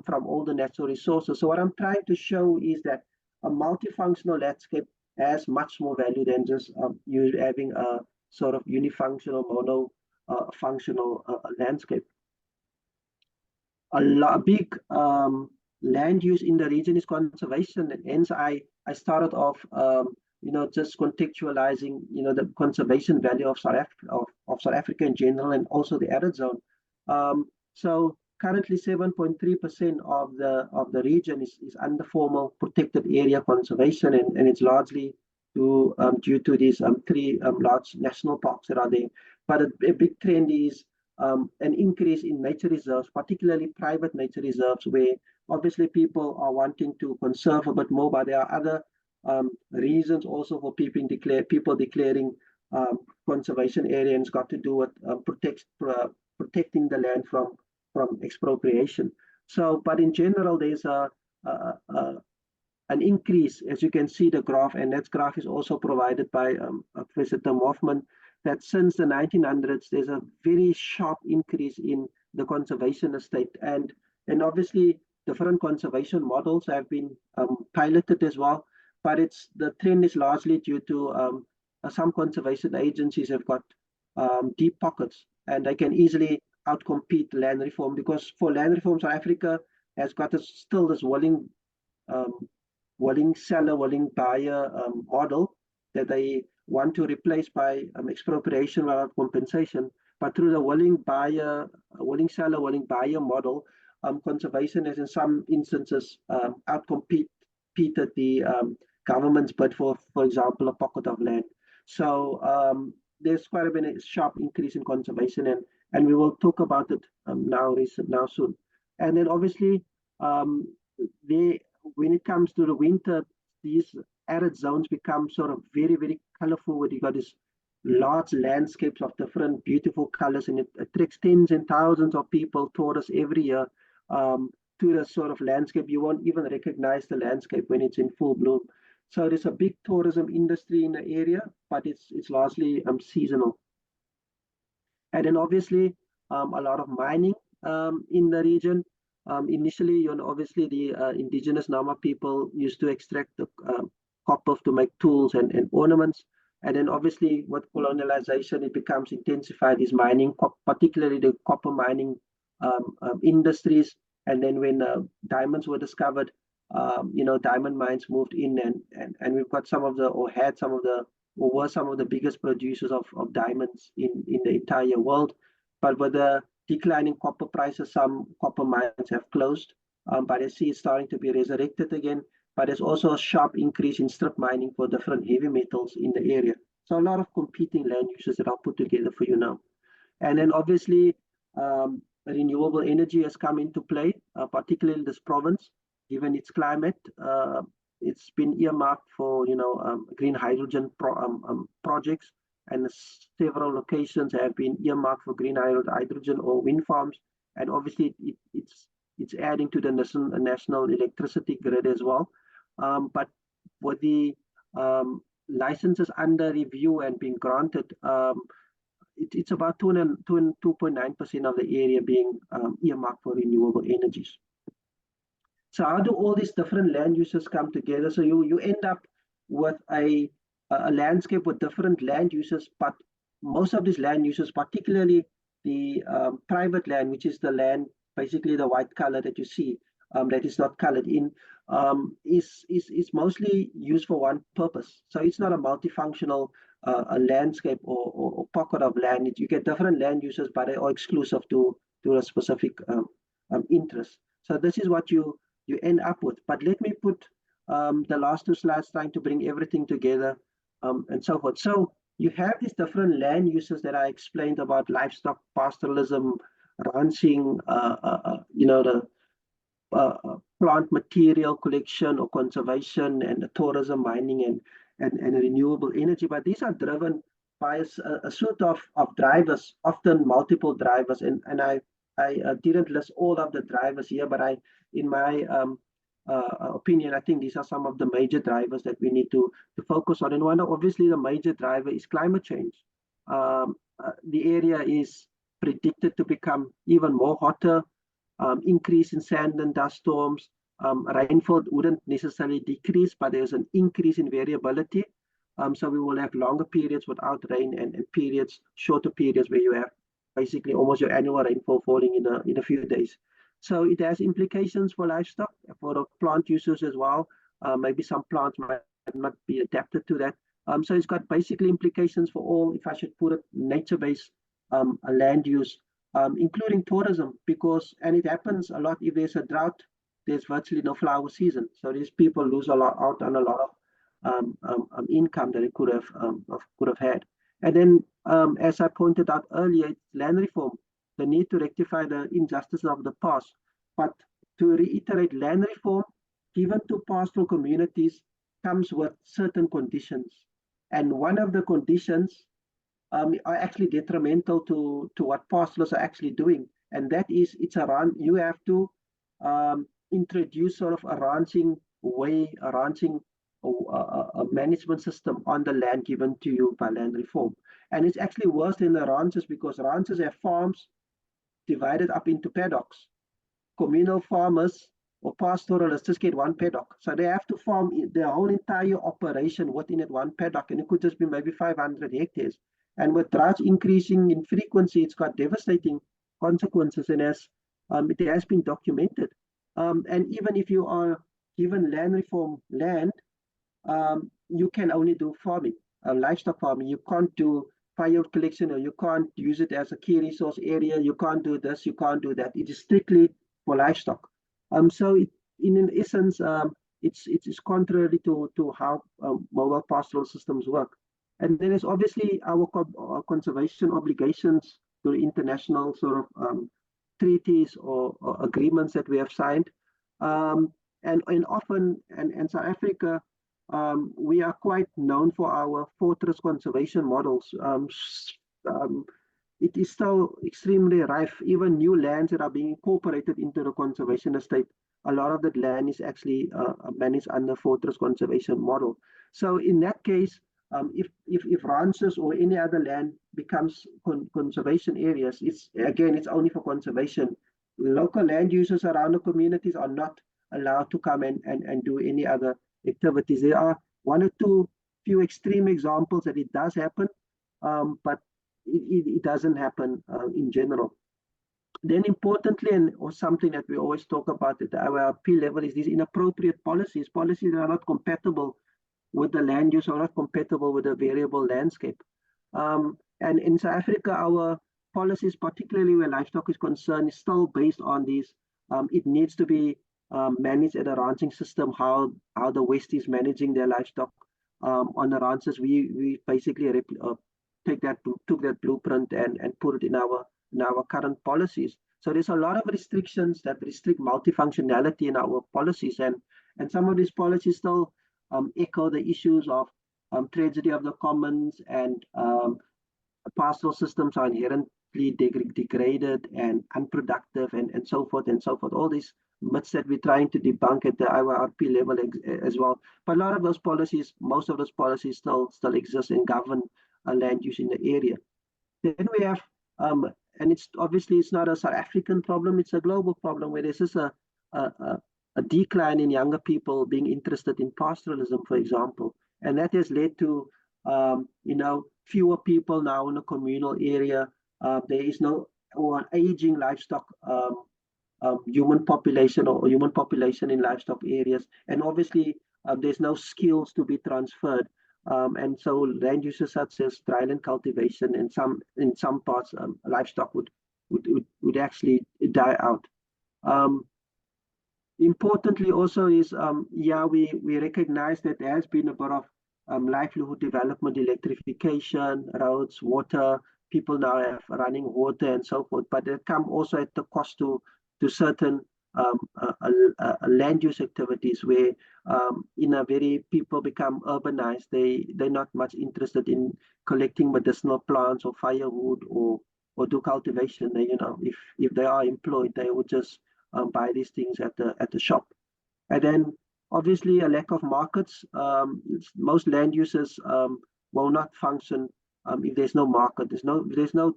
Speaker 12: from all the natural resources. So what I'm trying to show is that a multifunctional landscape has much more value than just you having a sort of unifunctional, mono-functional landscape. A big land use in the region is conservation, and hence I started off just contextualizing the conservation value of South Africa in general, and also the arid zone. So currently 7.3% of the region is under formal protected area conservation, and it's largely due to these three large national parks that are there. But a big trend is an increase in nature reserves, particularly private nature reserves, where obviously people are wanting to conserve a bit more, but there are other reasons also for people declaring conservation area, and it's got to do with protecting the land from expropriation. So, but in general, there's an increase, as you can see the graph, and that graph is also provided by Professor Tim Hoffman, that since the 1900s, there's a very sharp increase in the conservation estate. And obviously, different conservation models have been piloted as well, but the trend is largely due to some conservation agencies have got deep pockets, and they can easily outcompete land reform, because for land reform, South Africa has got still this willing seller, willing buyer model that they want to replace by expropriation without compensation. But through the willing seller, willing buyer model, conservation has in some instances outcompeted the government's bid for example, a pocket of land. So there's quite a bit of sharp increase in conservation, and we will talk about it now soon. And then obviously, when it comes to the winter, these arid zones become sort of very, very colorful, where you got these large landscapes of different beautiful colors, and it attracts tens and thousands of people, tourists every year to the sort of landscape. You won't even recognize the landscape when it's in full bloom. So there's a big tourism industry in the area, but it's largely seasonal. And then obviously a lot of mining in the region. Initially, obviously the indigenous Nama people used to extract the copper to make tools and ornaments. And then obviously with colonialization, it becomes intensified, is mining, particularly the copper mining industries. And then when diamonds were discovered, diamond mines moved in, and we've got were some of the biggest producers of diamonds in the entire world. But with the declining copper prices, some copper mines have closed, but I see it's starting to be resurrected again. But there's also a sharp increase in strip mining for different heavy metals in the area. So a lot of competing land uses that I'll put together for you now. And then obviously renewable energy has come into play, particularly in this province, given its climate. It's been earmarked for green hydrogen projects, and several locations have been earmarked for green hydrogen or wind farms. And obviously it's adding to the national electricity grid as well. But with the licenses under review and being granted, it's about 2.9% of the area being earmarked for renewable energies. So how do all these different land uses come together? So you end up with a landscape with different land uses, but most of these land uses, particularly the private land, which is the land, basically the white color that you see, that is not colored in, is mostly used for one purpose. So it's not a multifunctional a landscape or pocket of land. You get different land uses, but they are exclusive to a specific interest. So this is what you end up with. But let me put the last two slides trying to bring everything together and so forth. So you have these different land uses that I explained about: livestock, pastoralism, ranching, the plant material collection or conservation, and the tourism, mining, and renewable energy. But these are driven by a sort of drivers, often multiple drivers. And I didn't list all of the drivers here, but in my opinion, I think these are some of the major drivers that we need to focus on. And one, obviously, the major driver is climate change. The area is predicted to become even more hotter. Increase in sand and dust storms. Rainfall wouldn't necessarily decrease, but there's an increase in variability. So we will have longer periods without rain and shorter periods where you have basically almost your annual rainfall falling in a few days. So it has implications for livestock, for the plant users as well. Maybe some plants might not be adapted to that. So it's got basically implications for all, if I should put it, nature-based land use, including tourism, and it happens a lot. If there's a drought, there's virtually no flower season. So these people lose out on a lot of income that they could have had. And then, as I pointed out earlier, it's land reform, the need to rectify the injustices of the past. But to reiterate, land reform given to pastoral communities comes with certain conditions. And one of the conditions are actually detrimental to what pastoralists are actually doing. And that is, you have to introduce sort of a ranching way, a management system on the land given to you by land reform. And it's actually worse than the ranches, because ranches have farms divided up into paddocks. Communal farmers or pastoralists just get one paddock. So they have to farm their whole entire operation within that one paddock, and it could just be maybe 500 hectares. And with droughts increasing in frequency, it's got devastating consequences, and it has been documented. And even if you are given land reform land, you can only do farming, livestock farming. You can't do firewood collection, or you can't use it as a key resource area. You can't do this, you can't do that. It is strictly for livestock. So in essence, it's contrary to how mobile pastoral systems work. And then there's obviously our conservation obligations to international sort of treaties or agreements that we have signed. And often, in South Africa, we are quite known for our fortress conservation models. It is still extremely rife. Even new lands that are being incorporated into the conservation estate, a lot of that land is actually managed under fortress conservation model. So in that case, if ranches or any other land becomes conservation areas, it's only for conservation. Local land users around the communities are not allowed to come and do any other activities. There are one or few extreme examples that it does happen, but it doesn't happen in general. Then importantly, or something that we always talk about at the IYRP level, is these inappropriate policies that are not compatible with the land use, or not compatible with the variable landscape. And in South Africa, our policies, particularly where livestock is concerned, is still based on these. It needs to be managed at a ranching system, how the West is managing their livestock. On the ranches, we basically took that blueprint and put it in our current policies. So there's a lot of restrictions that restrict multifunctionality in our policies, and some of these policies still echo the issues of tragedy of the commons, and pastoral systems are inherently degraded and unproductive, and so forth and so forth. All these myths that we're trying to debunk at the IYRP level as well. But a lot of those policies, most of those policies still exist and govern land use in the area. Then we have, and it's not a South African problem, it's a global problem, where there's just a decline in younger people being interested in pastoralism, for example. And that has led to, fewer people now in a communal area. There is an aging livestock human population in livestock areas. And obviously, there's no skills to be transferred And so land uses such as dryland cultivation and in some parts livestock would actually die out. Importantly also is, we recognize that there has been a bit of livelihood development, electrification, roads, water, people now have running water and so forth, but it come also at the cost to certain land use activities where people become urbanized. They're not much interested in collecting medicinal plants or firewood or do cultivation. If they are employed, they would just buy these things at the shop. And then obviously a lack of markets. Most land uses will not function if there's no market. There's no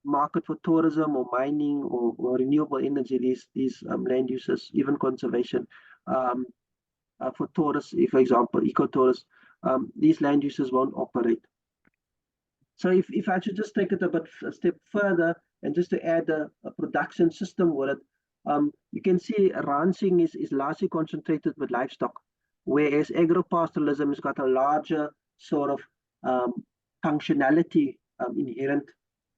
Speaker 12: market for tourism or mining or renewable energy. These land uses, even conservation, for tourists, for example, ecotourists, these land uses won't operate. So if I should just take it a step further and just to add a production system with it, you can see ranching is largely concentrated with livestock, whereas agropastoralism has got a larger sort of functionality inherent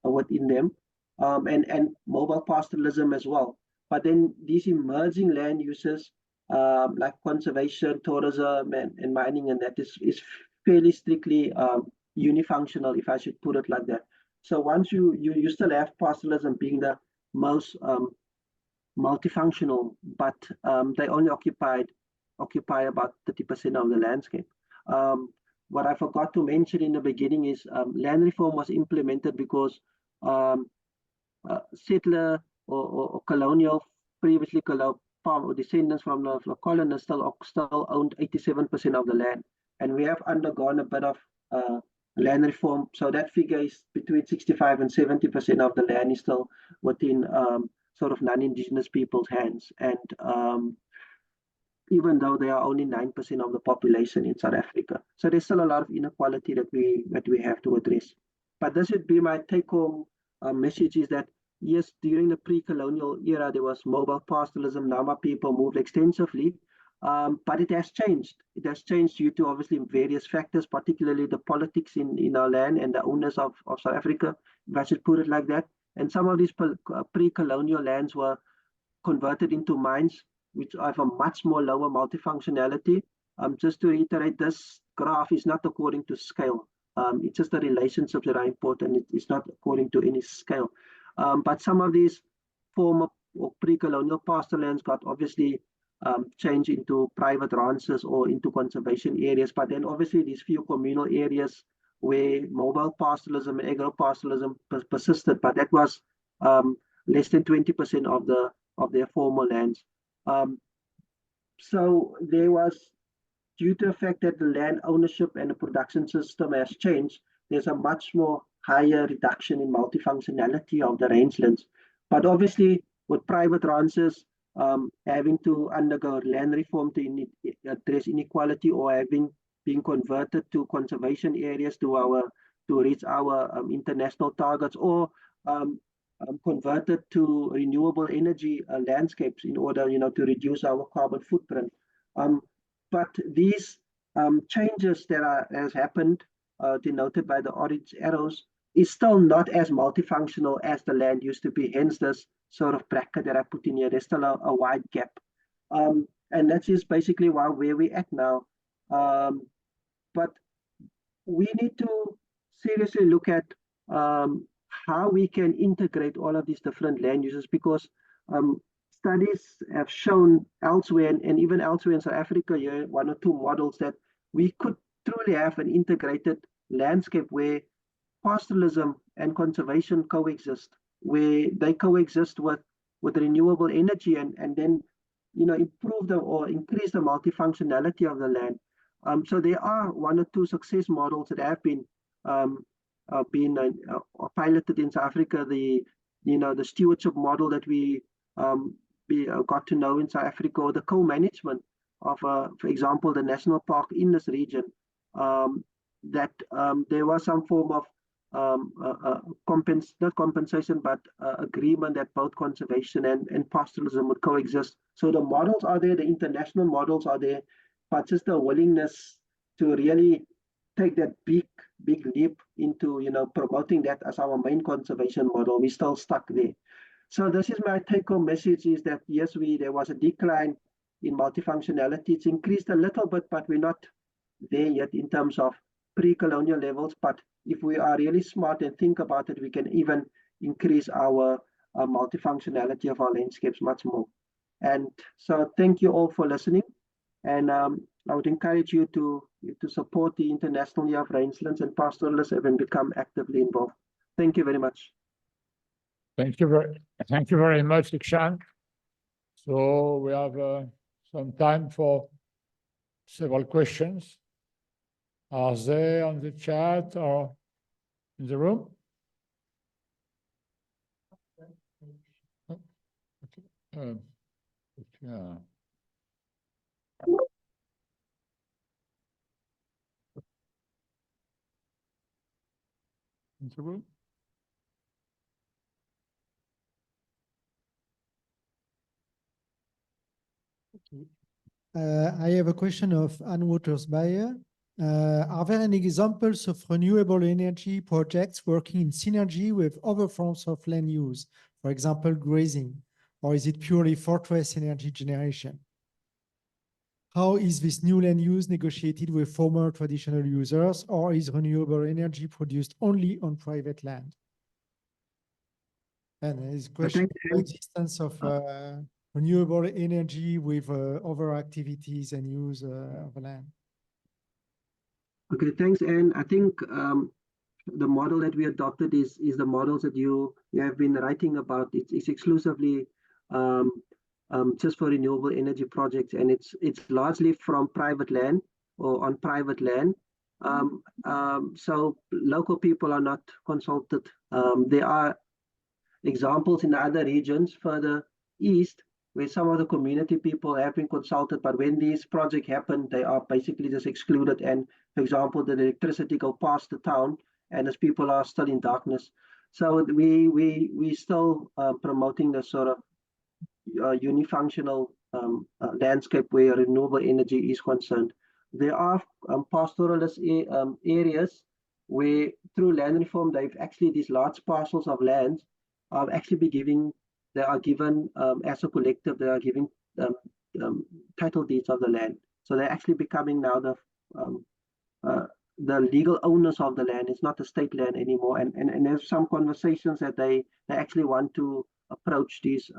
Speaker 12: within them, and mobile pastoralism as well. But then these emerging land uses like conservation, tourism, and mining, and that is fairly strictly unifunctional, if I should put it like that. So once you still have pastoralism being the most multifunctional, but they only occupy about 30% of the landscape. What I forgot to mention in the beginning is land reform was implemented because settler or colonial, previously farm or descendants from the colonists still owned 87% of the land, and we have undergone a bit of land reform. So that figure is between 65 and 70% of the land is still within sort of non-indigenous people's hands, and even though they are only 9% of the population in South Africa, so there's still a lot of inequality that we have to address. But this would be my take-home message: is that yes, during the pre-colonial era there was mobile pastoralism. Nama people moved extensively, but it has changed. It has changed due to obviously various factors, particularly the politics in our land and the owners of South Africa, if I should put it like that. And some of these pre-colonial lands were converted into mines, which have a much more lower multifunctionality. Just to reiterate, this graph is not according to scale. It's just the relationships that are important. It's not according to any scale. But some of these former or pre-colonial pasture lands got obviously changed into private ranches or into conservation areas. But then obviously these few communal areas where mobile pastoralism and agropastoralism persisted, but that was less than 20% of their former lands. So there was, due to the fact that the land ownership and the production system has changed, there's a much more higher reduction in multifunctionality of the rangelands. But obviously with private ranches having to undergo land reform to address inequality, or being converted to conservation areas to reach our international targets, or converted to renewable energy landscapes in order to reduce our carbon footprint. But these changes that has happened, denoted by the orange arrows, is still not as multifunctional as the land used to be. Hence this sort of bracket that I put in here. There's still a wide gap, and that is basically where we're at now. But we need to seriously look at how we can integrate all of these different land uses, because studies have shown elsewhere, and even elsewhere in South Africa, here, one or two models that we could truly have an integrated landscape where pastoralism and conservation coexist, where they coexist with renewable energy, and then improve or increase the multifunctionality of the land. So there are one or two success models that have been piloted in South Africa. The stewardship model that we got to know in South Africa, or the co-management of, for example, the national park in this region, that there was some form of not compensation, but agreement that both conservation and pastoralism would coexist. So the models are there, the international models are there, but just the willingness to really take that big leap into, promoting that as our main conservation model. We're still stuck there. So this is my take-home message: is that yes, there was a decline in multifunctionality. It's increased a little bit, but we're not there yet in terms of pre-colonial levels. But if we are really smart and think about it, we can even increase our multifunctionality of our landscapes much more. And so thank you all for listening. And I would encourage you to support the International Year of Rangelands and pastoralists and become actively involved. Thank you very much.
Speaker 13: Thank you very much, Ikshan. So we have some time for several questions. Are they on the chat or in the room? Oh, okay. Yeah. In the room?
Speaker 11: I have a question of Anne Waters-Bayer. Are there any examples of renewable energy projects working in synergy with other forms of land use, for example, grazing, or is it purely fortress energy generation? How is this new land use negotiated with former traditional users, or is renewable energy produced only on private land? And there is a question of the existence of renewable energy with other activities and use of land.
Speaker 12: Okay, thanks, Anne. I think the model that we adopted is the models that you have been writing about. It's exclusively just for renewable energy projects, and it's largely from private land or on private land. So local people are not consulted. There are examples in the other regions further east where some of the community people have been consulted, but when these projects happen, they are basically just excluded. And for example, the electricity go past the town, and as people are still in darkness. So we still promoting the sort of unifunctional landscape where renewable energy is concerned. There are pastoralist areas where through land reform, they've actually, these large parcels of land are actually they are given as a collective, they are giving title deeds of the land. So they're actually becoming now the legal owners of the land. It's not the state land anymore. And there's some conversations that they actually want to approach these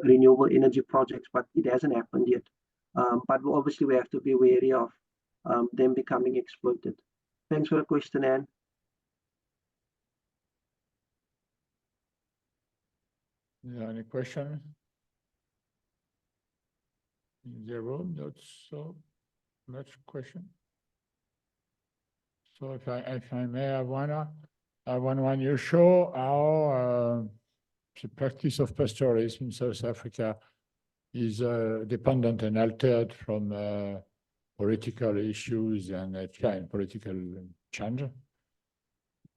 Speaker 12: renewable energy projects, but it hasn't happened yet. But obviously we have to be wary of them becoming exploited. Thanks for the question, Anne.
Speaker 13: Yeah, any question? In the room, not so much question. So if I may, I want you show how the practice of pastoralism in South Africa is dependent and altered from political issues and political change.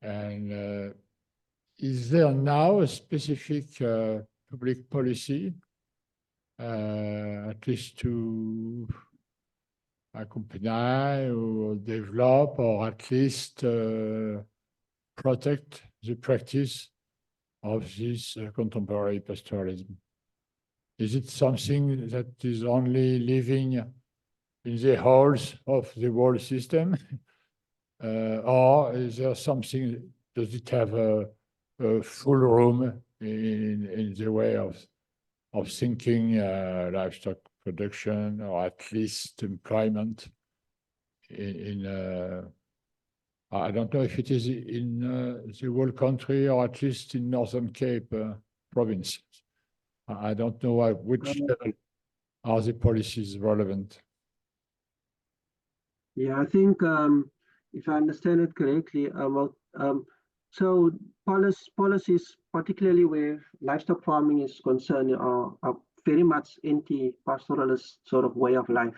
Speaker 13: And is there now a specific public policy, at least to accompany or develop or at least protect the practice of this contemporary pastoralism? Is it something that is only living in the halls of the world system? Or is there something, does it have a full room in the way of thinking livestock production, or at least employment I don't know if it is in the whole country or at least in Northern Cape province. I don't know at which level are the policies relevant.
Speaker 12: Yeah, I think if I understand it correctly, so policies, particularly where livestock farming is concerned, are very much anti-pastoralist sort of way of life.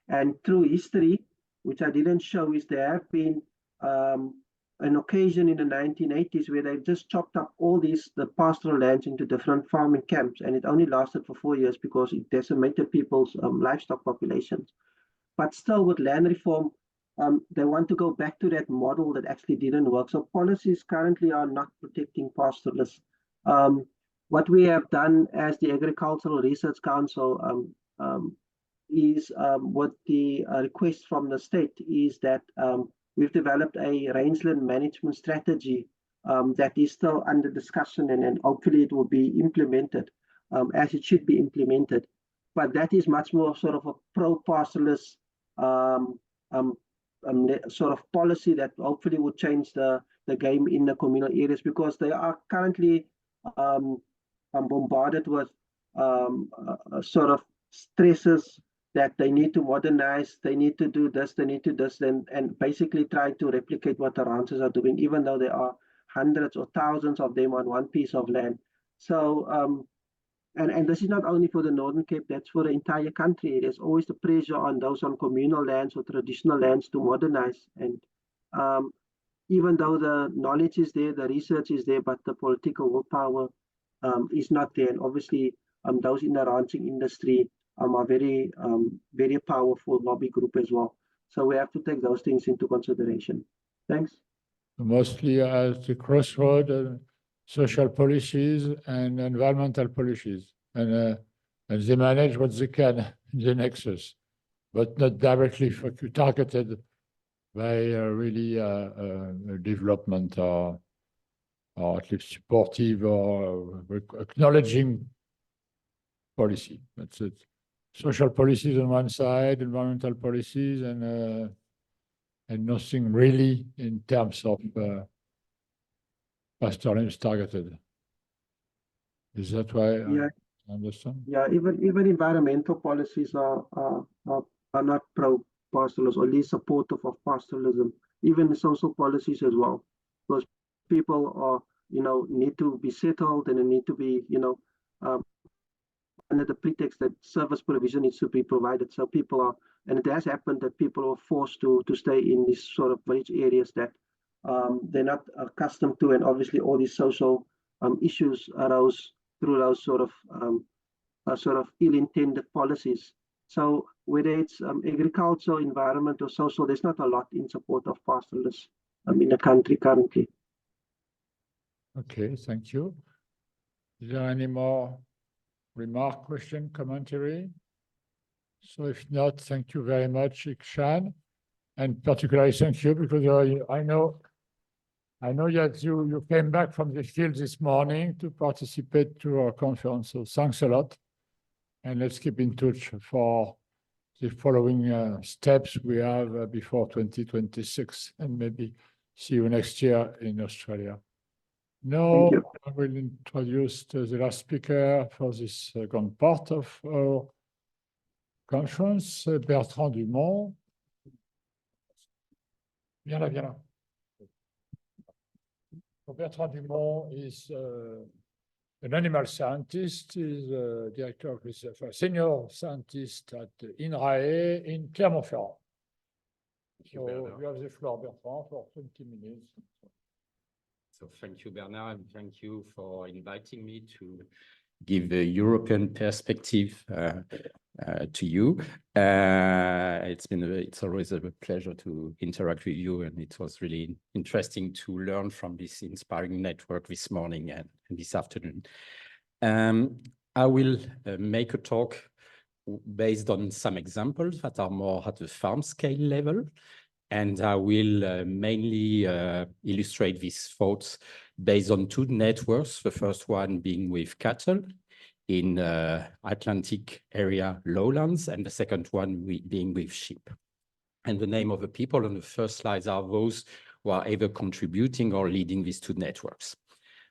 Speaker 12: And through history, which I didn't show, is there have been an occasion in the 1980s where they just chopped up all the pastoral lands into different farming camps, and it only lasted for 4 years because it decimated people's livestock populations. But still, with land reform, they want to go back to that model that actually didn't work. So policies currently are not protecting pastoralists. What we have done as the Agricultural Research Council is with the request from the state is that we've developed a rangeland management strategy that is still under discussion, and hopefully it will be implemented as it should be implemented. But that is much more sort of a pro-pastoralist sort of policy that hopefully will change the game in the communal areas, because they are currently bombarded with sort of stresses that they need to modernize, they need to do this, they need to do this, and basically try to replicate what the ranchers are doing, even though there are hundreds or thousands of them on one piece of land. So, and this is not only for the Northern Cape, that's for the entire country. There's always the pressure on those on communal lands or traditional lands to modernize. And even though the knowledge is there, the research is there, but the political willpower is not there. And obviously, those in the ranching industry are very, very powerful lobby group as well. So we have to take those things into consideration. Thanks.
Speaker 13: Mostly at the crossroad, social policies and environmental policies, and they manage what they can in the nexus, but not directly targeted by really development or at least supportive or acknowledging policy. That's it. Social policies on one side, environmental policies, and nothing really in terms of pastoralists targeted. Is that why I understand?
Speaker 12: Yeah, even environmental policies are not pro-pastoralist, or at least supportive of pastoralism. Even the social policies as well, because people are, need to be settled, and they need to be, under the pretext that service provision needs to be provided. So people are, and it has happened that people are forced to stay in these sort of village areas that they're not accustomed to, and obviously all these social issues arose through those sort of ill-intended policies. So whether it's agriculture, environment, or social, there's not a lot in support of pastoralists in the country currently.
Speaker 13: Okay, thank you. Is there any more remark, question, commentary? So if not, thank you very much, Ikshan, and particularly thank you because I know that you came back from the field this morning to participate to our conference. So thanks a lot, and let's keep in touch for the following steps we have before 2026, and maybe see you next year in Australia. Now, I will introduce the last speaker for this second part of our conference, Bertrand Dumont. Viens là, viens là. So Bertrand Dumont is an animal scientist. He's director of research, senior scientist at INRAE in Clermont-Ferrand. So you have the floor, Bertrand, for 20 minutes.
Speaker 4: So thank you, Bernard, and thank you for inviting me to give a European perspective to you. It's always a pleasure to interact with you, and it was really interesting to learn from this inspiring network this morning and this afternoon. I will make a talk based on some examples that are more at the farm scale level. And I will mainly illustrate these thoughts based on two networks, the first one being with cattle in Atlantic area lowlands, and the second one being with sheep. And the name of the people on the first slides are those who are either contributing or leading these two networks.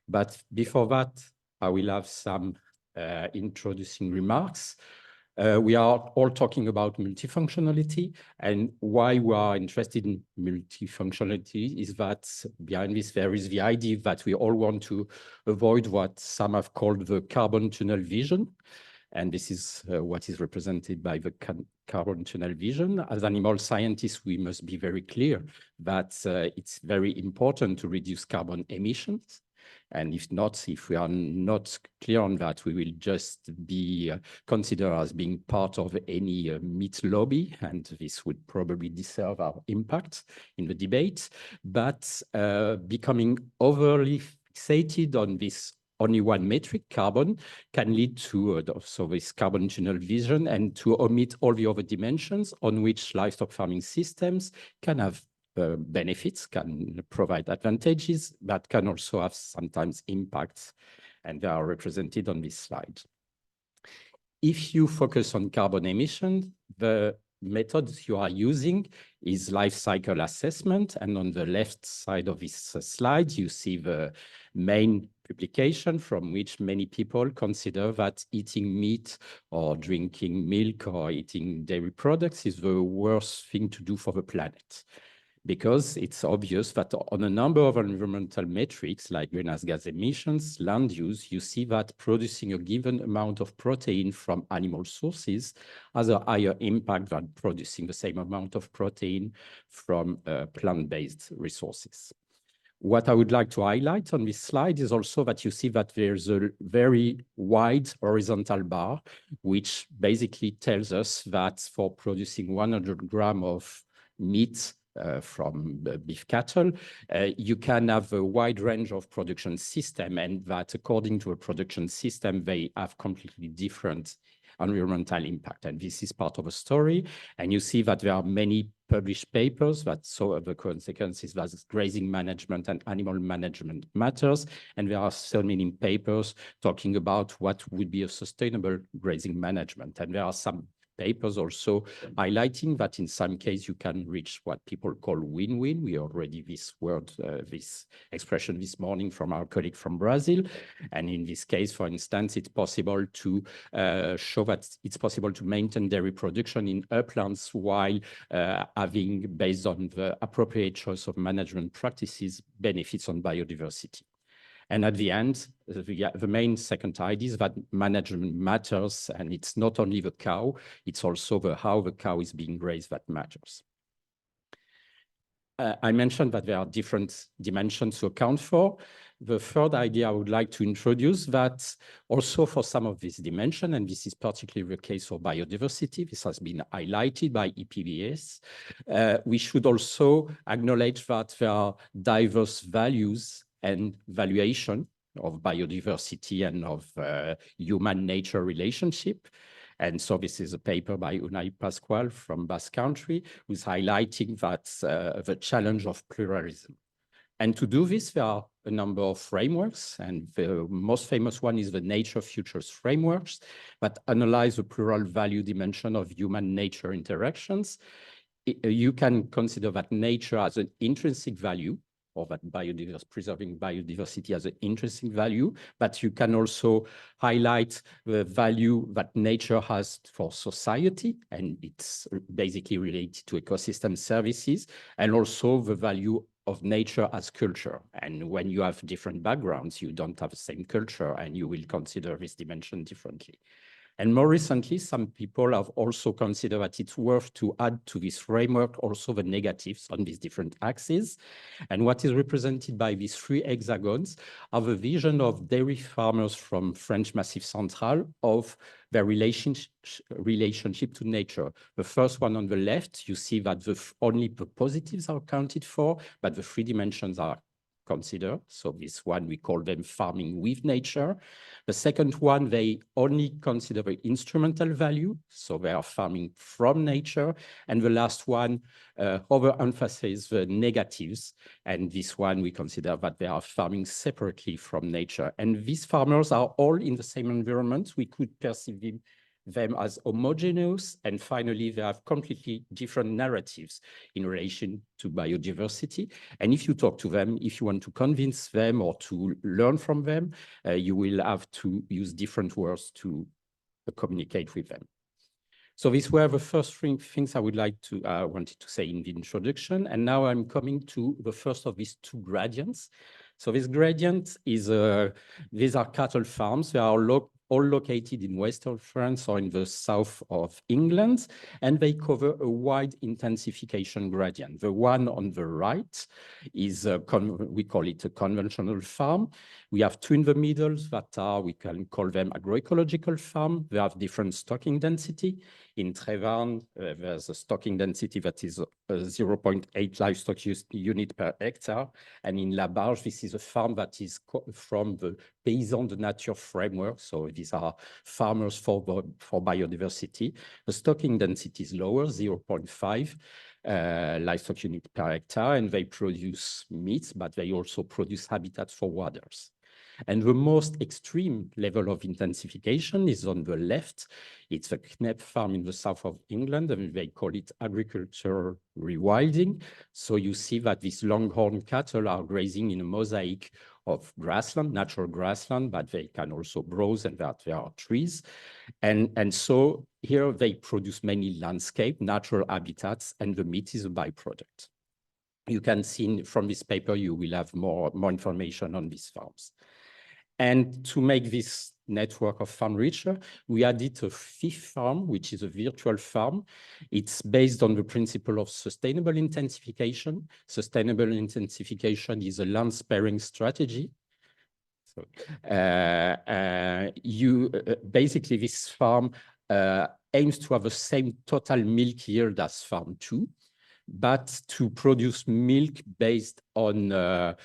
Speaker 4: But before that, I will have some introducing remarks. We are all talking about multifunctionality, and why we are interested in multifunctionality is that behind this there is the idea that we all want to avoid what some have called the carbon tunnel vision, and this is what is represented by the carbon tunnel vision. As animal scientists, we must be very clear that it's very important to reduce carbon emissions, And if not, if we are not clear on that, we will just be considered as being part of any meat lobby, and this would probably deserve our impact in the debate. But becoming overly fixated on this only one metric, carbon, can lead to so this carbon tunnel vision and to omit all the other dimensions on which livestock farming systems can have benefits, can provide advantages, but can also have sometimes impacts, and they are represented on this slide. If you focus on carbon emissions, the methods you are using is life cycle assessment, and on the left side of this slide, you see the main publication from which many people consider that eating meat or drinking milk or eating dairy products is the worst thing to do for the planet. Because it's obvious that on a number of environmental metrics like greenhouse gas emissions, land use, you see that producing a given amount of protein from animal sources has a higher impact than producing the same amount of protein from plant-based resources. What I would like to highlight on this slide is also that you see that there's a very wide horizontal bar, which basically tells us that for producing 100 grams of meat from beef cattle, you can have a wide range of production system, and that according to a production system, they have completely different environmental impact. And this is part of a story. And you see that there are many published papers that show the consequences that grazing management and animal management matters. And there are so many papers talking about what would be a sustainable grazing management. And there are some papers also highlighting that in some cases you can reach what people call win-win. We already this word, this expression this morning from our colleague from Brazil. And in this case, for instance, it's possible to show that it's possible to maintain dairy production in uplands while having, based on the appropriate choice of management practices, benefits on biodiversity. And at the end, the main second idea is that management matters, and it's not only the cow, it's also how the cow is being raised that matters. I mentioned that there are different dimensions to account for. The third idea I would like to introduce that also for some of these dimensions, and this is particularly the case for biodiversity, this has been highlighted by EPBS, we should also acknowledge that there are diverse values and valuation of biodiversity and of human-nature relationship. And so this is a paper by Unai Pascual from Basque Country, who's highlighting that the challenge of pluralism. And to do this, there are a number of frameworks, and the most famous one is the Nature Futures frameworks that analyze the plural value dimension of human-nature interactions. You can consider that nature as an intrinsic value, or that preserving biodiversity as an intrinsic value, but you can also highlight the value that nature has for society, and it's basically related to ecosystem services, and also the value of nature as culture. And when you have different backgrounds, you don't have the same culture, and you will consider this dimension differently. And more recently, some people have also considered that it's worth to add to this framework also the negatives on these different axes. And what is represented by these three hexagons are the vision of dairy farmers from French Massif Central of their relationship to nature. The first one on the left, you see that only the positives are accounted for, but the three dimensions are consider. So this one, we call them farming with nature. The second one, they only consider the instrumental value. So they are farming from nature. And the last one overemphasizes the negatives. And this one, we consider that they are farming separately from nature. And these farmers are all in the same environment. We could perceive them as homogeneous, and finally, they have completely different narratives in relation to biodiversity. And if you talk to them, if you want to convince them or to learn from them, you will have to use different words to communicate with them. So these were the first three things I would like to wanted to say in the introduction. And now I'm coming to the first of these two gradients. So this gradient is, these are cattle farms. They are all located in Western France or in the south of England, and they cover a wide intensification gradient. The one on the right is, we call it a conventional farm. We have two in the middle that are, we can call them agroecological farm. They have different stocking density. In Trevan, there's a stocking density that is 0.8 livestock unit per hectare. And in La Barge, this is a farm that is from the Paysans de Nature framework. So these are farmers for biodiversity. The stocking density is lower, 0.5 livestock unit per hectare, and they produce meat, but they also produce habitats for waders. And the most extreme level of intensification is on the left. It's a Knepp farm in the south of England, and they call it agricultural rewilding. So you see that these longhorn cattle are grazing in a mosaic of grassland, natural grassland, but they can also browse and that there are trees. And so here they produce many landscape, natural habitats, and the meat is a byproduct. You can see from this paper, you will have more information on these farms. And to make this network of farm richer, we added a fifth farm, which is a virtual farm. It's based on the principle of sustainable intensification. Sustainable intensification is a land-sparing strategy. So, basically, this farm aims to have the same total milk yield as farm 2, but to produce milk based on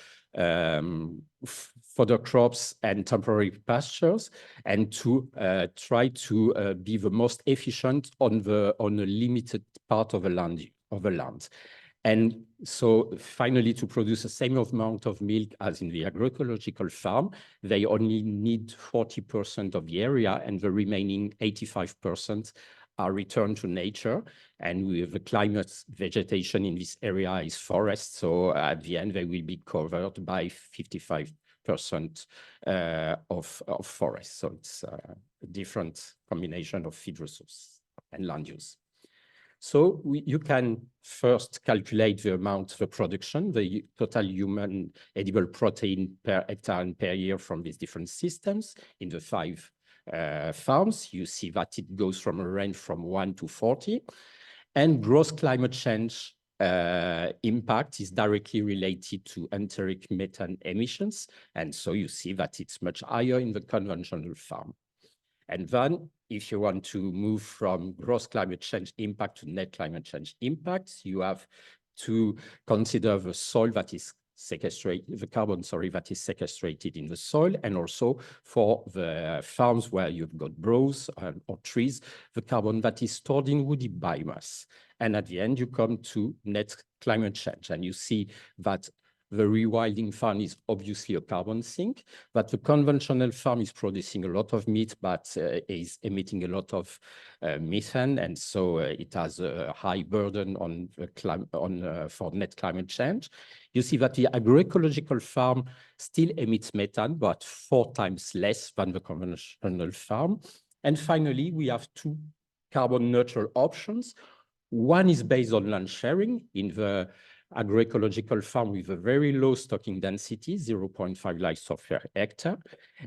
Speaker 4: fodder crops and temporary pastures, and to try to be the most efficient on a limited part of the land. And so finally, to produce the same amount of milk as in the agroecological farm, they only need 40% of the area, and the remaining 85% are returned to nature. And with the climate, vegetation in this area is forest. So at the end, they will be covered by 55% of forest. So it's a different combination of feed resource and land use. So you can first calculate the amount, the production, the total human edible protein per hectare and per year from these different systems in the 5 farms. You see that it goes from a range from 1 to 40. And gross climate change impact is directly related to enteric methane emissions. And so you see that it's much higher in the conventional farm. And then if you want to move from gross climate change impact to net climate change impact, you have to consider the soil that is sequestrated, the carbon, that is sequestrated in the soil, and also for the farms where you've got browse or trees, the carbon that is stored in woody biomass. And at the end, you come to net climate change, and you see that the rewilding farm is obviously a carbon sink, but the conventional farm is producing a lot of meat, but is emitting a lot of methane, and so it has a high burden on for net climate change. You see that the agroecological farm still emits methane, but 4 times less than the conventional farm. And finally, we have 2 carbon neutral options. One is based on land sharing in the agroecological farm with a very low stocking density, 0.5 livestock per hectare.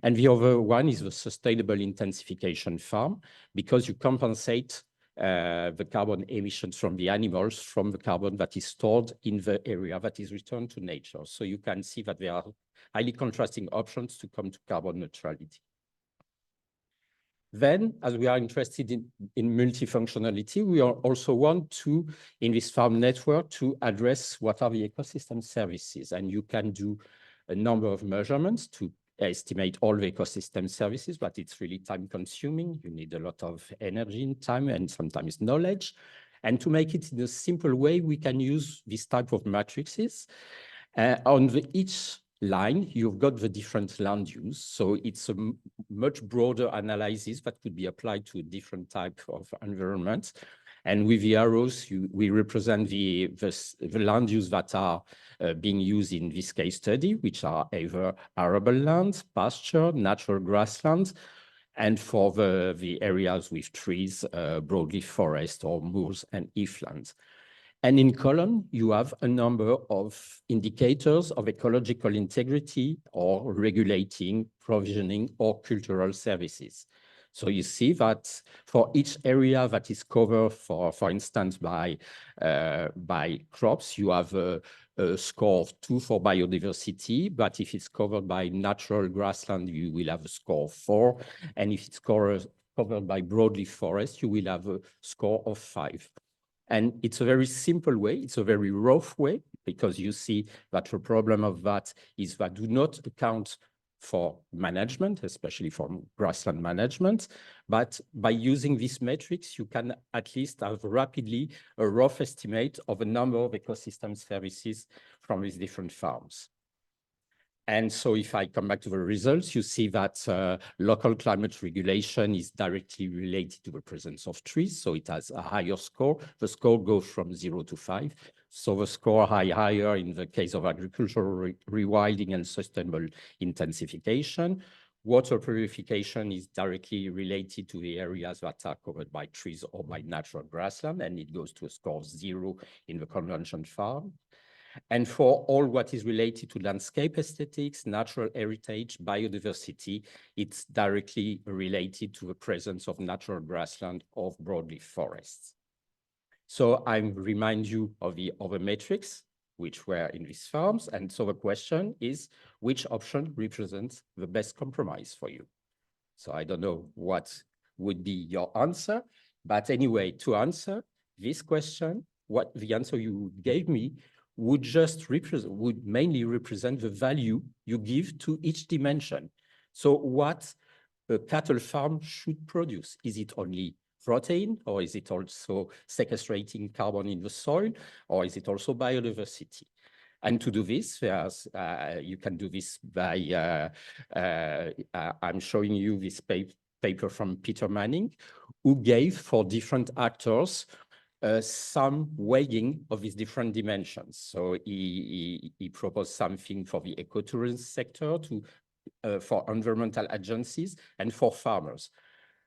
Speaker 4: And the other one is the sustainable intensification farm, because you compensate the carbon emissions from the animals from the carbon that is stored in the area that is returned to nature. So you can see that there are highly contrasting options to come to carbon neutrality. Then, as we are interested in multifunctionality, we also want to, in this farm network, to address what are the ecosystem services. And you can do a number of measurements to estimate all the ecosystem services, but it's really time consuming. You need a lot of energy and time and sometimes knowledge. And to make it in a simple way, we can use this type of matrices. On each line, you've got the different land use. So it's a much broader analysis that could be applied to a different type of environment. And with the arrows, we represent the land use that are being used in this case study, which are either arable lands, pasture, natural grasslands, and for the areas with trees, broadly forest or moors and heathlands. And in column, you have a number of indicators of ecological integrity or regulating, provisioning, or cultural services. So you see that for each area that is covered, for instance, by crops, you have a score of 2 for biodiversity, but if it's covered by natural grassland, you will have a score of 4. And if it's covered by broadleaf forest, you will have a score of 5. And it's a very simple way, it's a very rough way, because you see that the problem of that is that do not account for management, especially for grassland management. But by using these metrics, you can at least have rapidly a rough estimate of a number of ecosystem services from these different farms. And so if I come back to the results, you see that local climate regulation is directly related to the presence of trees. So it has a higher score. The score goes from 0 to 5. So the score higher in the case of agricultural rewilding and sustainable intensification. Water purification is directly related to the areas that are covered by trees or by natural grassland, and it goes to a score of 0 in the convention farm. And for all what is related to landscape aesthetics, natural heritage, biodiversity, it's directly related to the presence of natural grassland or broadleaf forests. So I remind you of the other metrics which were in these farms. And so the question is, which option represents the best compromise for you? So I don't know what would be your answer, but anyway, to answer this question, what the answer you gave me would mainly represent the value you give to each dimension. So what a cattle farm should produce. Is it only protein, or is it also sequestrating carbon in the soil, or is it also biodiversity? And to do this, you can do this by, I'm showing you this paper from Peter Manning, who gave for different actors some weighing of these different dimensions. So he proposed something for the ecotourism sector, for environmental agencies, and for farmers.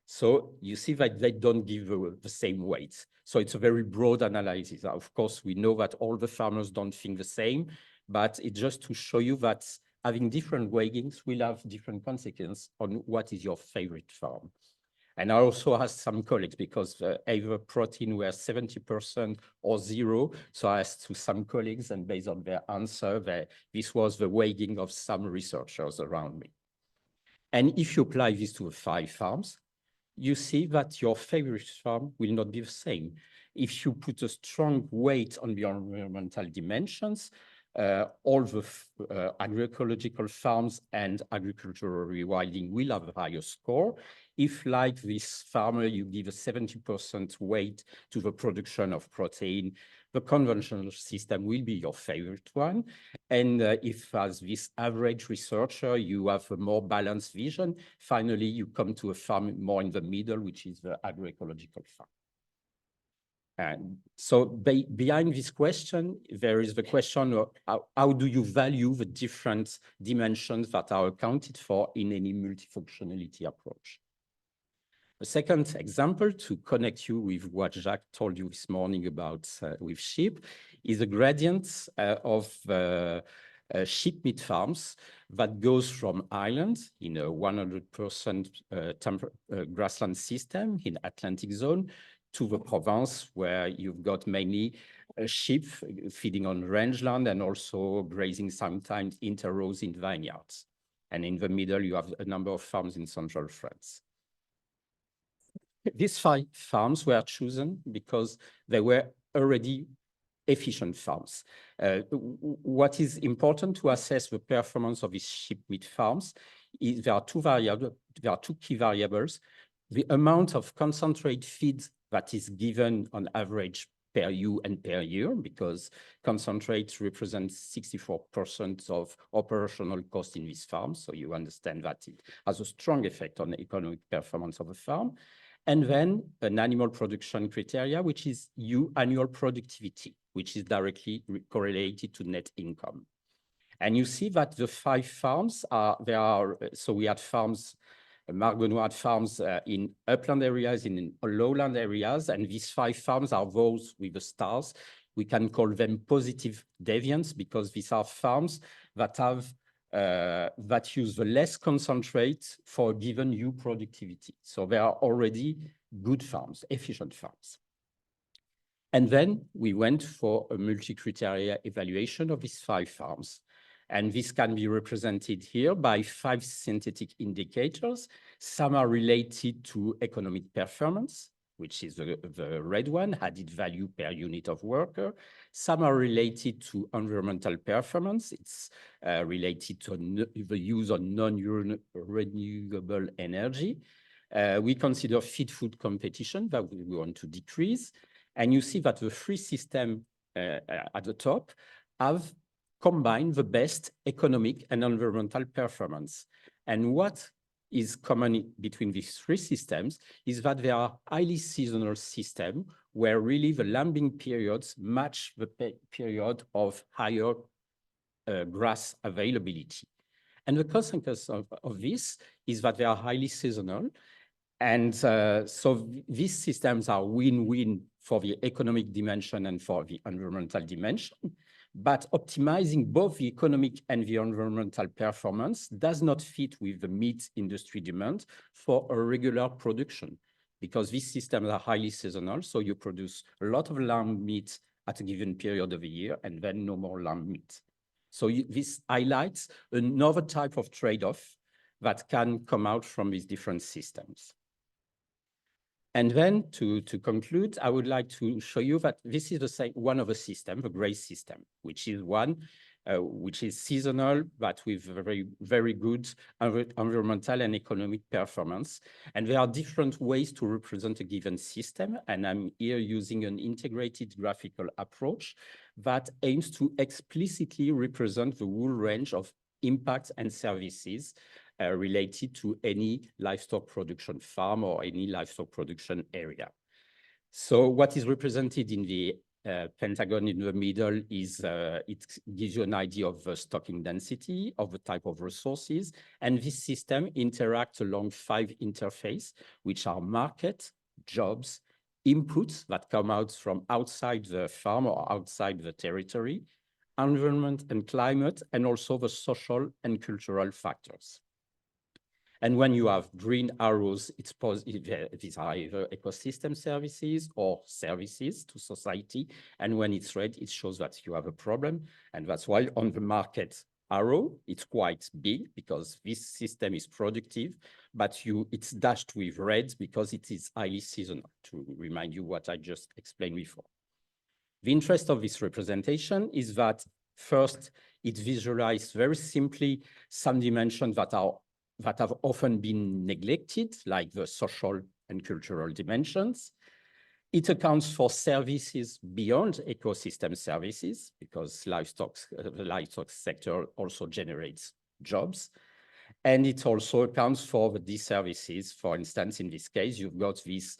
Speaker 4: So you see that they don't give the same weights. So it's a very broad analysis. Of course, we know that all the farmers don't think the same, but it's just to show you that having different weightings will have different consequences on what is your favorite farm. And I also asked some colleagues, because either protein were 70% or 0. So I asked to some colleagues, and based on their answer, this was the weighting of some researchers around me. And if you apply this to the 5 farms, you see that your favorite farm will not be the same. If you put a strong weight on the environmental dimensions, all the agroecological farms and agricultural rewilding will have a higher score. If, like this farmer, you give a 70% weight to the production of protein, the conventional system will be your favorite one. And if, as this average researcher, you have a more balanced vision, finally, you come to a farm more in the middle, which is the agroecological farm. And so behind this question, there is the question of how do you value the different dimensions that are accounted for in any multifunctionality approach? A second example to connect you with what Jacques told you this morning about with sheep is a gradient of sheep meat farms that goes from Ireland in a 100% grassland system in Atlantic zone to the Provence, where you've got mainly sheep feeding on rangeland and also grazing sometimes interrows in vineyards. And in the middle, you have a number of farms in central France. These 5 farms were chosen because they were already efficient farms. What is important to assess the performance of these sheep meat farms is there are 2 key variables. The amount of concentrate feed that is given on average per ewe and per year, because concentrates represent 64% of operational cost in these farms. So you understand that it has a strong effect on the economic performance of a farm. And then an animal production criteria, which is annual productivity, which is directly correlated to net income. And you see that the 5 farms so we had farms, Margonnois had farms in upland areas, in lowland areas, and these 5 farms are those with the stars, We can call them positive deviants because these are farms that have that use the less concentrate for a given U productivity. So they are already good farms, efficient farms. And then we went for a multi-criteria evaluation of these 5 farms. And this can be represented here by 5 synthetic indicators. Some are related to economic performance, which is the red one, added value per unit of worker. Some are related to environmental performance. It's related to the use of non-renewable energy. We consider feed food competition that we want to decrease. And you see that the 3 systems at the top have combined the best economic and environmental performance. And what is common between these 3 systems is that they are highly seasonal systems where really the lambing periods match the period of higher grass availability. And the consequence of this is that they are highly seasonal. And so these systems are win-win for the economic dimension and for the environmental dimension. But optimizing both the economic and the environmental performance does not fit with the meat industry demand for a regular production, because these systems are highly seasonal. So you produce a lot of lamb meat at a given period of the year and then no more lamb meat. So this highlights another type of trade-off that can come out from these different systems. And then to conclude, I would like to show you that this is the same one of the systems, the gray system, which is one which is seasonal, but with very good environmental and economic performance. And there are different ways to represent a given system. And I'm here using an integrated graphical approach that aims to explicitly represent the whole range of impacts and services related to any livestock production farm or any livestock production area. So what is represented in the pentagon in the middle is, it gives you an idea of the stocking density, of the type of resources, and this system interacts along 5 interfaces, which are market, jobs, inputs that come out from outside the farm or outside the territory, environment and climate, and also the social and cultural factors. And when you have green arrows, it's positive. These are either ecosystem services or services to society. And when it's red, it shows that you have a problem. And that's why on the market arrow, it's quite big because this system is productive, but it's dashed with red because it is highly seasonal, to remind you what I just explained before. The interest of this representation is that first, it visualizes very simply some dimensions that have often been neglected, like the social and cultural dimensions. It accounts for services beyond ecosystem services, because the livestock sector also generates jobs. And it also accounts for these services. For instance, in this case, you've got this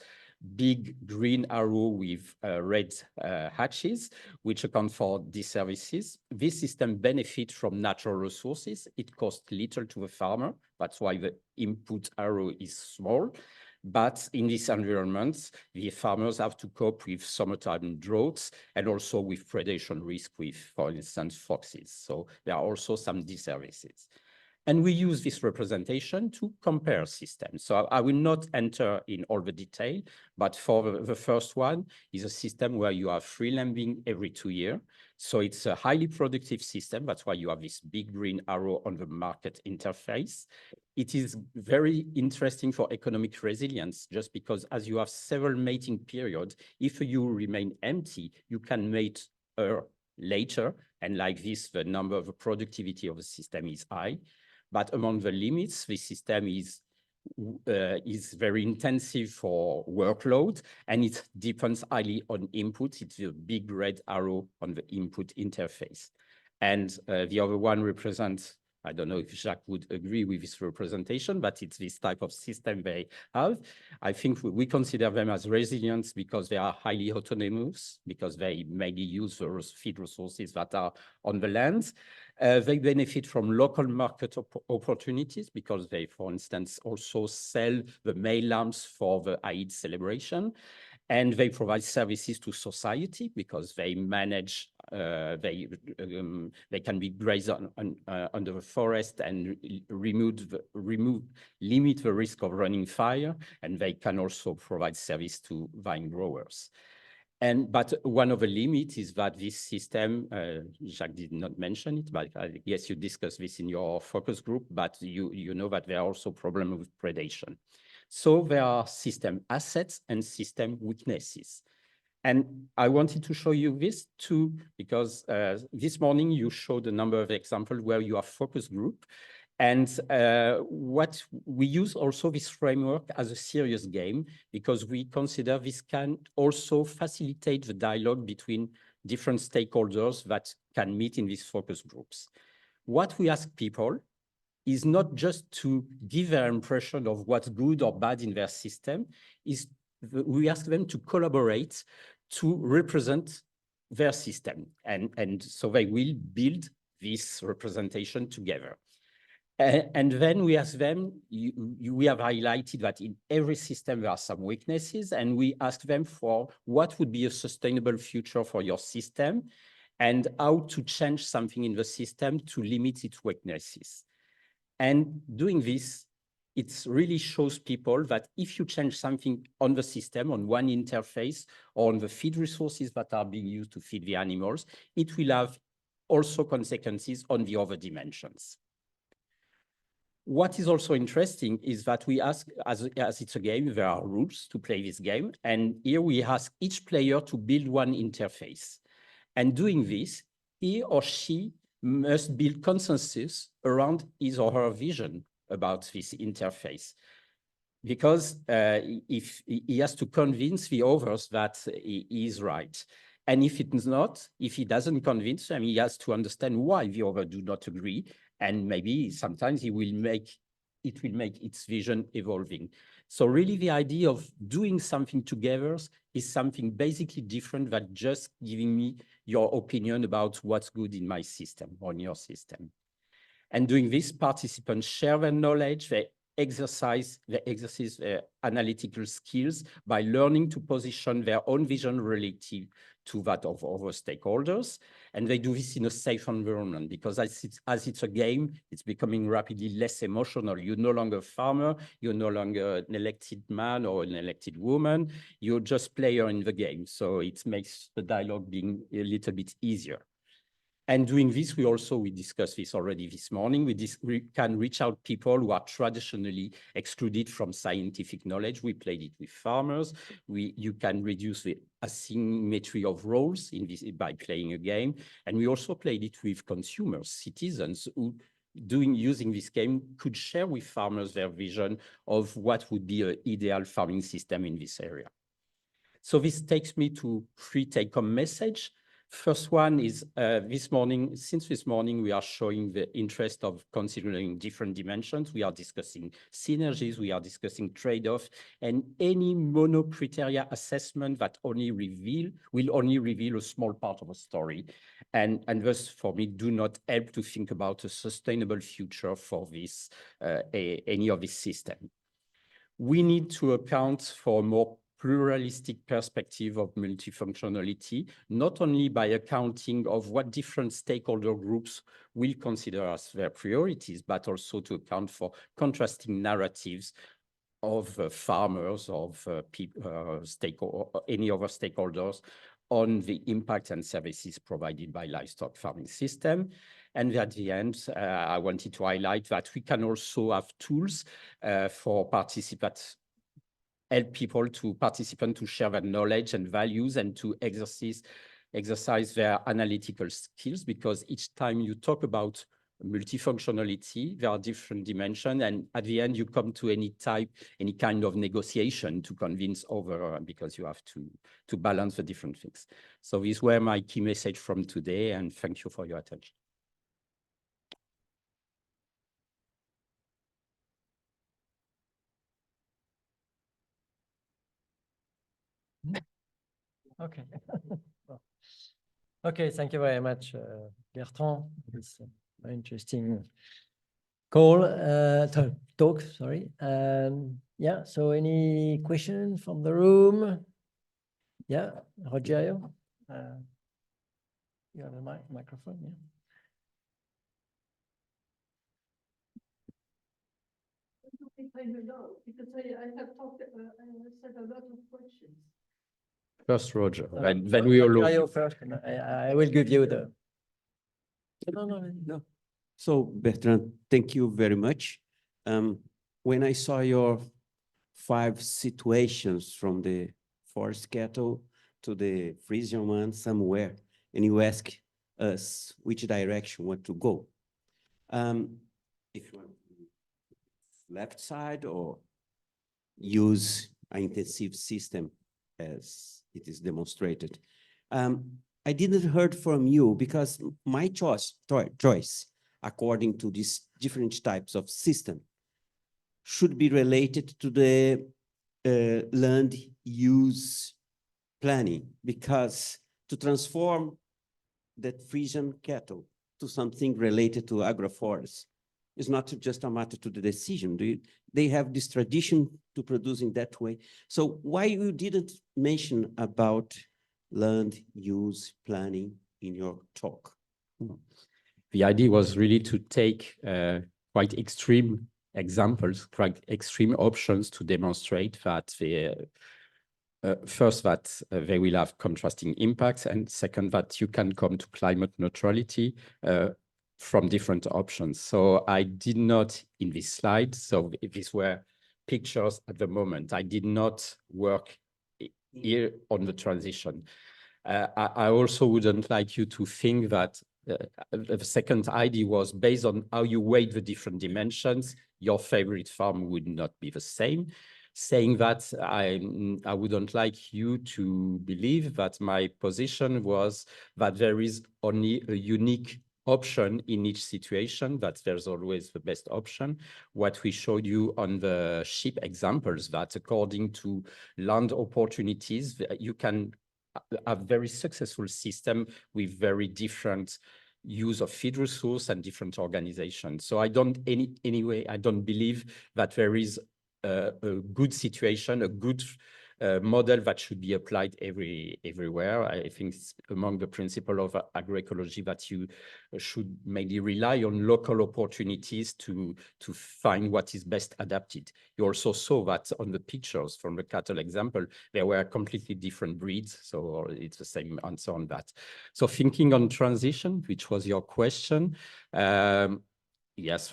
Speaker 4: big green arrow with red hatches, which account for these services. This system benefits from natural resources. It costs little to the farmer. That's why the input arrow is small. But in this environment, the farmers have to cope with summertime droughts and also with predation risk with, for instance, foxes. So there are also some disservices. And we use this representation to compare systems. So I will not enter in all the detail, but for the first one is a system where you have free lambing every 2 years. So it's a highly productive system. That's why you have this big green arrow on the market interface. It is very interesting for economic resilience, just because as you have several mating periods, if you remain empty, you can mate later. And like this, the number of productivity of the system is high. But among the limits, the system is very intensive for workload, and it depends highly on input. It's a big red arrow on the input interface. And the other one represents, I don't know if Jacques would agree with this representation, but it's this type of system they have. I think we consider them as resilient because they are highly autonomous, because they mainly use the feed resources that are on the land. They benefit from local market opportunities because they, for instance, also sell the male lambs for the Eid celebration. And they provide services to society because they manage, they can be grazed under the forest and limit the risk of running fire. And they can also provide service to vine growers. But one of the limits is that this system, Jacques did not mention it, but I guess you discussed this in your focus group, but you know that there are also problems with predation. So there are system assets and system weaknesses. And I wanted to show you this too, because this morning you showed a number of examples where you have focus group. And what we use also this framework as a serious game, because we consider this can also facilitate the dialogue between different stakeholders that can meet in these focus groups. What we ask people is not just to give their impression of what's good or bad in their system, we ask them to collaborate to represent their system. And so they will build this representation together. And then we ask them, we have highlighted that in every system there are some weaknesses, and we ask them for what would be a sustainable future for your system and how to change something in the system to limit its weaknesses. And doing this, it really shows people that if you change something on the system, on one interface, or on the feed resources that are being used to feed the animals, it will have also consequences on the other dimensions. What is also interesting is that we ask, as it's a game, there are rules to play this game. And here we ask each player to build one interface. And doing this, he or she must build consensus around his or her vision about this interface. Because if he has to convince the others that he is right. And if it's not, if he doesn't convince them, he has to understand why the others do not agree. And maybe sometimes it will make its vision evolving. So really the idea of doing something together is something basically different than just giving me your opinion about what's good in my system or in your system. And doing this, participants share their knowledge, they exercise their analytical skills by learning to position their own vision relative to that of other stakeholders. And they do this in a safe environment because as it's a game, it's becoming rapidly less emotional. You're no longer a farmer, you're no longer an elected man or an elected woman, you're just player in the game. So it makes the dialogue being a little bit easier. And doing this, we discussed this already this morning, we can reach out people who are traditionally excluded from scientific knowledge. We played it with farmers. You can reduce the asymmetry of roles by playing a game. And we also played it with consumers, citizens who using this game could share with farmers their vision of what would be an ideal farming system in this area. So this takes me to 3 take-home messages. First one is since this morning, we are showing the interest of considering different dimensions. We are discussing synergies, we are discussing trade-off, and any mono-criteria assessment that will only reveal a small part of a story. And thus, for me, do not help to think about a sustainable future for this, any of this system. We need to account for more pluralistic perspective of multifunctionality, not only by accounting of what different stakeholder groups will consider as their priorities, but also to account for contrasting narratives of farmers, of any other stakeholders on the impact and services provided by livestock farming system. And at the end, I wanted to highlight that we can also have tools for participants, help participants to share their knowledge and values and to exercise their analytical skills, because each time you talk about multifunctionality, there are different dimensions, and at the end you come to any kind of negotiation to convince over, because you have to balance the different things. So these were my key message from today, and thank you for your attention.
Speaker 3: Okay. Okay, thank you very much, Bertrand. It's a very interesting talk, sorry. Yeah, so any question from the room? Yeah, Rogerio, you have a microphone, yeah.
Speaker 8: Because I have talked, I said a lot of questions.
Speaker 4: First, Roger, then we all.
Speaker 3: Rogerio first, and I will give you the.
Speaker 7: No. So Bertrand, thank you very much. When I saw your 5 situations from the forest cattle to the Frisian one somewhere, and you ask us which direction want to go. If you want left side or use an intensive system as it is demonstrated. I didn't heard from you because my choice, according to these different types of system, should be related to the land use planning, because to transform that Frisian cattle to something related to agroforest is not just a matter to the decision. They have this tradition to produce in that way. So why you didn't mention about land use planning in your talk?
Speaker 4: The idea was really to take quite extreme examples, quite extreme options to demonstrate that first, that they will have contrasting impacts, and second, that you can come to climate neutrality from different options. So I did not, in this slide, so these were pictures at the moment. I did not work here on the transition. I also wouldn't like you to think that the second idea was based on how you weigh the different dimensions, your favorite farm would not be the same. Saying that, I wouldn't like you to believe that my position was that there is only a unique option in each situation, that there's always the best option. What we showed you on the sheep examples, that according to land opportunities, you can have very successful system with very different use of feed resource and different organizations. So I don't anyway, I don't believe that there is a good situation, a good model that should be applied everywhere. I think it's among the principle of agroecology that you should maybe rely on local opportunities to find what is best adapted. You also saw that on the pictures from the cattle example, there were completely different breeds, so it's the same answer on that. So thinking on transition, which was your question, yes,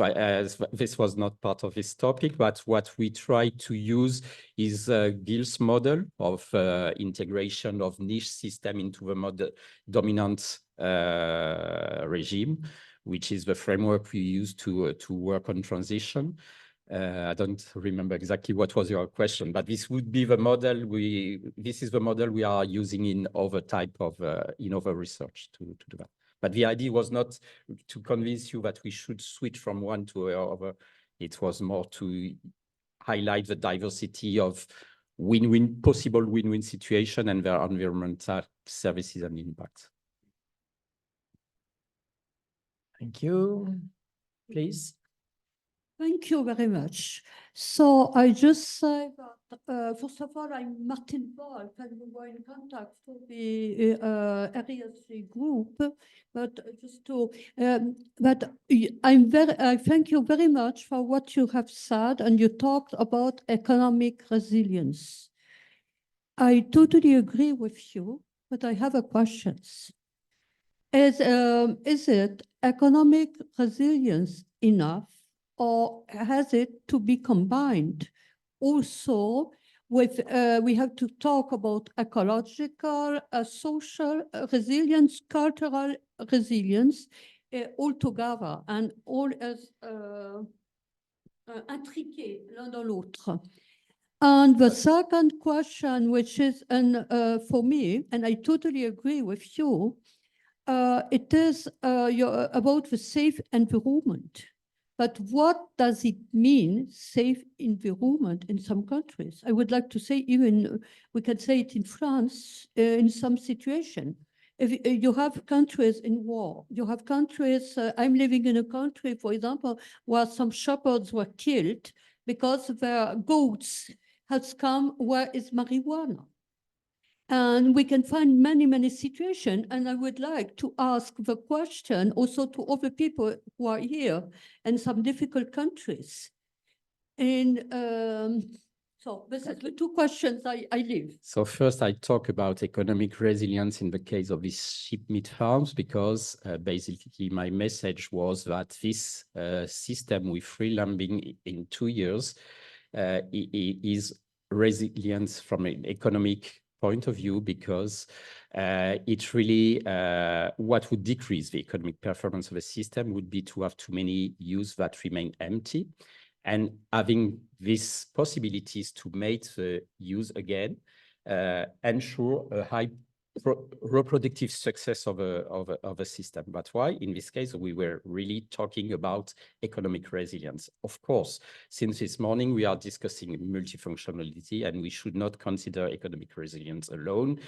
Speaker 4: this was not part of this topic, but what we try to use is Gill's model of integration of niche system into the dominant regime, which is the framework we use to work on transition. I don't remember exactly what was your question, but this would be the model this is the model we are using in other type of in other research to do that. But the idea was not to convince you that we should switch from one to the other. It was more to highlight the diversity of possible win-win situation and their environmental services and impacts.
Speaker 3: Thank you. Please.
Speaker 8: Thank you very much. So I just say that, first of all, I'm Martin Paul, and we were in contact for the RESC group, but just to, but I thank you very much for what you have said, and you talked about economic resilience. I totally agree with you, but I have a question. Is it economic resilience enough, or has it to be combined also with, we have to talk about ecological, social resilience, cultural resilience, all together, and all as intriqués l'un dans l'autre. And the second question, which is for me, and I totally agree with you, it is about the safe environment. But what does it mean, safe environment in some countries? I would like to say, even we can say it in France, in some situation. If you have countries in war, you have countries, I'm living in a country, for example, where some shepherds were killed because their goats has come where is marijuana. And we can find many, many situations. And I would like to ask the question also to other people who are here in some difficult countries. And so this is the two questions I leave.
Speaker 4: So first, I talk about economic resilience in the case of these sheep meat farms, because basically my message was that this system with free lambing in 2 years is resilience from an economic point of view, because it really, what would decrease the economic performance of a system would be to have too many ewes that remain empty. And having these possibilities to mate the ewes again, ensure a high reproductive success of a system. That's why, in this case, we were really talking about economic resilience. Of course, since this morning, we are discussing multifunctionality, and we should not consider economic resilience alone.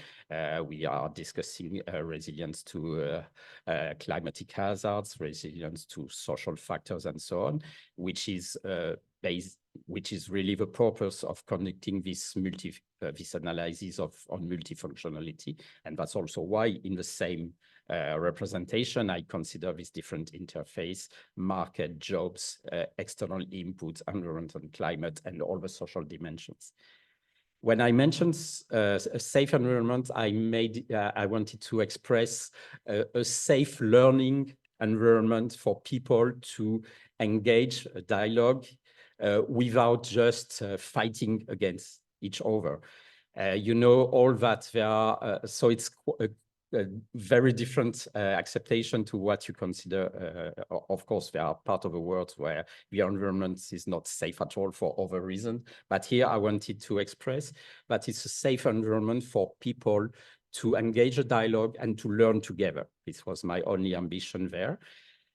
Speaker 4: We are discussing resilience to climatic hazards, resilience to social factors, and so on, which is really the purpose of conducting this analysis on multifunctionality. And that's also why in the same representation, I consider this different interface: market, jobs, external inputs, environment and climate, and all the social dimensions. When I mentioned a safe environment, I wanted to express a safe learning environment for people to engage a dialogue without just fighting against each other. You know, all that there are, so it's a very different acceptation to what you consider. Of course, there are part of the world where the environment is not safe at all for other reasons. But here I wanted to express that it's a safe environment for people to engage a dialogue and to learn together. This was my only ambition there.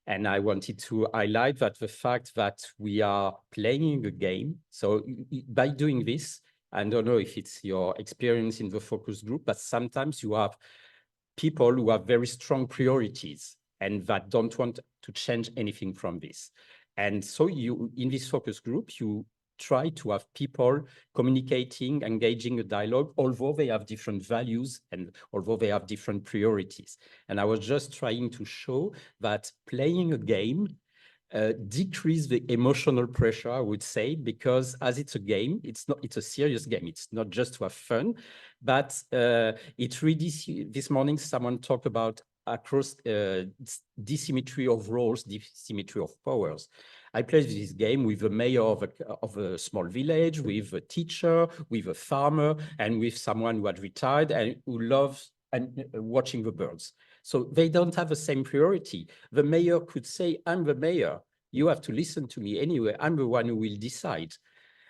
Speaker 4: And I wanted to highlight that the fact that we are playing a game. So by doing this, I don't know if it's your experience in the focus group, but sometimes you have people who have very strong priorities and that don't want to change anything from this. And so you, in this focus group, you try to have people communicating, engaging a dialogue, although they have different values and although they have different priorities. And I was just trying to show that playing a game decrease the emotional pressure, I would say, because as it's a game, it's a serious game. It's not just to have fun, but it really, this morning, someone talked about across dissymmetry of roles, dissymmetry of powers. I played this game with the mayor of a small village, with a teacher, with a farmer, and with someone who had retired and who loves watching the birds. So they don't have the same priority. The mayor could say, I'm the mayor. You have to listen to me anyway. I'm the one who will decide.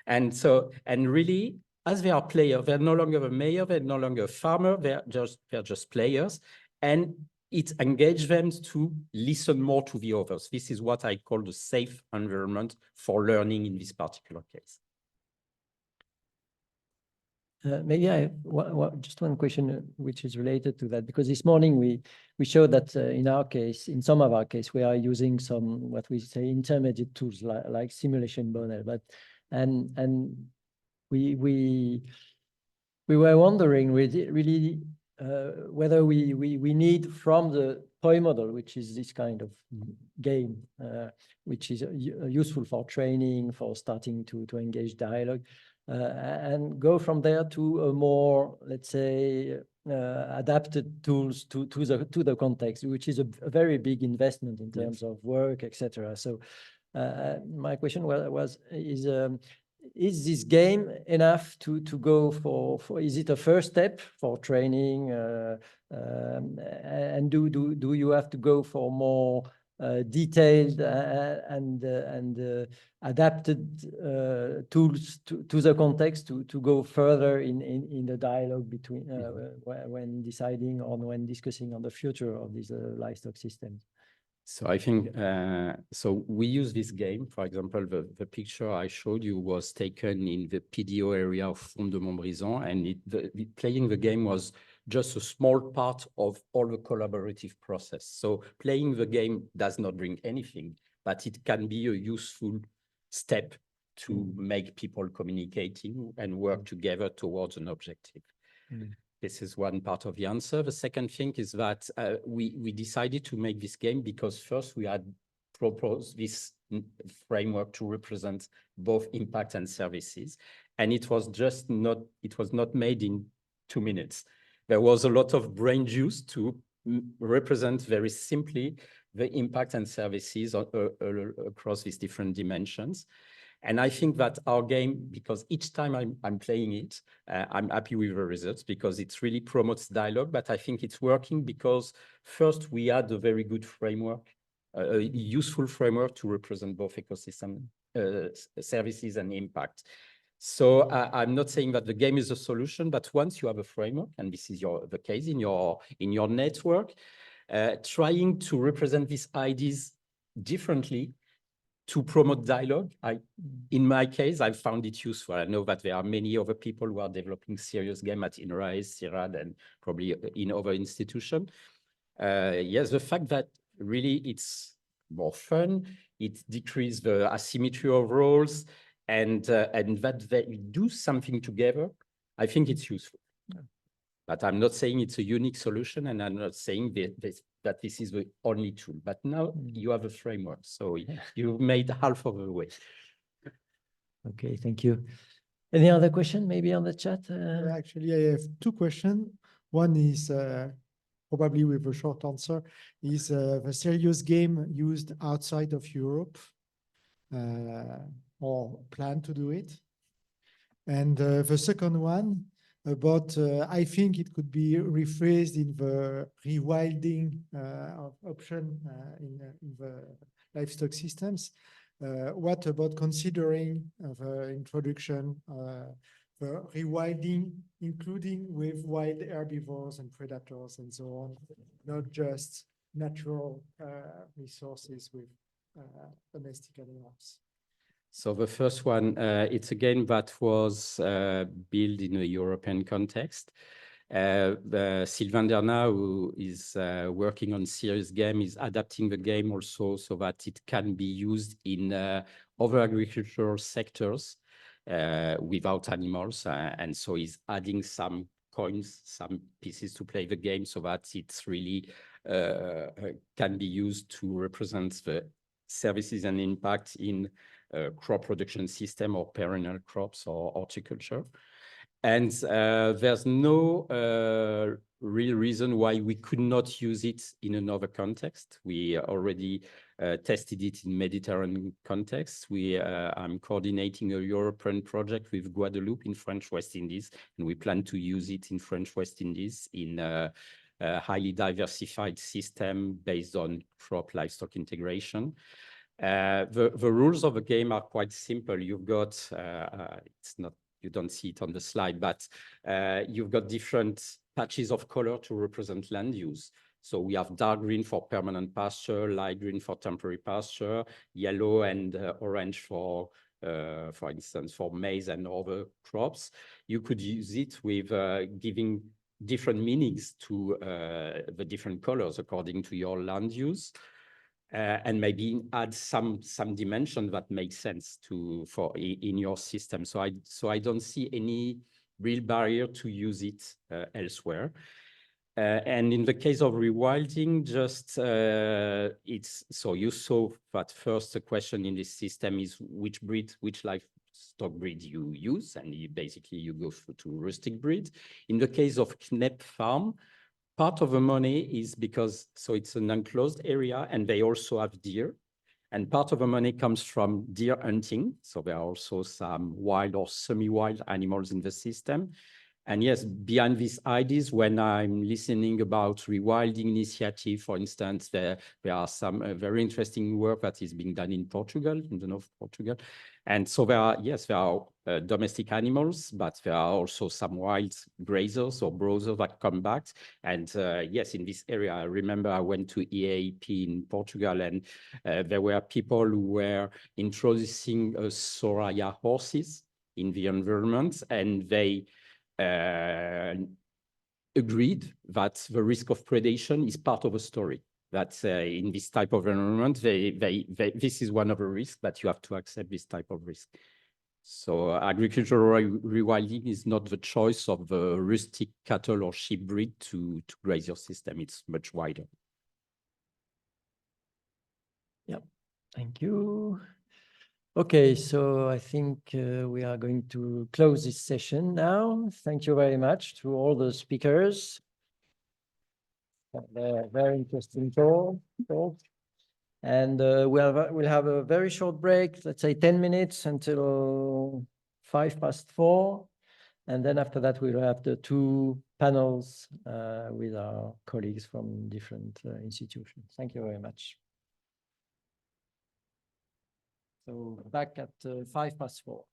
Speaker 4: And so, and really, as they are players, they're no longer a mayor, they're no longer a farmer, they're just players. And it engages them to listen more to the others. This is what I call the safe environment for learning in this particular case.
Speaker 3: Maybe I just one question which is related to that, because this morning we showed that in our case, in some of our case, we are using some what we say intermediate tools like simulation model, but and we were wondering really whether we need from the toy model, which is this kind of game, which is useful for training, for starting to engage dialogue. And go from there to a more, let's say, adapted tools to the context, which is a very big investment in terms of work, etc. So my question is this game enough to go for? Is it a first step for training? And do you have to go for more detailed and adapted tools to the context to go further in the dialogue between when deciding on, when discussing on the future of these livestock systems?
Speaker 4: So I think, so we use this game. For example, the picture I showed you was taken in the PDO area of Font de Montbrison, and playing the game was just a small part of all the collaborative process. So playing the game does not bring anything, but it can be a useful step to make people communicating and work together towards an objective. this is one part of the answer. The second thing is that we decided to make this game because first we had proposed this framework to represent both impact and services. And it was not made in 2 minutes. There was a lot of brain juice to represent very simply the impact and services across these different dimensions. And I think that our game, because each time I'm playing it, I'm happy with the results because it really promotes dialogue, but I think it's working because first we had a very good framework, a useful framework to represent both ecosystem services and impact. So I'm not saying that the game is a solution, but once you have a framework, and this is the case in your network, trying to represent these ideas differently to promote dialogue. In my case, I found it useful. I know that there are many other people who are developing serious game at INRAE, CIRAD, and probably in other institutions. Yes, the fact that really it's more fun, it decreases the asymmetry of roles, and that they do something together, I think it's useful. But I'm not saying it's a unique solution, and I'm not saying that this is the only tool. But now you have a framework, so you've made half of the way.
Speaker 3: Okay, thank you. Any other question maybe on the chat?
Speaker 11: Actually, I have 2 questions. One is probably with a short answer, is the serious game used outside of Europe or plan to do it? And the second one about, I think it could be rephrased in the rewilding option in the livestock systems. What about considering the introduction, the rewilding, including with wild herbivores and predators and so on, not just natural resources with domestic animals?
Speaker 4: So the first one, it's a game that was built in a European context. Sylvain Dernat, who is working on serious game, is adapting the game also so that it can be used in other agricultural sectors without animals. And so he's adding some coins, some pieces to play the game so that it's really can be used to represent the services and impact in crop production system or perennial crops or horticulture. And there's no real reason why we could not use it in another context. We already tested it in Mediterranean context. I'm coordinating a European project with Guadeloupe in French West Indies, and we plan to use it in French West Indies in a highly diversified system based on crop livestock integration. The rules of the game are quite simple. You've got, it's not, you don't see it on the slide, but you've got different patches of color to represent land use. So we have dark green for permanent pasture, light green for temporary pasture, yellow and orange for instance, for maize and other crops. You could use it with giving different meanings to the different colors according to your land use. And maybe add some dimension that makes sense in your system. So I don't see any real barrier to use it elsewhere. And in the case of rewilding, just it's so you saw that first the question in this system is which livestock breed you use, and basically you go to rustic breed. In the case of Knep farm, part of the money is because, so it's an enclosed area and they also have deer. And part of the money comes from deer hunting. So there are also some wild or semi-wild animals in the system. And yes, behind these ideas, when I'm listening about rewilding initiative, for instance, there are some very interesting work that is being done in Portugal, in the north of Portugal. And so there are domestic animals, but there are also some wild grazers or browsers that come back. And yes, in this area, I remember I went to EAP in Portugal, and there were people who were introducing Soraya horses in the environment, and they agreed that the risk of predation is part of a story. That in this type of environment, this is one of the risks, that you have to accept this type of risk. So agricultural rewilding is not the choice of the rustic cattle or sheep breed to graze your system. It's much wider.
Speaker 3: Yep, thank you. Okay, so I think we are going to close this session now. Thank you very much to all the speakers. Very interesting talk. And we'll have a very short break, let's say 10 minutes until 4:05. And then after that, we'll have the two panels with our colleagues from different institutions. Thank you very much. So back at 4:05.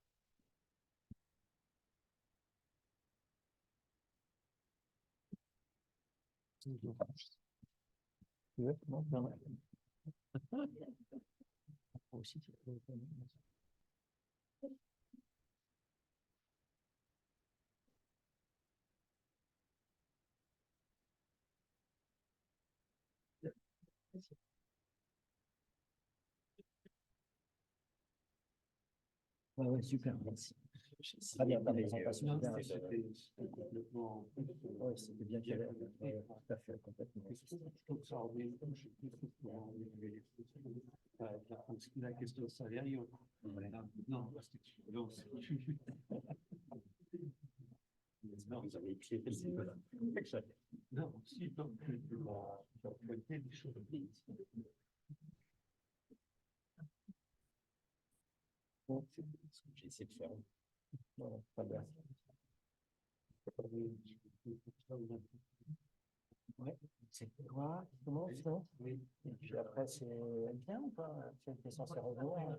Speaker 3: Ouais, super, merci. Très bien, ta présentation. Ouais, c'était bien fait. Tout à fait, complètement. La question salariale. Non, non, vous avez écrit. Non, si, donc, pointer des choses. C'est ce que j'ai essayé de faire. Non, pas bien. Ouais, c'est quoi? Comment ça? Oui. Et puis après, c'est bien ou pas? C'est censé revenir.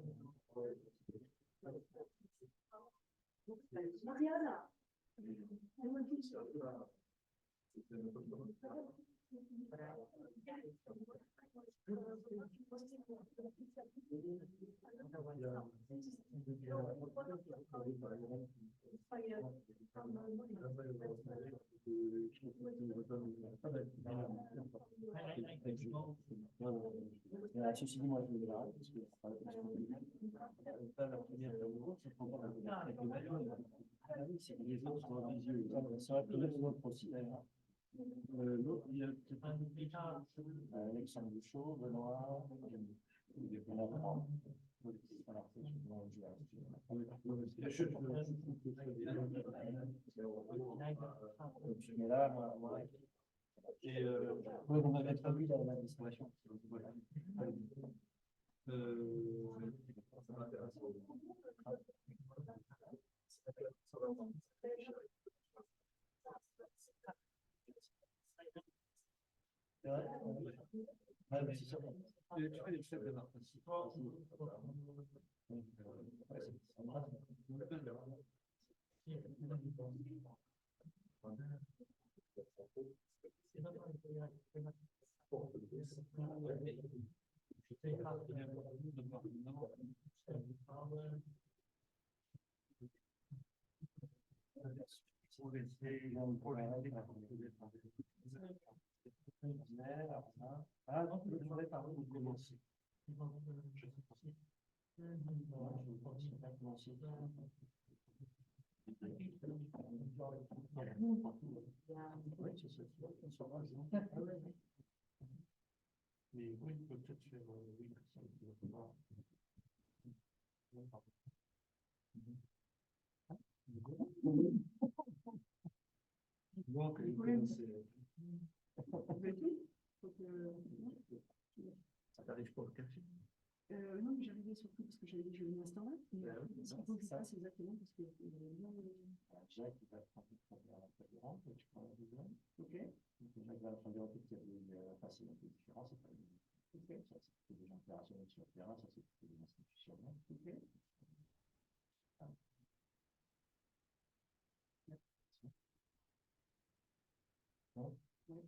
Speaker 3: Ceci dit, moi, je vais là, parce que la première c'est que les autres sont en visio. Ça va peut-être l'autre aussi, d'ailleurs. L'autre, il y a peut-être un Alexandre Bouchot, Benoît, mais là, moi, et vous m'avez pas vu la distribution. Ah non, je voudrais parler de commencer. Mais oui, peut-être faire oui, ça ne pas. Donc, ça t'arrive pour le café?
Speaker 14: Non, mais j'arrivais surtout parce que j'avais dit que je venais à ce temps-là. Mais ce qu'il faut que je fasse exactement, parce que
Speaker 3: Jacques, il va prendre la conférence, tu prends la deuxième. OK. Donc, Jacques va prendre en fait qu'il y a une facilité différente. OK. Ça, c'est des gens opérationnels sur le terrain, ça, c'est des institutionnels. OK. Non? Oui.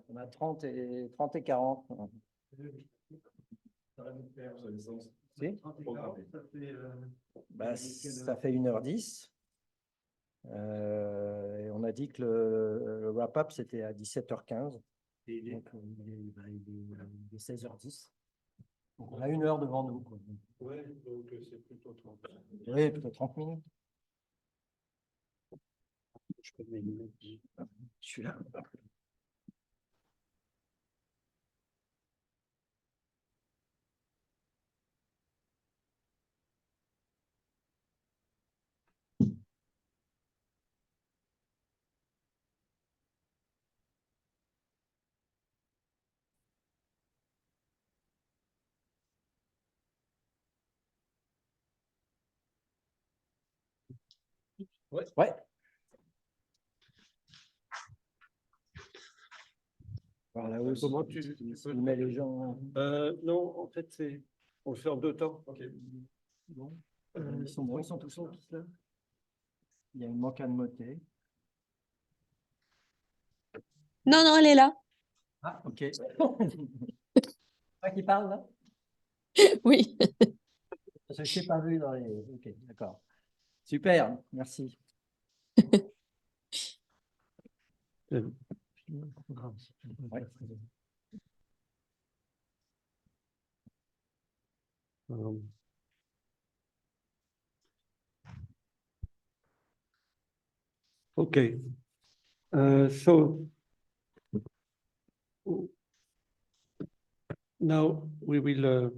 Speaker 3: On a 30 et 40. Si? Bah, ça fait 1h10. Et on a dit que le wrap-up, c'était à 17h15. Donc, il est 16h10. Donc, on a 1 heure devant nous.
Speaker 18: Oui, donc c'est plutôt 30.
Speaker 3: Oui, plutôt 30 minutes.
Speaker 18: Je peux mes lunettes.
Speaker 3: Je suis là. Ouais. Par là haut,
Speaker 18: Comment tu
Speaker 3: mets les gens.
Speaker 18: Non, en fait, on le fait en 2 temps. Ok.
Speaker 3: Bon. Ils sont tous là. Il y a une manque à moté.
Speaker 17: Non, elle est là.
Speaker 3: Ah, ok. Toi qui parle là?
Speaker 17: Oui.
Speaker 3: Je ne t'ai pas vu dans les. Ok, d'accord. Super, merci. Ouais.
Speaker 18: Okay. So now we will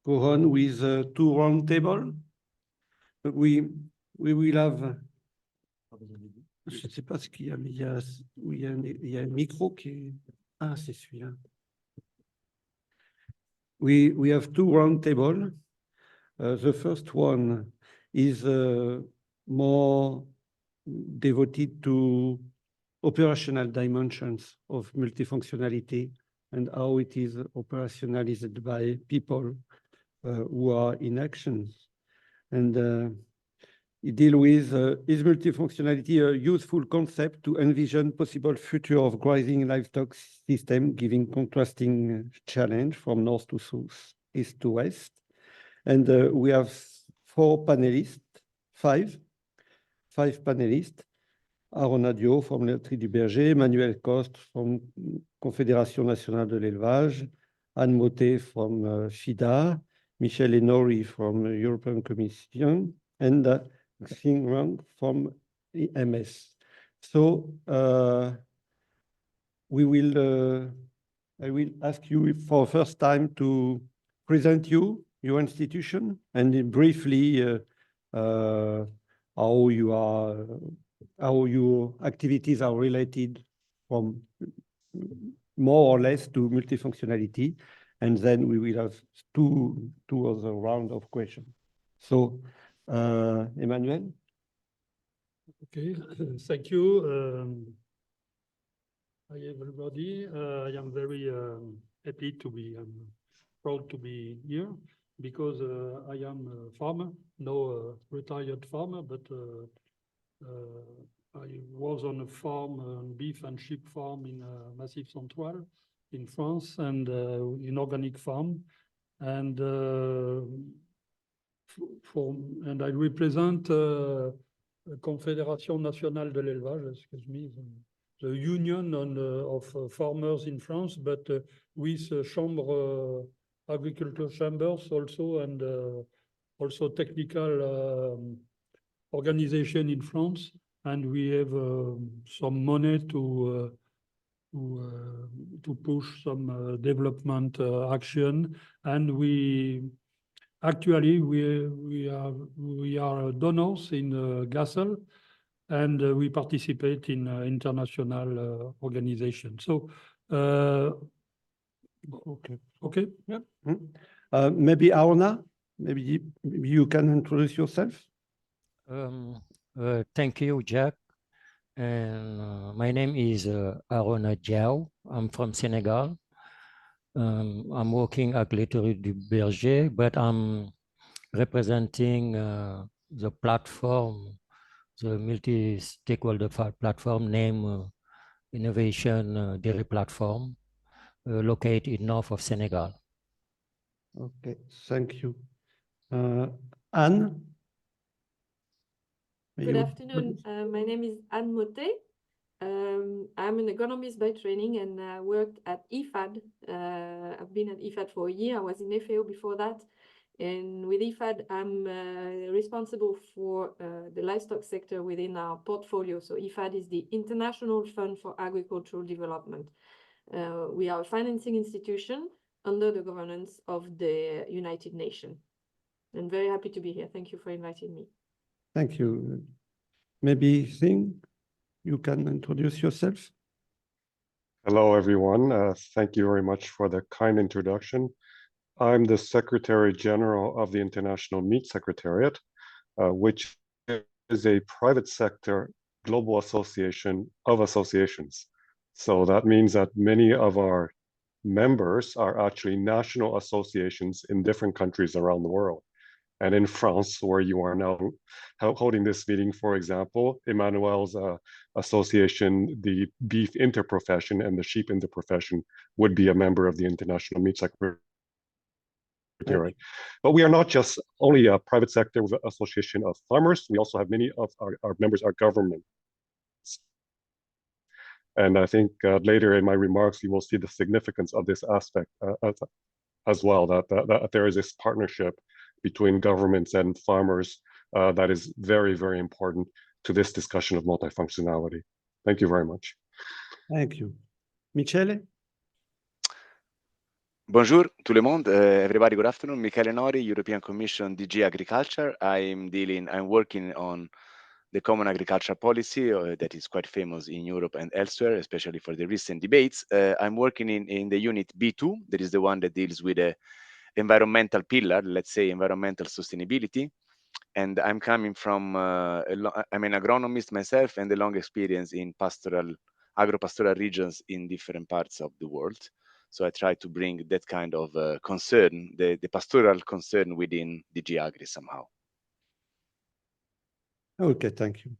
Speaker 18: go on with 2 roundtables. We will have. Je ne sais pas ce qu'il y a, mais il y a un micro qui est. Ah, c'est celui-là. We have 2 roundtables. The first one is more devoted to operational dimensions of multifunctionality and how it is operationalized by people who are in action. And it deals with is multifunctionality a useful concept to envision possible future of grazing livestock system, giving contrasting challenge from north to south, east to west. And we have 4 panelists, 5 panelists. Aaron Adio from l'Autrerie du Berger, Emmanuel Coste from Confédération Nationale de l'Élevage, Anne Motet from FIDA, Michel Enori from European Commission, and Xing Wang from EMS. So I will ask you for first time to present your institution, and briefly how your activities are related from more or less to multifunctionality, and then we will have two other round of questions. So, Emmanuel.
Speaker 22: Okay, thank you. Hi everybody. I am very happy to be, proud to be here because I am a farmer, no retired farmer, but I was on a farm, beef and sheep farm in Massif Central in France, and in organic farm, and and I represent Confédération Nationale de l'Élevage, excuse me, the union of farmers in France, but with chamber agriculture chambers also, and also technical organization in France, and we have some money to to push some development action, and we are donors in GASL, and we participate in international organizations. So, okay, yeah.
Speaker 18: Maybe Arona, maybe you can introduce yourself.
Speaker 6: Thank you, Jack. And my name is Arona Diaw. I'm from Senegal. I'm working at Laiterie du Berger, but I'm representing the platform, the multi-stakeholder platform named Innovation Dairy Platform, located north of Senegal.
Speaker 18: Okay, thank you. Anne?
Speaker 16: Good afternoon. My name is Anne Motet. I'm an agronomist by training, and I worked at IFAD. I've been at IFAD for a year. I was in FAO before that. And with IFAD, I'm responsible for the livestock sector within our portfolio. So IFAD is the International Fund for Agricultural Development. We are a financing institution under the governance of the United Nations. I'm very happy to be here. Thank you for inviting me.
Speaker 18: Thank you. Maybe Singh, you can introduce yourself.
Speaker 23: Hello, everyone. Thank you very much for the kind introduction. I'm the Secretary General of the International Meat Secretariat, which is a private sector global association of associations. So that means that many of our members are actually national associations in different countries around the world. And in France, where you are now holding this meeting, for example, Emmanuel's association, the beef interprofession and the sheep interprofession, would be a member of the International Meat Secretariat. But we are not just only a private sector association of farmers. We also have many of our members are governments. And I think later in my remarks, you will see the significance of this aspect as well, that there is this partnership between governments and farmers that is very, very important to this discussion of multifunctionality. Thank you very much.
Speaker 18: Thank you. Michele?
Speaker 24: Bonjour tout le monde, everybody, good afternoon. Michele Nori, European Commission, DG Agriculture. I'm working on the Common Agricultural Policy that is quite famous in Europe and elsewhere, especially for the recent debates. I'm working in the unit B2, that is the one that deals with the environmental pillar, let's say environmental sustainability. And I'm coming from, I'm an agronomist myself and a long experience in agro-pastoral regions in different parts of the world. So I try to bring that kind of concern, the pastoral concern within DG Agri somehow.
Speaker 18: Okay, thank you.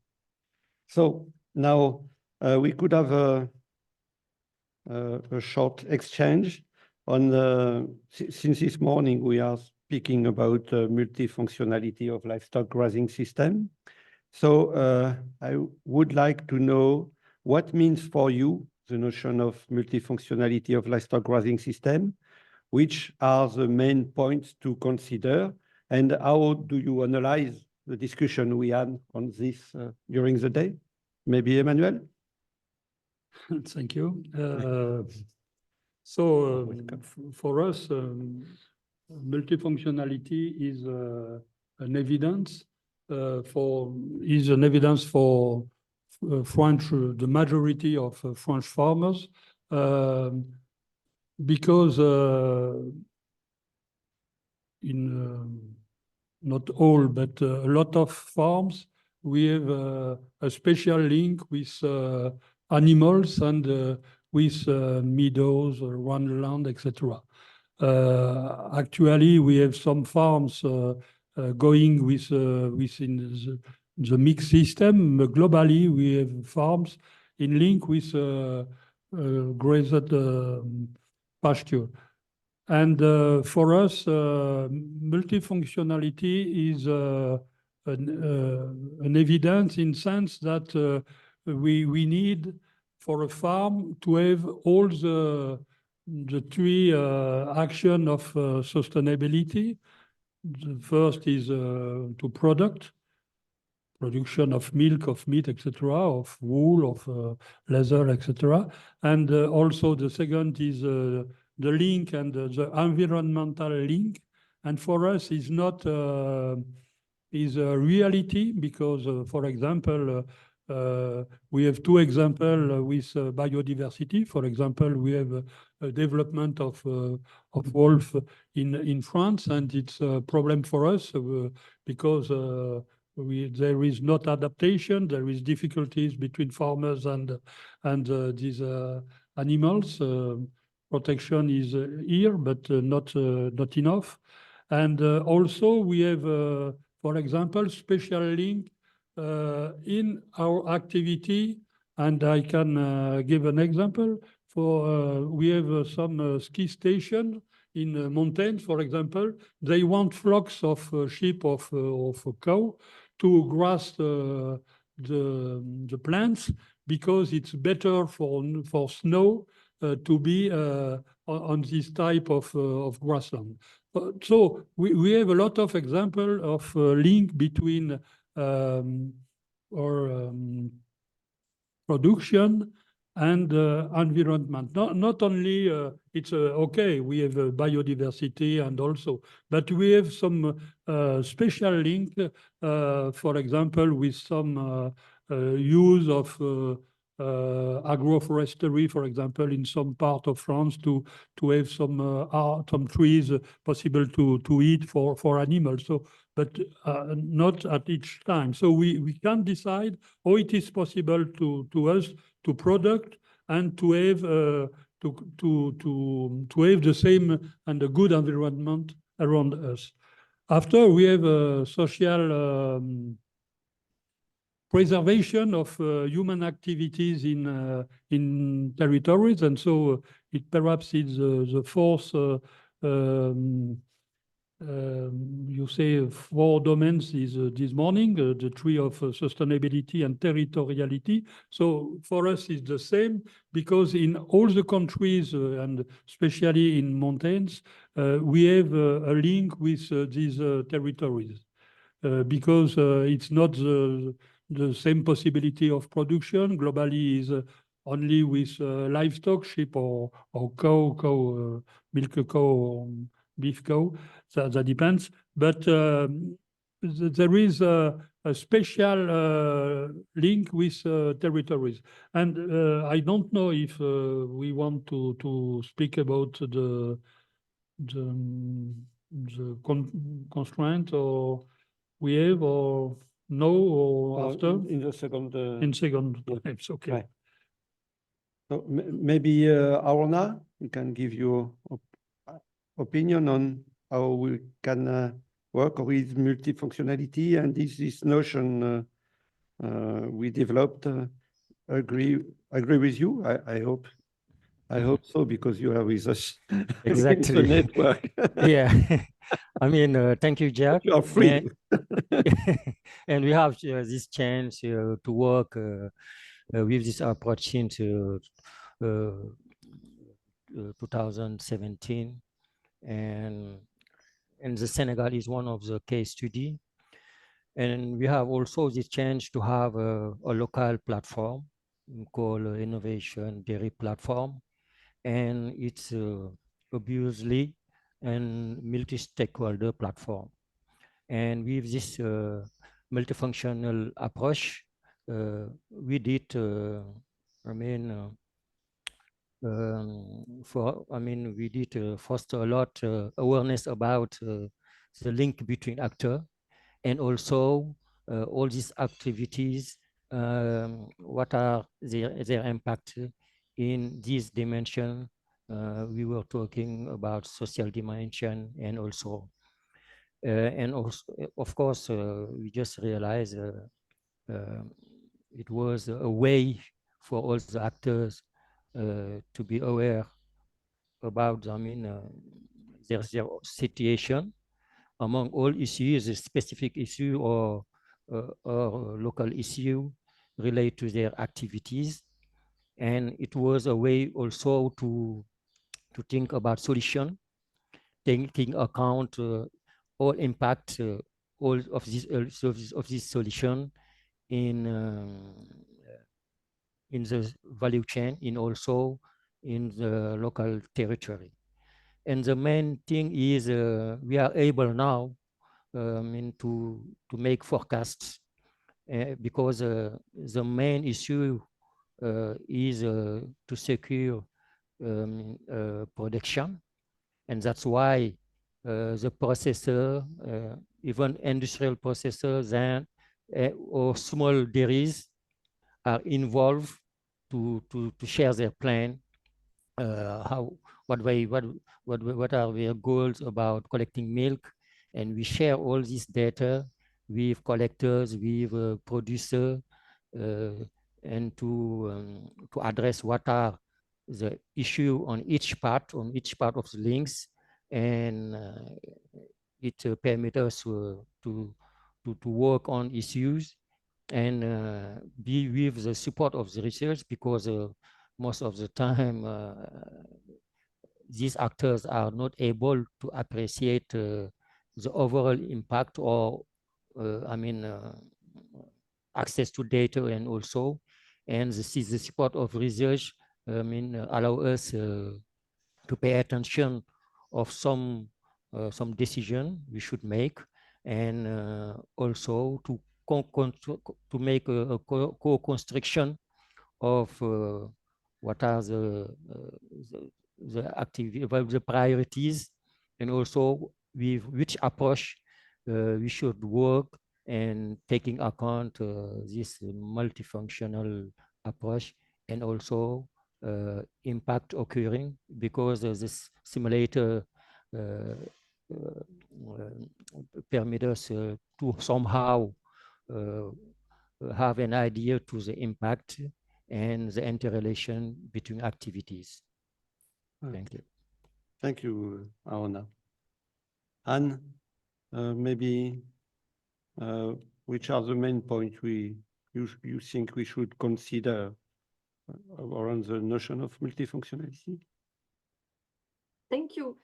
Speaker 18: So now we could have a short exchange on since this morning we are speaking about multifunctionality of livestock grazing system. So I would like to know what means for you the notion of multifunctionality of livestock grazing system, which are the main points to consider, and how do you analyze the discussion we had on this during the day? Maybe Emmanuel?
Speaker 22: Thank you. So for us, multifunctionality is an evidence for French, the majority of French farmers, because in not all, but a lot of farms, we have a special link with animals and with meadows, land, etc. Actually, we have some farms going within the mixed system. Globally, we have farms in link with grazed pasture. And for us, multifunctionality is an evidence in sense that we need for a farm to have all the three action of sustainability. The first is to product. production of milk, of meat, etc., of wool, of leather, etc. And also the second is the link and the environmental link. And for us, is not is a reality because, for example, we have two examples with biodiversity. For example, we have a development of wolf in France, and it's a problem for us because there is not adaptation. There is difficulties between farmers and these animals. Protection is here, but not enough. And also we have, for example, special link in our activity. And I can give an example. We have some ski station in mountains, for example. They want flocks of sheep, of cow, to grass the plants because it's better for snow to be on this type of grassland. So we have a lot of examples of link between our production and environment. Not only it's okay, we have biodiversity and also, but we have some special link, for example, with some use of agroforestry, for example, in some part of France to have some trees possible to eat for animals. So, but not at each time. So we can decide how it is possible to us to product and to have to have the same and a good environment around us. After we have a social preservation of human activities in territories, and so it perhaps is the fourth. You say 4 domains is this morning, the tree of sustainability and territoriality. So for us, it's the same because in all the countries and especially in mountains, we have a link with these territories because it's not the same possibility of production. Globally is only with livestock, sheep or cow, milk cow, or beef cow. That depends. But there is a special link with territories. And I don't know if we want to speak about the constraint or we have or no or after?
Speaker 18: In the second.
Speaker 22: In second, it's okay.
Speaker 18: Right. So maybe Arona, you can give your opinion on how we can work with multifunctionality and this notion we developed. Agree with you. I hope. I hope so because you are with us.
Speaker 6: Exactly.
Speaker 18: In the network.
Speaker 6: Yeah. I mean, thank you, Jack.
Speaker 18: You are free.
Speaker 6: And we have this chance to work with this approach into 2017. And the Senegal is one of the case study. And we have also this chance to have a local platform called Innovation Dairy Platform. And it's obviously a multi-stakeholder platform. And with this multifunctional approach, we did, we did foster a lot awareness about the link between actors and also all these activities, what are their impact in this dimension. We were talking about social dimension and also, of course, we just realized it was a way for all the actors to be aware about, their situation among all issues, a specific issue or local issue related to their activities. And it was a way also to think about solution, taking account all impact all of this solution in the value chain, in also in the local territory. And the main thing is we are able now to make forecasts because the main issue is to secure production. And that's why the processor, even industrial processors and or small dairies are involved to share their plan, what are their goals about collecting milk, and we share all this data with collectors, with producers, and to address what are the issue on each part of the links, and it permits us to work on issues and be with the support of the research, because most of the time these actors are not able to appreciate the overall impact or access to data, and also the support of research allow us to pay attention of some decision we should make, and also to make a co-construction of what are the activity, the priorities, and also with which approach we should work, and taking account this multifunctional approach, and also impact occurring, because this simulator permit us to somehow have an idea to the impact and the interrelation between activities. Thank you.
Speaker 18: Thank you, Aona. Anne, maybe which are the main points you think we should consider around the notion of multifunctionality?
Speaker 16: Thank you.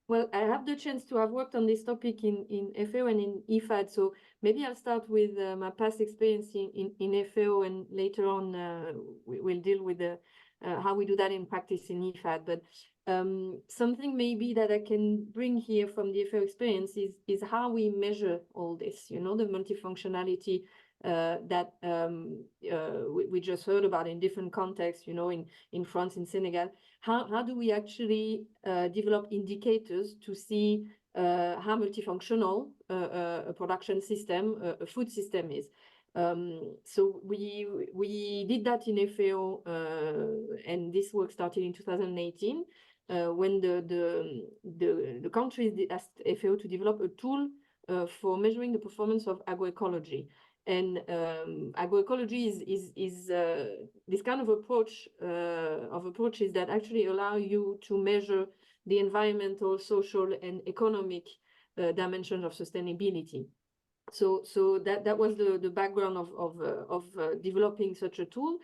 Speaker 16: Well, I have the chance to have worked on this topic in FAO and in IFAD, so maybe I'll start with my past experience in FAO, and later on we'll deal with how we do that in practice in IFAD. But something maybe that I can bring here from the FAO experience is how we measure all this, the multifunctionality that we just heard about in different contexts, in France, in Senegal. How do we actually develop indicators to see how multifunctional a production system, a food system is? So we did that in FAO, and this work started in 2018 when the countries asked FAO to develop a tool for measuring the performance of agroecology. And agroecology is this kind of approaches that actually allow you to measure the environmental, social, and economic dimension of sustainability. So that was the background of developing such a tool,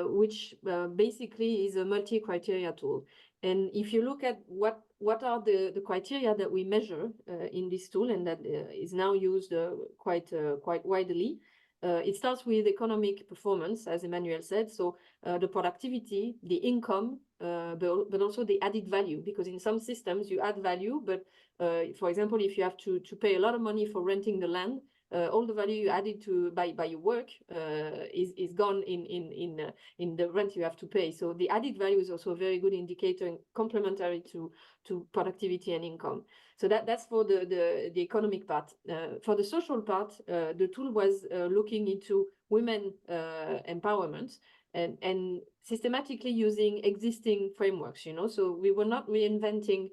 Speaker 16: which basically is a multi-criteria tool. And if you look at what are the criteria that we measure in this tool, and that is now used quite widely, it starts with economic performance, as Emmanuel said. So the productivity, the income, but also the added value, because in some systems you add value, but for example, if you have to pay a lot of money for renting the land, all the value you added to by your work is gone in the rent you have to pay. So the added value is also a very good indicator and complementary to productivity and income. So that's for the economic part. For the social part, the tool was looking into women empowerment and systematically using existing frameworks. So we were not reinventing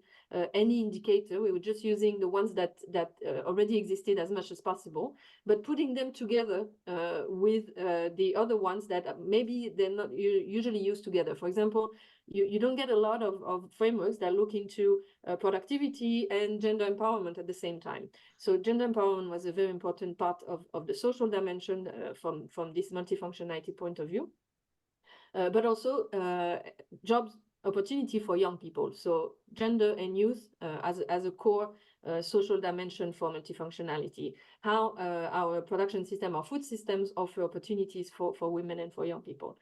Speaker 16: any indicator. We were just using the ones that already existed as much as possible, but putting them together with the other ones that maybe they're not usually used together. For example, you don't get a lot of frameworks that look into productivity and gender empowerment at the same time. So gender empowerment was a very important part of the social dimension from this multifunctionality point of view. But also jobs opportunity for young people. So gender and youth as a core social dimension for multifunctionality, how our production system, our food systems offer opportunities for women and for young people.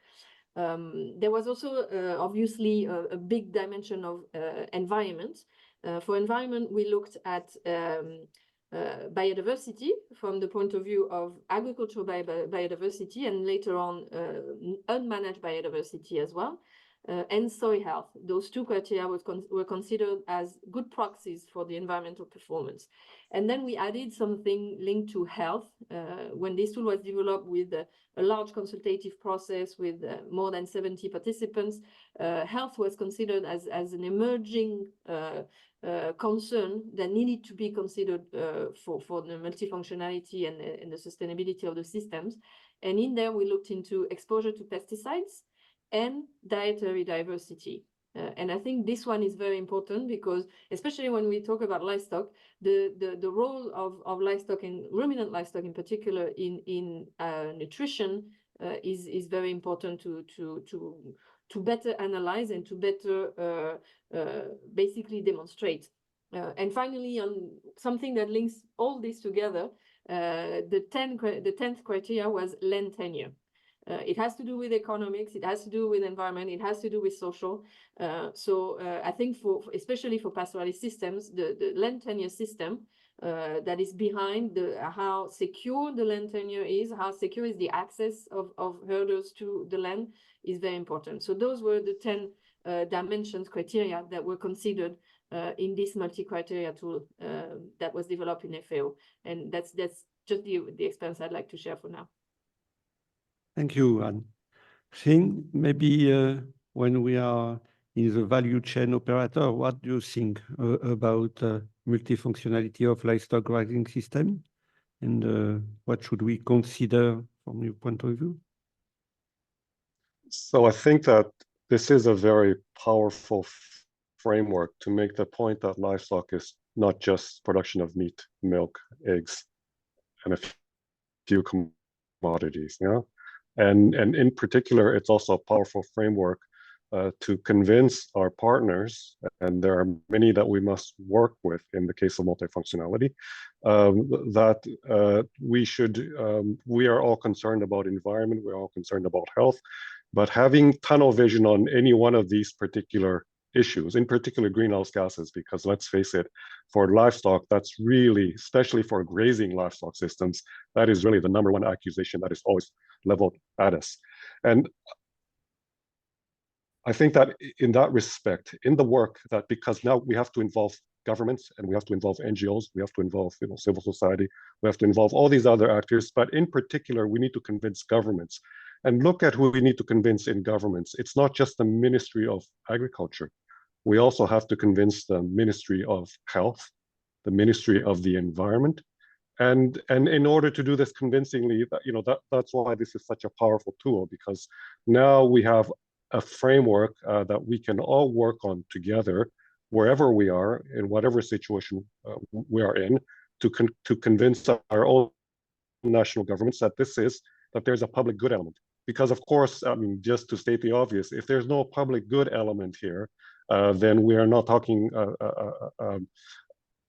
Speaker 16: There was also obviously a big dimension of environment. For environment, we looked at biodiversity from the point of view of agricultural biodiversity and later on unmanaged biodiversity as well. And soil health. Those two criteria were considered as good proxies for the environmental performance. And then we added something linked to health. When this tool was developed with a large consultative process with more than 70 participants, health was considered as an emerging concern that needed to be considered for the multifunctionality and the sustainability of the systems. And in there, we looked into exposure to pesticides and dietary diversity. And I think this one is very important because, especially when we talk about livestock, the role of livestock and ruminant livestock in particular in nutrition is very important to better analyze and to better basically demonstrate. And finally, on something that links all this together, the 10th criteria was land tenure. It has to do with economics, it has to do with environment, it has to do with social. So I think especially for pastoralist systems, the land tenure system that is behind how secure the land tenure is, how secure is the access of herders to the land is very important. So those were the 10 dimensions criteria that were considered in this multi-criteria tool that was developed in FAO. And that's just the experience I'd like to share for now.
Speaker 18: Thank you, Anne. I think maybe when we are in the value chain operator, what do you think about multifunctionality of livestock grazing system? And what should we consider from your point of view?
Speaker 23: So I think that this is a very powerful framework to make the point that livestock is not just production of meat, milk, eggs, and a few commodities, yeah? And in particular, it's also a powerful framework to convince our partners, and there are many that we must work with in the case of multifunctionality, that we are all concerned about environment, we're all concerned about health, but having tunnel vision on any one of these particular issues, in particular greenhouse gases, because let's face it, for livestock, that's really, especially for grazing livestock systems, that is really the #1 accusation that is always leveled at us. And I think that in that respect, in the work that, because now we have to involve governments and we have to involve NGOs, we have to involve civil society, we have to involve all these other actors, but in particular, we need to convince governments. And look at who we need to convince in governments. It's not just the Ministry of Agriculture. We also have to convince the Ministry of Health, the Ministry of the Environment. And in order to do this convincingly, that's why this is such a powerful tool, because now we have a framework that we can all work on together, wherever we are, in whatever situation we are in, to convince our own national governments that there's a public good element. Because of course, I mean, just to state the obvious, if there's no public good element here, then we are not talking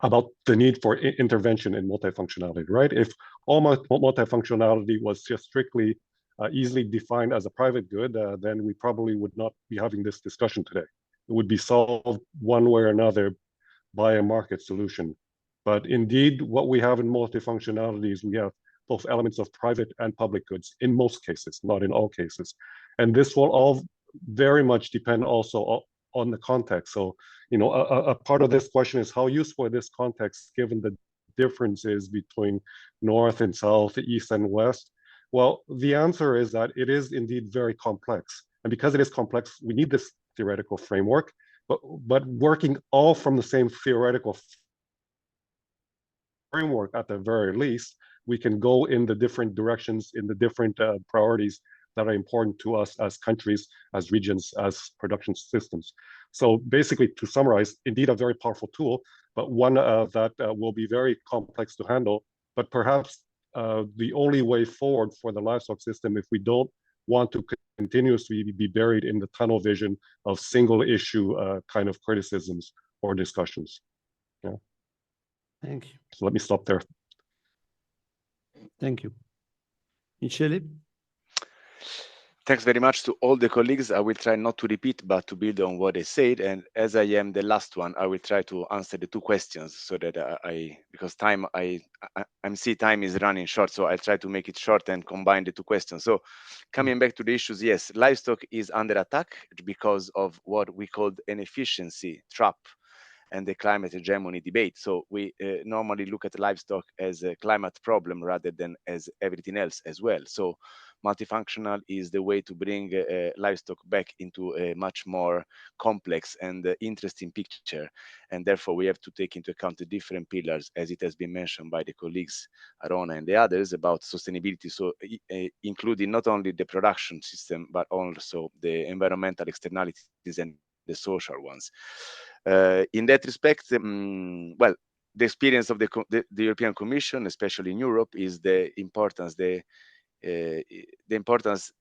Speaker 23: about the need for intervention in multifunctionality, right? If all multifunctionality was just strictly easily defined as a private good, then we probably would not be having this discussion today. It would be solved one way or another by a market solution. But indeed, what we have in multifunctionality is we have both elements of private and public goods in most cases, not in all cases. And this will all very much depend also on the context. So, a part of this question is how useful is this context given the differences between North and South, East and West? Well, the answer is that it is indeed very complex. And because it is complex, we need this theoretical framework, but working all from the same theoretical framework at the very least, we can go in the different directions, in the different priorities that are important to us as countries, as regions, as production systems. So basically, to summarize, indeed a very powerful tool, but one that will be very complex to handle, but perhaps the only way forward for the livestock system if we don't want to continuously be buried in the tunnel vision of single issue kind of criticisms or discussions. Yeah.
Speaker 18: Thank you.
Speaker 23: So let me stop there.
Speaker 18: Thank you. Michele?
Speaker 24: Thanks very much to all the colleagues. I will try not to repeat, but to build on what they said. And as I am the last one, I will try to answer the two questions so that because time, I'm see time is running short, so I'll try to make it short and combine the two questions. So coming back to the issues, yes, livestock is under attack because of what we call an efficiency trap and the climate hegemony debate. So we normally look at livestock as a climate problem rather than as everything else as well. So multifunctional is the way to bring livestock back into a much more complex and interesting picture. And therefore we have to take into account the different pillars, as it has been mentioned by the colleagues Arona and the others, about sustainability. So including not only the production system, but also the environmental externalities and the social ones. In that respect, well, the experience of the European Commission, especially in Europe, is the importance, the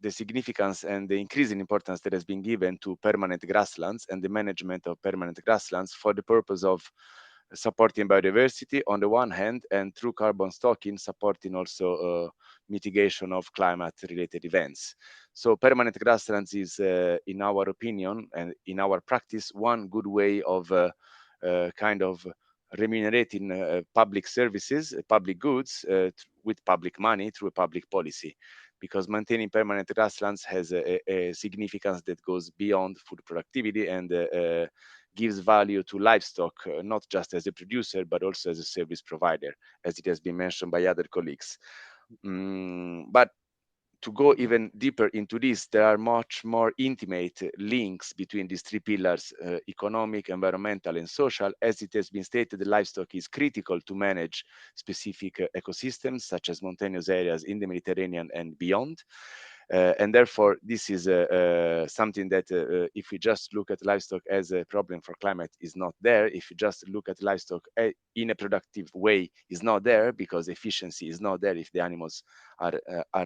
Speaker 24: significance and the increasing importance that has been given to permanent grasslands and the management of permanent grasslands for the purpose of supporting biodiversity on the one hand, and through carbon stocking, supporting also mitigation of climate-related events. So permanent grasslands is, in our opinion and in our practice, one good way of kind of remunerating public services, public goods with public money through a public policy, because maintaining permanent grasslands has a significance that goes beyond food productivity and gives value to livestock, not just as a producer, but also as a service provider, as it has been mentioned by other colleagues. But to go even deeper into this, there are much more intimate links between these three pillars, economic, environmental, and social. As it has been stated, the livestock is critical to manage specific ecosystems, such as mountainous areas in the Mediterranean and beyond. And therefore, this is something that if we just look at livestock as a problem for climate is not there. If you just look at livestock in a productive way is not there, because efficiency is not there if the animals are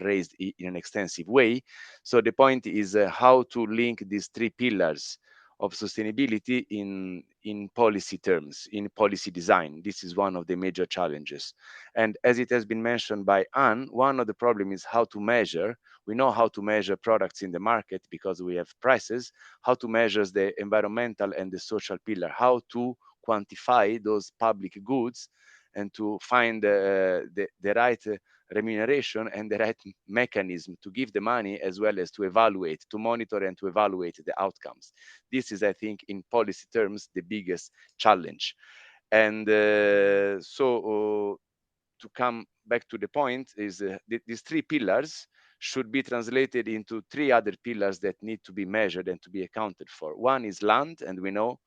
Speaker 24: raised in an extensive way. So the point is how to link these three pillars of sustainability in policy terms, in policy design. This is one of the major challenges. And as it has been mentioned by Anne, one of the problems is how to measure. We know how to measure products in the market because we have prices, how to measure the environmental and the social pillar, how to quantify those public goods and to find the right remuneration and the right mechanism to give the money, as well as to evaluate, to monitor and to evaluate the outcomes. This is, I think, in policy terms, the biggest challenge. And so to come back to the point is these three pillars should be translated into three other pillars that need to be measured and to be accounted for. One is land, and we know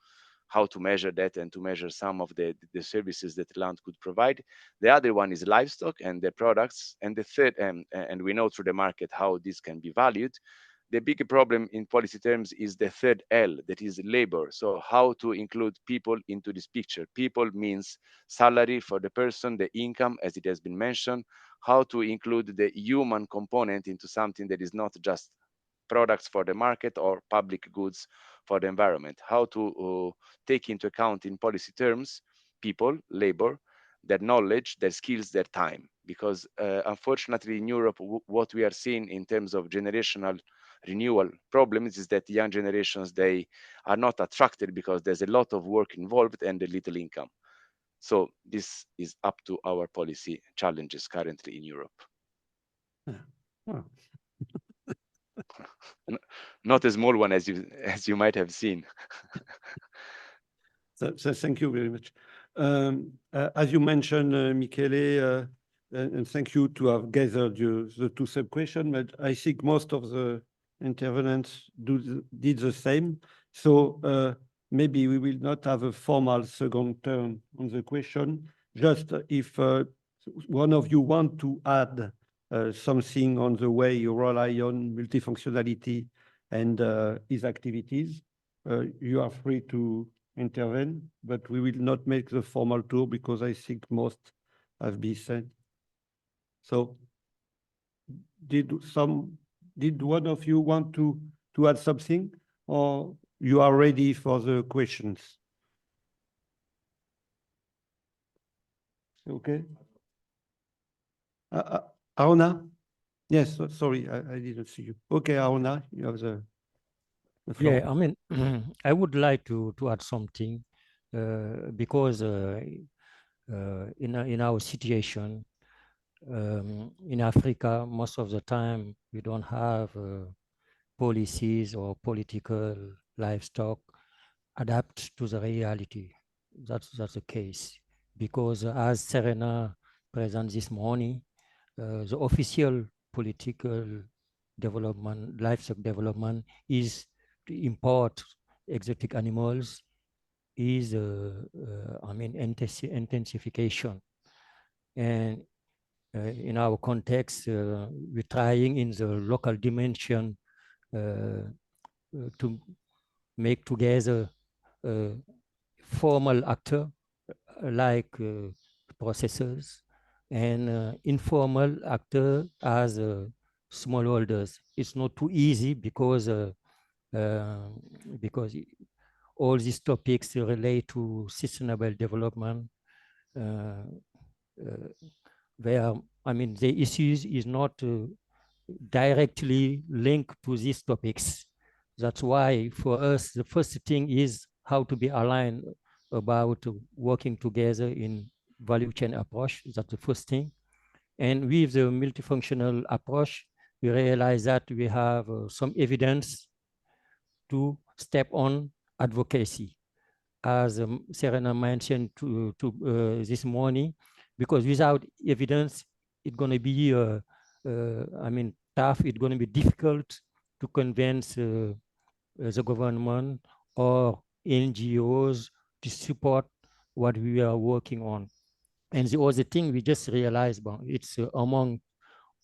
Speaker 24: how to measure that and to measure some of the services that land could provide. The other one is livestock and the products. And the third, and we know through the market how this can be valued. The bigger problem in policy terms is the third L, that is labor. So how to include people into this picture. People means salary for the person, the income, as it has been mentioned, how to include the human component into something that is not just products for the market or public goods for the environment, how to take into account in policy terms, people, labor, their knowledge, their skills, their time. Because unfortunately in Europe, what we are seeing in terms of generational renewal problems is that the young generations, they are not attracted because there's a lot of work involved and a little income. So this is up to our policy challenges currently in Europe.
Speaker 18: Wow.
Speaker 24: Not a small one, as you might have seen.
Speaker 18: So thank you very much. As you mentioned, Michele, and thank you to have gathered the two sub-questions, but I think most of the intervenants did the same. So maybe we will not have a formal second turn on the question. Just if one of you want to add something on the way you rely on multifunctionality and its activities, you are free to intervene, but we will not make the formal tour because I think most have been said. So did one of you want to add something, or you are ready for the questions? Okay. Arona? Yes, sorry, I didn't see you. Okay, Arona, you have the floor.
Speaker 6: Yeah, I mean, I would like to add something because in our situation in Africa, most of the time we don't have policies or political livestock adapt to the reality. That's the case because as Serena present this morning, the official political development, livestock development is to import exotic animals, is I mean intensification. And in our context, we're trying in the local dimension to make together formal actor like processors and informal actor as smallholders. It's not too easy because all these topics relate to sustainable development. Where I mean the issues is not directly linked to these topics. That's why for us the first thing is how to be aligned about working together in value chain approach. That's the first thing. And with the multifunctional approach, we realize that we have some evidence to step on advocacy, as Serena mentioned this morning, because without evidence, it's going to be, I mean, tough. It's going to be difficult to convince the government or NGOs to support what we are working on. And the other thing we just realized, it's among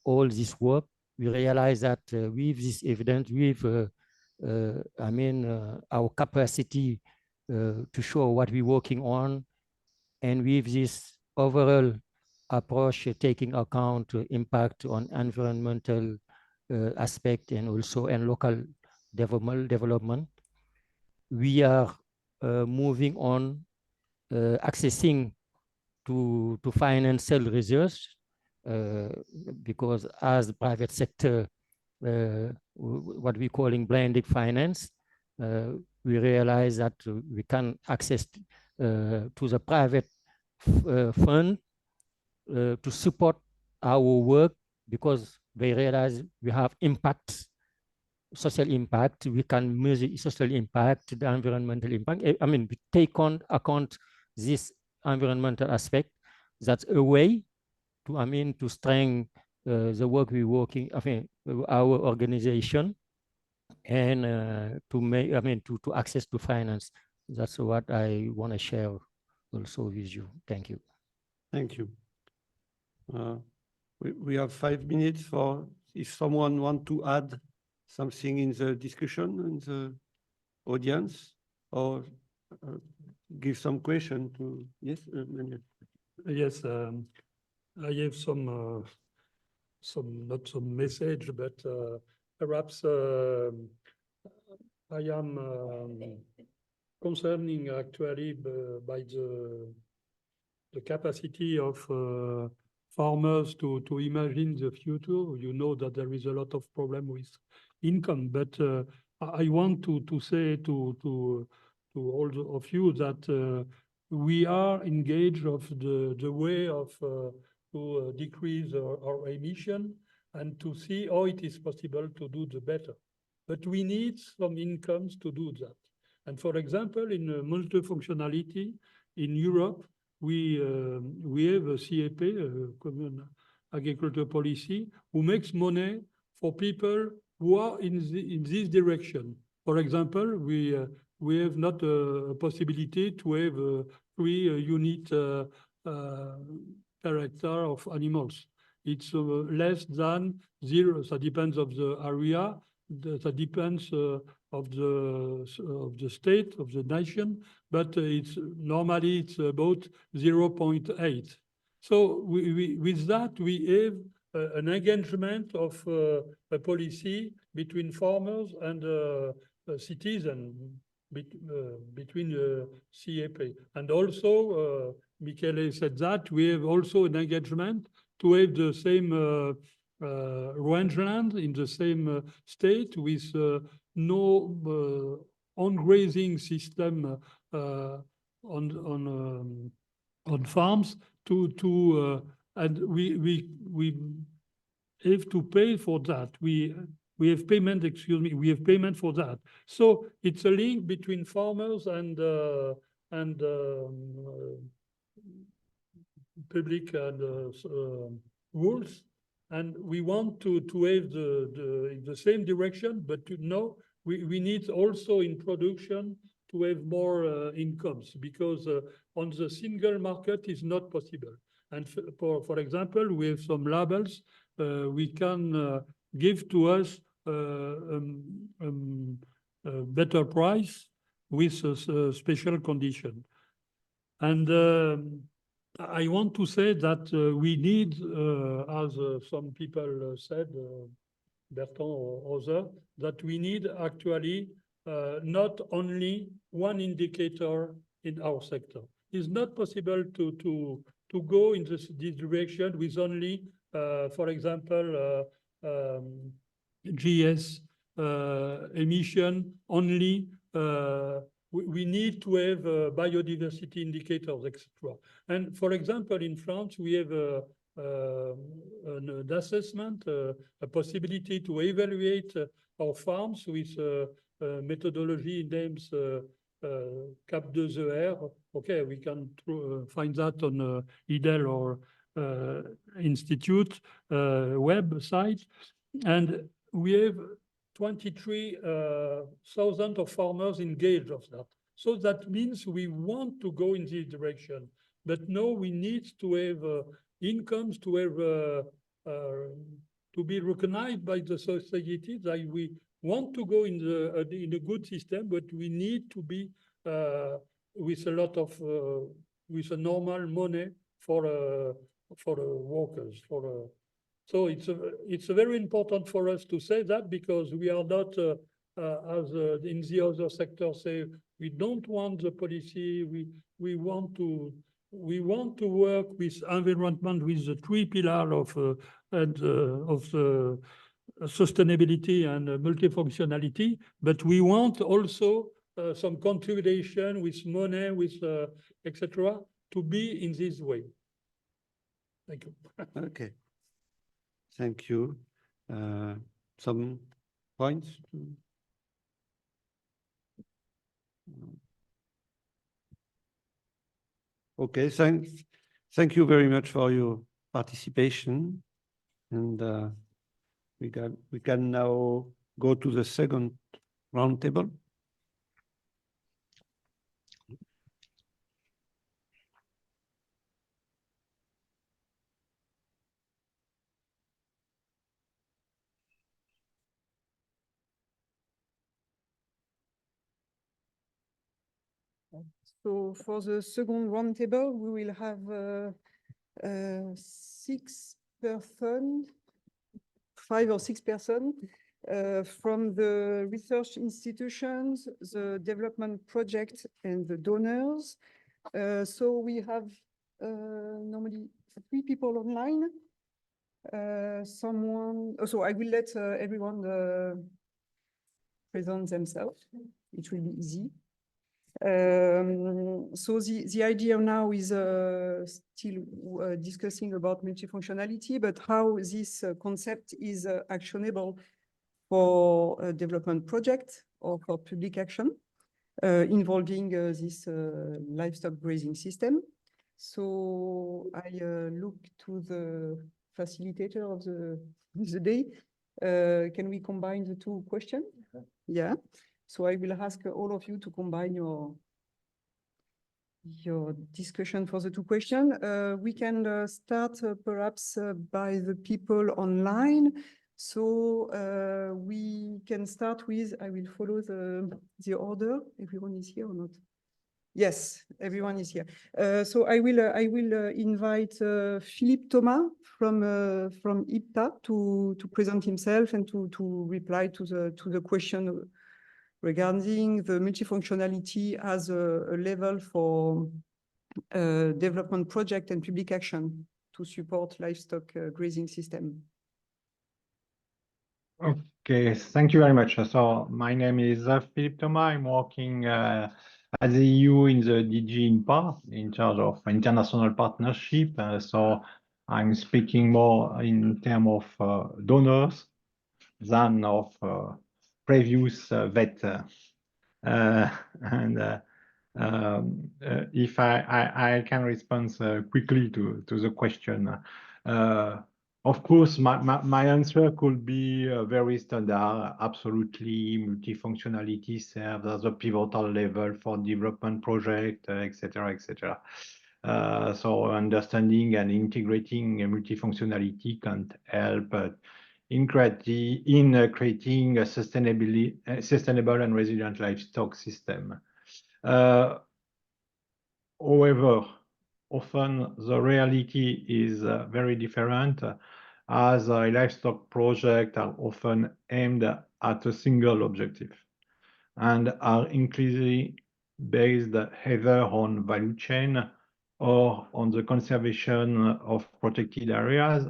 Speaker 6: all this work, we realize that with this evidence, with I mean, our capacity to show what we're working on, and with this overall approach taking account impact on environmental aspect and also in local development, we are moving on accessing to financial resources because as the private sector, what we're calling blended finance, we realize that we can access to the private fund to support our work because they realize we have impact, social impact. We can measure social impact, the environmental impact. I mean, we take on account this environmental aspect. That's a way to, I mean, to strengthen the work we're working, I mean, our organization, and to make, I mean, to access to finance. That's what I want to share also with you. Thank you.
Speaker 18: Thank you. We have 5 minutes for if someone wants to add something in the discussion in the audience or give some question to, yes, Manuel.
Speaker 22: Yes, I have some not some message, but perhaps I am concerning actually by the capacity of farmers to imagine the future. You know that there is a lot of problem with income, but I want to say to all of you that we are engaged of the way of to decrease our emission and to see how it is possible to do the better. But we need some incomes to do that. And for example, in multifunctionality in Europe, we have a CAP, Common Agriculture Policy, who makes money for people who are in this direction. For example, we have not a possibility to have 3 unit per hectare of animals. It's less than 0. That depends of the area. That depends of the state, of the nation, but it's normally it's about 0.8. So with that, we have an engagement of a policy between farmers and citizens, between CAP. And also Michele said that, we have also an engagement to have the same rangeland in the same state with no on-grazing system on farms and we have to pay for that. We have payment, excuse me, we have payment for that. So it's a link between farmers and public and rules, and we want to have the same direction, but to know we need also in production to have more incomes, because on the single market is not possible. And for example, we have some labels we can give to us a better price with a special condition. And I want to say that we need, as some people said, Bertrand or other, that we need actually not only one indicator in our sector. It's not possible to go in this direction with only, for example, GS emission only. We need to have biodiversity indicators, etc. And for example, in France, we have an assessment, a possibility to evaluate our farms with methodology names CAP2ER. Okay, we can find that on IDEL or Institute website. And we have 23,000 of farmers engaged of that. So that means we want to go in this direction. But now we need to have incomes, to have to be recognized by the society that we want to go in a good system, but we need to be with a lot of with a normal money for the workers. So it's very important for us to say that, because we are not as in the other sector say we don't want the policy. We want to work with environment, with the three pillars of sustainability and multifunctionality, but we want also some contribution with money, with etc. to be in this way. Thank you.
Speaker 18: Okay. Thank you. Some points? Okay, thanks. Thank you very much for your participation. And we can now go to the second roundtable.
Speaker 2: So for the second roundtable, we will have 5 or 6 persons from the research institutions, the development project, and the donors. So we have normally 3 people online. So I will let everyone present themselves. It will be easy. So the idea now is still discussing about multifunctionality, but how this concept is actionable for a development project or for public action involving this livestock grazing system. So I look to the facilitator of the day. Can we combine the 2 questions? Yeah. So I will ask all of you to combine your discussion for the 2 questions. We can start perhaps by the people online. So we can start with, I will follow the order. Everyone is here or not? Yes, everyone is here. So I will invite Philippe Thomas from IPTA to present himself and to reply to the question regarding the multifunctionality as a level for development project and public action to support livestock grazing system.
Speaker 10: Okay, thank you very much. So my name is Philippe Thomas. I'm working at the EU in the DG INPA in charge of international partnership. So I'm speaking more in terms of donors than of previous vet. If I can respond quickly to the question. Of course, my answer could be very standard. Absolutely, multifunctionality serves as a pivotal level for development project, etc., etc. So understanding and integrating multifunctionality can help in creating a sustainable and resilient livestock system. However, often the reality is very different, as livestock projects are often aimed at a single objective and are increasingly based either on value chain or on the conservation of protected areas,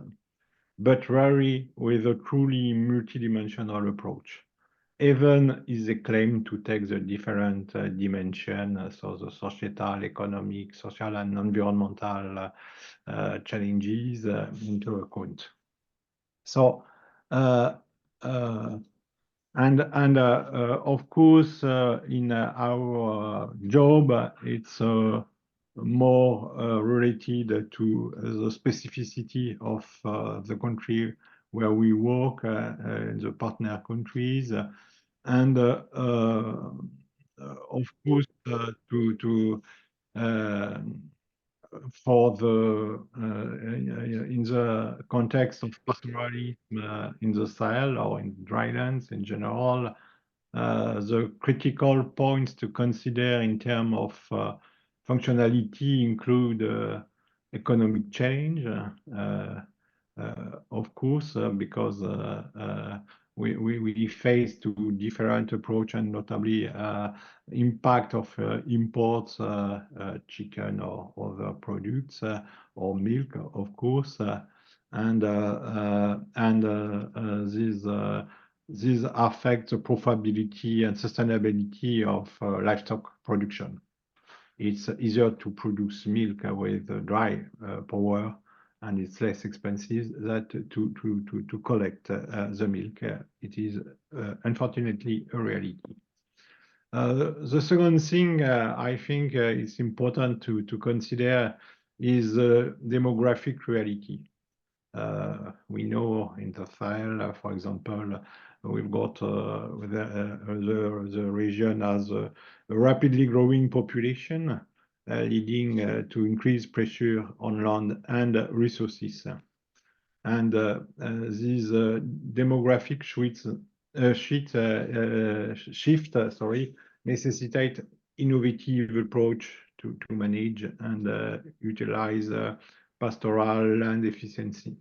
Speaker 10: but rarely with a truly multidimensional approach. Even if they claim to take the different dimensions, so the societal, economic, social, and environmental challenges into account. So, of course, in our job, it's more related to the specificity of the country where we work, in the partner countries, and of course, for the in the context of pastoralism in the Sahel or in drylands in general, the critical points to consider in terms of functionality include economic change, of course, because we face to different approach, and notably impact of imports, chicken or other products, or milk, of course, and these affect the profitability and sustainability of livestock production. It's easier to produce milk with dry power, and it's less expensive than to collect the milk. It is unfortunately a reality. The second thing I think is important to consider is demographic reality. We know in the Sahel, for example, we've got the region has a rapidly growing population, leading to increased pressure on land and resources. And these demographic shift necessitate innovative approach to manage and utilize pastoral land efficiency.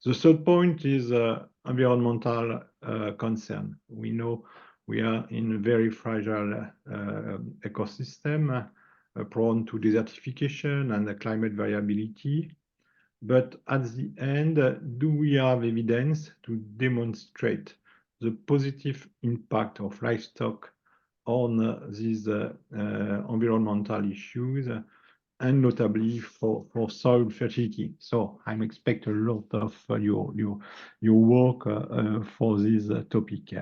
Speaker 10: The third point is environmental concern. We know we are in a very fragile ecosystem, prone to desertification and climate variability. But at the end, do we have evidence to demonstrate the positive impact of livestock on these environmental issues, and notably for soil fertility? So I'm expect a lot of your work for this topic.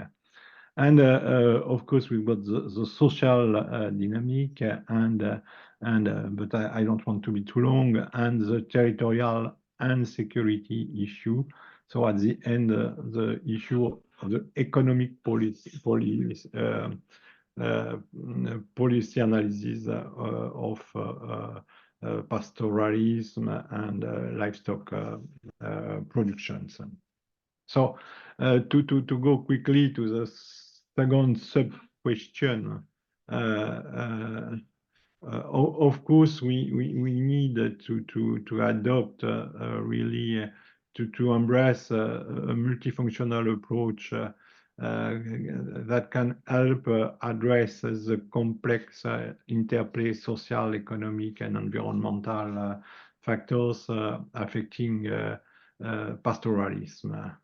Speaker 10: And of course, we've got the social dynamic, but I don't want to be too long, and the territorial and security issue. So at the end, the issue of the economic policy analysis of pastoralism and livestock productions. So to go quickly to the second sub-question, of course we need to adopt really to embrace a multifunctional approach that can help address the complex interplay social, economic, and environmental factors affecting pastoralism.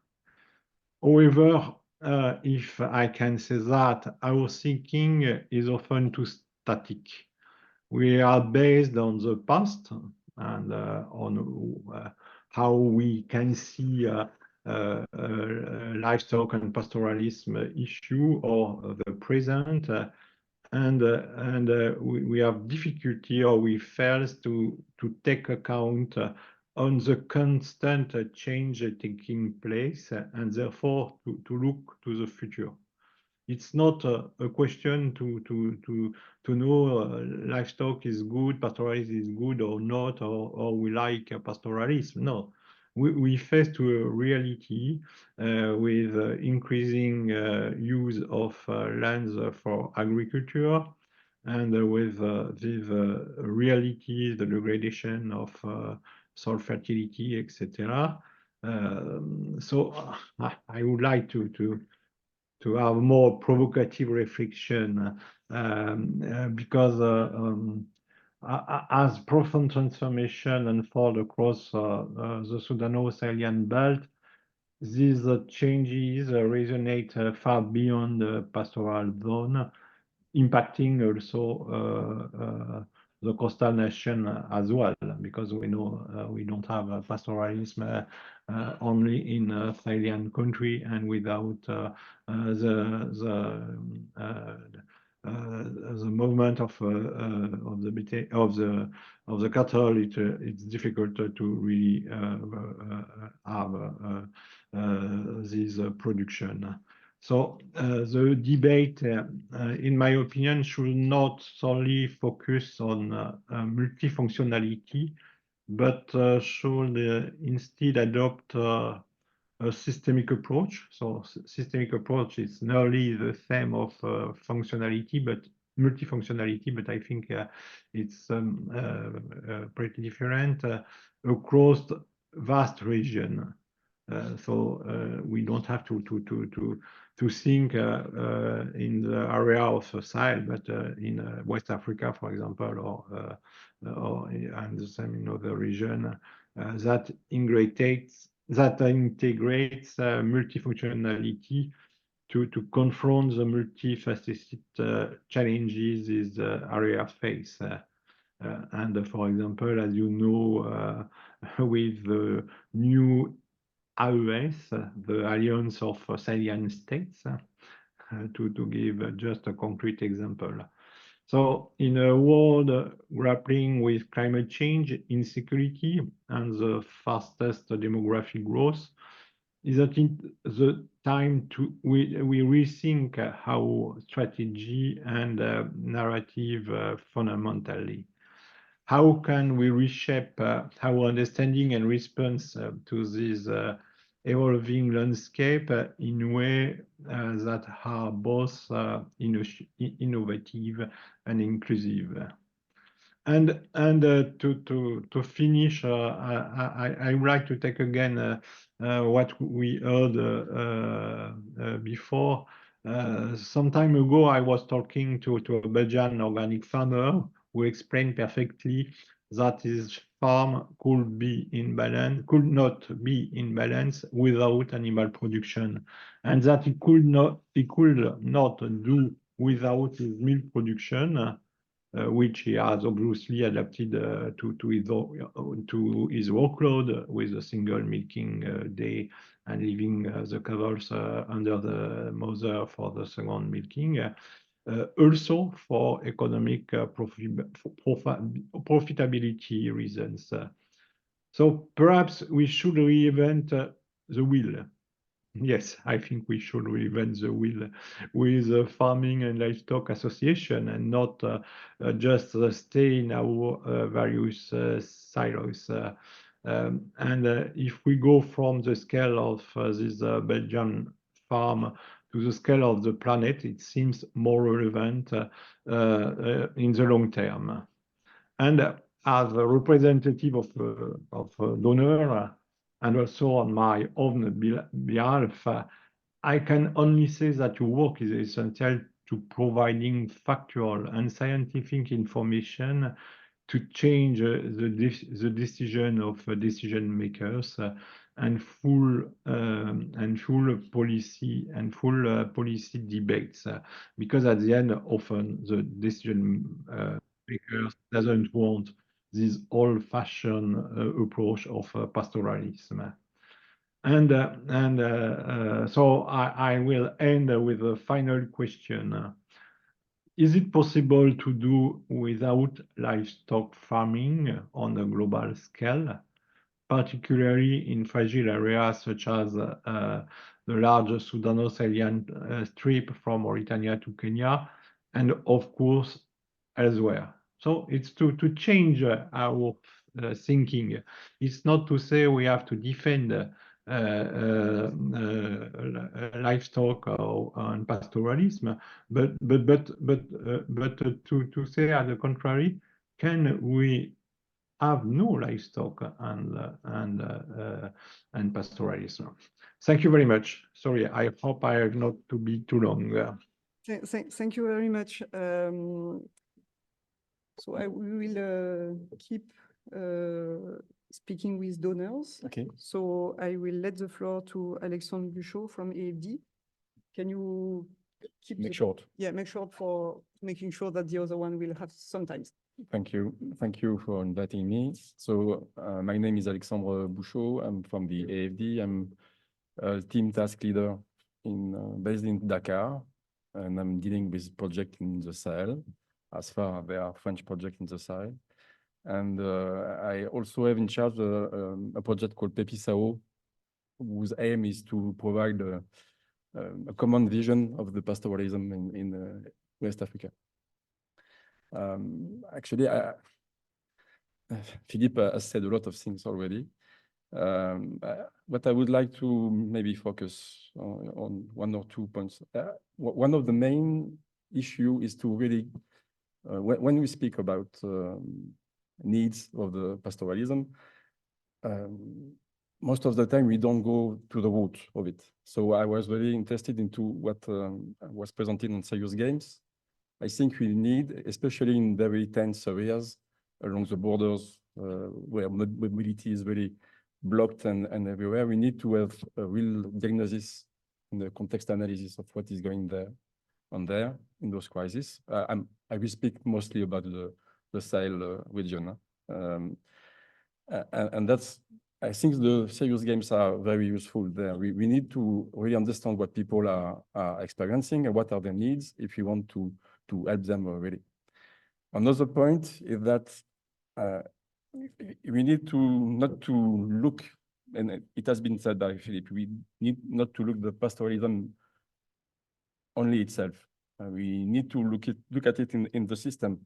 Speaker 10: However, if I can say that, our thinking is often too static. We are based on the past and on how we can see livestock and pastoralism issue or the present, and we have difficulty or we fail to take account on the constant change taking place and therefore to look to the future. It's not a question to know livestock is good, pastoralism is good or not, or we like pastoralism. No, we face to a reality with increasing use of lands for agriculture, and with these realities, the degradation of soil fertility, etc. So I would like to have more provocative reflection because as profound transformation unfold across the Sudano-Sahelian belt, these changes resonate far beyond the pastoral zone, impacting also the coastal nation as well, because we know we don't have pastoralism only in a Sahelian country, and without the movement of the cattle, it's difficult to really have this production. So the debate, in my opinion, should not solely focus on multifunctionality, but should instead adopt a systemic approach. So systemic approach is nearly the same of functionality, but multifunctionality, but I think it's pretty different across vast region. So we don't have to think in the area of Sahel, but in West Africa, for example, and the same in other region that integrates multifunctionality to confront the multifaceted challenges these areas face. And for example, as you know, with the new AES, the Alliance of Sahelian States, to give just a concrete example. So in a world grappling with climate change, insecurity, and the fastest demographic growth, is that the time we rethink how strategy and narrative fundamentally. How can we reshape our understanding and response to this evolving landscape in a way that are both innovative and inclusive? And to finish, I would like to take again what we heard before. Some time ago, I was talking to a Belgian organic farmer who explained perfectly that his farm could not be in balance without animal production, and that he could not do without his milk production, which he has obviously adapted to his workload with a single milking day and leaving the cows under the mother for the second milking. Also for economic profitability reasons. So perhaps we should reinvent the wheel. Yes, I think we should reinvent the wheel with the Farming and Livestock Association and not just stay in our various silos. And if we go from the scale of this Belgian farm to the scale of the planet, it seems more relevant in the long term. And as a representative of donor, and also on my own behalf, I can only say that your work is essential to providing factual and scientific information to change the decision of decision makers and full policy debates, because at the end, often the decision makers doesn't want this old-fashioned approach of pastoralism. So I will end with a final question. Is it possible to do without livestock farming on a global scale, particularly in fragile areas such as the large Sudano-Saharan strip from Mauritania to Kenya, and of course elsewhere? So it's to change our thinking. It's not to say we have to defend livestock and pastoralism, but to say at the contrary, can we have no livestock and pastoralism? Thank you very much. Sorry, I hope I have not to be too long.
Speaker 2: Thank you very much. So we will keep speaking with donors.
Speaker 15: Okay.
Speaker 2: So I will let the floor to Alexandre Buchot from AFD. Can you
Speaker 15: Make short.
Speaker 2: Yeah, make short for making sure that the other one will have some time.
Speaker 15: Thank you. Thank you for inviting me. So my name is Alexandre Bouchot. I'm from the AFD. I'm a team task leader based in Dakar, and I'm dealing with project in the Sahel, as far as there are French projects in the Sahel. And I also have in charge a project called PEPISAO, whose aim is to provide a common vision of the pastoralism in West Africa. Actually, Philippe has said a lot of things already. But I would like to maybe focus on one or 2 points. One of the main issue is to really, when we speak about needs of the pastoralism, most of the time we don't go to the root of it. So I was very interested into what was presented on Serious Games. I think we need, especially in very tense areas along the borders where mobility is very blocked and everywhere, we need to have a real diagnosis and the context analysis of what is going on there in those crises. I will speak mostly about the Sahel region. And that's, I think the Serious Games are very useful there. We need to really understand what people are experiencing and what are their needs if we want to help them really. Another point is that we need not to look, and it has been said by Philippe, we need not to look the pastoralism only itself. We need to look at it in the system.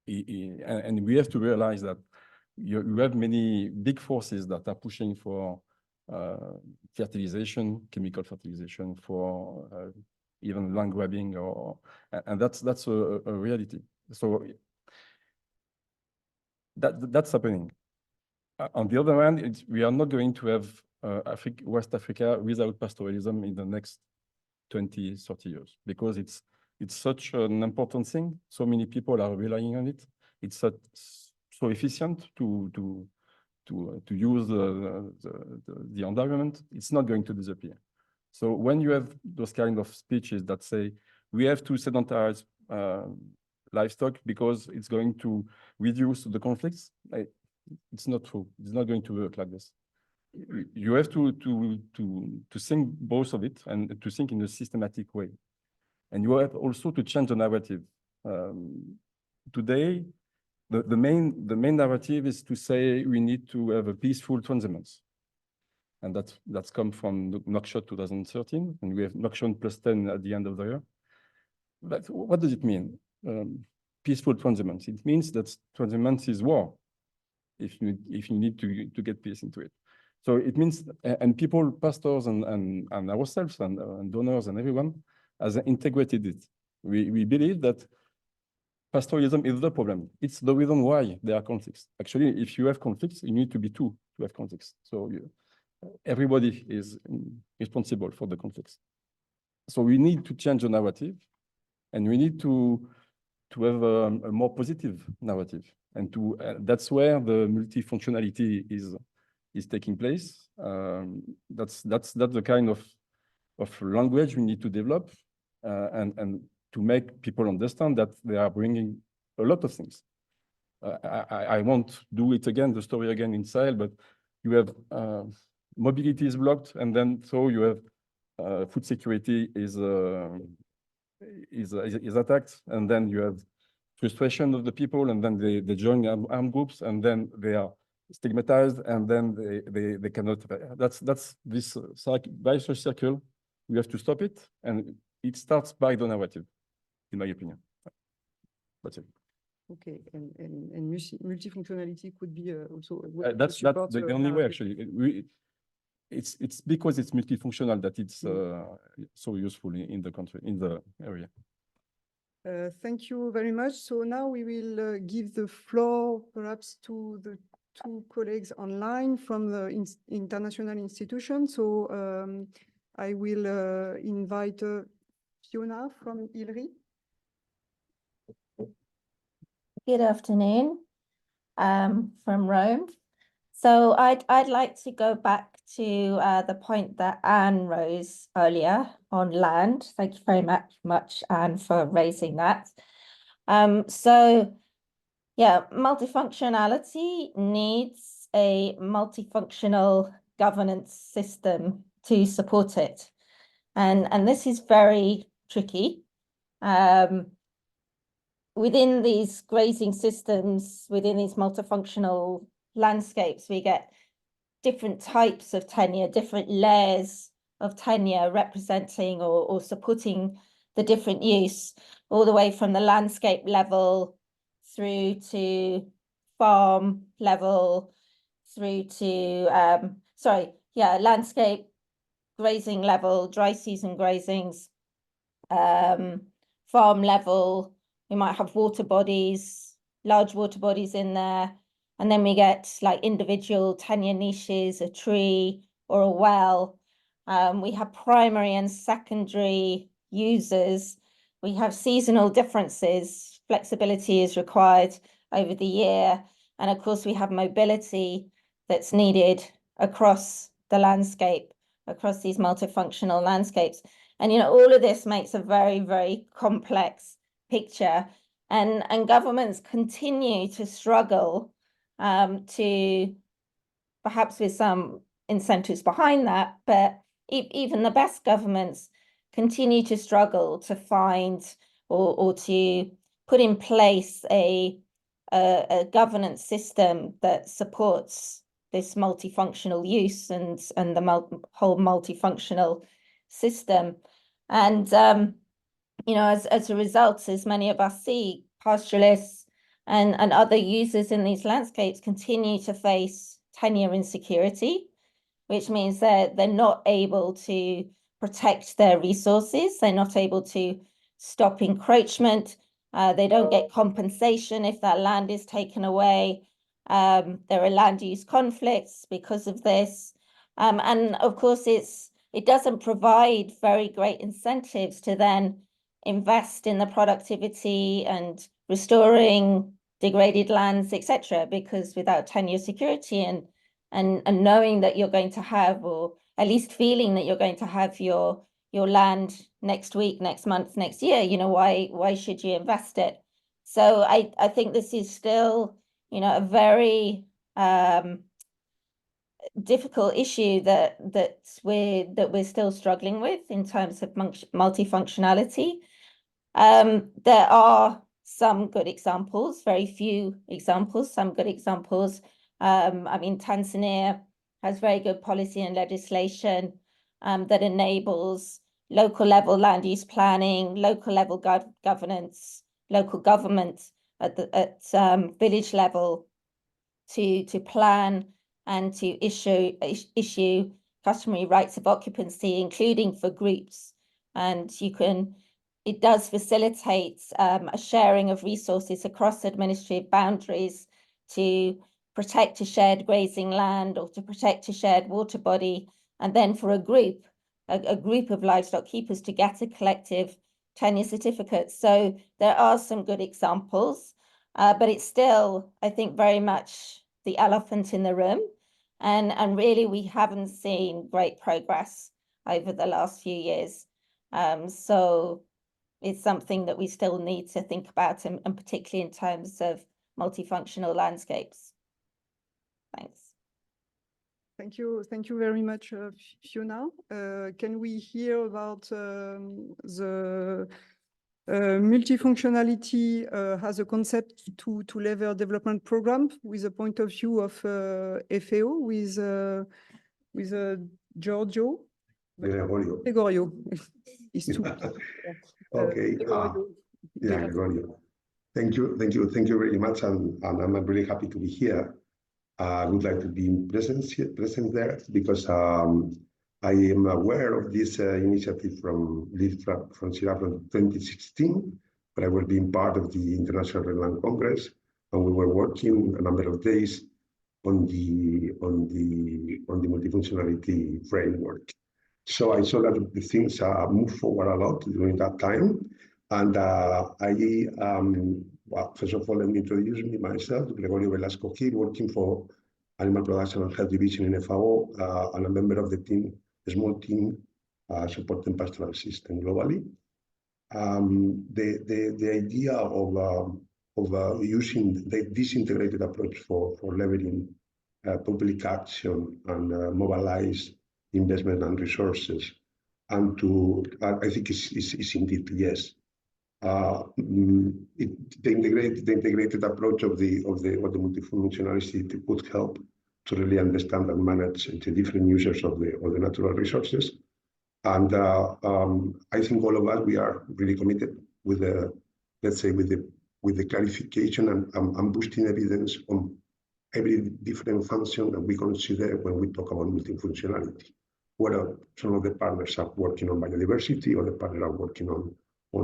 Speaker 15: And we have to realize that you have many big forces that are pushing for fertilization, chemical fertilization, for even land grabbing, and that's a reality. So that's happening. On the other hand, we are not going to have West Africa without pastoralism in the next 20, 30 years, because it's such an important thing. So many people are relying on it. It's so efficient to use the environment. It's not going to disappear. So when you have those kind of speeches that say we have to sedentarize livestock because it's going to reduce the conflicts, it's not true. It's not going to work like this. You have to think both of it and to think in a systematic way. And you have also to change the narrative. Today, the main narrative is to say we need to have a peaceful transhumance. And that's come from Nouakchott 2013, and we have Nouakchott +10 at the end of the year. But what does it mean? Peaceful transhumance. It means that transhumance is war, if you need to get peace into it. So it means, and people, pastors and ourselves and donors and everyone has integrated it. We believe that pastoralism is the problem. It's the reason why there are conflicts. Actually, if you have conflicts, you need to be two to have conflicts. So everybody is responsible for the conflicts. So we need to change the narrative, and we need to have a more positive narrative. And that's where the multifunctionality is taking place. That's the kind of language we need to develop, and to make people understand that they are bringing a lot of things. I won't do it again, the story again in Sahel, but you have mobility is blocked, and then so you have food security is attacked, and then you have frustration of the people, and then they join armed groups, and then they are stigmatized, and then they cannot. That's this vicious circle. We have to stop it, and it starts by the narrative, in my opinion. That's it.
Speaker 2: Okay, and multifunctionality could be also.
Speaker 15: That's the only way, actually. It's because it's multifunctional that it's so useful in the country, in the area.
Speaker 2: Thank you very much. So now we will give the floor perhaps to the two colleagues online from the international institution. So I will invite Fiona from ILRI.
Speaker 9: Good afternoon, from Rome. So I'd like to go back to the point that Anne rose earlier on land. Thank you very much, Anne, for raising that. So yeah, multifunctionality needs a multifunctional governance system to support it. And this is very tricky. Within these grazing systems, within these multifunctional landscapes, we get different types of tenure, different layers of tenure representing or supporting the different use, all the way from the landscape level through to farm level, through to, landscape, grazing level, dry season grazings, farm level. We might have water bodies, large water bodies in there. And then we get like individual tenure niches, a tree or a well. We have primary and secondary users. We have seasonal differences. Flexibility is required over the year. And of course, we have mobility that's needed across the landscape, across these multifunctional landscapes. And, all of this makes a very, very complex picture. And governments continue to struggle to, perhaps with some incentives behind that, but even the best governments continue to struggle to find or to put in place a governance system that supports this multifunctional use and the whole multifunctional system. And as a result, as many of us see, pastoralists and other users in these landscapes continue to face tenure insecurity, which means that they're not able to protect their resources. They're not able to stop encroachment. They don't get compensation if that land is taken away. There are land use conflicts because of this. And of course, it doesn't provide very great incentives to then invest in the productivity and restoring degraded lands, etc., because without tenure security and knowing that you're going to have, or at least feeling that you're going to have your land next week, next month, next year, why should you invest it? So I think this is still, a very difficult issue that we're still struggling with in terms of multifunctionality. There are some good examples, very few examples, some good examples. Tanzania has very good policy and legislation that enables local level land use planning, local level governance, local government at village level to plan and to issue customary rights of occupancy, including for groups. And it does facilitate a sharing of resources across administrative boundaries to protect a shared grazing land or to protect a shared water body, and then for a group of livestock keepers to get a collective tenure certificate. So there are some good examples, but it's still, I think, very much the elephant in the room. And really, we haven't seen great progress over the last few years. So it's something that we still need to think about, and particularly in terms of multifunctional landscapes. Thanks.
Speaker 2: Thank you very much, Fiona. Can we hear about the multifunctionality as a concept to level development program with a point of view of FAO with Giorgio? Gregorio. It's too.
Speaker 1: Okay. Yeah, Gregorio. Thank you very much, and I'm really happy to be here. I would like to be present there because I am aware of this initiative from CIRAD from 2016, but I was being part of the International Grassland Congress, and we were working a number of days on the multifunctionality framework. So I saw that the things moved forward a lot during that time. And well, first of all, let me introduce myself, Gregorio Velasco Gil, working for Animal Production and Health Division in FAO, and a member of the team, a small team supporting pastoral system globally. The idea of using this integrated approach for leveraging public action and mobilize investment and resources, and I think is indeed yes. The integrated approach of the multifunctionality would help to really understand and manage the different users of the natural resources. And I think all of us, we are really committed with the, let's say, with the clarification and boosting evidence on every different function that we consider when we talk about multifunctionality. Whether some of the partners are working on biodiversity, or the partners are working on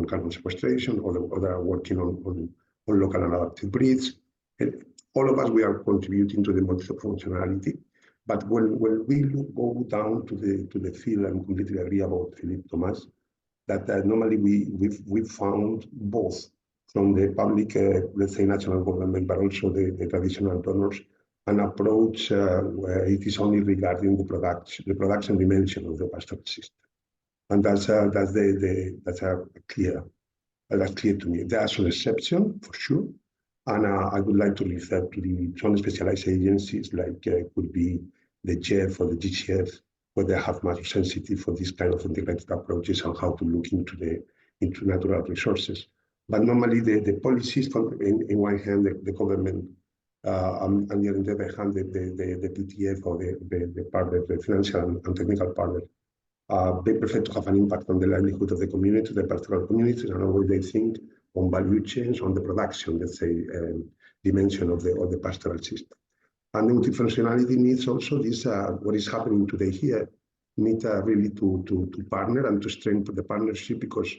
Speaker 1: carbon sequestration, or they are working on local and adapted breeds. And all of us, we are contributing to the multifunctionality. But when we go down to the field, and completely agree about Philippe Thomas, that normally we've found both from the public, let's say national government, but also the traditional donors, an approach where it is only regarding the production dimension of the pastoral system. And that's clear to me. There are some exceptions, for sure. And I would like to refer to some specialized agencies, like could be the GEF or the GCF, where they have much sensitive for this kind of integrated approaches and how to look into natural resources. But normally the policies, in one hand, the government, and on the other hand, the PTF or the partner, the financial and technical partner, they prefer to have an impact on the livelihood of the community, the pastoral community, and what they think on value chains, on the production, let's say, dimension of the pastoral system. And the multifunctionality needs also this, what is happening today here, need really to partner and to strengthen the partnership, because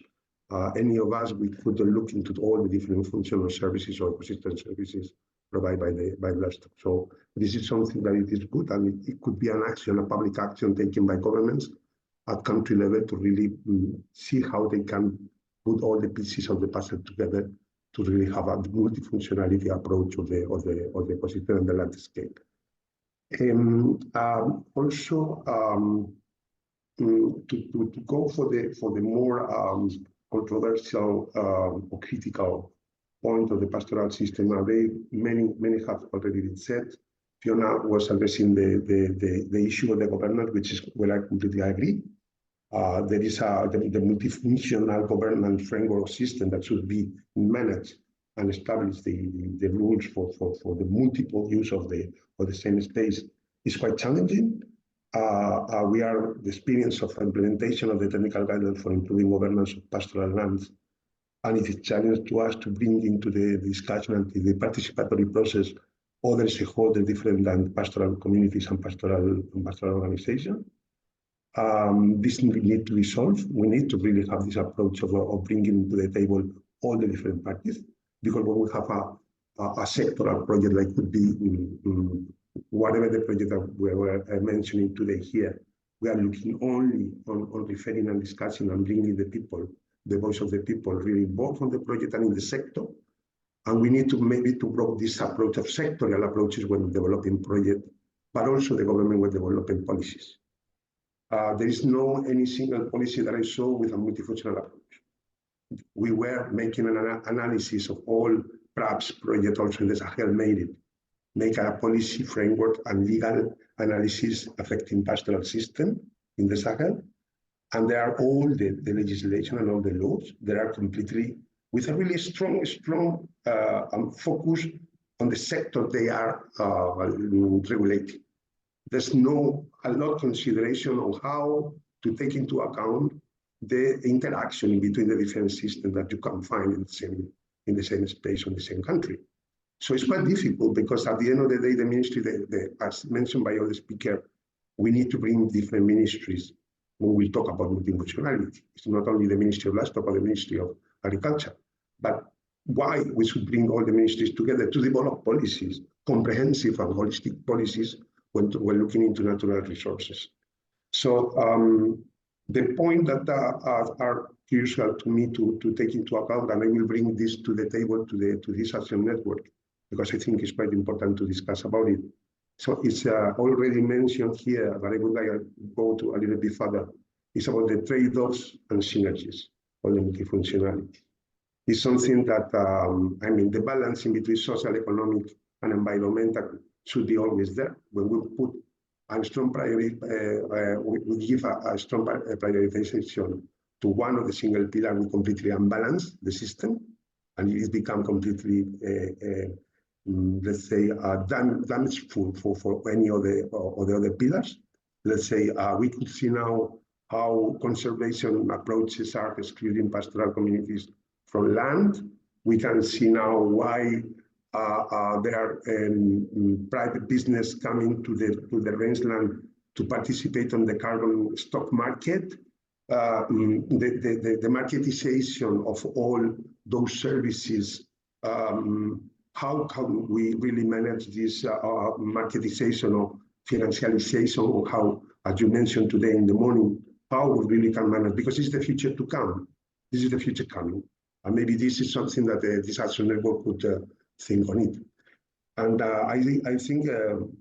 Speaker 1: any of us, we could look into all the different functional services or ecosystem services provided by livestock. So this is something that it is good, and it could be an action, a public action taken by governments at country level to really see how they can put all the pieces of the puzzle together to really have a multifunctionality approach of the ecosystem and the landscape. Also, to go for the more controversial or critical point of the pastoral system, many have already been said. Fiona was addressing the issue of the governance, which is where I completely agree. There is the multifunctional governance framework system that should be managed and establish the rules for the multiple use of the same space is quite challenging. We are the experience of implementation of the technical guidelines for improving governance of pastoral lands, and it is a challenge to us to bring into the discussion and the participatory process other stakeholders different than pastoral communities and pastoral organizations. This need to be solved. We need to really have this approach of bringing to the table all the different parties, because when we have a sectoral project, like could be whatever the project that we were mentioning today here. We are looking only on referring and discussing and bringing the people, the voice of the people, really both on the project and in the sector. And we need to maybe to broaden this approach of sectoral approaches when developing projects, but also the government when developing policies. There is no any single policy that I saw with a multifunctional approach. We were making an analysis of all perhaps projects also in the Sahel make a policy framework and legal analysis affecting pastoral system in the Sahel. And there are all the legislation and all the laws that are completely with a really strong focus on the sector they are regulating. There's a lot of consideration on how to take into account the interaction between the different systems that you can find in the same space or the same country. So it's quite difficult because at the end of the day, the ministry, as mentioned by other speakers, we need to bring different ministries when we talk about multifunctionality. It's not only the Ministry of Livestock or the Ministry of Agriculture, but why we should bring all the ministries together to develop policies, comprehensive and holistic policies when we're looking into natural resources. So the point that are crucial to me to take into account, and I will bring this to the table to this action network, because I think it's quite important to discuss about it. So it's already mentioned here, but I would like to go to a little bit further. It's about the trade-offs and synergies of the multifunctionality. It's something that, I mean, the balance in between social, economic, and environmental should be always there. When we put a strong priority, we give a strong prioritization to one of the single pillars, we completely unbalance the system, and it become completely, let's say, damageful for any of the other pillars. Let's say we could see now how conservation approaches are excluding pastoral communities from land. We can see now why there are private business coming to the rangeland to participate on the carbon stock market. The marketization of all those services, how can we really manage this marketization or financialization, or how, as you mentioned today in the morning, how we really can manage, because it's the future to come. This is the future coming. And maybe this is something that this action network could think on it. And I think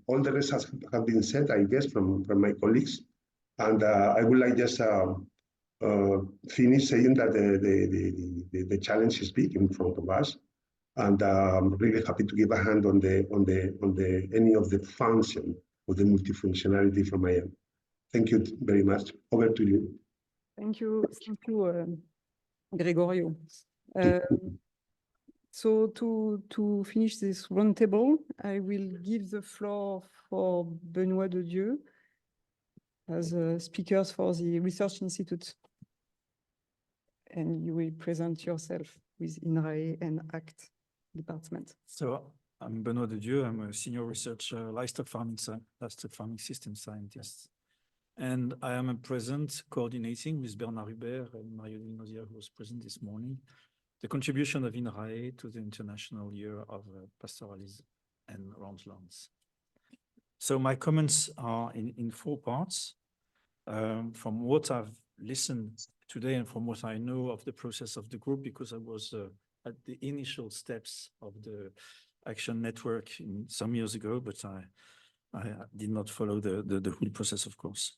Speaker 1: all the rest have been said, I guess, from my colleagues. And I would like just finish saying that the challenge is big in front of us, and I'm really happy to give a hand on any of the function of the multifunctionality from my end. Thank you very much. Over to you.
Speaker 2: Thank you, Gregorio. So to finish this roundtable, I will give the floor for Benoît de Dieu as speakers for the Research Institute. And you will present yourself with INRAE and ACT department.
Speaker 5: So I'm Benoît de Dieu. I'm a senior research livestock farming system scientist. And I am present coordinating with Bernard Hubert and Marie-Odile Nozière, who was present this morning, the contribution of INRAE to the International Year of Pastoralism and Rangelands. So my comments are in 4 parts. From what I've listened today and from what I know of the process of the group, because I was at the initial steps of the Action Network some years ago, but I did not follow the whole process, of course.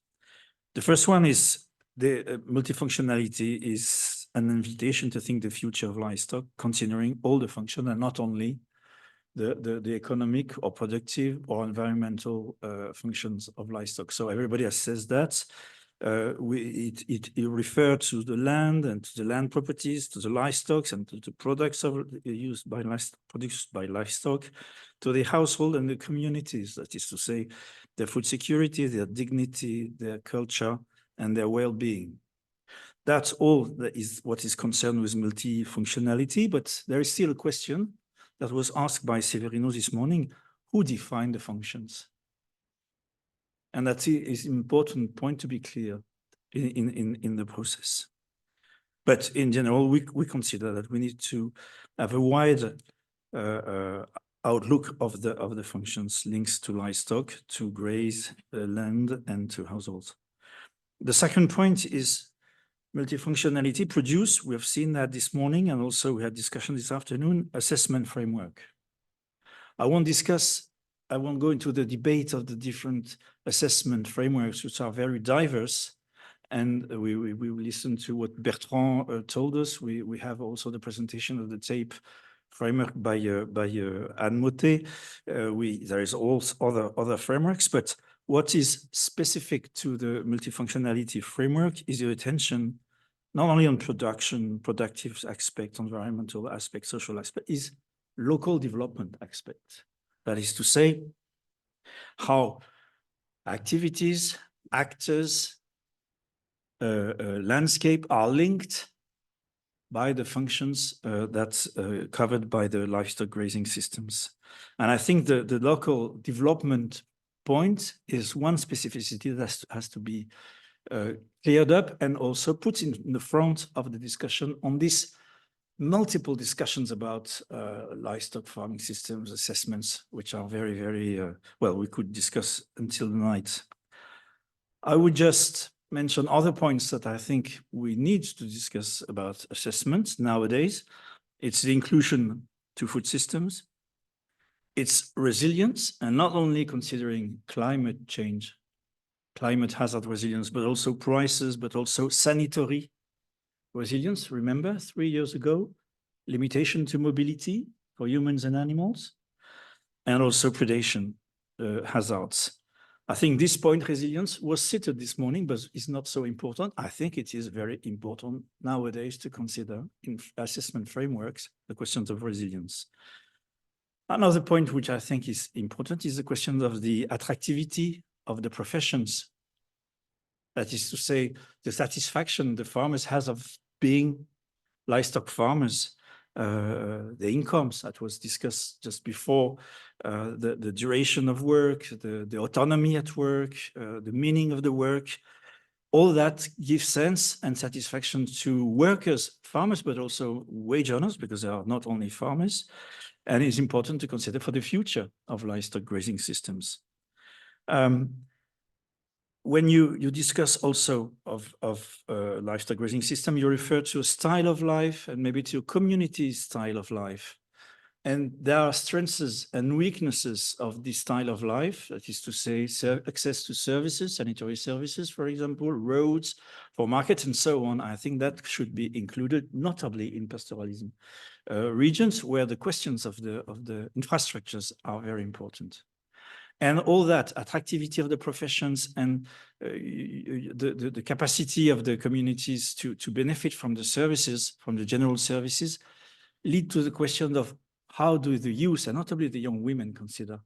Speaker 5: The first one is the multifunctionality is an invitation to think the future of livestock, considering all the function and not only the economic or productive or environmental functions of livestock. So everybody has said that. It refers to the land and to the land properties, to the livestock and to the products used by produced by livestock, to the household and the communities. That is to say, their food security, their dignity, their culture, and their well-being. That's all that is what is concerned with multifunctionality. But there is still a question that was asked by Severino this morning: who defined the functions? And that is an important point to be clear in the process. But in general, we consider that we need to have a wide outlook of the functions, links to livestock, to graze, land, and to households. The second point is multifunctionality produce. We have seen that this morning, and also we had discussion this afternoon, assessment framework. I won't go into the debate of the different assessment frameworks, which are very diverse. And we will listen to what Bertrand told us. We have also the presentation of the TAPE framework by Anne Mottet. There is also other frameworks, but what is specific to the multifunctionality framework is your attention not only on production, productive aspect, environmental aspect, social aspect, is local development aspect. That is to say, how activities, actors, landscape are linked by the functions that's covered by the livestock grazing systems. And I think the local development point is one specificity that has to be cleared up and also put in the front of the discussion on this multiple discussions about livestock farming systems, assessments, which are very, very, well, we could discuss until the night. I would just mention other points that I think we need to discuss about assessments nowadays. It's the inclusion to food systems. It's resilience, and not only considering climate change, climate hazard resilience, but also prices, but also sanitary resilience. Remember 3 years ago, limitation to mobility for humans and animals, and also predation hazards. I think this point, resilience, was cited this morning, but it's not so important. I think it is very important nowadays to consider in assessment frameworks the questions of resilience. Another point which I think is important is the question of the attractivity of the professions. That is to say, the satisfaction the farmers has of being livestock farmers, the incomes that was discussed just before, the duration of work, the autonomy at work, the meaning of the work, all that gives sense and satisfaction to workers, farmers, but also wage earners, because they are not only farmers, and it's important to consider for the future of livestock grazing systems. When you discuss also of livestock grazing system, you refer to a style of life and maybe to a community style of life. And there are strengths and weaknesses of this style of life, that is to say, access to services, sanitary services, for example, roads, for markets, and so on. I think that should be included, notably in pastoralism regions where the questions of the infrastructures are very important. And all that attractivity of the professions and the capacity of the communities to benefit from the services, from the general services, lead to the question of how do the youth, and notably the young women, consider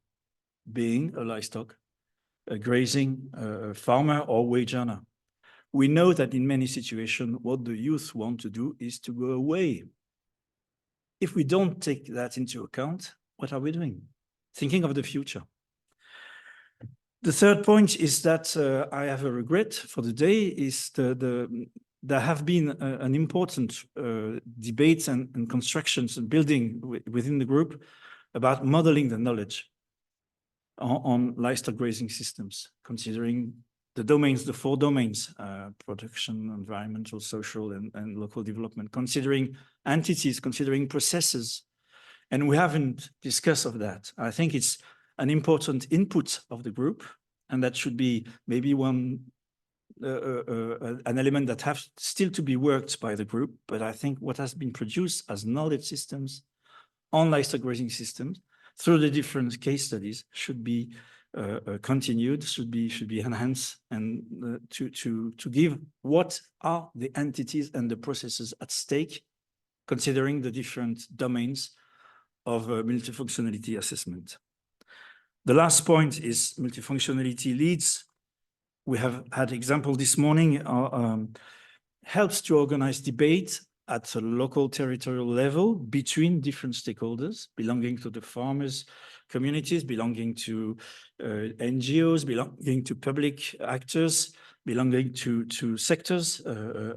Speaker 5: being a livestock, a grazing farmer or wage earner. We know that in many situations, what the youth want to do is to go away. If we don't take that into account, what are we doing? Thinking of the future. The third point is that I have a regret for the day is there have been an important debates and constructions and building within the group about modeling the knowledge on livestock grazing systems, considering the domains, the 4 domains, production, environmental, social, and local development, considering entities, considering processes. And we haven't discussed of that. I think it's an important input of the group, and that should be maybe an element that has still to be worked by the group. But I think what has been produced as knowledge systems on livestock grazing systems through the different case studies should be continued, should be enhanced, and to give what are the entities and the processes at stake, considering the different domains of multifunctionality assessment. The last point is multifunctionality leads. We have had example this morning, helps to organize debate at a local territorial level between different stakeholders belonging to the farmers, communities, belonging to NGOs, belonging to public actors, belonging to sectors,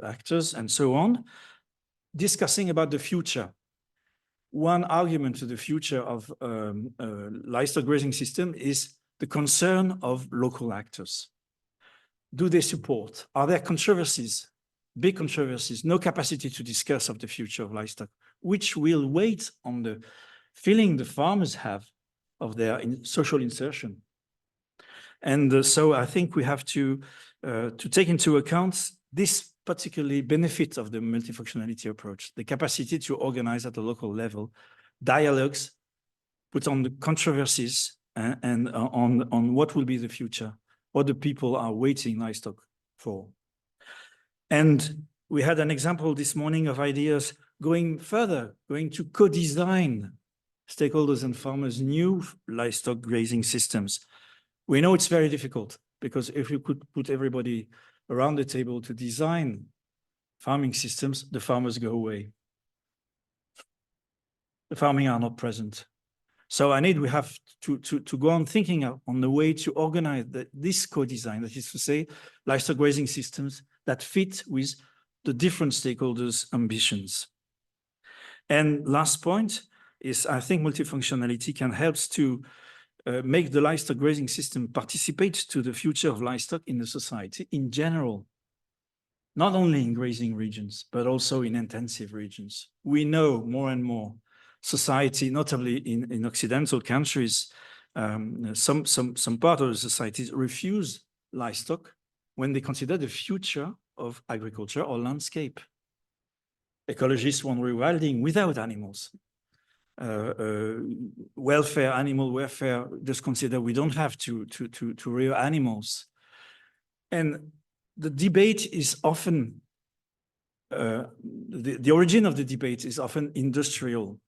Speaker 5: actors, and so on, discussing about the future. one argument to the future of livestock grazing system is the concern of local actors. Do they support? Are there controversies, big controversies, no capacity to discuss of the future of livestock, which will wait on the feeling the farmers have of their social insertion? And so I think we have to take into account this particularly benefit of the multifunctionality approach, the capacity to organize at the local level, dialogues, put on the controversies and on what will be the future, what the people are waiting livestock for. And we had an example this morning of ideas going further, going to co-design stakeholders and farmers new livestock grazing systems. We know it's very difficult because if you could put everybody around the table to design farming systems, the farmers go away. The farming are not present. So we have to go on thinking on the way to organize this co-design, that is to say, livestock grazing systems that fit with the different stakeholders' ambitions. And last point is, I think multifunctionality can help to make the livestock grazing system participate to the future of livestock in the society in general, not only in grazing regions, but also in intensive regions. We know more and more society, notably in Occidental countries, some part of the societies refuse livestock when they consider the future of agriculture or landscape. Ecologists want rewilding without animals. Welfare, animal welfare, just consider we don't have to rear animals. And the debate is often, the origin of the debate is often industrial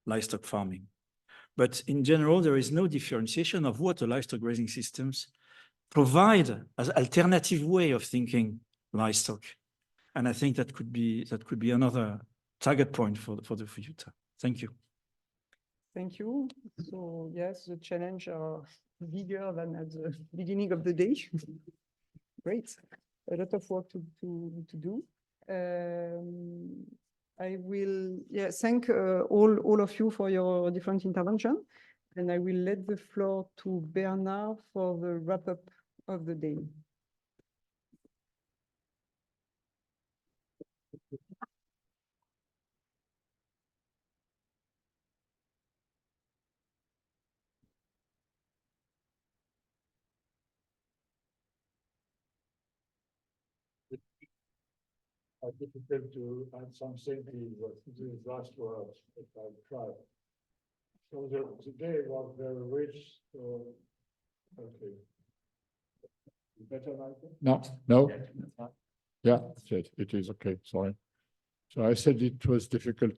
Speaker 5: livestock farming. But in general, there is no differentiation of what the livestock grazing systems provide as alternative way of thinking livestock. And I think that could be another target point for the future. Thank you.
Speaker 2: Thank you. So yes, the challenge are bigger than at the beginning of the day. Great. A lot of work to do. I will thank all of you for your different intervention, and I will let the floor to Bernard for the wrap-up of the day.
Speaker 13: Difficult to add something to these last words, but I'll try. So the day was very rich. So, okay. Better, Michael? No. Yeah, it is okay. Sorry. So I said it was difficult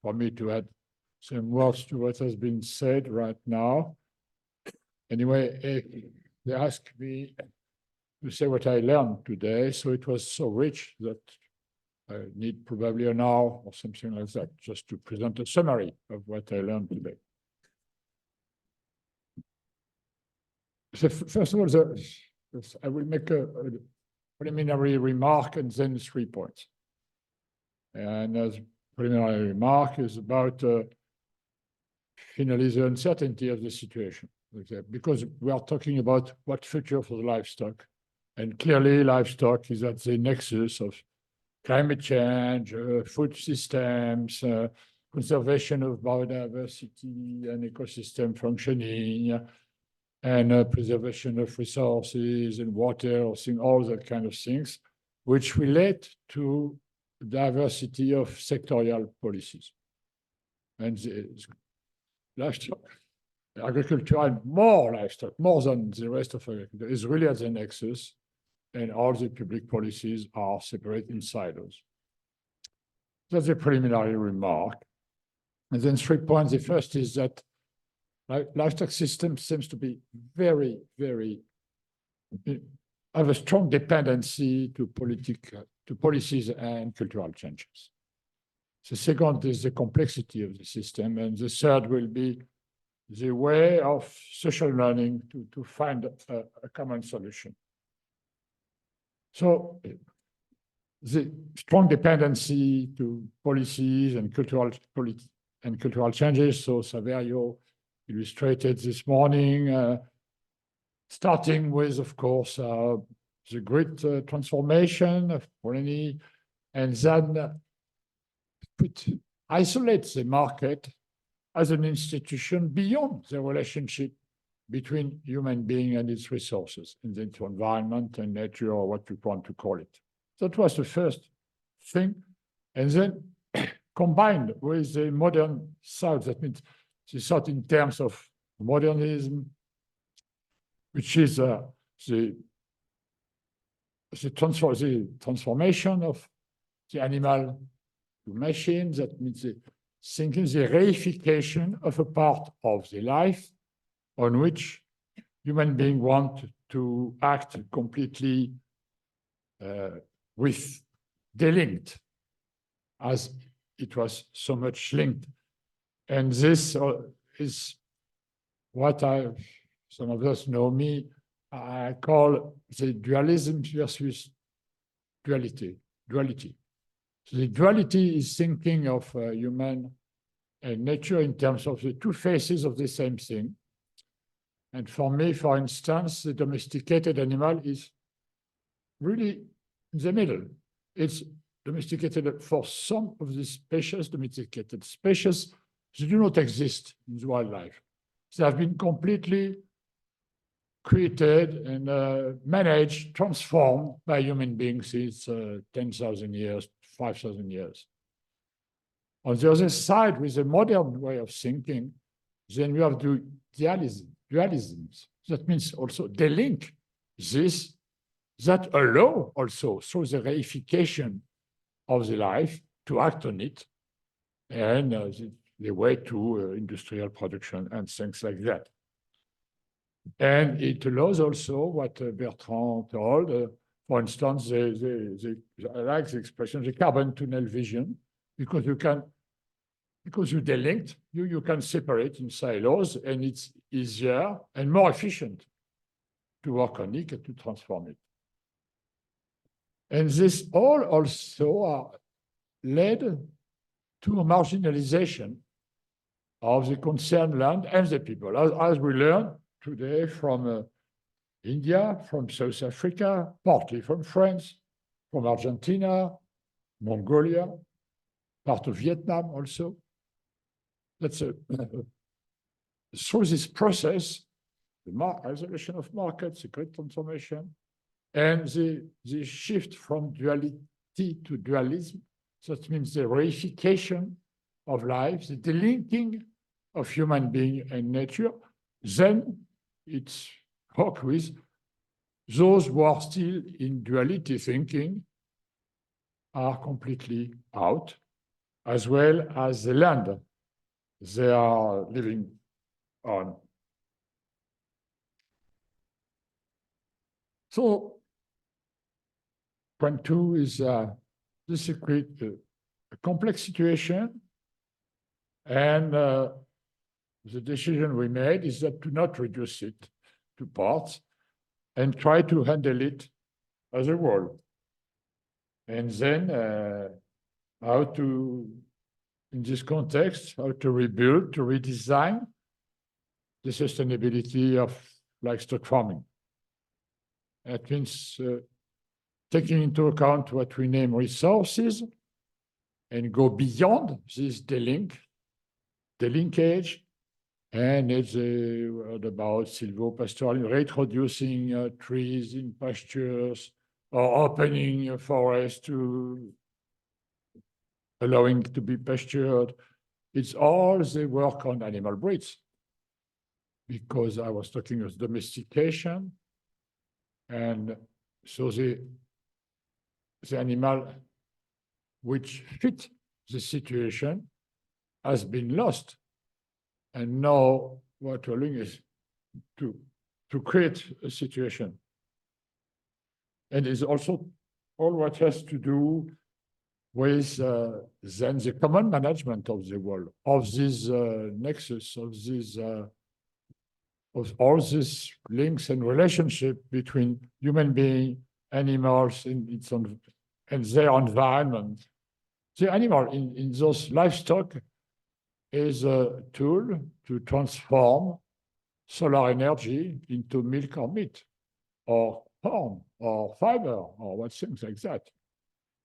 Speaker 13: for me to add some words to what has been said right now. Anyway, they asked me to say what I learned today, so it was so rich that I need probably an hour or something like that just to present a summary of what I learned today. So first of all, I will make a preliminary remark and then 3 points. And as preliminary remark is about finally the uncertainty of the situation. Because we are talking about what future for the livestock. And clearly livestock is at the nexus of climate change, food systems, conservation of biodiversity and ecosystem functioning, and preservation of resources and water, all that kind of things, which relate to diversity of sectorial policies. And livestock, agriculture and more livestock, more than the rest of agriculture, is really at the nexus. And all the public policies are separate in silos. That's a preliminary remark. And then 3 points. The first is that livestock system seems to be very, have a strong dependency to policies and cultural changes. The second is the complexity of the system. And the third will be the way of social learning to find a common solution. So the strong dependency to policies and cultural and cultural changes. So Saverio illustrated this morning, starting with, of course, the great transformation of Polanyi, and then isolate the market as an institution beyond the relationship between human being and its resources, in the environment and nature, or what you want to call it. That was the first thing. And then combined with the modern thought, that means the thought in terms of modernism, which is the transformation of the animal to machine, that means the thinking, the reification of a part of the life on which human beings want to act completely with delinked, as it was so much linked. And this is what some of us know me, I call the dualism versus duality. So the duality is thinking of human and nature in terms of the two faces of the same thing. And for me, for instance, the domesticated animal is really in the middle. It's domesticated for some of the species, domesticated species, they do not exist in the wildlife. They have been completely created and managed, transformed by human beings since 10,000 years, 5,000 years. On the other side, with the modern way of thinking, then you have the dualisms. That means also they link this, that allow also through the reification of the life to act on it, and the way to industrial production and things like that. And it allows also what Bertrand told, for instance, I like the expression, the carbon tunnel vision, because you delinked, you can separate in silos, and it's easier and more efficient to work on it and to transform it. And this all also are led to a marginalization of the concerned land and the people, as we learn today from India, from South Africa, partly from France, from Argentina, Mongolia, part of Vietnam also. That's through this process, the isolation of markets, the great transformation, and the shift from duality to dualism. So that means the reification of life, the delinking of human being and nature. Then it's worked with those who are still in duality thinking are completely out, as well as the land they are living on. So point two is this is a complex situation, and the decision we made is that to not reduce it to parts and try to handle it as a whole. And then how to, in this context, how to rebuild, to redesign the sustainability of livestock farming. That means taking into account what we name resources and go beyond this delinkage, and it's a word about silvopastoral, reintroducing trees in pastures or opening a forest to allowing to be pastured. It's all the work on animal breeds, because I was talking of domestication, and so the animal which fit the situation has been lost. And now what we're doing is to create a situation. And it's also all what has to do with then the common management of the world, of this nexus, of this of all these links and relationship between human being, animals and their environment. The animal in those livestock is a tool to transform solar energy into milk or meat, or corn, or fiber, or what things like that.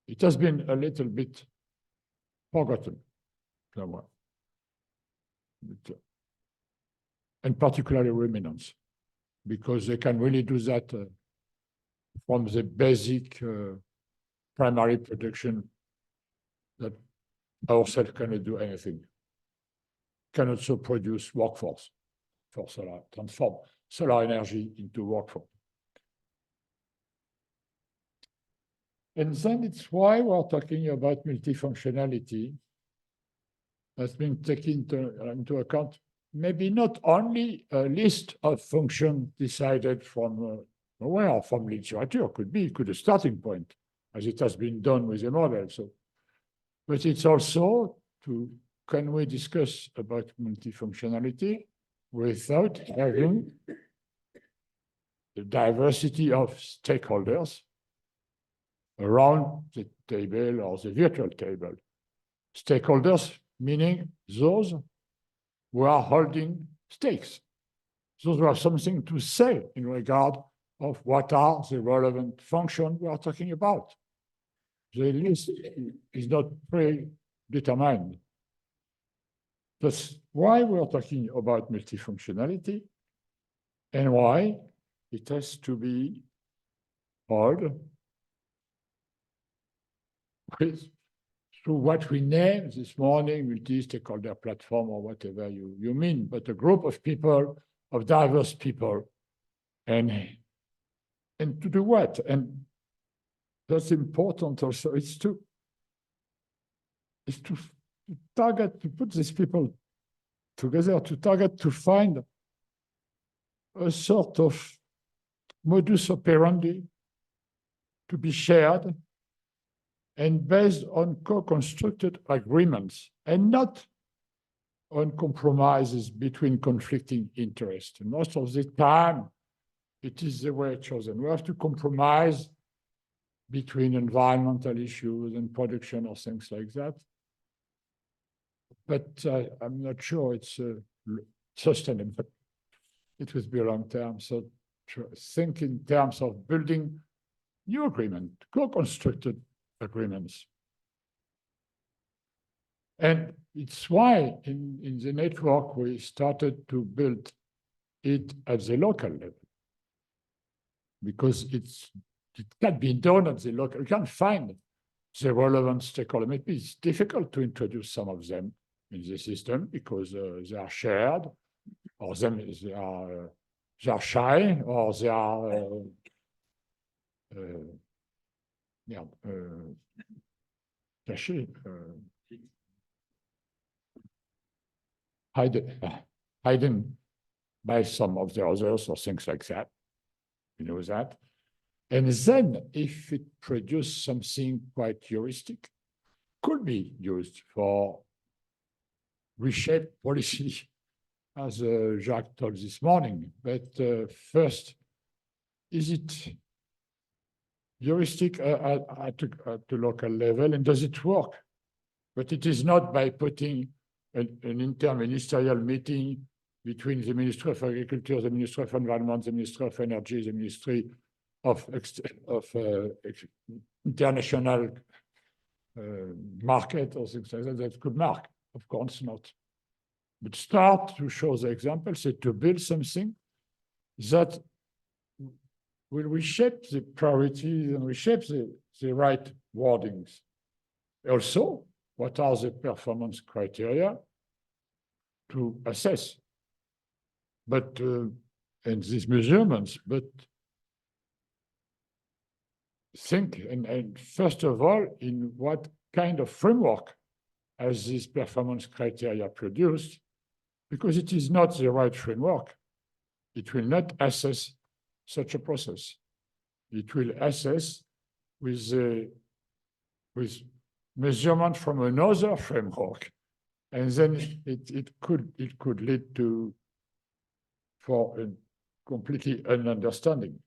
Speaker 13: It has been a little bit forgotten somewhere. And particularly ruminants, because they can really do that from the basic primary production that ourselves cannot do anything. Can also produce workforce for solar, transform solar energy into workforce. And then it's why we're talking about multifunctionality has been taken into account, maybe not only a list of functions decided from from literature, could be a starting point, as it has been done with the model. So, but it's also can we discuss about multifunctionality without having the diversity of stakeholders around the table or the virtual table. Stakeholders meaning those who are holding stakes, those who have something to say in regard of what are the relevant functions we are talking about. The list is not predetermined. That's why we are talking about multifunctionality and why it has to be held through what we name this morning, multi-stakeholder platform or whatever you mean, but a group of people, of diverse people, and to do what? And that's important also, it's to target, to put these people together, to target, to find a sort of modus operandi to be shared and based on co-constructed agreements and not on compromises between conflicting interests. And most of the time, it is the way chosen. We have to compromise between environmental issues and production or things like that. But I'm not sure it's sustainable. It will be a long term. So think in terms of building new agreement, co-constructed agreements. And it's why in the network we started to build it at the local level, because it can be done at the local. You can find the relevant stakeholders. Maybe it's difficult to introduce some of them in the system because they are shared, or they are shy, or they are caché, hidden by some of the others or things like that. You know that. And then if it produces something quite heuristic, could be used for reshape policy, as Jacques told this morning. But first, is it heuristic at the local level, and does it work? But it is not by putting an interministerial meeting between the Ministry of Agriculture, the Ministry of Environment, the Ministry of Energy, the Ministry of International Market or things like that could mark. Of course not. But start to show the example, say to build something that will reshape the priorities and reshape the right wordings. Also, what are the performance criteria to assess? But, and these measurements, but think, and first of all, in what kind of framework has these performance criteria produced? Because it is not the right framework. It will not assess such a process. It will assess with measurement from another framework, and then it could lead to for a completely an understanding.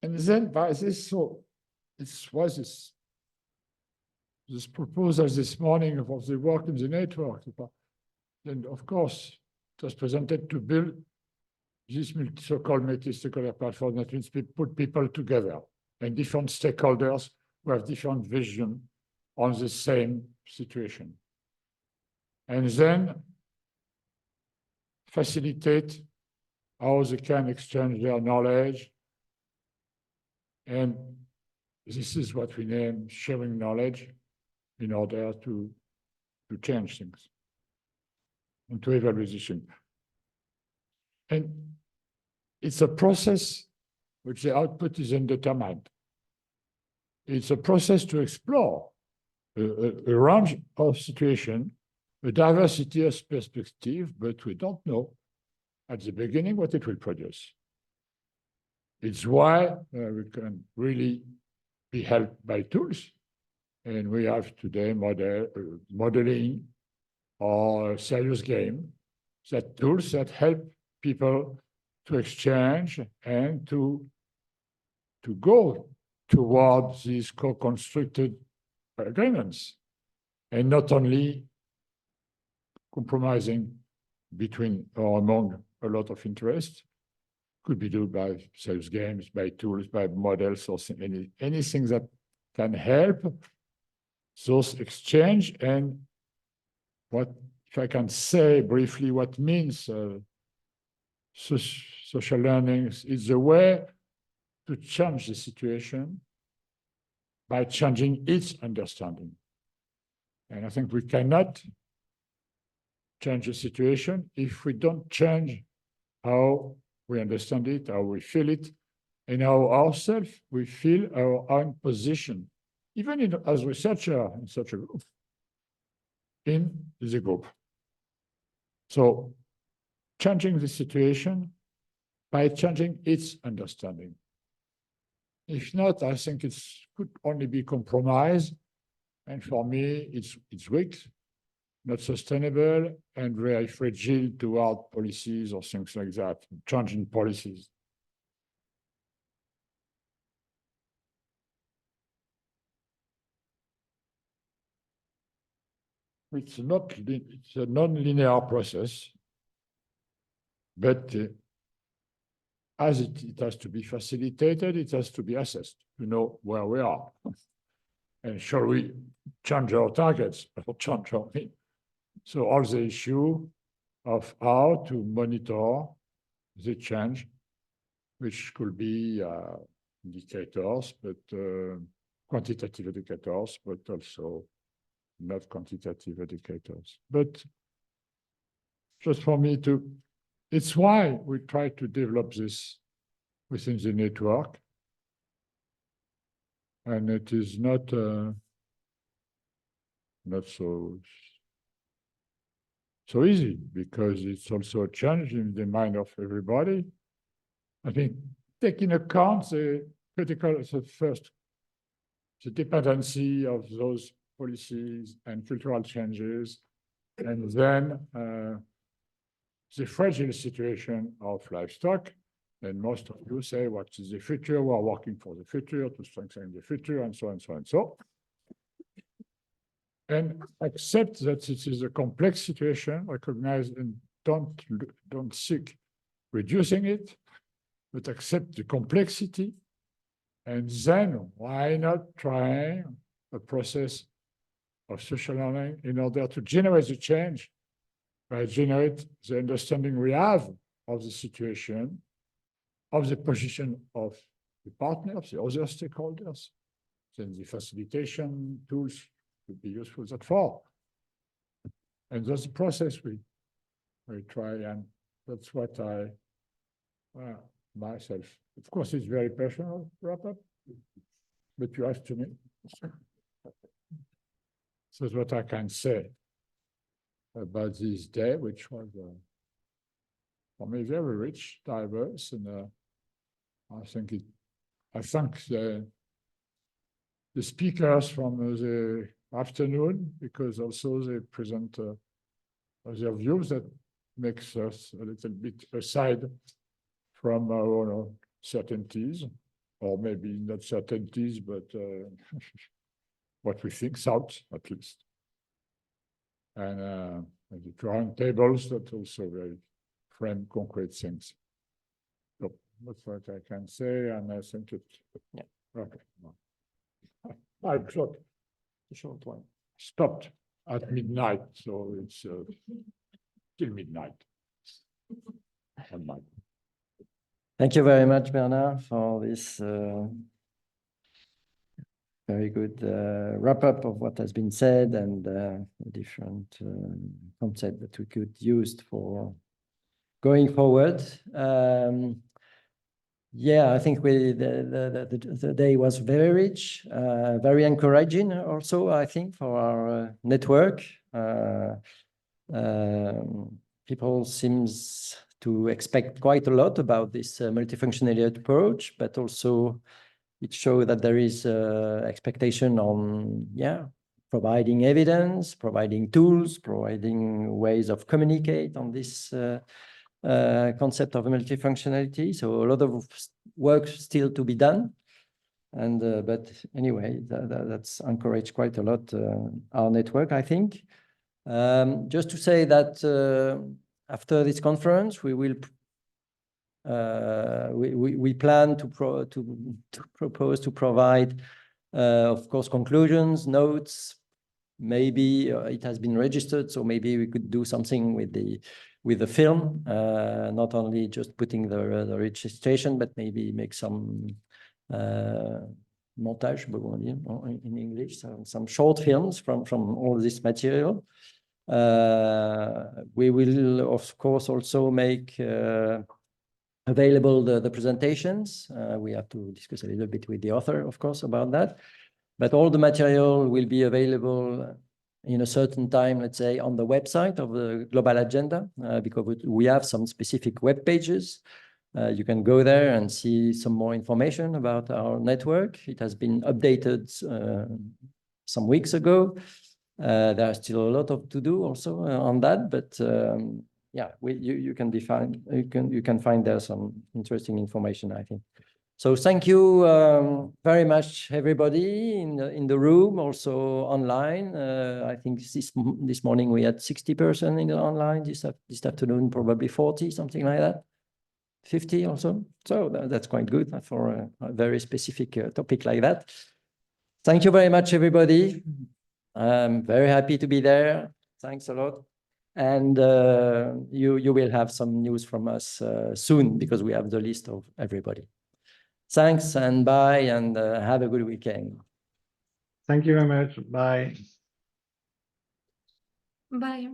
Speaker 13: And then by this, so it was this this proposal this morning of the work in the network, then of course it was presented to build this so-called multi-stakeholder platform. That means we put people together and different stakeholders who have different vision on the same situation. And then facilitate how they can exchange their knowledge. And this is what we name sharing knowledge in order to change things and to evaluate this thing. And it's a process which the output is undetermined. It's a process to explore a range of situations, a diversity of perspective, but we don't know at the beginning what it will produce. It's why we can really be helped by tools. And we have today modeling or serious game, that tools that help people to exchange and to go towards these co-constructed agreements, and not only compromising between or among a lot of interests. Could be done by sales games, by tools, by models, or anything that can help those exchange. And what, if I can say briefly, what means social learning is a way to change the situation by changing its understanding. And I think we cannot change the situation if we don't change how we understand it, how we feel it, and how ourselves we feel our own position, even as researcher in such a group, in the group. So changing the situation by changing its understanding. If not, I think it could only be compromise. And for me, it's weak, not sustainable, and very fragile toward policies or things like that, changing policies. It's a non-linear process, but as it has to be facilitated, it has to be assessed to know where we are. And shall we change our targets or change our mean? So all the issue of how to monitor the change, which could be indicators, but quantitative indicators, but also not quantitative indicators. But just for me to, it's why we try to develop this within the network. And it is not so easy, because it's also a change in the mind of everybody. I think taking account the critical, the dependency of those policies and cultural changes, and then the fragile situation of livestock. And most of you say, what is the future? We are working for the future, to strengthen the future, and so and so and so. And accept that it is a complex situation, recognize and don't seek reducing it, but accept the complexity. And then why not try a process of social learning in order to generate the change, by generate the understanding we have of the situation, of the position of the partners, the other stakeholders. Then the facilitation tools would be useful that for. And that's the process we try, and that's what I myself. Of course, it's very personal wrap up, but you asked me. So that's what I can say about this day, which was for me very rich, diverse, and I thank the speakers from the afternoon, because also they present their views that makes us a little bit aside from our certainties, or maybe not certainties, but what we think south, at least. And the drawing tables that also very frame concrete things. So that's what I can say, and I think it.
Speaker 3: Yeah.
Speaker 13: Okay. I clock.
Speaker 3: The short one.
Speaker 13: Stopped at midnight, so it's till midnight.
Speaker 3: Thank you very much, Bernard, for this very good wrap-up of what has been said and the different concepts that we could use for going forward. Yeah, I think the day was very rich, very encouraging also, I think, for our network. People seems to expect quite a lot about this multifunctionality approach, but also it shows that there is expectation on, providing evidence, providing tools, providing ways of communicate on this concept of multifunctionality. So a lot of work still to be done. And but anyway, that's encouraged quite a lot our network, I think. Just to say that after this conference, we will we plan to propose to provide, of course, conclusions, notes. Maybe it has been registered, so maybe we could do something with the film, not only just putting the registration, but maybe make some montage in English, some short films from all this material. We will, of course, also make available the presentations. We have to discuss a little bit with the author, of course, about that. But all the material will be available in a certain time, let's say, on the website of the Global Agenda, because we have some specific web pages. You can go there and see some more information about our network. It has been updated some weeks ago. There are still a lot to do also on that, but yeah, you can find there some interesting information, I think. So thank you very much, everybody in the room, also online. I think this morning we had 60% in the online. This afternoon probably 40, something like that, 50 also. So that's quite good for a very specific topic like that. Thank you very much, everybody. I'm very happy to be there. Thanks a lot. And you will have some news from us soon, because we have the list of everybody. Thanks and bye, and have a good weekend.
Speaker 10: Thank you very much. Bye.
Speaker 16: Bye.